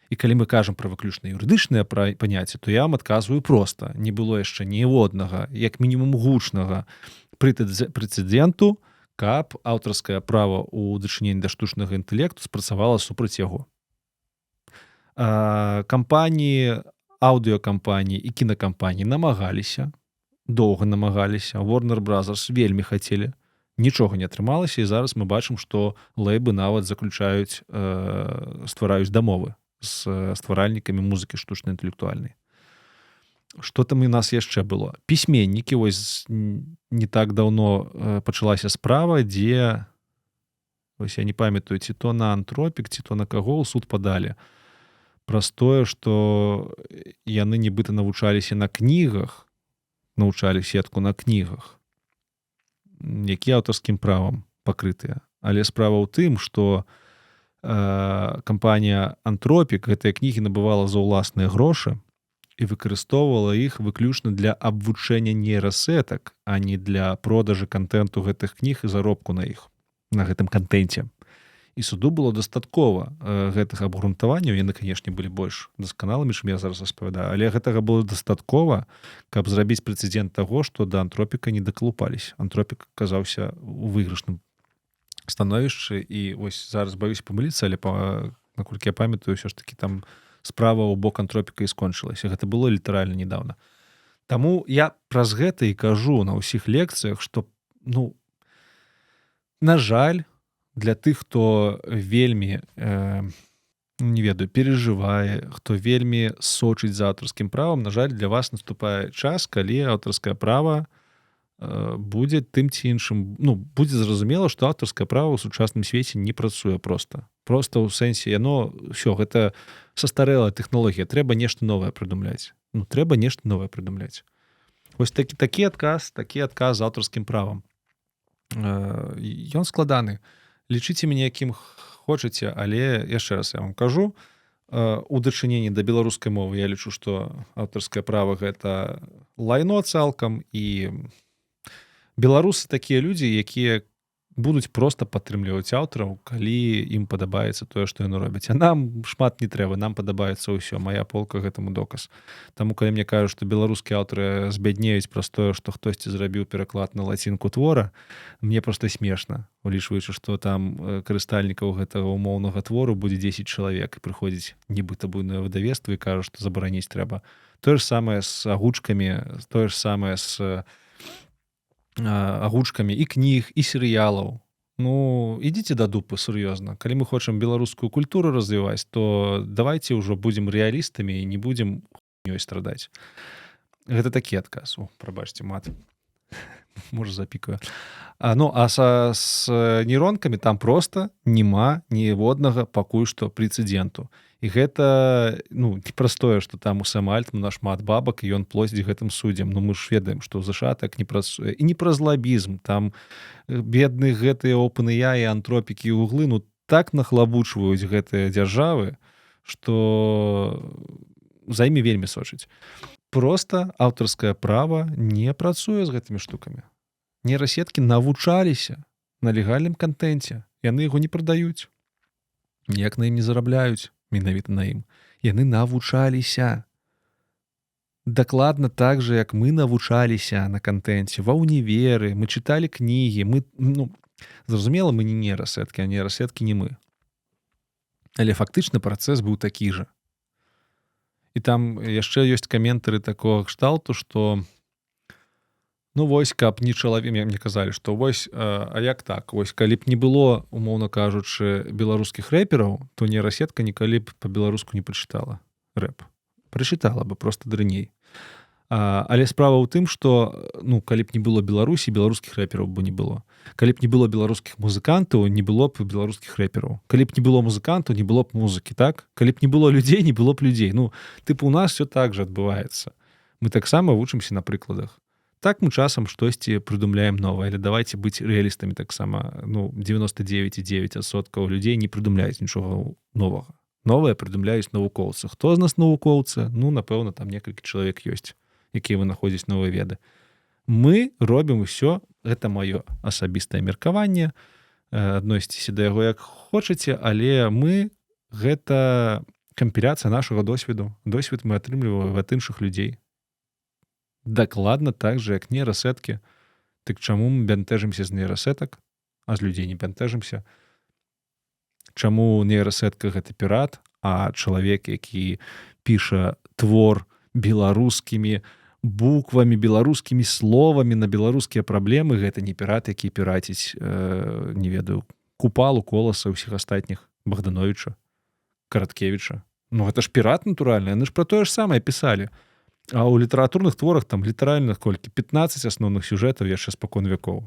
І калі мы кажам пра выключна юрыдычнае паняцце, то я вам адказваю проста. Не было яшчэ ніводнага, як мінімум гучнага прэцэдэнту, каб аўтарскае права ў дачыненні да штучнага інтэлекту спрацавала супраць яго. Кампаніі, аўдыёкампаніі і кінакампаніі намагаліся, доўга намагаліся, Warner Brothers вельмі хацелі, нічога не атрымалася, і зараз мы бачым, што лэйбы нават заключаюць, ствараюць дамовы з стваральнікамі музыкі штучна-інтэлектуальнай. Што там у нас яшчэ было? Пісьменнікі, вось не так даўно пачалася справа, дзе, вось я не памятаю, ці то на Антропік, ці то на каго ў суд падалі. Праз тое, што яны нібыта навучаліся на кнігах, навучалі сетку на кнігах, якія аўтарскім правам пакрытыя. Але справа ў тым, што кампанія Антропік гэтыя кнігі набывала за ўласныя грошы і выкарыстоўвала іх выключна для абвучэння нейрасетак, а не для продажы кантэнту гэтых кніг і заробку на іх, на гэтым кантэнце. І суду было дастаткова гэтых абгрунтаванняў, яны, канешне, былі больш дасканалымі, чым я зараз распавядаю, але гэтага было дастаткова, каб зрабіць прэцэдэнт таго, што да Антропіка не дакалупались. Антропік аказаўся у выйгрышным становішчы, і вось зараз баюся памыліцца, але наколькі я памятаю, ўсё ж такі там справа ў бок Антропіка і скончылася. Гэта было літаральна недавно. Таму я праз гэта і кажу на ўсіх лекцыях, што, ну, на жаль, для тых, хто вельмі, не ведаю, перажывае, хто вельмі сочыць за аўтарскім правам, на жаль, для вас наступае час, калі аўтарскае права будзе тым ці іншым, ну, будзе зразумела, што аўтарскае права ў сучасным свеце не працуе проста. Проста ў сэнсе, яно, ўсё, гэта састарэлая тэхналогія, трэба нешта новае прыдумляць. Ну, трэба нешта новае прыдумляць. Вось такі адказ з аўтарскім правам. Ён складаны. Лічыце мяне якім хочаце, але яшчэ раз я вам кажу, у дачыненні да беларускай мовы я лічу, што аўтарскае права гэта лайно цалкам, і беларусы такія людзі, якія будуць проста падтрымліваць аўтараў, калі ім падабаецца тое, што яны робяць. А нам шмат не трэба, нам падабаецца ўсё. Мая полка гэтаму доказ. Таму, калі мне кажуць, што беларускія аўтары збяднеюць праз тое, што хтосьці зрабіў пераклад на лацінку твора, мне проста смешна, улічваючы, што там карыстальнікаў гэтага умоўнага твору будзе 10 чалавек, і прыходзіць нібыта буйное выдавецтва і кажа, што забараніць трэба. Тое ж самае з агучкамі, тое ж самае з агучкамі і кніг, і серыялаў. Ну, ідзіце да дупы, сур'ёзна. Калі мы хочам беларускую культуру развіваць, то давайте ўжо будзем рэалістамі і не будзем хуйнёй страдаць. Гэта такі адказ. О, прабачце, мат. Можа, запікаю. С нейронкамі там проста няма ніводнага пакуль што прэцэдэнту. І гэта непростое, што там у Сэма Альтмана шмат бабак, і ён плоціць гэтым суддзям. Ну мы ж ведаем, што ў ЗША так не працуе. І не праз лабізм. Там бедных гэтыя OpenAI і антропікі і гуглы так нахлабучваюць гэтыя дзяржавы, што за імі вельмі сочыць. Проста аўтарскае права не працуе з гэтымі штукамі. Нейрасеткі навучаліся на легальным кантэнце. Яны яго не прадаюць. Ніяк на ім не зарабляюць. Менавіта на ім. Яны навучаліся. Дакладна так же, як мы навучаліся на кантэнце, ва ўніверы, мы чыталі кнігі, зразумела, мы не нейрасеткі, а нейрасеткі не мы. Але фактычна працэс быў такі жа. І там яшчэ ёсць каментары такога кшталту, што каб не чалавек, мне казалі, што а як так? Калі б не было, умоўна кажучы, беларускіх рэпераў, то нейрасетка нікалі б па-беларуску не прачытала рэп. Прачытала бы, проста дрэнней. Але справа ў тым, што калі б не было Беларусі, беларускіх рэпераў бы не было. Калі б не было беларускіх музыкантаў, не было б беларускіх рэпераў. Калі б не было музыкантаў, не было б музыкі, так? Калі б не было людзей, не было б людзей. У нас все так жа адбываецца. Мы таксама вучымся на прыкладах. Так мы часам штосьці прыдумляем новае, але давайте быць рэалістамі таксама. 99,9% людзей не прыдумляюць нічога новага. Новае прыдумляюць навукоўцы. Хто з нас навукоўцы? Напэўна, там некалькі чалавек ёсць, якія вынаходзяць новыя веды. Мы робім усё, гэта маё асабістае меркаванне, адносіцеся да яго як хочаце, але мы гэта кампіляцыя нашага досведу. Досвед мы атрымліваем ад іншых людзей. Дакладна так же, як нейрасеткі. Так чаму мы бянтэжымся з нейрасетак, а з людзей не бянтэжымся? Чаму нейрасетка гэта пірат, а чалавек, які піша твор беларускімі буквамі, беларускімі словамі на беларускія праблемы, гэта не пірат, які піраціць, не ведаю, Купалу, Коласа, ўсіх астатніх, Богдановича, Караткевіча. Гэта ж пірат, натуральна, яны ж пра тое ж самае пісалі. А ў літаратурных творах там літаральна колькі? 15 асноўных сюжэтаў яшчэ спакон вякоў.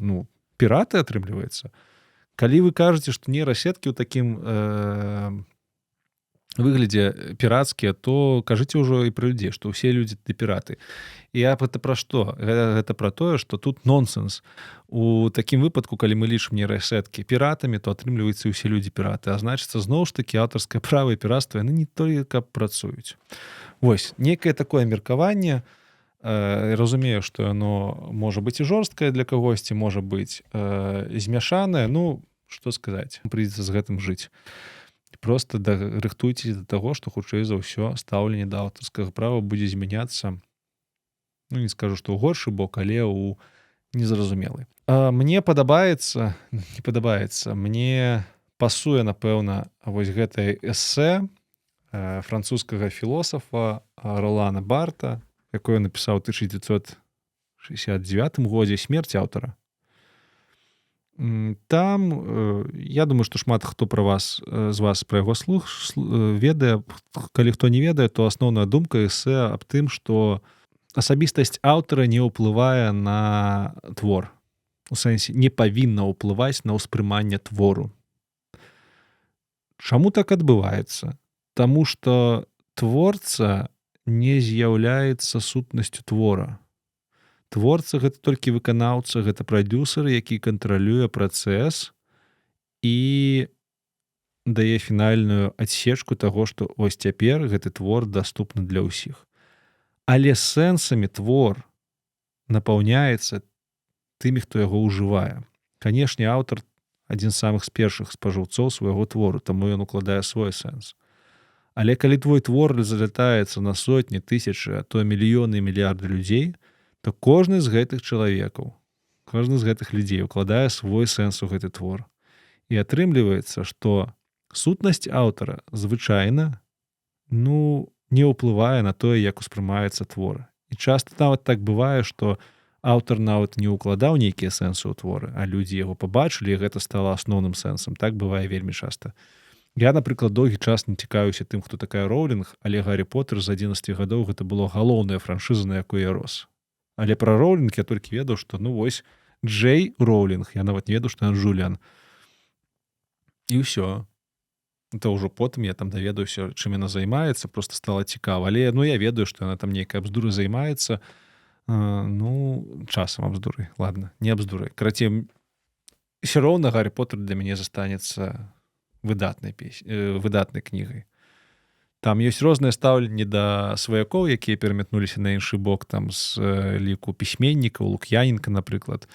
Піраты атрымліваецца. Калі вы кажаце, што нейрасеткі ў такім выглядзе пірацкія, то кажыце ўжо і пра людзей, што ўсе людзі ты піраты. І гэта пра што? Гэта пра тое, што тут нонсенс. У такім выпадку, калі мы лічым нейрасеткі піратамі, то атрымліваецца ўсе людзі піраты. А значыцца, зноў ж такі аўтарскае права і піратства, яны не толькі працуюць. Некае такое меркаванне. Разумею, што яно можа быць і жорсткае для кагосьці, можа быць змяшанае. Што сказаць? Прыйдзецца з гэтым жыць. Проста рыхтуйцеся да таго, што хутчэй за ўсё стаўленне да аўтарскага права будзе змяняцца. Не скажу, што ў горшы бок, але ў незразумелы. Мне падабаецца, не падабаецца, мне пасуе, напэўна, гэтае эсэ французскага філосафа Ролана Барта, якое напісаў у 1969 годзе, «Смерць аўтара». Там, я думаю, што шмат хто з вас пра яго слух ведае. Калі хто не ведае, то асноўная думка эсэ аб тым, што асабістасць аўтара не ўплывае на твор. У сэнсе, не павінна ўплываць на ўспрыманне твору. Чаму так адбываецца? Таму што творца не з'яўляецца сутнасцю твора. Творца гэта толькі выканаўца, гэта прадюсер, які кантралюе працэс і дае фінальную адсечку таго, што цяпер гэты твор даступны для ўсіх. Але сэнсамі твор напаўняецца тымі, хто яго ўжывае. Канешне, аўтар адзін з самых першых спажыўцоў свайго твору, таму ён укладае свой сэнс. Але калі твой твор залятаецца на сотні, тысячы, а то мільёны і мільярды людзей, то кожны з гэтых чалавекаў, кожны з гэтых людзей укладае свой сэнс у гэты твор. І атрымліваецца, што сутнасць аўтара звычайна не ўплывае на тое, як успрымаецца твор. І часта нават так бывае, што аўтар нават не ўкладаў нейкія сэнсы ў творы, а людзі яго пабачылі, і гэта стала асноўным сэнсам. Так бывае вельмі часта. Я, напрыклад, доўгі час не цікаюся тым, хто такая Роўлінг, але Гаррі Поттер з 11 гадоў гэта было галоўная франшыза, на якой я рос. Але пра Роўлінг я толькі ведаў, што вось Джей Роўлінг, я нават не ведаў, што ён Жуліан. І ўсё. Это ўжо потым я там даведаўся, чым яна займаецца, просто стала цікава. Але я ведаю, што яна там нейкай абздурай займаецца. Часам абздурай. Ладно, не абздурай. Карацей, все роўна Гаррі Поттер для мяне застанецца выдатнай кнігай. Там ёсць рознае стаўленне да сваякоў, якія перамятнуліся на іншы бок, там з ліку пісьменнікаў, Лук'яненка, напрыклад.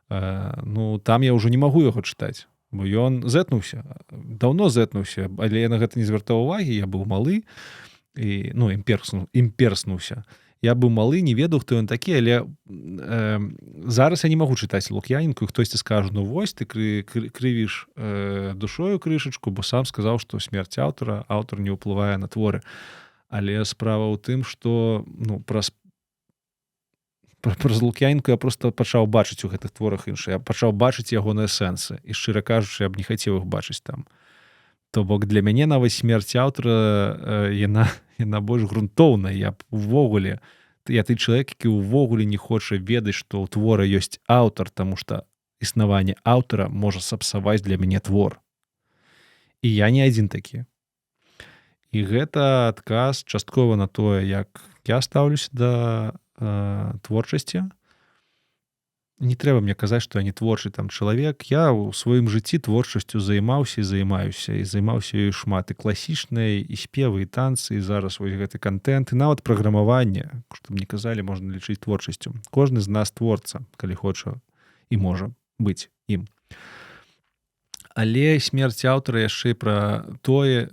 Там я ўжо не магу яго чытаць, бо ён зэтнуўся, даўно зэтнуўся, але я на гэта не звяртаў увагі, я быў малы, і імперснуўся. Я быў малы, не ведаў, хто ён такі, але зараз я не магу чытаць Лук'яненку, і хтосьці скажа, вось ты крывіш душою крышачку, бо сам сказаў, што смерць аўтар не ўплывае на творы. Але справа ў тым, што праз Лук'яненку я проста пачаў бачыць у гэтых творах іншыя. Я пачаў бачыць ягоныя сэнсы, і шчыра кажучы, я б не хацеў іх бачыць там. То бок для мяне нават смерць аўтара яна больш грунтоўная. Я той чалавек, які ўвогуле не хоча ведаць, што ў твора ёсць аўтар, таму што існаванне аўтара можа сапсаваць для мяне твор. І я не адзін такі. І гэта адказ часткова на тое, як я стаўлюся да творчасці. Не трэба мне казаць, што я не творчы там чалавек. Я ў сваім жыцці творчасцю займаўся і займаўся ёй шмат. І класічныя, і спевы, і танцы, і зараз вось гэты кантэнт, і нават праграмаванне, што мне казалі, можна лічыць творчасцю. Кожны з нас творца, калі хоча і можа быць ім. Але смерць аўтара яшчэ пра тое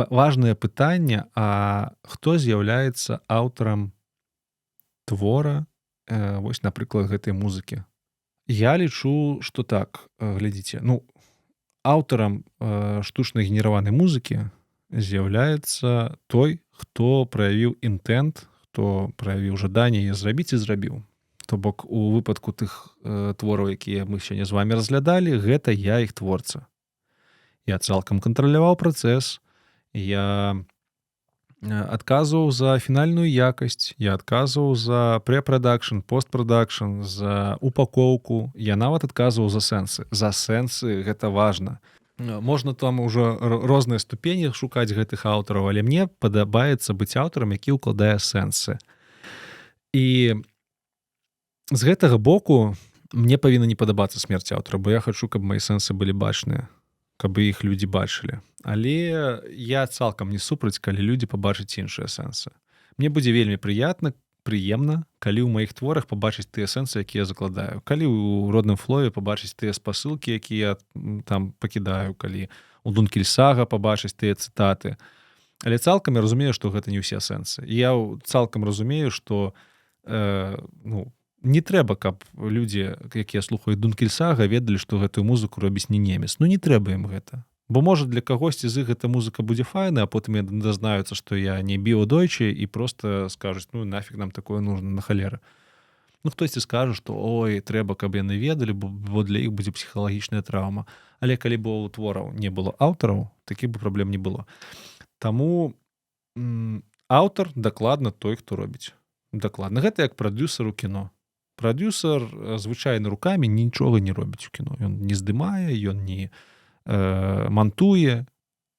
важнае пытанне, а хто з'яўляецца аўтарам твора, вось, напрыклад, гэтай музыкі. Я лічу, што так, глядзіце, аўтарам штучна генераванай музыкі з'яўляецца той, хто праявіў інтэнт, хто праявіў жаданне яе зрабіць і зрабіў. То бок, у выпадку тых твораў, якія мы сёння з вамі разглядалі, гэта я іх творца. Я цалкам кантраляваў працэс, я адказваў за фінальную якасць, я адказваў за прэпрадакшн, постпрадакшн, за упакоўку, я нават адказваў за сэнсы. За сэнсы гэта важна. Можна там ужо розныя ступені шукаць гэтых аўтараў, але мне падабаецца быць аўтарам, які ўкладае сэнсы. І з гэтага боку мне павінна не падабацца смерць аўтара, бо я хачу, каб мае сэнсы былі бачныя, каб іх людзі бачылі. Але я цалкам не супраць, калі людзі пабачаць іншыя сэнсы. Мне будзе вельмі прыемна, калі ў маіх творах пабачыць тыя сэнсы, якія я закладаю. Калі ў родным флове пабачыць тыя спасылкі, якія я там пакідаю, калі у Дункельсага пабачыць тыя цытаты. Але цалкам я разумею, што гэта не ўсе сэнсы. Я цалкам разумею, што не трэба, каб людзі, якія слухаюць Дункельсага, ведалі, што гэтую музыку робіць не немец. Не трэба ім гэта. Бо, можа, для кагосьці з іх гэта музыка будзе файна, а потым яны дазнаюцца, што я не біодойчы, і проста скажуць, нафіг нам такое нужно, на халеры. Хтосьці скажа, што ой, трэба, каб яны ведалі, бо для іх будзе псіхалагічная траўма. Але калі б у твораў не было аўтараў, такіх бы праблем не было. Таму аўтар дакладна той, хто робіць. Дакладна. Гэта як прадюсер у кіно. Прадюсер звычайна рукамі нічога не робіць у кіно. Ён не здымае, ён не мантуе,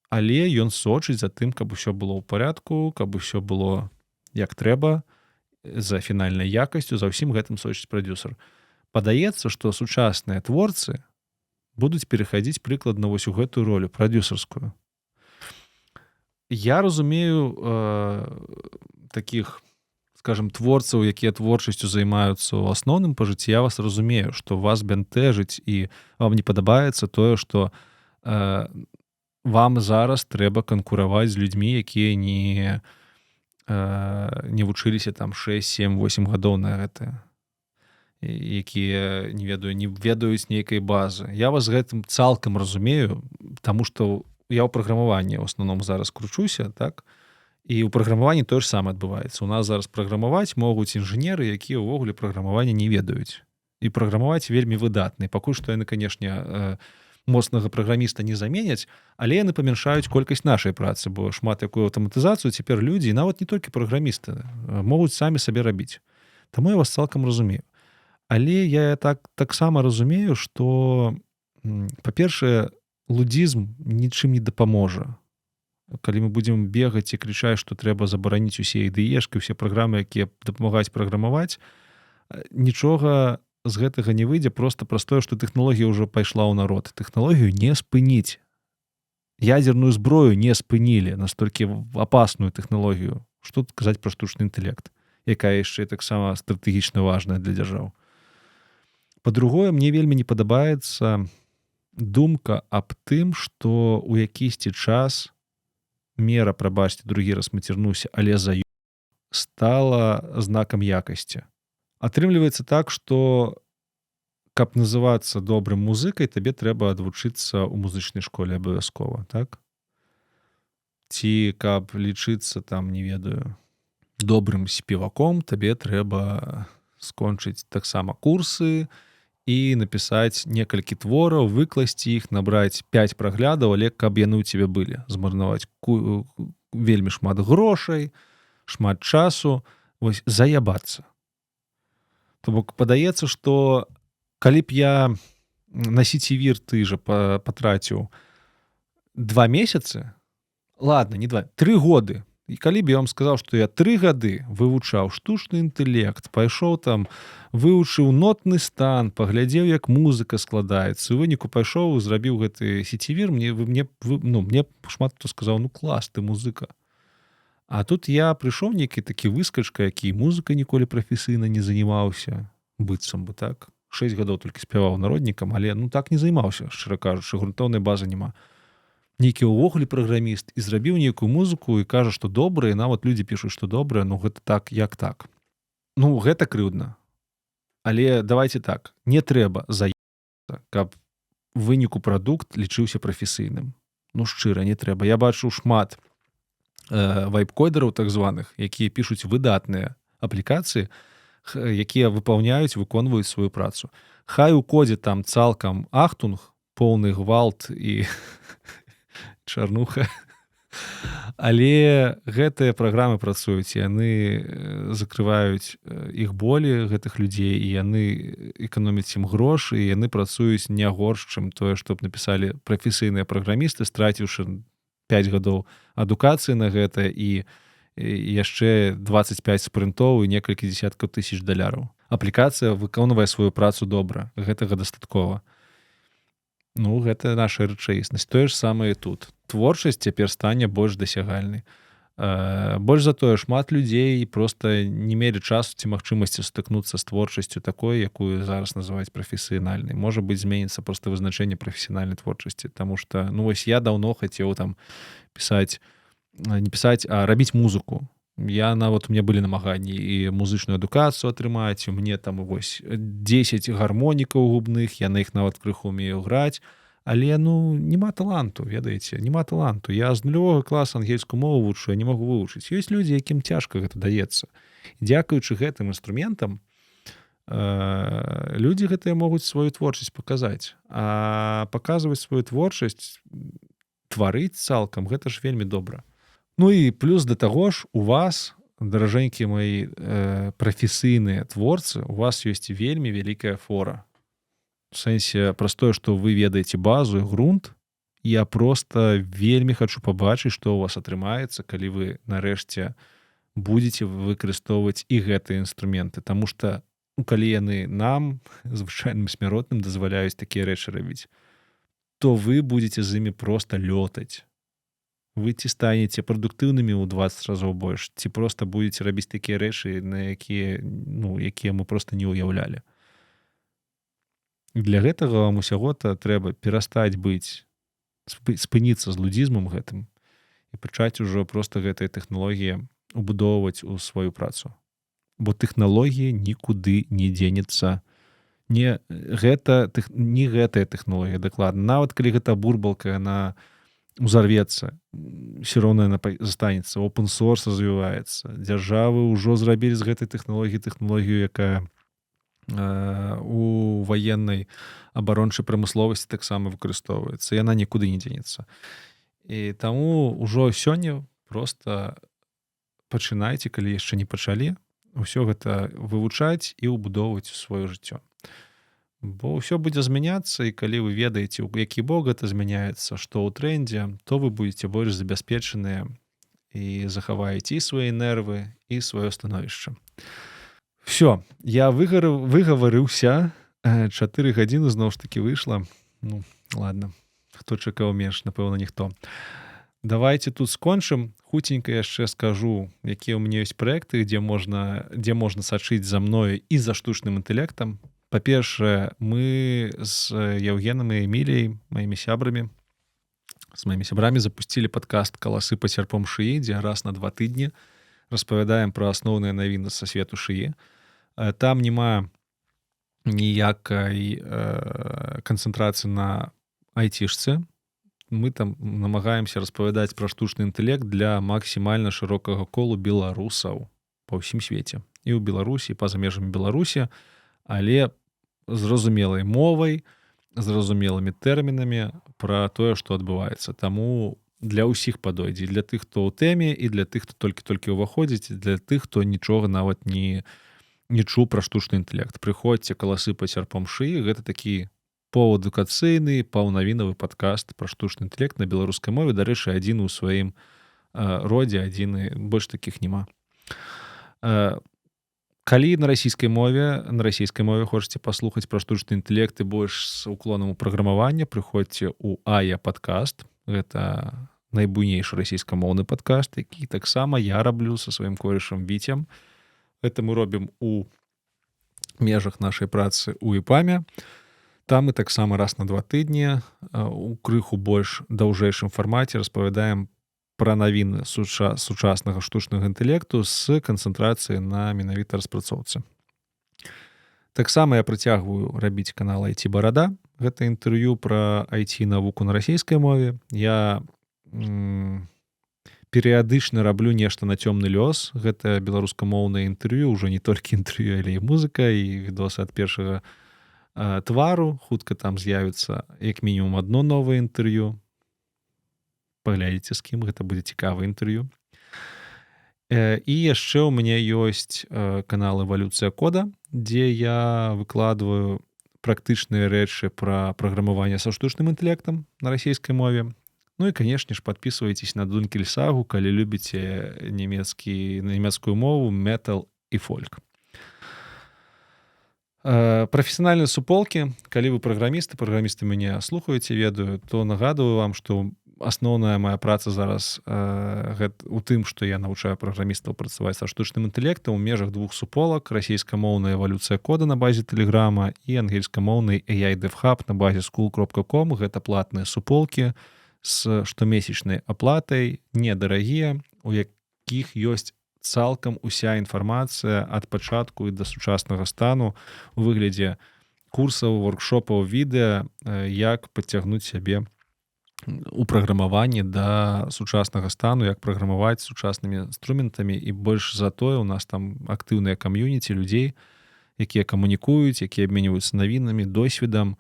але ён сочыць за тым, каб усё было ў парядку, каб усё было як трэба, за фінальнай якасцю, за ўсім гэтым сочыць прадюсер. Падаецца, што сучасныя творцы будуць перахадзіць прыкладна вось у гэтую ролю прадюсерскую. Я разумею такіх, скажем, творцаў, якія творчасцю займаюцца ў асноўным па жыцці, я вас разумею, што вас бянтэжыць і вам не падабаецца тое, што вам зараз трэба канкураваць з людзьмі, якія не вучыліся там 6, 7, 8 гадоў на гэта, якія не ведаюць нейкай базы. Я вас гэтым цалкам разумею, таму што я ў праграмаванні ў асноўным зараз кручуся, так? І ў праграмаванні тое ж самае адбываецца. У нас зараз праграмаваць могуць інжынеры, якія ўвогуле праграмавання не ведаюць. І праграмаваць вельмі выдатна. І пакуль што яны, канешне, моцнага праграміста не заменяць, але яны памяншаюць колькасць нашай працы, бо шмат якую аўтаматызацыю цяпер людзі, і нават не толькі праграмісты, могуць самі сабе рабіць. Таму я вас цалкам разумею. Але я таксама разумею, што, па-першае, лудзізм нічым не дапаможа. Калі мы будзем бегаць і крычаць, што трэба забараніць усе IDE-шкі, усе праграмы, якія дапамагаюць праграмаваць, нічога з гэтага не выйдзе проста праз тое, што тэхналогія ўжо пайшла ў народ. Тэхналогію не спыніць. Ядзерную зброю не спынілі, настолькі апасную тэхналогію. Што тут казаць пра штучны інтэлект, якая яшчэ таксама стратэгічна важная для дзяржаў. Па-другое, мне вельмі не падабаецца думка аб тым, што ў якісьці час мера, прабачце, другі раз мацернуся, але за стала знакам якасці. Атрымліваецца так, што каб называцца добрым музыкай, табе трэба адвучыцца ў музычнай школе абавязкова, так? Ці каб лічыцца там, не ведаю, добрым спеваком, табе трэба скончыць таксама курсы і напісаць некалькі твораў, выкласці іх, набраць 5 праглядаў, але каб яны ў цябе былі. Змарнаваць вельмі шмат грошай, шмат часу, вось заябацца. То бок падаецца, што калі б я на сецівір ты жа патраціў 2 месяцы, ладно, не 2, 3 годы, і калі б я вам сказаў, што я 3 гады вывучаў штучны інтэлект, пайшоў там, вывучыў нотны стан, паглядзеў, як музыка складаецца, у выніку пайшоў, зрабіў гэты сецівір, мне шмат хто сказаў, ну клас, ты музыка. А тут я прыйшоў нейкі такі выскачка, які музыкай ніколі прафесійна не занімаўся, быццам бы, так? 6 гадоў толькі спяваў народнікам, але ну так не займаўся, шчыра кажучы, грунтоўнай базы няма. Нейкі ўвогуле праграміст і зрабіў нейкую музыку і кажа, што добрая, нават людзі пішуць, што добрая, ну гэта так, як так. Ну, гэта крыўдна. Але давайте так, не трэба заебацца, каб выніку прадукт лічыўся прафесійным. Ну, шчыра, не трэба. Я бачу шмат вайб-кодераў так званых, якія пішуць выдатныя аплікацыі, якія выконваюць сваю працу. Хай у кодзе там цалкам ахтунг, поўны гвалт і чарнуха. Але гэтыя праграмы працуюць, і яны закрываюць іх болі, гэтых людзей, і яны эканомяць ім грошы, і яны працуюць не горш, чым тое, што б напісалі прафесійныя праграмісты, страціўшы 5 гадоў адукацыі на гэта і яшчэ 25 спрынтоў і некалькі дзесяткаў тысяч $. Аплікацыя выконвае сваю працу добра. Гэтага дастаткова. Ну, гэта наша рэчаіснасць. Тое ж самае тут. Творчасць цяпер стане больш дасягальнай. Больш за тое, шмат людзей проста не мелі часу ці магчымасці сутыкнуцца з творчасцю такой, якую зараз называюць прафесіянальнай. Можа быць, зменіцца проста вызначэнне прафесіянальнай творчасці, таму што, ну, вось я даўно хацеў там не пісаць, а рабіць музыку. Я нават, у мяне былі намаганні і музычную адукацыю атрымаць, у мне там вось 10 гармонікаў губных, я на іх нават крыху умею граць, але, ну, няма таланту, ведаеце, няма таланту. Я з 0-го класа ангельскую мову вучу, я не магу вывучыць. Ёсць людзі, якім цяжка гэта даецца. І дзякуючы гэтым інструментам людзі гэтыя могуць сваю творчасць паказаць. А паказваць сваю творчасць, тварыць цалкам, гэта ж вельмі добра. Ну і плюс да таго ж у вас, даражэнькія мои прафесійныя творцы, у вас ёсць вельмі вялікая фора. В сэнсе, праз тое, што вы ведаеце базу і грунт, я проста вельмі хачу пабачыць, што у вас атрымаецца, калі вы нарэшце будзеце выкарыстоўваць і гэтыя інструменты. Таму што, калі яны нам, звычайным смяротным, дазваляюць такія рэчы рабіць, то вы будзеце з імі проста лётаць. Вы ці станеце прадуктыўнымі ў 20 разоў больш, ці проста будзеце рабіць такія рэчы, на якія мы проста не ўяўлялі. Для гэтага вам усяго-то трэба перастаць спыніцца з лудзізмам гэтым і пачаць ужо проста гэтыя тэхналогіі убудоўваць у сваю працу. Бо тэхналогія нікуды не дзенецца. Не гэтая тэхналогія, дакладна. Нават калі гэта бурбалка, яна узарвецца, все роўна яна застанецца, open source развіваецца, дзяржавы ўжо зрабілі з гэтай тэхналогію, якая у ваеннай абарончай прамысловасці таксама выкарыстоўваецца, яна нікуды не дзенецца. І таму ўжо сёння проста пачынайце, калі яшчэ не пачалі, ўсё гэта вывучаць і ўбудоўваць у сваё жыццё. Бо ўсё будзе змяняцца, і калі вы ведаеце, у які бок гэта змяняецца, што ў трэндзе, то вы будзеце больш забяспечаныя і захаваеце і свае нервы, і сваё становішча. Всё, я выгаварыўся, 4 гадзіны зноў ж такі выйшла. Ну, ладно, хто чакаў менш, напэўна, ніхто. Давайте тут скончым. Хуценька яшчэ скажу, якія ў мяне ёсць праекты, дзе можна сачыць за мною і за штучным інтэлектам. Па-першае, мы з Яўгенам і Эміліяй, маімі сябрамі, з маімі сябрамі запусцілі падкаст «Каласы па серпом шыі», дзе раз на 2 тыдні распавядаем пра асноўныя навіны са свету шыі. Там няма ніякай канцэнтрацыі на айцішцы. Мы там намагаемся распавядаць пра штучны інтэлект для максімальна шырокага колу беларусаў па ўсім свеце. І ў Беларусі, і па-за межамі Беларусі, але зразумелай мовай, зразумелымі тэрмінамі пра тое, што адбываецца. Таму для ўсіх падойдзе, для тых, хто ў тэме, і для тых, хто толькі ўваходзіць, і для тых, хто нічога нават не чуў пра штучны інтэлект. Прыходзьце, «Каласы па серпом шыі», гэта такі паўадукацыйны, паўнавінавы падкаст пра штучны інтэлект на беларускай мове. Дарэчы, адзіны ў сваім родзе, адзіны, больш такіх няма. Калі на расійскай мове хочаце паслухаць пра штучны інтэлект і больш з уклонам у праграмаванне, прыходзьце ў Ая падкаст. Гэта найбуйнейшы расійскамоўны падкаст, які таксама я раблю са сваім корешам Віцем. Гэта мы робім у межах нашай працы ў ІПАМе. Там мы таксама раз на 2 тыдні у крыху больш даўжэйшым фармаце распавядаем пра навіны сучаснага штучнага інтэлекту з канцэнтрацыяй на менавіта распрацоўцы. Таксама я працягваю рабіць канал IT-барада. Гэта інтэрв'ю пра IT-навуку на расійскай мове. Я перыядычна раблю нешта на цёмны лёс. Гэта беларускамоўнае інтэрв'ю, ўжо не толькі інтэрв'ю, але і музыка, і відосы ад першага твару. Хутка там з'явіцца як мінімум адно новае інтэрв'ю. Паглядзіце, з кім, гэта будзе цікавае інтэрв'ю. І яшчэ ў мяне ёсць канал «Эвалюцыя кода», дзе я выкладваю практычныя рэчы пра праграмаванне са штучным інтэлектам на расійскай мове. Ну і, канешне ж, падпісвайцеся на Дункельсагу, калі любіце нямецкую мову, метал і фольк. Прафесіянальныя суполкі. Калі вы праграмісты мяне слухаеце, ведаю, то нагадываю вам, што асноўная моя праца зараз у тым, што я навучаю праграмістаў працаваць са штучным інтэлектам у межах 2 суполак: расійскамоўная «Эвалюцыя кода» на базе Тэлеграма і ангельскамоўны AI DevHub на базе school.com. Гэта платныя суполкі з штомесячнай аплатай, недарагія, у якіх ёсць цалкам уся інфармацыя ад пачатку і да сучаснага стану у выглядзе курсаў, воркшопаў, відэа, як падцягнуць сябе у праграмаванні да сучаснага стану, як праграмаваць сучаснымі інструментамі. І больш за тое, у нас там актыўныя кам'юніці людзей, якія камунікуюць, якія абменьваюцца навінамі, досведам.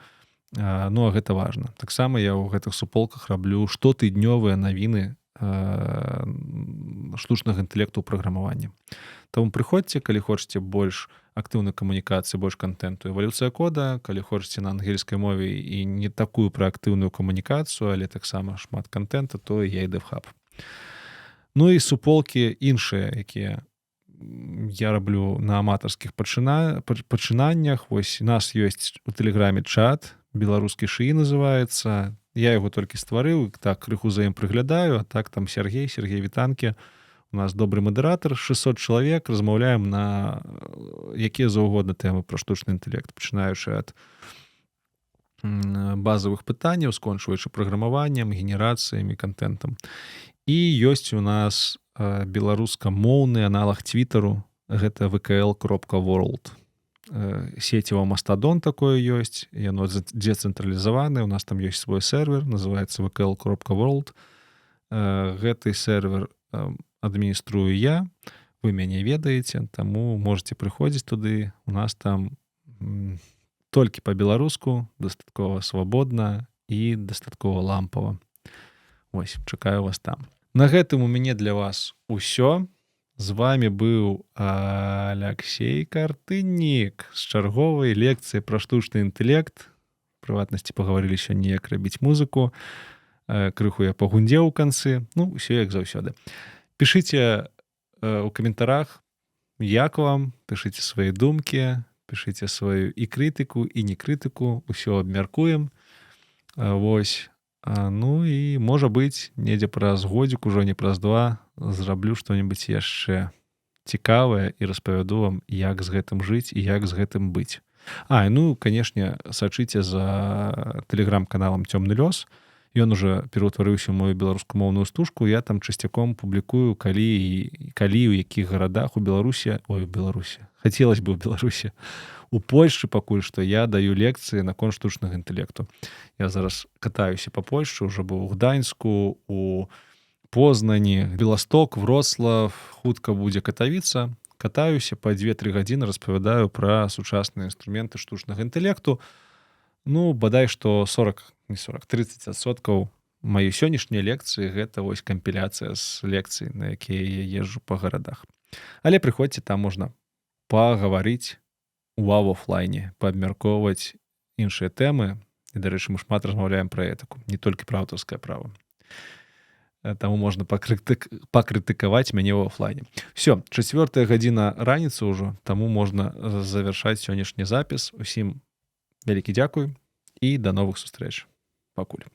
Ну, а гэта важна. Таксама я ў гэтых суполках раблю штотыднёвыя навіны штучнага інтэлекту ў праграмаванні. Таму прыходзьце, калі хочаце больш актыўнай камунікацыі, больш кантэнту. «Эвалюцыя кода», калі хочаце на ангельскай мове і не такую праактыўную камунікацыю, але таксама шмат кантэнта, то і AI DevHub. Ну і суполкі іншыя, якія я раблю на аматарскіх пачынаннях. Вось у нас ёсць у Тэлеграме чат, беларускі шыі называецца. Я яго толькі стварыў, так крыху за ім прыглядаю, а так там Сергей Вітанкі. У нас добры мадэратар, 600 чалавек, размаўляем на якія заўгодна тэмы пра штучны інтэлект, пачынаючы ад базавых пытанняў, скончваючы праграмаваннем, генерацыямі, кантэнтам. І ёсць у нас беларускамоўны аналаг Твітару, гэта vkl.world. сеціва Mastodon такое ёсць, яно децэнтралізаванае, у нас там ёсць свой сервер, называецца vkl.world. Гэты сервер адмініструю я, вы мяне ведаеце, таму можете прыходзіць туды. У нас там толькі па-беларуску, дастаткова свабодна і дастаткова лампава. Вось, чакаю вас там. На гэтым у мяне для вас усё. З вами быў Аляксей Картыннік з чарговай лекцыі пра штучны інтэлект. Прыватнасці пагаварылі сёння, як рабіць музыку. Крыху я пагундзеў у канцы. Ну, усё як заўсёды. Пішыце у каментарах, як вам, пішыце свае думкі, пішыце сваю і крытыку, і не крытыку, усё абмяркуем. Вось. Ну і, можа быць, недзе праз годзік, ужо не праз 2, зраблю што-небудзь яшчэ цікавае і распавяду вам, як з гэтым жыць і як з гэтым быць. Ну, канешне, сачыце за тэлеграм-каналам «Цёмны лёс». Ён уже пераўтварыўся ў мою беларускамоўную стужку. Я там часцяком публікую, калі ў якіх гарадах у Беларусі, хацелася бы ў Беларусі, у Польшчы пакуль што я даю лекцыі наконт штучнага інтэлекту. Я зараз катаюся па Польшчы, уже быў у Гданьску, у Познані, Беласток, Вроцлав, хутка будзе Катавіца. Катаюся па 2-3 гадзіны, распавядаю пра сучасныя інструменты штучнага інтэлекту. Ну, бадай што 30% маёй сённяшняй лекцыі гэта вось кампіляцыя з лекцый, на якія я езджу па гарадах. Але прыходзьце, там можна пагаварыць у офлайне, паабмяркоўваць іншыя тэмы. І, дарэчы, мы шмат размаўляем пра этыку, не толькі пра аўтарскае права. Таму можна пакрытыкаваць мяне ў офлайне. Всё, 4 гадзіна раніцы ўжо, таму можна завяршаць сённяшні запіс. Усім вялікі дзякуй і да новых сустрэч. Пакуль.